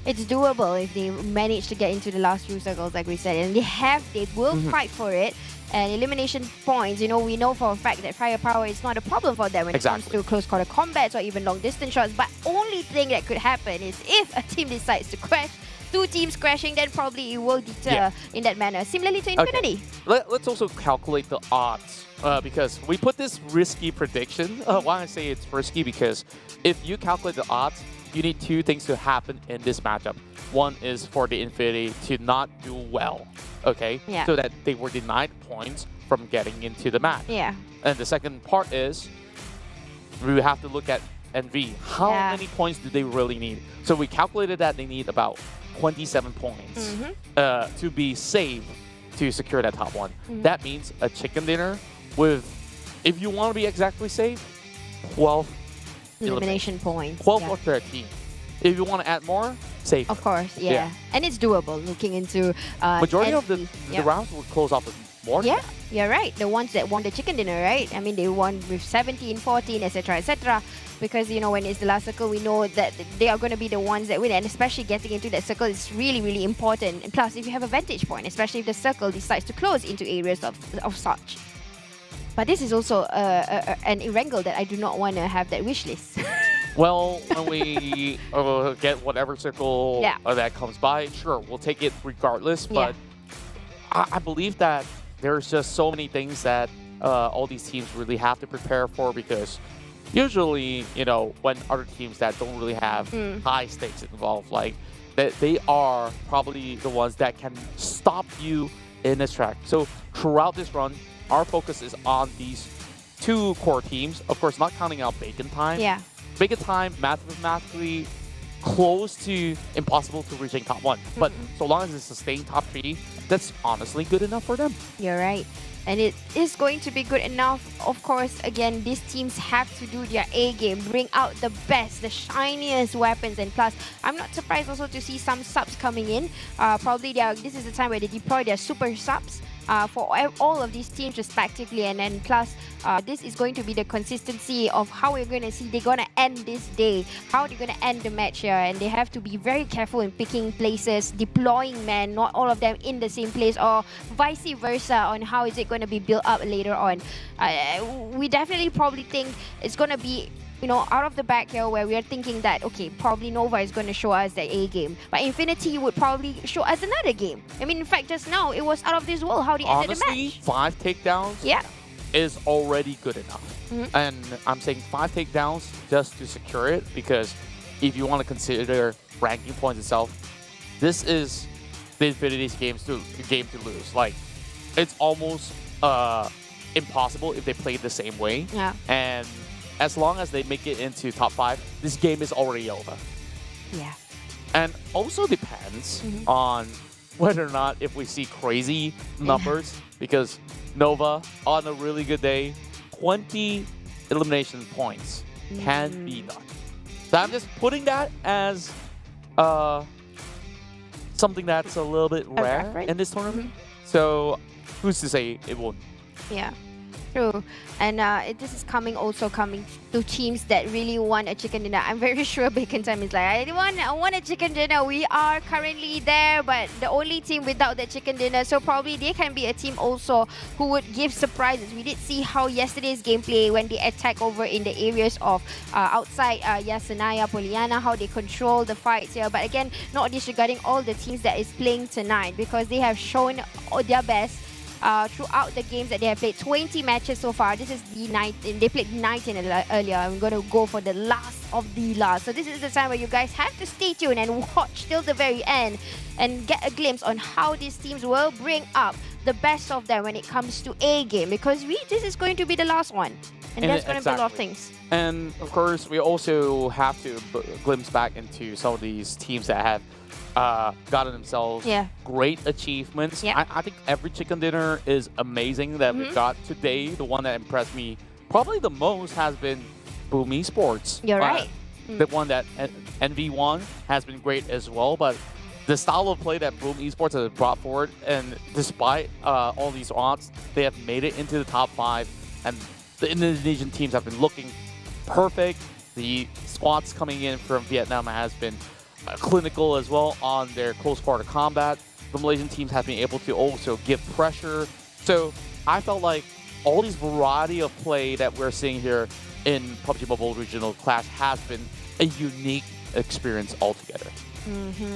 It's doable if they manage to get into the last few circles, like we said, and they will fight for it. And elimination points, you know, we know for a fact that firepower is not a problem for them when it comes to close quarter combats or even long distance shots. But only thing that could happen is if a team decides to crash. 2 teams crashing, then probably it will deter in that manner. Similarly to Infinity. Let's also calculate the odds because we put this risky prediction. Why I say it's risky, because if you calculate the odds, you need 2 things to happen in this matchup. One is for the Infinity to not do well, okay? So that they were denied points from getting into the match. And the second part is we have to look at NV. How many points do they really need? So we calculated that they need about 27 points to be safe to secure that top 1. That means a chicken dinner with, if you want to be exactly safe, 12 elimination points. 12 or 13. If you want to add more, safe. Of course, and it's doable looking into majority of the rounds will close off with more. You're right. The ones that won the chicken dinner, right? I mean, they won with 17, 14, etc., etc. Because, you know, when it's the last circle, we know that they are going to be the ones that win. And especially getting into that circle is really, really important. And plus, if you have a vantage point, especially if the circle decides to close into areas of such. But this is also an Erangel that I do not want to have that wish list. Well, when we get whatever circle that comes by, sure, we'll take it regardless. But I believe that there's just so many things that all these teams really have to prepare for, because usually, you know, when other teams that don't really have high stakes involved, like that, they are probably the ones that can stop you in this track. So throughout this run, our focus is on these two core teams. Of course, not counting out Bacon Time. Yeah. Bacon Time, mathematically close to impossible to reaching top 1. But so long as it's sustained top 3, that's honestly good enough for them. You're right. And it is going to be good enough. Of course, again, these teams have to do their A game, bring out the best, the shiniest weapons. And plus, I'm not surprised also to see some subs coming in. Probably this is the time where they deploy their super subs for all of these teams respectively. And then plus, this is going to be the consistency of how we're going to see they're going to end this day, how they're going to end the match here. And they have to be very careful in picking places, deploying men, not all of them in the same place, or vice versa on how is it going to be built up later on. We definitely probably think it's going to be, you know, out of the back here, where we are thinking that, okay, probably Nova is going to show us the A game, but Infinity would probably show us another game. I mean, in fact, just now, it was out of this world how they ended the match. 5 takedowns is already good enough. And I'm saying 5 takedowns just to secure it, because if you want to consider ranking points itself, this is the Infinity's game to lose. Like, it's almost impossible if they play the same way. Yeah. And as long as they make it into top 5, this game is already over. Yeah. And also depends on whether or not if we see crazy numbers, because Nova, on a really good day, 20 elimination points can be done. So I'm just putting that as something that's a little bit rare in this tournament. So who's to say it won't? Yeah. True. And this is coming to teams that really want a chicken dinner. I'm very sure Bacon Time is like, I want a chicken dinner. We are currently there, but the only team without the chicken dinner. So probably they can be a team also who would give surprises. We did see how yesterday's gameplay, when they attack over in the areas of outside Yasenaya, Poliana, how they control the fights here. But again, not disregarding all the teams that is playing tonight, because they have shown their best throughout the games that they have played. 20 matches so far. This is the 19. They played 19 earlier. I'm going to go for the last of the last. So this is the time where you guys have to stay tuned and watch till the very end and get a glimpse on how these teams will bring up the best of them when it comes to A game, because this is going to be the last one. And there's going to be a lot of things. And of course, we also have to glimpse back into some of these teams that have gotten themselves great achievements. I think every chicken dinner is amazing that we've got today. The one that impressed me probably the most has been Boom Esports. You're right. The one that NV1 has been great as well, but the style of play that Boom Esports has brought forward, and despite all these odds, they have made it into the top 5, and the Indonesian teams have been looking perfect. The squads coming in from Vietnam has been clinical as well on their close quarter combat. The Malaysian teams have been able to also give pressure. So I felt like all these variety of play that we're seeing here in PUBG Mobile Regional Clash has been a unique experience altogether.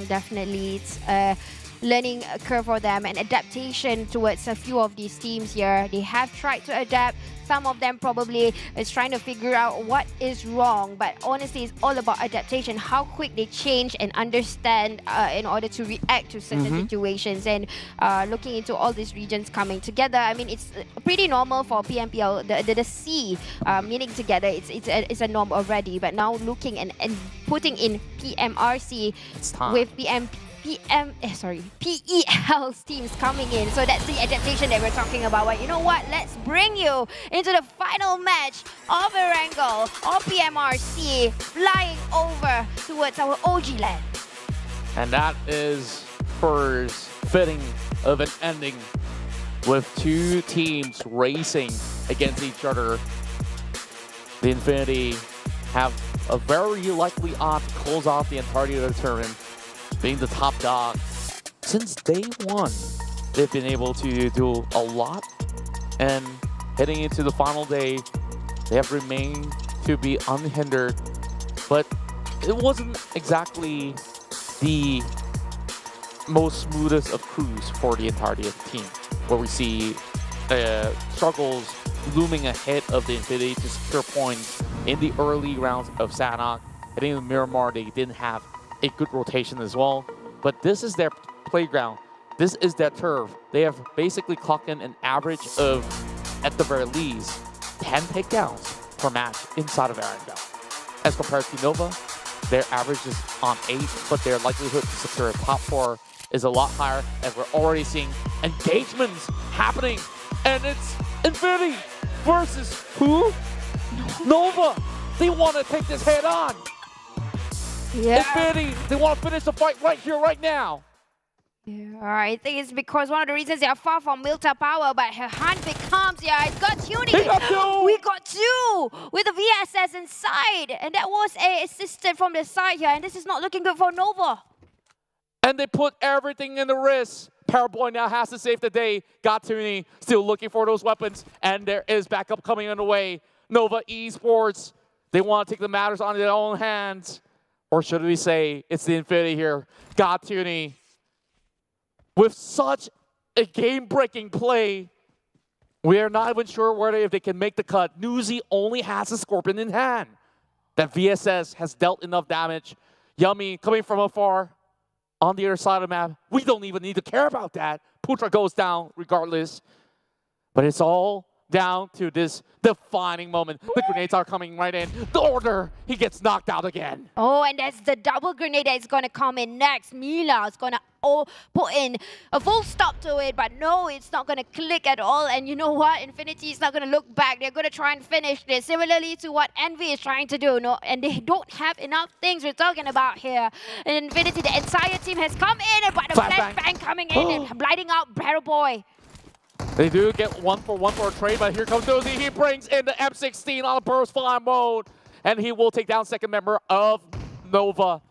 Definitely. It's a learning curve for them and adaptation towards a few of these teams here. They have tried to adapt. Some of them probably is trying to figure out what is wrong, but honestly, it's all about adaptation, how quick they change and understand in order to react to certain situations. And looking into all these regions coming together, I mean, it's pretty normal for PMPL, the C meeting together. It's a norm already, but now looking and putting in PMRC with PEL's teams coming in. So that's the adaptation that we're talking about. But you know what? Let's bring you into the final match of Regal or PMRC, flying over towards our OG land. And that is first fitting of an ending with two teams racing against each other. The Infinity have a very likely odd to close off the entirety of the tournament, being the top dog. Since day one, they've been able to do a lot, and heading into the final day, they have remained to be unhindered but it wasn't exactly the most smoothest of cruise for the entirety of the team, where we see struggles looming ahead of the Infinity to secure points in the early rounds of Sanhok. I think in Miramar they didn't have a good rotation as well, but this is their playground. This is their turf. They have basically clocked in an average of, at the very least, 10 takedowns per match inside of Erangel. As compared to Nova, their average is on 8, but their likelihood to secure a top 4 is a lot higher, as we're already seeing engagements happening. And it's Infinity versus who? Nova. They want to take this head on. Yeah. Infinity, they want to finish the fight right here, right now. Yeah, I think it's because one of the reasons they are far from Milta power, but her hunt becomes, it's got tuning. We got 2 with the VSS inside, and that was a assistant from the side here, and this is not looking good for Nova. And they put everything in the wrist. Paraboy now has to save the day. Gatuni still looking for those weapons, and there is backup coming on the way. Nova Esports, they want to take the matters on their own hands. Or should we say, it's the Infinity here. Gatuni, with such a game-breaking play, we are not even sure whether if they can make the cut. Newsy only has a Scorpion in hand. That VSS has dealt enough damage. Yummy coming from afar. On the other side of the map, we don't even need to care about that. Putra goes down regardless. But it's all down to this defining moment. The grenades are coming right in. The order, he gets knocked out again. Oh, and that's the double grenade that is going to come in next. Mila is going to put in a full stop to it, but no, it's not going to click at all. And you know what? Infinity is not going to look back. They're going to try and finish this, similarly to what Envy is trying to do. No, and they don't have enough things we're talking about here. And Infinity, the entire team has come in, but the flashbang coming in and blinding out Barrel Boy. They do get 1-for-1 for a trade, but here comes Dozy. He brings in the M16 on burst fire mode, and he will take down second member of Nova,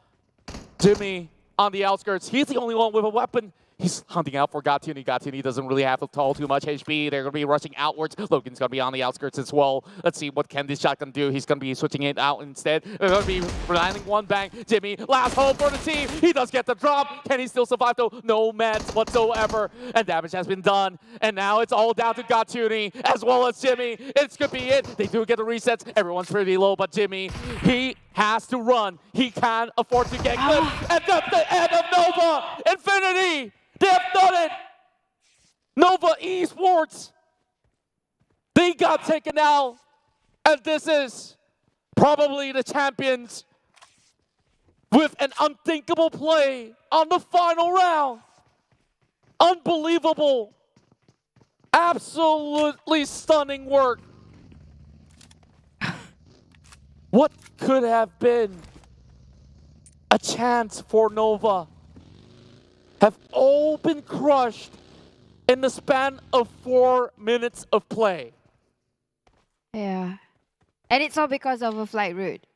Jimmy, on the outskirts. He's the only one with a weapon. He's hunting out for Gatuni. Gatuni doesn't really have too much HP. They're going to be rushing outwards. Logan's going to be on the outskirts as well. Let's see what can this shotgun do. He's going to be switching it out instead. They're going to be landing one bang. Jimmy, last hope for the team. He does get the drop. Can he still survive though? No meds whatsoever. And damage has been done. And now it's all down to Gatuni as well as Jimmy. It could be it. They do get the resets. Everyone's pretty low, but Jimmy, he has to run. He can't afford to get clipped. And that's the end of Nova. Infinity. They have done it! Nova Esports! They got taken out, and this is probably the champions with an unthinkable play on the final round. Unbelievable. Absolutely stunning work. What could have been a chance for Nova have all been crushed in the span of 4 minutes of play. Yeah. And it's all because of a flight route.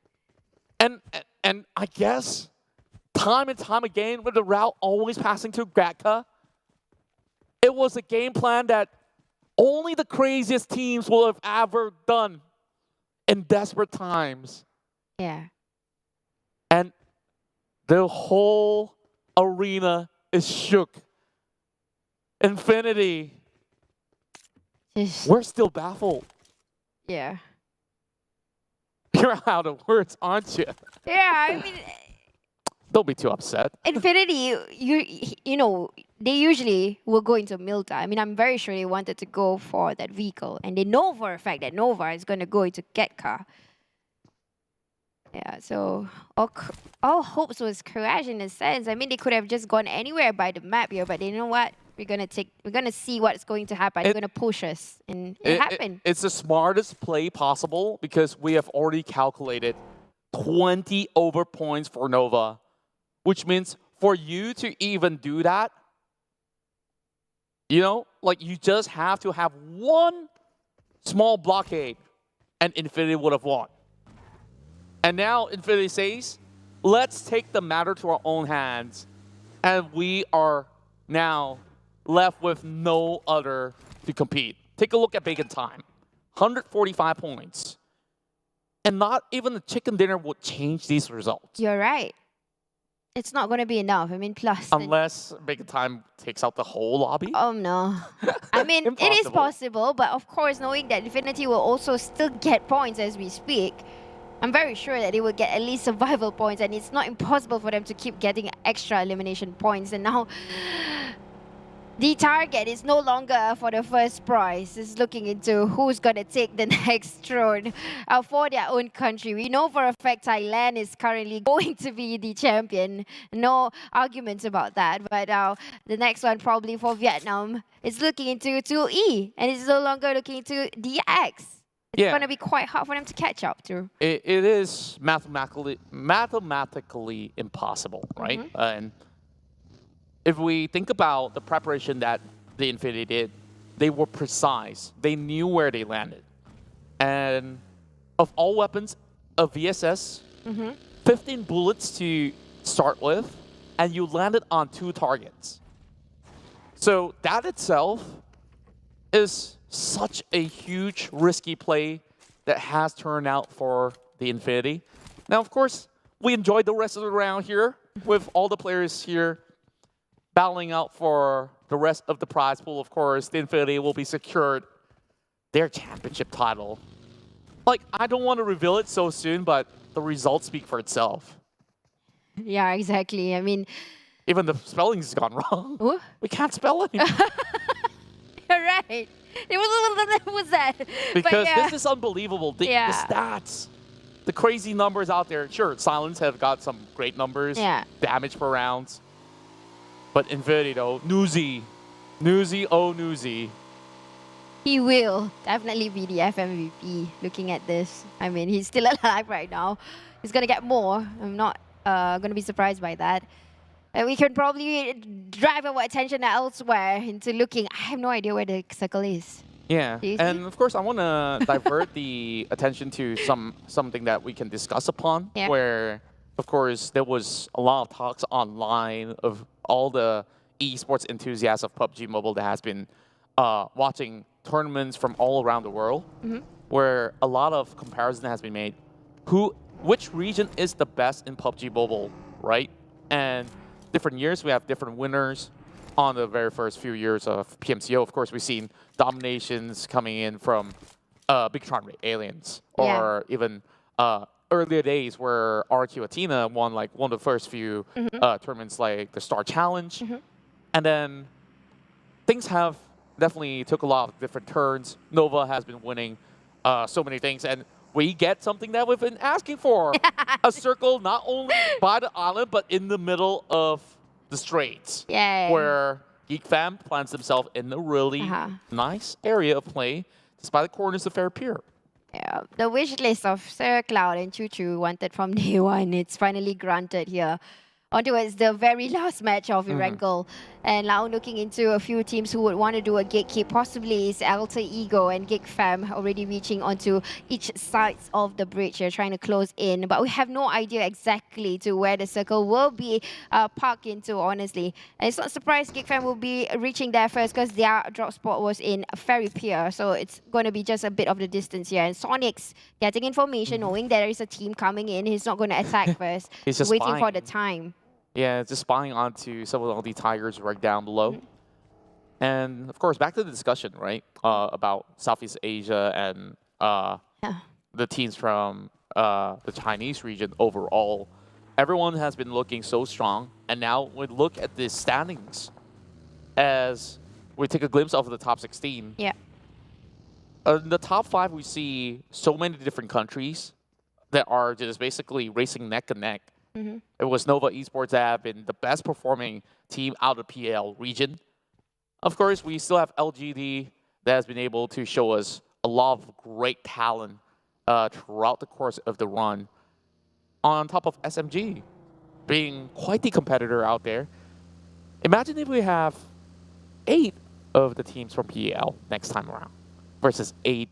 And I guess time and time again with the route always passing to Gratka, it was a game plan that only the craziest teams will have ever done in desperate times. Yeah. And the whole arena is shook. Infinity. We're still baffled. Yeah. You're out of words, aren't you? Yeah, I mean... Don't be too upset. Infinity, you know, they usually will go into Milta. I mean, I'm very sure they wanted to go for that vehicle. And they know for a fact that Nova is going to go into Getka. Yeah, so all hopes was crashed in a sense. I mean, they could have just gone anywhere by the map here, but you know what? We're gonna see what's going to happen. They're gonna push us, and it happened. It's the smartest play possible because we have already calculated 20 over points for Nova, which means for you to even do that, you know, like you just have to have one small blockade, and Infinity would have won. And now Infinity says, let's take the matter to our own hands. And we are now left with no other to compete. Take a look at Bacon time. 145 points. And not even a chicken dinner would change these results. You're right. It's not going to be enough. I mean, plus... Unless Big Time takes out the whole lobby. Oh, no. I mean, it is possible, but of course, knowing that Infinity will also still get points as we speak, I'm very sure that they will get at least survival points, and it's not impossible for them to keep getting extra elimination points. And now, the target is no longer for the first prize. It's looking into who's going to take the next throne for their own country. We know for a fact Thailand is currently going to be the champion. No arguments about that. But the next one probably for Vietnam is looking into 2E. And it's no longer looking into DX. It's going to be quite hard for them to catch up to. It is mathematically impossible, right? And if we think about the preparation that the Infinity did, they were precise. They knew where they landed. And of all weapons, a VSS, 15 bullets to start with, and you landed on 2 targets. So that itself is such a huge, risky play that has turned out for the Infinity. Now, of course, we enjoyed the rest of the round here with all the players here battling out for the rest of the prize pool. Of course, the Infinity will be secured their championship title. Like, I don't want to reveal it so soon, but the results speak for itself. Yeah, exactly. I mean... Even the spelling's gone wrong. What? We can't spell it. You're right. What was that? Because this is unbelievable. The stats, the crazy numbers out there. Sure, Silence have got some great numbers. Damage per rounds. But Infinity, though, Newsy, oh Newsy. He will definitely be the FMVP looking at this. I mean, he's still alive right now. He's going to get more. I'm not going to be surprised by that. We can probably drive our attention elsewhere into looking. I have no idea where the circle is. Yeah, and of course, I want to divert the attention to something that we can discuss upon, where, of course, there was a lot of talks online of all the esports enthusiasts of PUBG Mobile that has been watching tournaments from all around the world, where a lot of comparison has been made. Which region is the best in PUBG Mobile, right? And different years, we have different winners. On the very first few years of PMCO, of course, we've seen dominations coming in from Bigtron Aliens, or even earlier days where RQ Athena won like one of the first few tournaments like the Star Challenge. And then things have definitely took a lot of different turns. Nova has been winning so many things, and we get something that we've been asking for. A circle not only by the island, but in the middle of the Straits. Where Geek Fam plants himself in a really nice area of play, despite the corners of Fair Pier. Yeah, the wish list of Sir Cloud and Choo Choo wanted from day one, it's finally granted here. On towards the very last match of Regal. And now looking into a few teams who would want to do a gatekeep, possibly is Alter Ego and Geek Fam already reaching onto each side of the bridge. They're trying to close in, but we have no idea exactly to where the circle will be parked into, honestly. And it's not surprised Geek Fam will be reaching there first because their drop spot was in Ferry Pier, so it's going to be just a bit of the distance here. And Sonic's getting information, knowing there is a team coming in. He's not going to attack first. He's just waiting for the time. Yeah, just spying onto some of the Tigers right down below. And, of course, back to the discussion, right, about Southeast Asia and the teams from the Chinese region overall. Everyone has been looking so strong. And now we look at the standings as we take a glimpse of the top 16. Yeah. In the top 5, we see so many different countries that are just basically racing neck and neck. It was Nova Esports that have been the best performing team out of PL region. Of course, we still have LGD that has been able to show us a lot of great talent throughout the course of the run. On top of SMG being quite the competitor out there. Imagine if we have 8 of the teams from PL next time around versus 8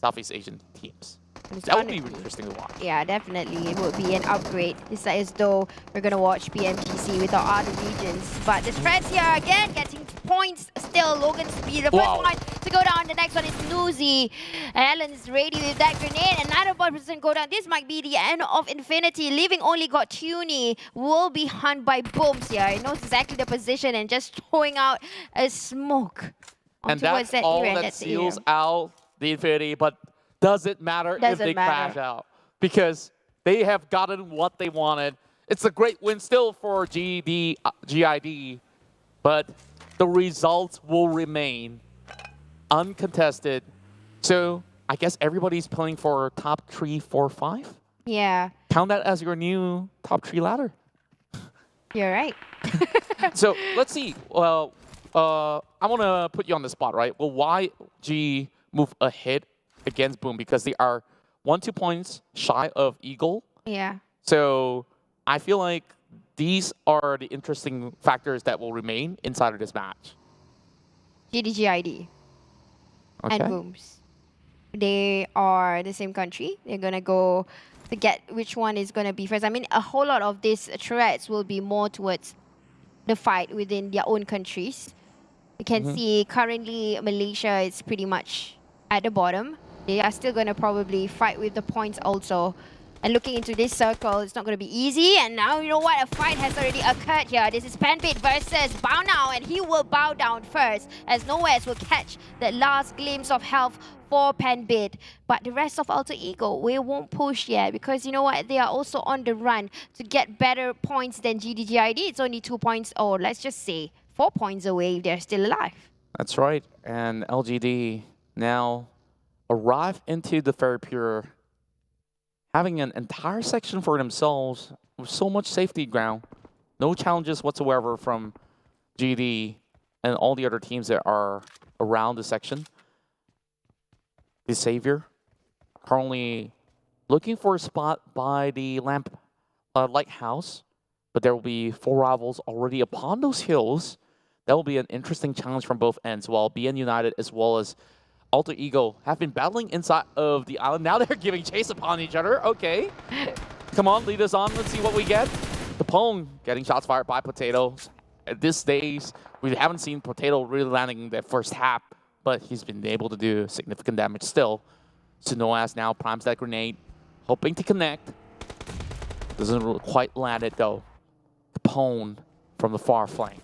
Southeast Asian teams. That would be really interesting to watch. Yeah, definitely. It would be an upgrade. It's like as though we're going to watch PMPC with our other regions. But the threats here again getting points still. Logan Speed, the first one to go down. The next one is Nuzi. Alan is ready with that grenade. Another person go down. This might be the end of Infinity. Living only got Tuny. Will be hunt by Booms here. He knows exactly the position and just throwing out a smoke. And that's all that seals out the Infinity, but does it matter if they crash out? Because they have gotten what they wanted. It's a great win still for GID, but the results will remain uncontested. So I guess everybody's playing for top 3, 4, 5? Yeah. Count that as your new top 3 ladder. You're right. So let's see. Well, I want to put you on the spot, right? Well, why G move ahead against Boom? Because they are 1-2 points shy of Eagle. Yeah. So I feel like these are the interesting factors that will remain inside of this match. GDGID and Booms. They are the same country. They're going to go to get which one is going to be first. I mean, a whole lot of these threats will be more towards the fight within their own countries. You can see currently Malaysia is pretty much at the bottom. They are still going to probably fight with the points also. And looking into this circle, it's not going to be easy. And now, you know what? A fight has already occurred here. This is Penbit versus Bow Now, and he will bow down first, as Nowheres will catch the last glimpse of health for Penbit. But the rest of Alter Ego, we won't push yet, because you know what? They are also on the run to get better points than GDGID. It's only 2 points, or let's just say 4 points away if they're still alive. That's right. And LGD now arrive into the Very Pure, having an entire section for themselves with so much safety ground. No challenges whatsoever from GD and all the other teams that are around the section. The Savior currently looking for a spot by the lighthouse, but there will be 4 rivals already upon those hills. That will be an interesting challenge from both ends, while BN United as well as Alter Ego have been battling inside of the island. Now they're giving chase upon each other. Okay. Come on, lead us on. Let's see what we get. Capone getting shots fired by Potato. At this stage, we haven't seen Potato really landing the first half, but he's been able to do significant damage still. Sunoas now primes that grenade, hoping to connect. Doesn't quite land it though. Capone from the far flank.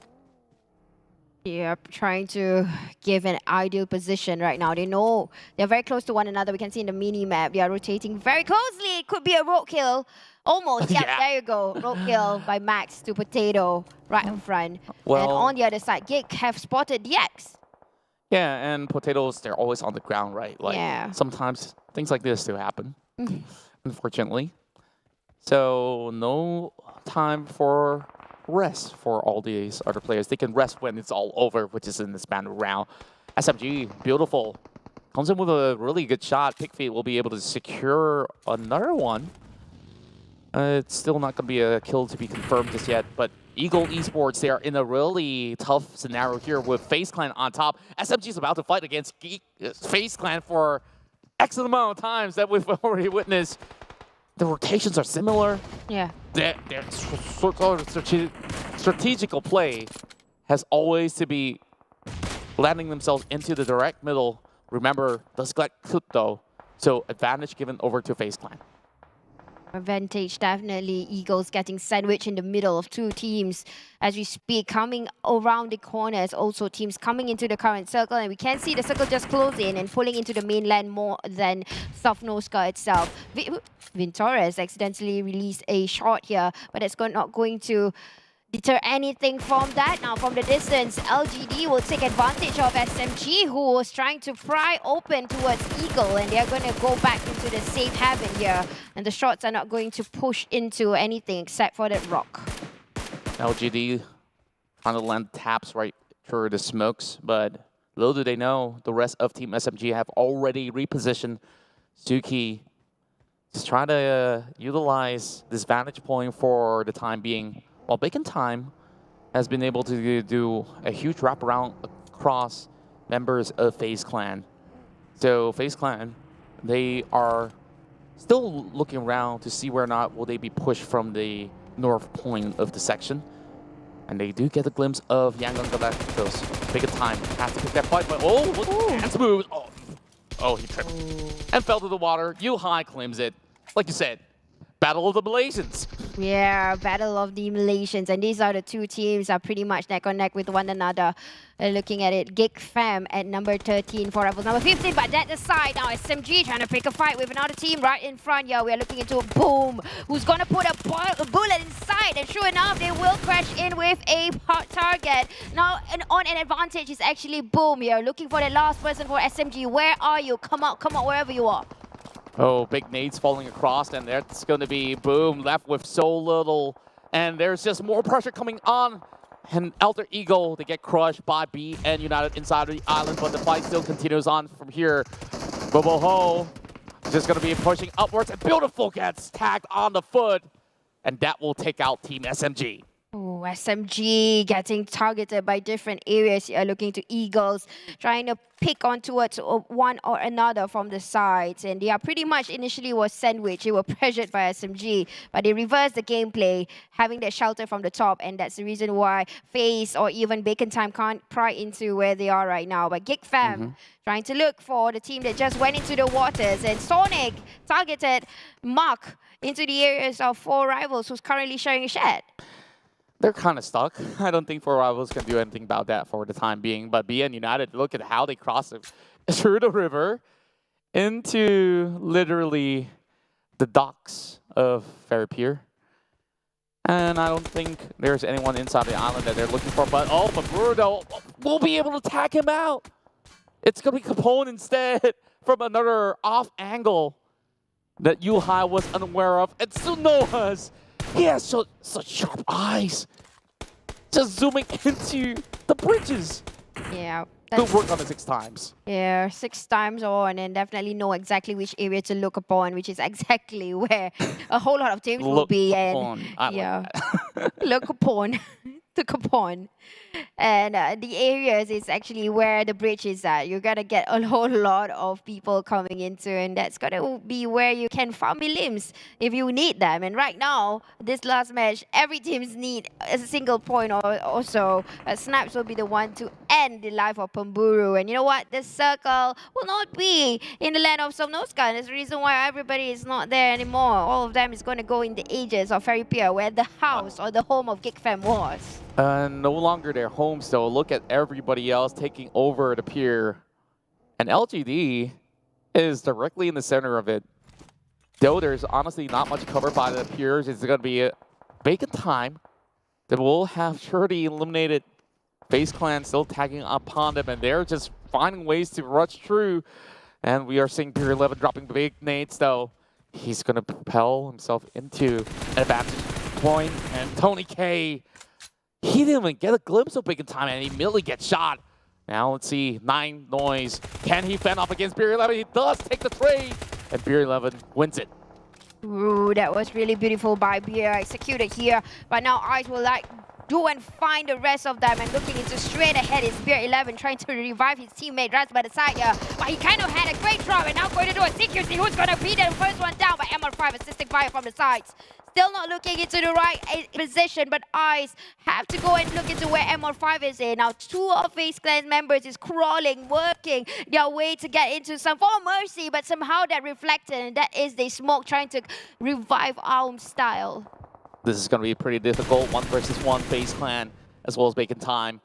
Yeah, trying to give an ideal position right now. They know they're very close to one another. We can see in the mini-map, they are rotating very closely. It could be a road kill. Almost. Yeah, there you go. Road kill by Max to Potato right in front. Well, and on the other side, Geek have spotted the X. Yeah, and Potatoes, they're always on the ground, right? Like, sometimes things like this do happen, unfortunately. So no time for rest for all these other players. They can rest when it's all over, which is in the span of round. SMG, beautiful. Comes in with a really good shot. Pickfeet will be able to secure another one. It's still not going to be a kill to be confirmed just yet, but Eagle Esports, they are in a really tough scenario here with FaZe Clan on top. SMG is about to fight against FaZe Clan for X amount of times that we've already witnessed. The rotations are similar. Yeah. Their strategical play has always to be landing themselves into the direct middle. Remember, does get cooked though, so advantage given over to FaZe Clan. Advantage, definitely. Eagles getting sandwiched in the middle of 2 teams as we speak. Coming around the corners, also teams coming into the current circle, and we can see the circle just close in and pulling into the mainland more than South Noska itself. Vintorez accidentally released a shot here, but it's not going to deter anything from that. Now from the distance, LGD will take advantage of SMG, who was trying to pry open towards Eagle, and they're going to go back into the safe haven here. And the shots are not going to push into anything except for that rock. LGD trying to land taps right through the smokes, but little do they know, the rest of Team SMG have already repositioned. Suki just trying to utilize this vantage point for the time being, while Bacon Time has been able to do a huge wraparound across members of FaZe Clan. So FaZe Clan, they are still looking around to see where or not will they be pushed from the north point of the section. And they do get a glimpse of Yangon Galacticos. Big time. Has to pick that fight, but oh, look at the dance moves. Oh, he tripped. And fell to the water. High claims it. Like you said, Battle of the Malaysians. Yeah, Battle of the Malaysians. And these are the two teams are pretty much neck on neck with one another. Looking at it, Geek Fam at number 13 for Rebels number 15. But that aside, now SMG trying to pick a fight with another team right in front. Yeah, we are looking into Boom, who's going to put a bullet inside. And sure enough, they will crash in with a target. Now, on an advantage is actually Boom here. Looking for the last person for SMG. Where are you? Come out, wherever you are. Oh, big nades falling across, and that's going to be Boom left with so little. And there's just more pressure coming on. And Alter Ego, they get crushed by B and United inside of the island, but the fight still continues on from here. Boboho just going to be pushing upwards, and Beautiful gets tagged on the foot. And that will take out Team SMG. Oh, SMG getting targeted by different areas here, looking to Eagles, trying to pick on towards one or another from the sides. And they are pretty much initially was sandwiched. They were pressured by SMG, but they reversed the gameplay, having that shelter from the top. And that's the reason why FaZe or even Bacon Time can't pry into where they are right now. But Geek Fam trying to look for the team that just went into the waters. And Sonic targeted Mark into the areas of 4 rivals who's currently sharing a shed. They're kind of stuck. I don't think 4 rivals can do anything about that for the time being. But BN United, look at how they cross it through the river into literally the docks of Ferry Pier. And I don't think there's anyone inside the island that they're looking for. But Bruno will be able to tag him out. It's going to be Capone instead from another off angle that High was unaware of. And Sunoha's. He has such sharp eyes. Just zooming into the bridges. Yeah. Good work on it 6 times. Yeah, 6 times on, and definitely know exactly which area to look upon, which is exactly where a whole lot of teams will be. And yeah, look upon. Look upon. And the areas is actually where the bridge is at. You're going to get a whole lot of people coming into, and that's going to be where you can farm limbs if you need them. And right now, this last match, every teams need a single point or so. Snaps will be the one to end the life of Pamburu. And you know what? The circle will not be in the land of Somnoska. And that's the reason why everybody is not there anymore. All of them is going to go in the ages of Ferry Pier, where the house or the home of Geek Fam was. No longer their homes, though. Look at everybody else taking over the pier. And LGD is directly in the center of it. Though there's honestly not much covered by the piers, it's going to be a Bacon Time that will have surely eliminated FaZe Clan still tagging upon them, and they're just finding ways to rush through. And we are seeing Pier 11 dropping big nades, though. He's going to propel himself into an advantage point, and Tony K, he didn't even get a glimpse of Bacon Time, and he immediately gets shot. Now let's see, 9 Noise. Can he fend off against Beer 11? He does take the trade, and Beer 11 wins it. Ooh, that was really beautiful by Beer, executed here. But now Ice will do and find the rest of them, and looking into straight ahead is Beer 11 trying to revive his teammate right by the side here. But he kind of had a great drop, and now going to do a CQC. Who's going to be the first one down? By MR5 assisting fire from the sides. Still not looking into the right position, but Ice have to go and look into where MR5 is in. Now 2 of FaZe Clan members is crawling, working their way to get into some form of mercy, but somehow that reflected, and that is the smoke trying to revive Aum style. This is going to be pretty difficult. 1 versus 1 FaZe Clan, as well as Bacon Time.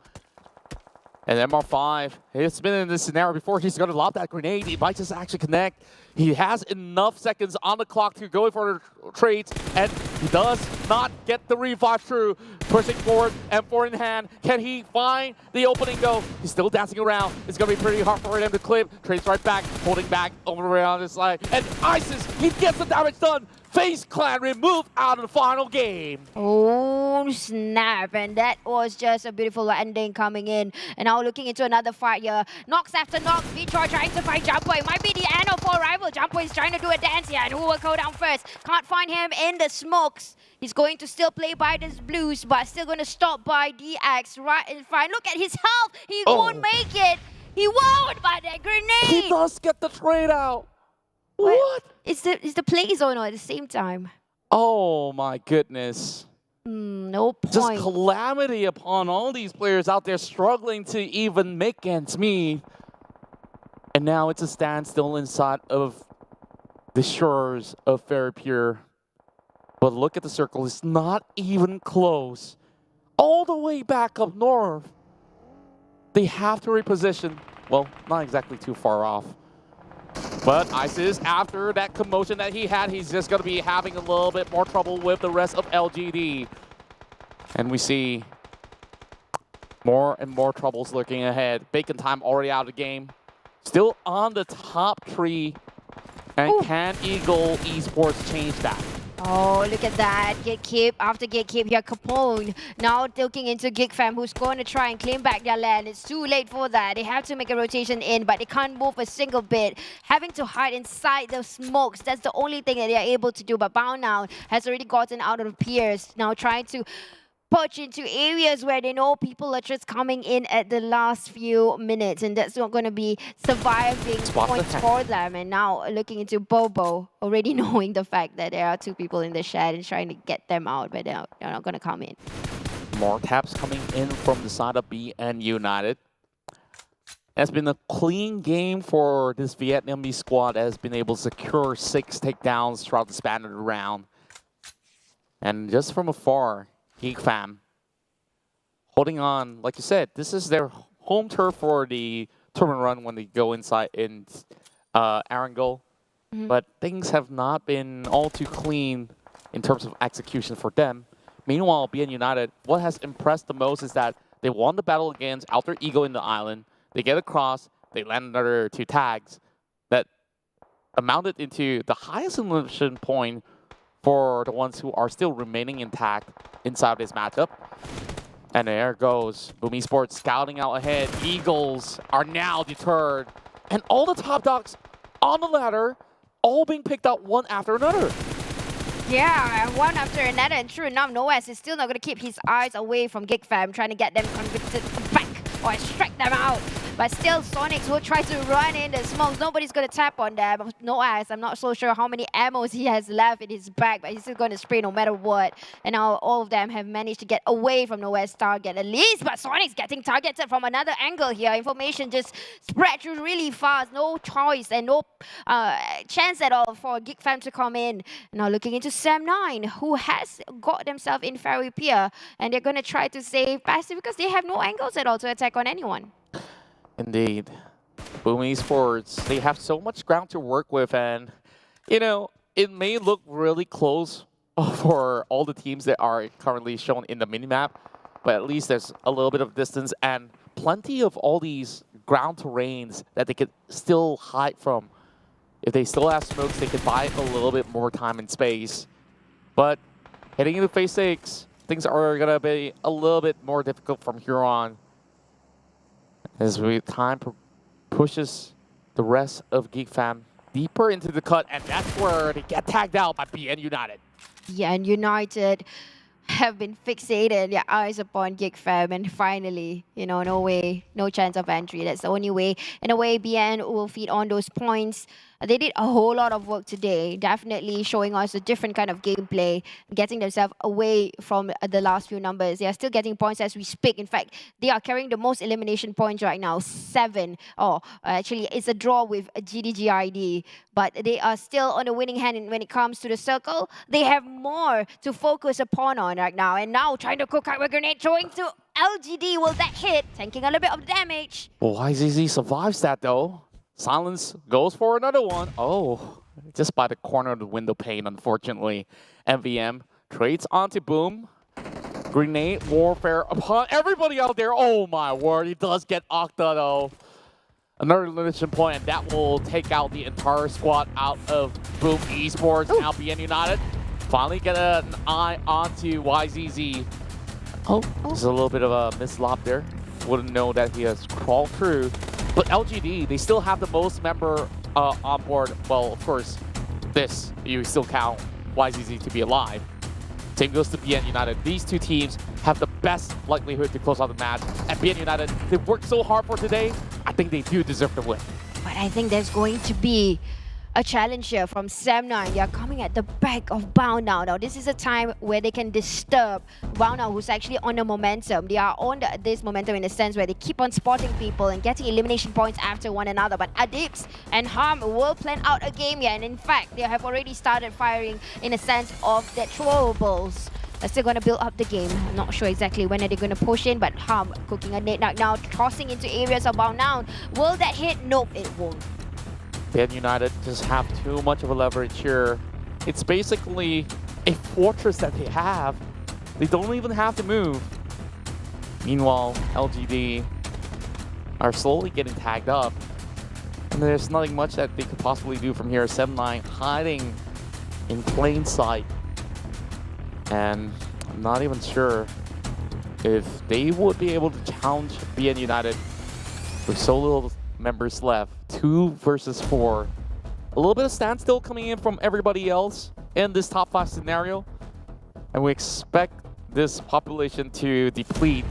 And MR5, it's been in this scenario before. He's going to lob that grenade. He might just actually connect. He has enough seconds on the clock to go for the trades, and he does not get the revive through. Pushing forward, M4 in hand. Can he find the opening though? He's still dancing around. It's going to be pretty hard for him to clip. Trades right back, holding back over around his side. And ISIS, he gets the damage done. FaZe Clan removed out of the final game. Oh, snap. And that was just a beautiful ending coming in. And now looking into another fight here. Knocks after knocks. Vitor trying to find Jumbo. It might be the end of 4 rival. Jumbo is trying to do a dance here. And who will go down first? Can't find him in the smokes. He's going to still play by this blues, but still going to stop by DX right in front. Look at his health. He won't make it. He won't by that grenade. He does get the trade out. What? It's the play zone at the same time. Oh my goodness. No point. Just calamity upon all these players out there struggling to even make ends meet. And now it's a standstill inside of the shores of Fairy Pier. But look at the circle, it's not even close. All the way back up north. They have to reposition. Well, not exactly too far off. But ISIS, after that commotion that he had, he's just going to be having a little bit more trouble with the rest of LGD. And we see more and more troubles lurking ahead. Bacon Time already out of the game. Still on the top tree. And can Eagle Esports change that? Oh, look at that. Gatekeep after Gatekeep here. Capone now looking into Geek Fam, who's going to try and claim back their land. It's too late for that. They have to make a rotation in, but they can't move a single bit. Having to hide inside the smokes. That's the only thing that they are able to do. But Bound now has already gotten out of the piers. Now trying to push into areas where they know people are just coming in at the last few minutes, and that's not going to be surviving points for them. And now looking into Bobo, already knowing the fact that there are two people in the shed and trying to get them out, but they're not going to come in. More taps coming in from the side of BN United. It's been a clean game for this Vietnamese squad that has been able to secure 6 takedowns throughout the span of the round. And just from afar, Geek Fam holding on. Like you said, this is their home turf for the tournament run when they go inside in Erangel. But things have not been all too clean in terms of execution for them. Meanwhile, BN United, what has impressed the most is that they won the battle against Alter Ego in the island. They get across, they land another 2 tags that amounted into the highest elimination point for the ones who are still remaining intact inside this matchup. And there goes Boom Esports scouting out ahead. Eagles are now deterred. And all the top dogs on the ladder, all being picked up one after another. Yeah, one after another, and true enough, Noes is still not going to keep his eyes away from Geek Fam, trying to get them convicted back or extract them out. But still, Sonics will try to run in the smokes. Nobody's going to tap on them. Noes, I'm not so sure how many ammos he has left in his bag, but he's still going to spray no matter what. And now all of them have managed to get away from Noes' target at least. But Sonic's getting targeted from another angle here. Information just spread through really fast. No choice and no chance at all for Geek Fam to come in. Now looking into Sam9, who has got themselves in Fairy Pier. And they're going to try to save passive because they have no angles at all to attack on anyone. Indeed. Boom Esports, they have so much ground to work with, and, you know, it may look really close for all the teams that are currently shown in the minimap, but at least there's a little bit of distance and plenty of all these ground terrains that they could still hide from. If they still have smokes, they could buy a little bit more time and space. But heading into Phase 6, things are going to be a little bit more difficult from here on. As time pushes the rest of Geek Fam deeper into the cut, and that's where they get tagged out by BN United. Yeah, and United have been fixated their eyes upon Geek Fam, and finally, you know, no way, no chance of entry. That's the only way. In a way, BN will feed on those points. They did a whole lot of work today, definitely showing us a different kind of gameplay, getting themselves away from the last few numbers. They are still getting points as we speak. In fact, they are carrying the most elimination points right now, 7. Oh, actually, it's a draw with GIDS, but they are still on the winning hand when it comes to the circle. They have more to focus upon on right now, and now trying to cook up a grenade, throwing to LGD. Will that hit? Tanking a little bit of damage. Well, YZZ survives that, though. Silence goes for another one. Oh, just by the corner of the window pane, unfortunately. MVM trades onto Boom. Grenade warfare upon everybody out there. Oh my word, he does get Octa though. Another elimination point, and that will take out the entire squad out of Boom Esports. Now BN United finally get an eye onto YZZ. Oh, there's a little bit of a mislop there. Wouldn't know that he has crawled through. But LGD, they still have the most member on board. Well, of course, this, you still count YZZ to be alive. Same goes to BN United. These two teams have the best likelihood to close out the match. And BN United, they've worked so hard for today, I think they do deserve the win. But I think there's going to be a challenger from Sam9. They are coming at the back of Bound now. Now, this is a time where they can disturb Bound now, who's actually on the momentum. They are on this momentum in the sense where they keep on spotting people and getting elimination points after one another. But Adibs and Harm will plan out a game here. And in fact, they have already started firing in a sense of their throwables. They're still going to build up the game. I'm not sure exactly when are they going to push in, but Harm cooking a nade knock now, crossing into areas of Bound now. Will that hit? Nope, it won't. PN United just have too much of a leverage here. It's basically a fortress that they have. They don't even have to move. Meanwhile, LGD are slowly getting tagged up. And there's nothing much that they could possibly do from here. 7-9 hiding in plain sight. And I'm not even sure if they would be able to challenge PN United with so little members left. 2 versus 4. A little bit of standstill coming in from everybody else in this top 5 scenario. And we expect this population to deplete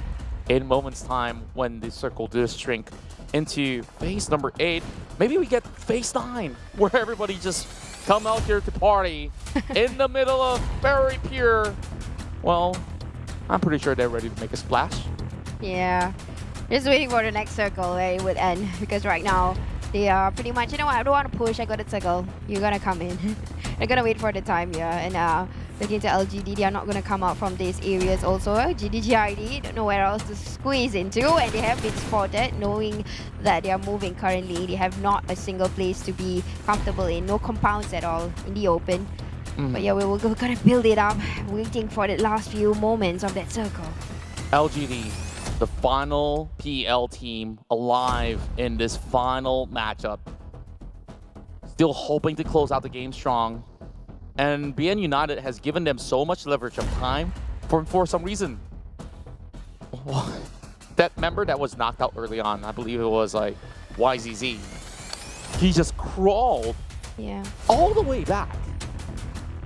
in moments time when the circle does shrink into phase number 8. Maybe we get phase 9 where everybody just come out here to party in the middle of very pure. Well, I'm pretty sure they're ready to make a splash. Yeah. Just waiting for the next circle where it would end, because right now they are pretty much, you know what, I don't want to push, I got a circle, you're gonna come in. They're gonna wait for the time here, and looking to LGD, they are not gonna come out from these areas also. GIDS, don't know where else to squeeze into, and they have been spotted, knowing that they are moving currently. They have not a single place to be comfortable in, no compounds at all in the open. But yeah, we're gonna build it up, waiting for the last few moments of that circle. LGD, the final PL team alive in this final matchup. Still hoping to close out the game strong. And PN United has given them so much leverage of time for some reason. That member that was knocked out early on, I believe it was like YZZ. He just crawled all the way back.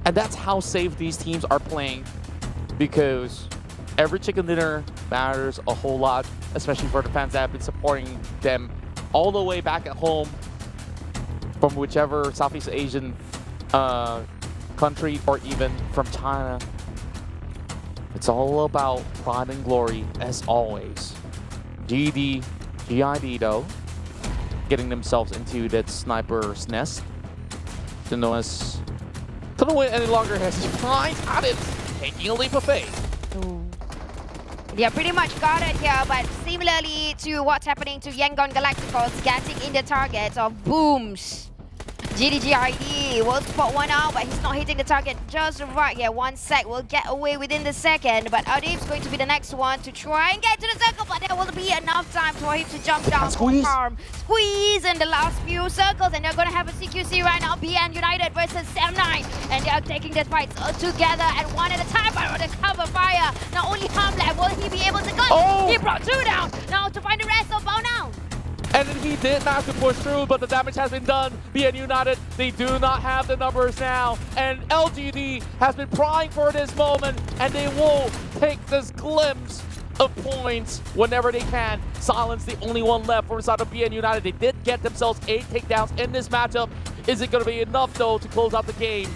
And that's how safe these teams are playing, because every chicken dinner matters a whole lot, especially for the fans that have been supporting them all the way back at home from whichever Southeast Asian country or even from China. It's all about pride and glory as always. GID though, getting themselves into that sniper's nest. Didn't know couldn't wait any longer as he finds Adibs taking a leap of faith. Yeah, pretty much got it here, but similarly to what's happening to Yangon Galacticos, getting in the target of Booms. GID will spot one out, but he's not hitting the target just right here. 1 sec will get away within the second, but Adib's going to be the next one to try and get to the circle, but there will be enough time for him to jump down. Squeeze in the last few circles, and they're going to have a CQC right now. PN United versus Sam9, and they are taking this fight together and one at a time, but the cover fire. Not only Harm left, will he be able to go? He brought 2 down. Now to find the rest of Bow now. And he did not to push through, but the damage has been done. PN United, they do not have the numbers now. And LGD has been prying for this moment, and they will take this glimpse of points whenever they can. Silence the only one left from inside of PN United. They did get themselves 8 takedowns in this matchup. Is it going to be enough, though, to close out the game?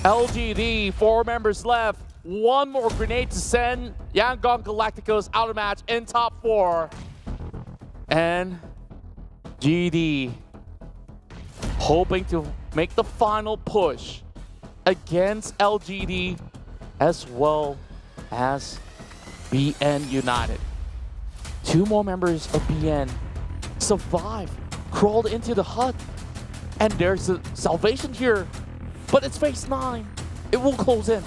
LGD, 4 members left. 1 more grenade to send Yangon Galacticos out of match in top 4. And GD hoping to make the final push against LGD as well as PN United. 2 more members of PN survived, crawled into the hut, and there's a salvation here, but it's phase 9. It will close in.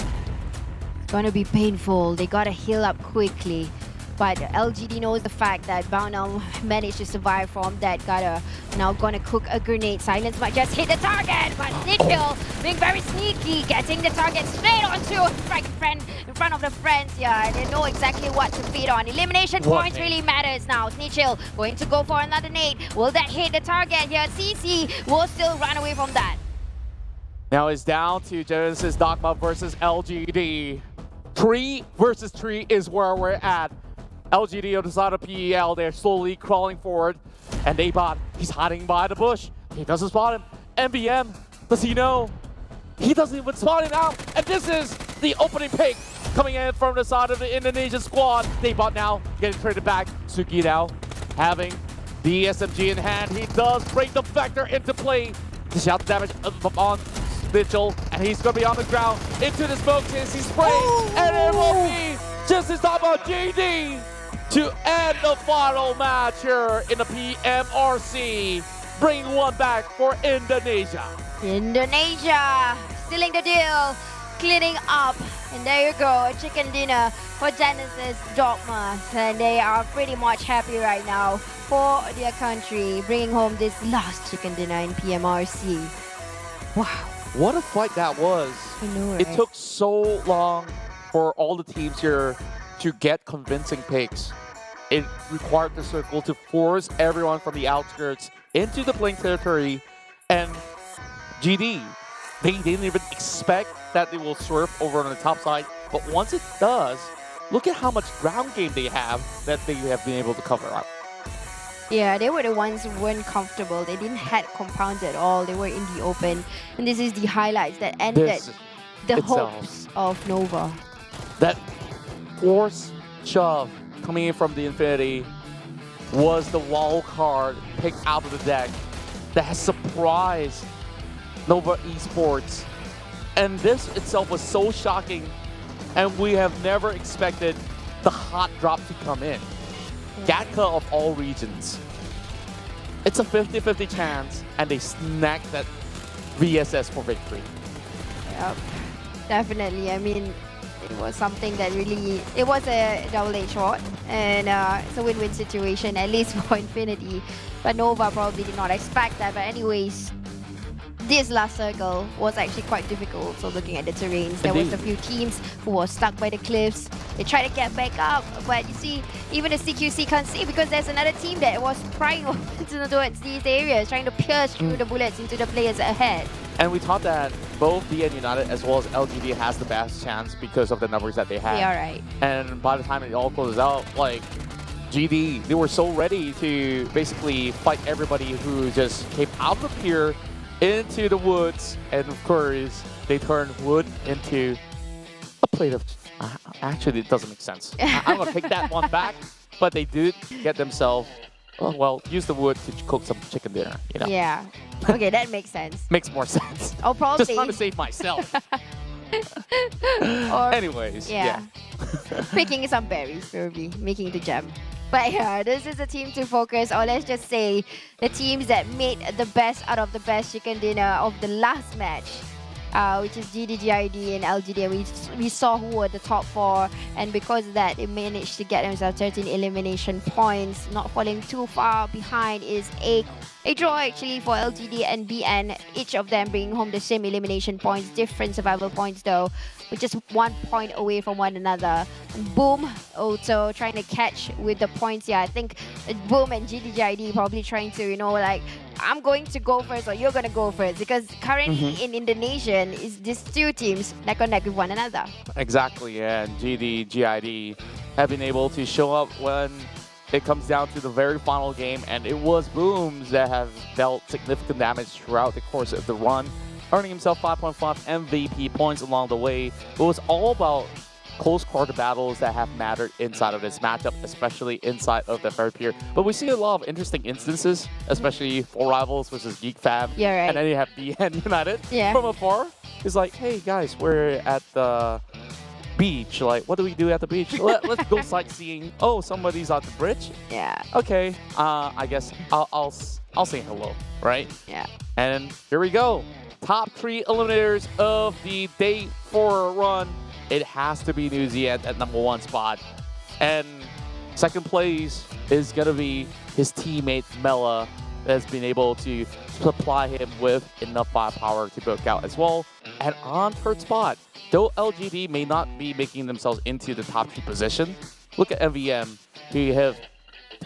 It's gonna be painful. They gotta heal up quickly. But LGD knows the fact that Bao now managed to survive from that. Now gonna cook a grenade. Silence might just hit the target, but Nikhil being very sneaky, getting the target straight onto in front of the friends. Yeah, and they know exactly what to feed on. Elimination points really matters now. Nikhil going to go for another nade. Will that hit the target here? CC will still run away from that. Now it's down to Genesis Dogma versus LGD. 3 versus 3 is where we're at. LGD on the side of PEL, they're slowly crawling forward. And Abot, he's hiding by the bush. He doesn't spot him. MBM, does he know? He doesn't even spawn it out. And this is the opening pick coming in from the side of the Indonesian squad. They bought now, getting traded back. Suki now having the SMG in hand. He does bring the Vector into play. The shout damage on Mitchell, and he's going to be on the ground into the smoke since he sprays. And it will be just his top of GD to end the final match here in the PMRC. Bring one back for Indonesia. Indonesia sealing the deal, cleaning up, and there you go, a chicken dinner for Genesis Dogma, and they are pretty much happy right now for their country, bringing home this last chicken dinner in PMRC. Wow. What a fight that was. I know, right? It took so long for all the teams here to get convincing picks. It required the circle to force everyone from the outskirts into the playing territory, and GD, they didn't even expect that they will surf over on the top side, but once it does, look at how much ground game they have that they have been able to cover up. Yeah, they were the ones who weren't comfortable. They didn't have compounds at all. They were in the open. And this is the highlights that ended the hopes of Nova. That force shove coming in from the Infinity was the wild card picked out of the deck that has surprised Nova Esports. And this itself was so shocking, and we have never expected the hot drop to come in. Gatka of all regions. It's a 50-50 chance, and they snagged that VSS for victory. Yep, definitely. I mean, it was something that really, it was a double-edged sword, and it's a win-win situation, at least for Infinity. But Nova probably did not expect that. But anyways, this last circle was actually quite difficult. So looking at the terrains, there was a few teams who were stuck by the cliffs. They tried to get back up, but you see, even the CQC can't see because there's another team that was prying towards these areas, trying to pierce through the bullets into the players ahead. And we thought that both DN United as well as LGD has the best chance because of the numbers that they had. Yeah, right. And by the time it all closes out, like, GD, they were so ready to basically fight everybody who just came out of the pier into the woods, and of course, they turned wood into a plate of... Actually, it doesn't make sense. I'm going to take that one back, but they did get themselves, well, use the wood to cook some chicken dinner, you know? Yeah. Okay, that makes sense. Makes more sense. Oh, probably. Just trying to save myself. Or, anyways, yeah. Picking some berries, probably, making the jam. But yeah, this is a team to focus, or let's just say the teams that made the best out of the best chicken dinner of the last match, which is GID and LGD. We saw who were the top 4, and because of that, they managed to get themselves 13 elimination points. Not falling too far behind is a draw actually for LGD and BN, each of them bringing home the same elimination points, different survival points though, with just 1 point away from one another. And Boom also trying to catch with the points. Yeah, I think Boom and GID probably trying to, you know, like, I'm going to go first or you're going to go first, because currently in Indonesian is these two teams neck and neck with one another. Exactly, and GID have been able to show up when it comes down to the very final game, and it was Booms that have dealt significant damage throughout the course of the run, earning himself 5.5 MVP points along the way. It was all about close quarter battles that have mattered inside of this matchup, especially inside of the third tier. But we see a lot of interesting instances, especially for Rivals versus Geek Fam. Yeah, right. And then you have BN United from afar. It's like, hey guys, we're at the beach. Like, what do we do at the beach? Let's go sightseeing. Oh, somebody's on the bridge? Yeah. Okay, I guess I'll say hello, right? Yeah. And here we go. Top 3 eliminators of the day 4 run. It has to be New Zealand at number 1 spot. And second place is going to be his teammate Mela, that has been able to supply him with enough firepower to book out as well. And on third spot, though LGD may not be making themselves into the top 2 position, look at MVM, who have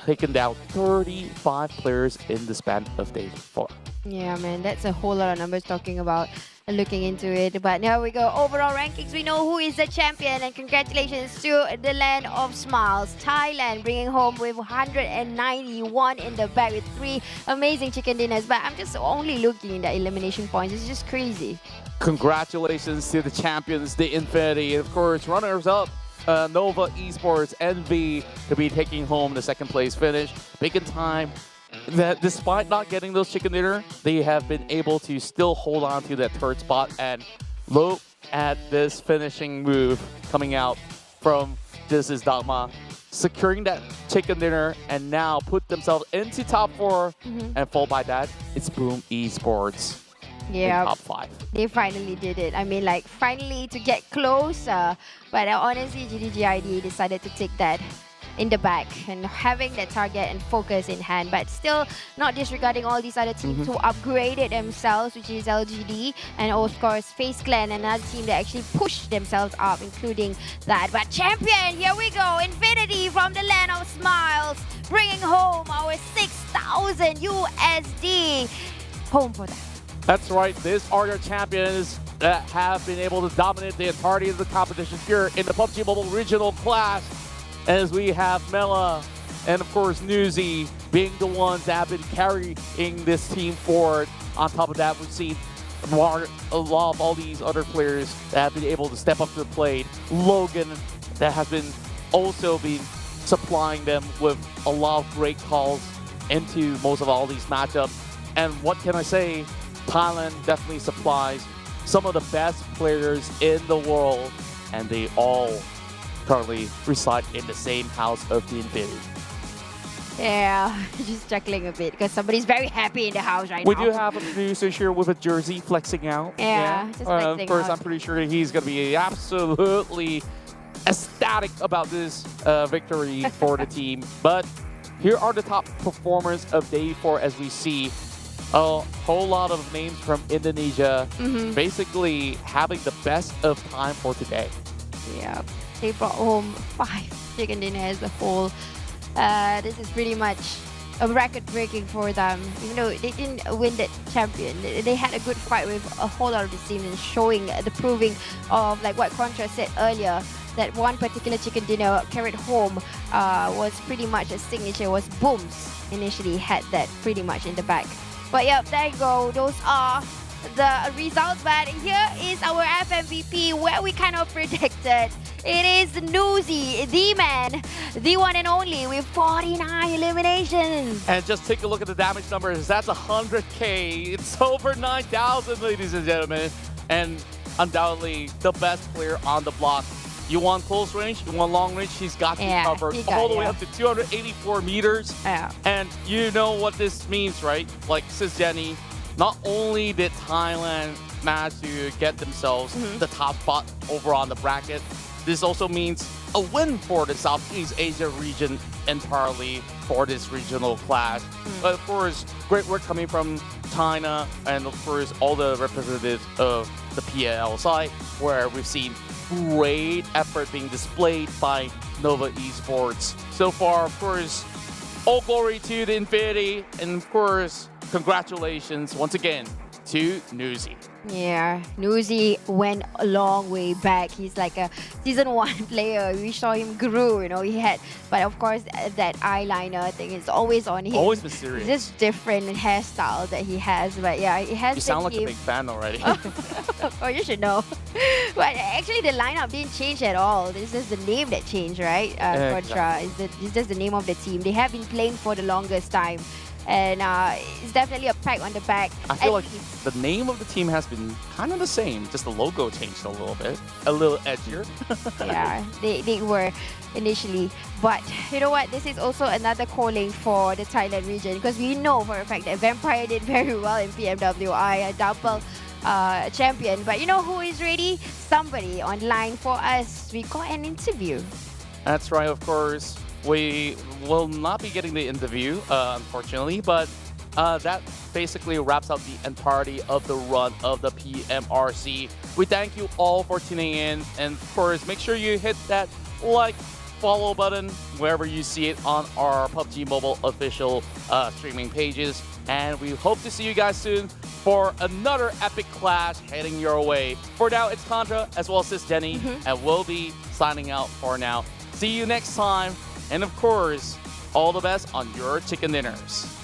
taken down 35 players in the span of day 4. Yeah, man, that's a whole lot of numbers talking about looking into it. But now we go. Overall rankings, we know who is the champion. And congratulations to the land of smiles. Thailand bringing home with 191 in the bag with 3 amazing chicken dinners. But I'm just only looking at the elimination points. It's just crazy. Congratulations to the champions, the Infinity. And of course, runners-up, Nova Esports, NV, to be taking home the second place finish. Big in time. That despite not getting those chicken dinner, they have been able to still hold on to that third spot. And look at this finishing move coming out from This Is Dogma, securing that chicken dinner and now put themselves into top 4. And followed by that, it's Boom Esports. Yeah, top 5. They finally did it. I mean, like, finally to get closer. But honestly, GIDS decided to take that in the back and having that target and focus in hand, but still not disregarding all these other teams who upgraded themselves, which is LGD and of course FaZe Clan, another team that actually pushed themselves up, including that. But champion, here we go, Infinity from the land of smiles, bringing home our 6,000 USD. Home for that. That's right, these are your champions that have been able to dominate the entirety of the competition here in the PUBG Mobile Regional Clash. As we have Mela and of course Newsy being the ones that have been carrying this team forward. On top of that, we've seen a lot of all these other players that have been able to step up to the plate. Logan, that has been also been supplying them with a lot of great calls into most of all these matchups. And what can I say? Thailand definitely supplies some of the best players in the world, and they all currently reside in the same house of the Infinity. Yeah, just chuckling a bit because somebody's very happy in the house right now. We do have a producer here with a jersey flexing out. Yeah. Just flexing of course, out. I'm pretty sure he's going to be absolutely ecstatic about this victory for the team. But here are the top performers of day 4 as we see a whole lot of names from Indonesia basically having the best of time for today. Yeah. They brought home 5 chicken dinners as a whole. This is pretty much a record-breaking for them. Even though they didn't win the champion, they had a good fight with a whole lot of the teams and showing the proving of like what Contra said earlier, that one particular chicken dinner carried home was pretty much a signature, was Booms initially had that pretty much in the back. But yeah, there you go. Those are the results, but here is our FMVP where we kind of predicted. It is Newsy, the man, the one and only with 49 eliminations. And just take a look at the damage numbers. That's 100k. It's over 9,000, ladies and gentlemen. And undoubtedly the best player on the block. You want close range, you want long range, he's got you covered all the way up to 284 meters. Yeah. And you know what this means, right? Like, says Jenny, not only did Thailand manage to get themselves the top spot over on the bracket, this also means a win for the Southeast Asia region entirely for this regional clash. But of course, great work coming from China and of course all the representatives of the PL side, where we've seen great effort being displayed by Nova Esports. So far, of course, all glory to the Infinity, and of course, congratulations once again to Newsy. Yeah, Newsy went a long way back. He's like a season 1 player. We saw him grew, you know, he had, but of course that eyeliner thing is always on him. Always mysterious. It's just different hairstyle that he has, but yeah, it has. You sound like a big fan already. Oh, you should know. But actually the lineup didn't change at all. This is the name that changed, right? Contra is just the name of the team. They have been playing for the longest time. And it's definitely a pack on the back. I feel like the name of the team has been kind of the same, just the logo changed a little bit, a little edgier. Yeah, they were initially. But you know what? This is also another calling for the Thailand region, because we know for a fact that Vampire did very well in PMWI, a double champion. But you know who is ready? Somebody online for us. We got an interview. That's right, of course. We will not be getting the interview, unfortunately, but that basically wraps up the entirety of the run of the PMRC. We thank you all for tuning in, and of course, make sure you hit that like, follow button wherever you see it on our PUBG Mobile official streaming pages. And we hope to see you guys soon for another epic clash heading your way. For now, it's Contra as well as Sis Jenny, and we'll be signing out for now. See you next time, and of course, all the best on your chicken dinners.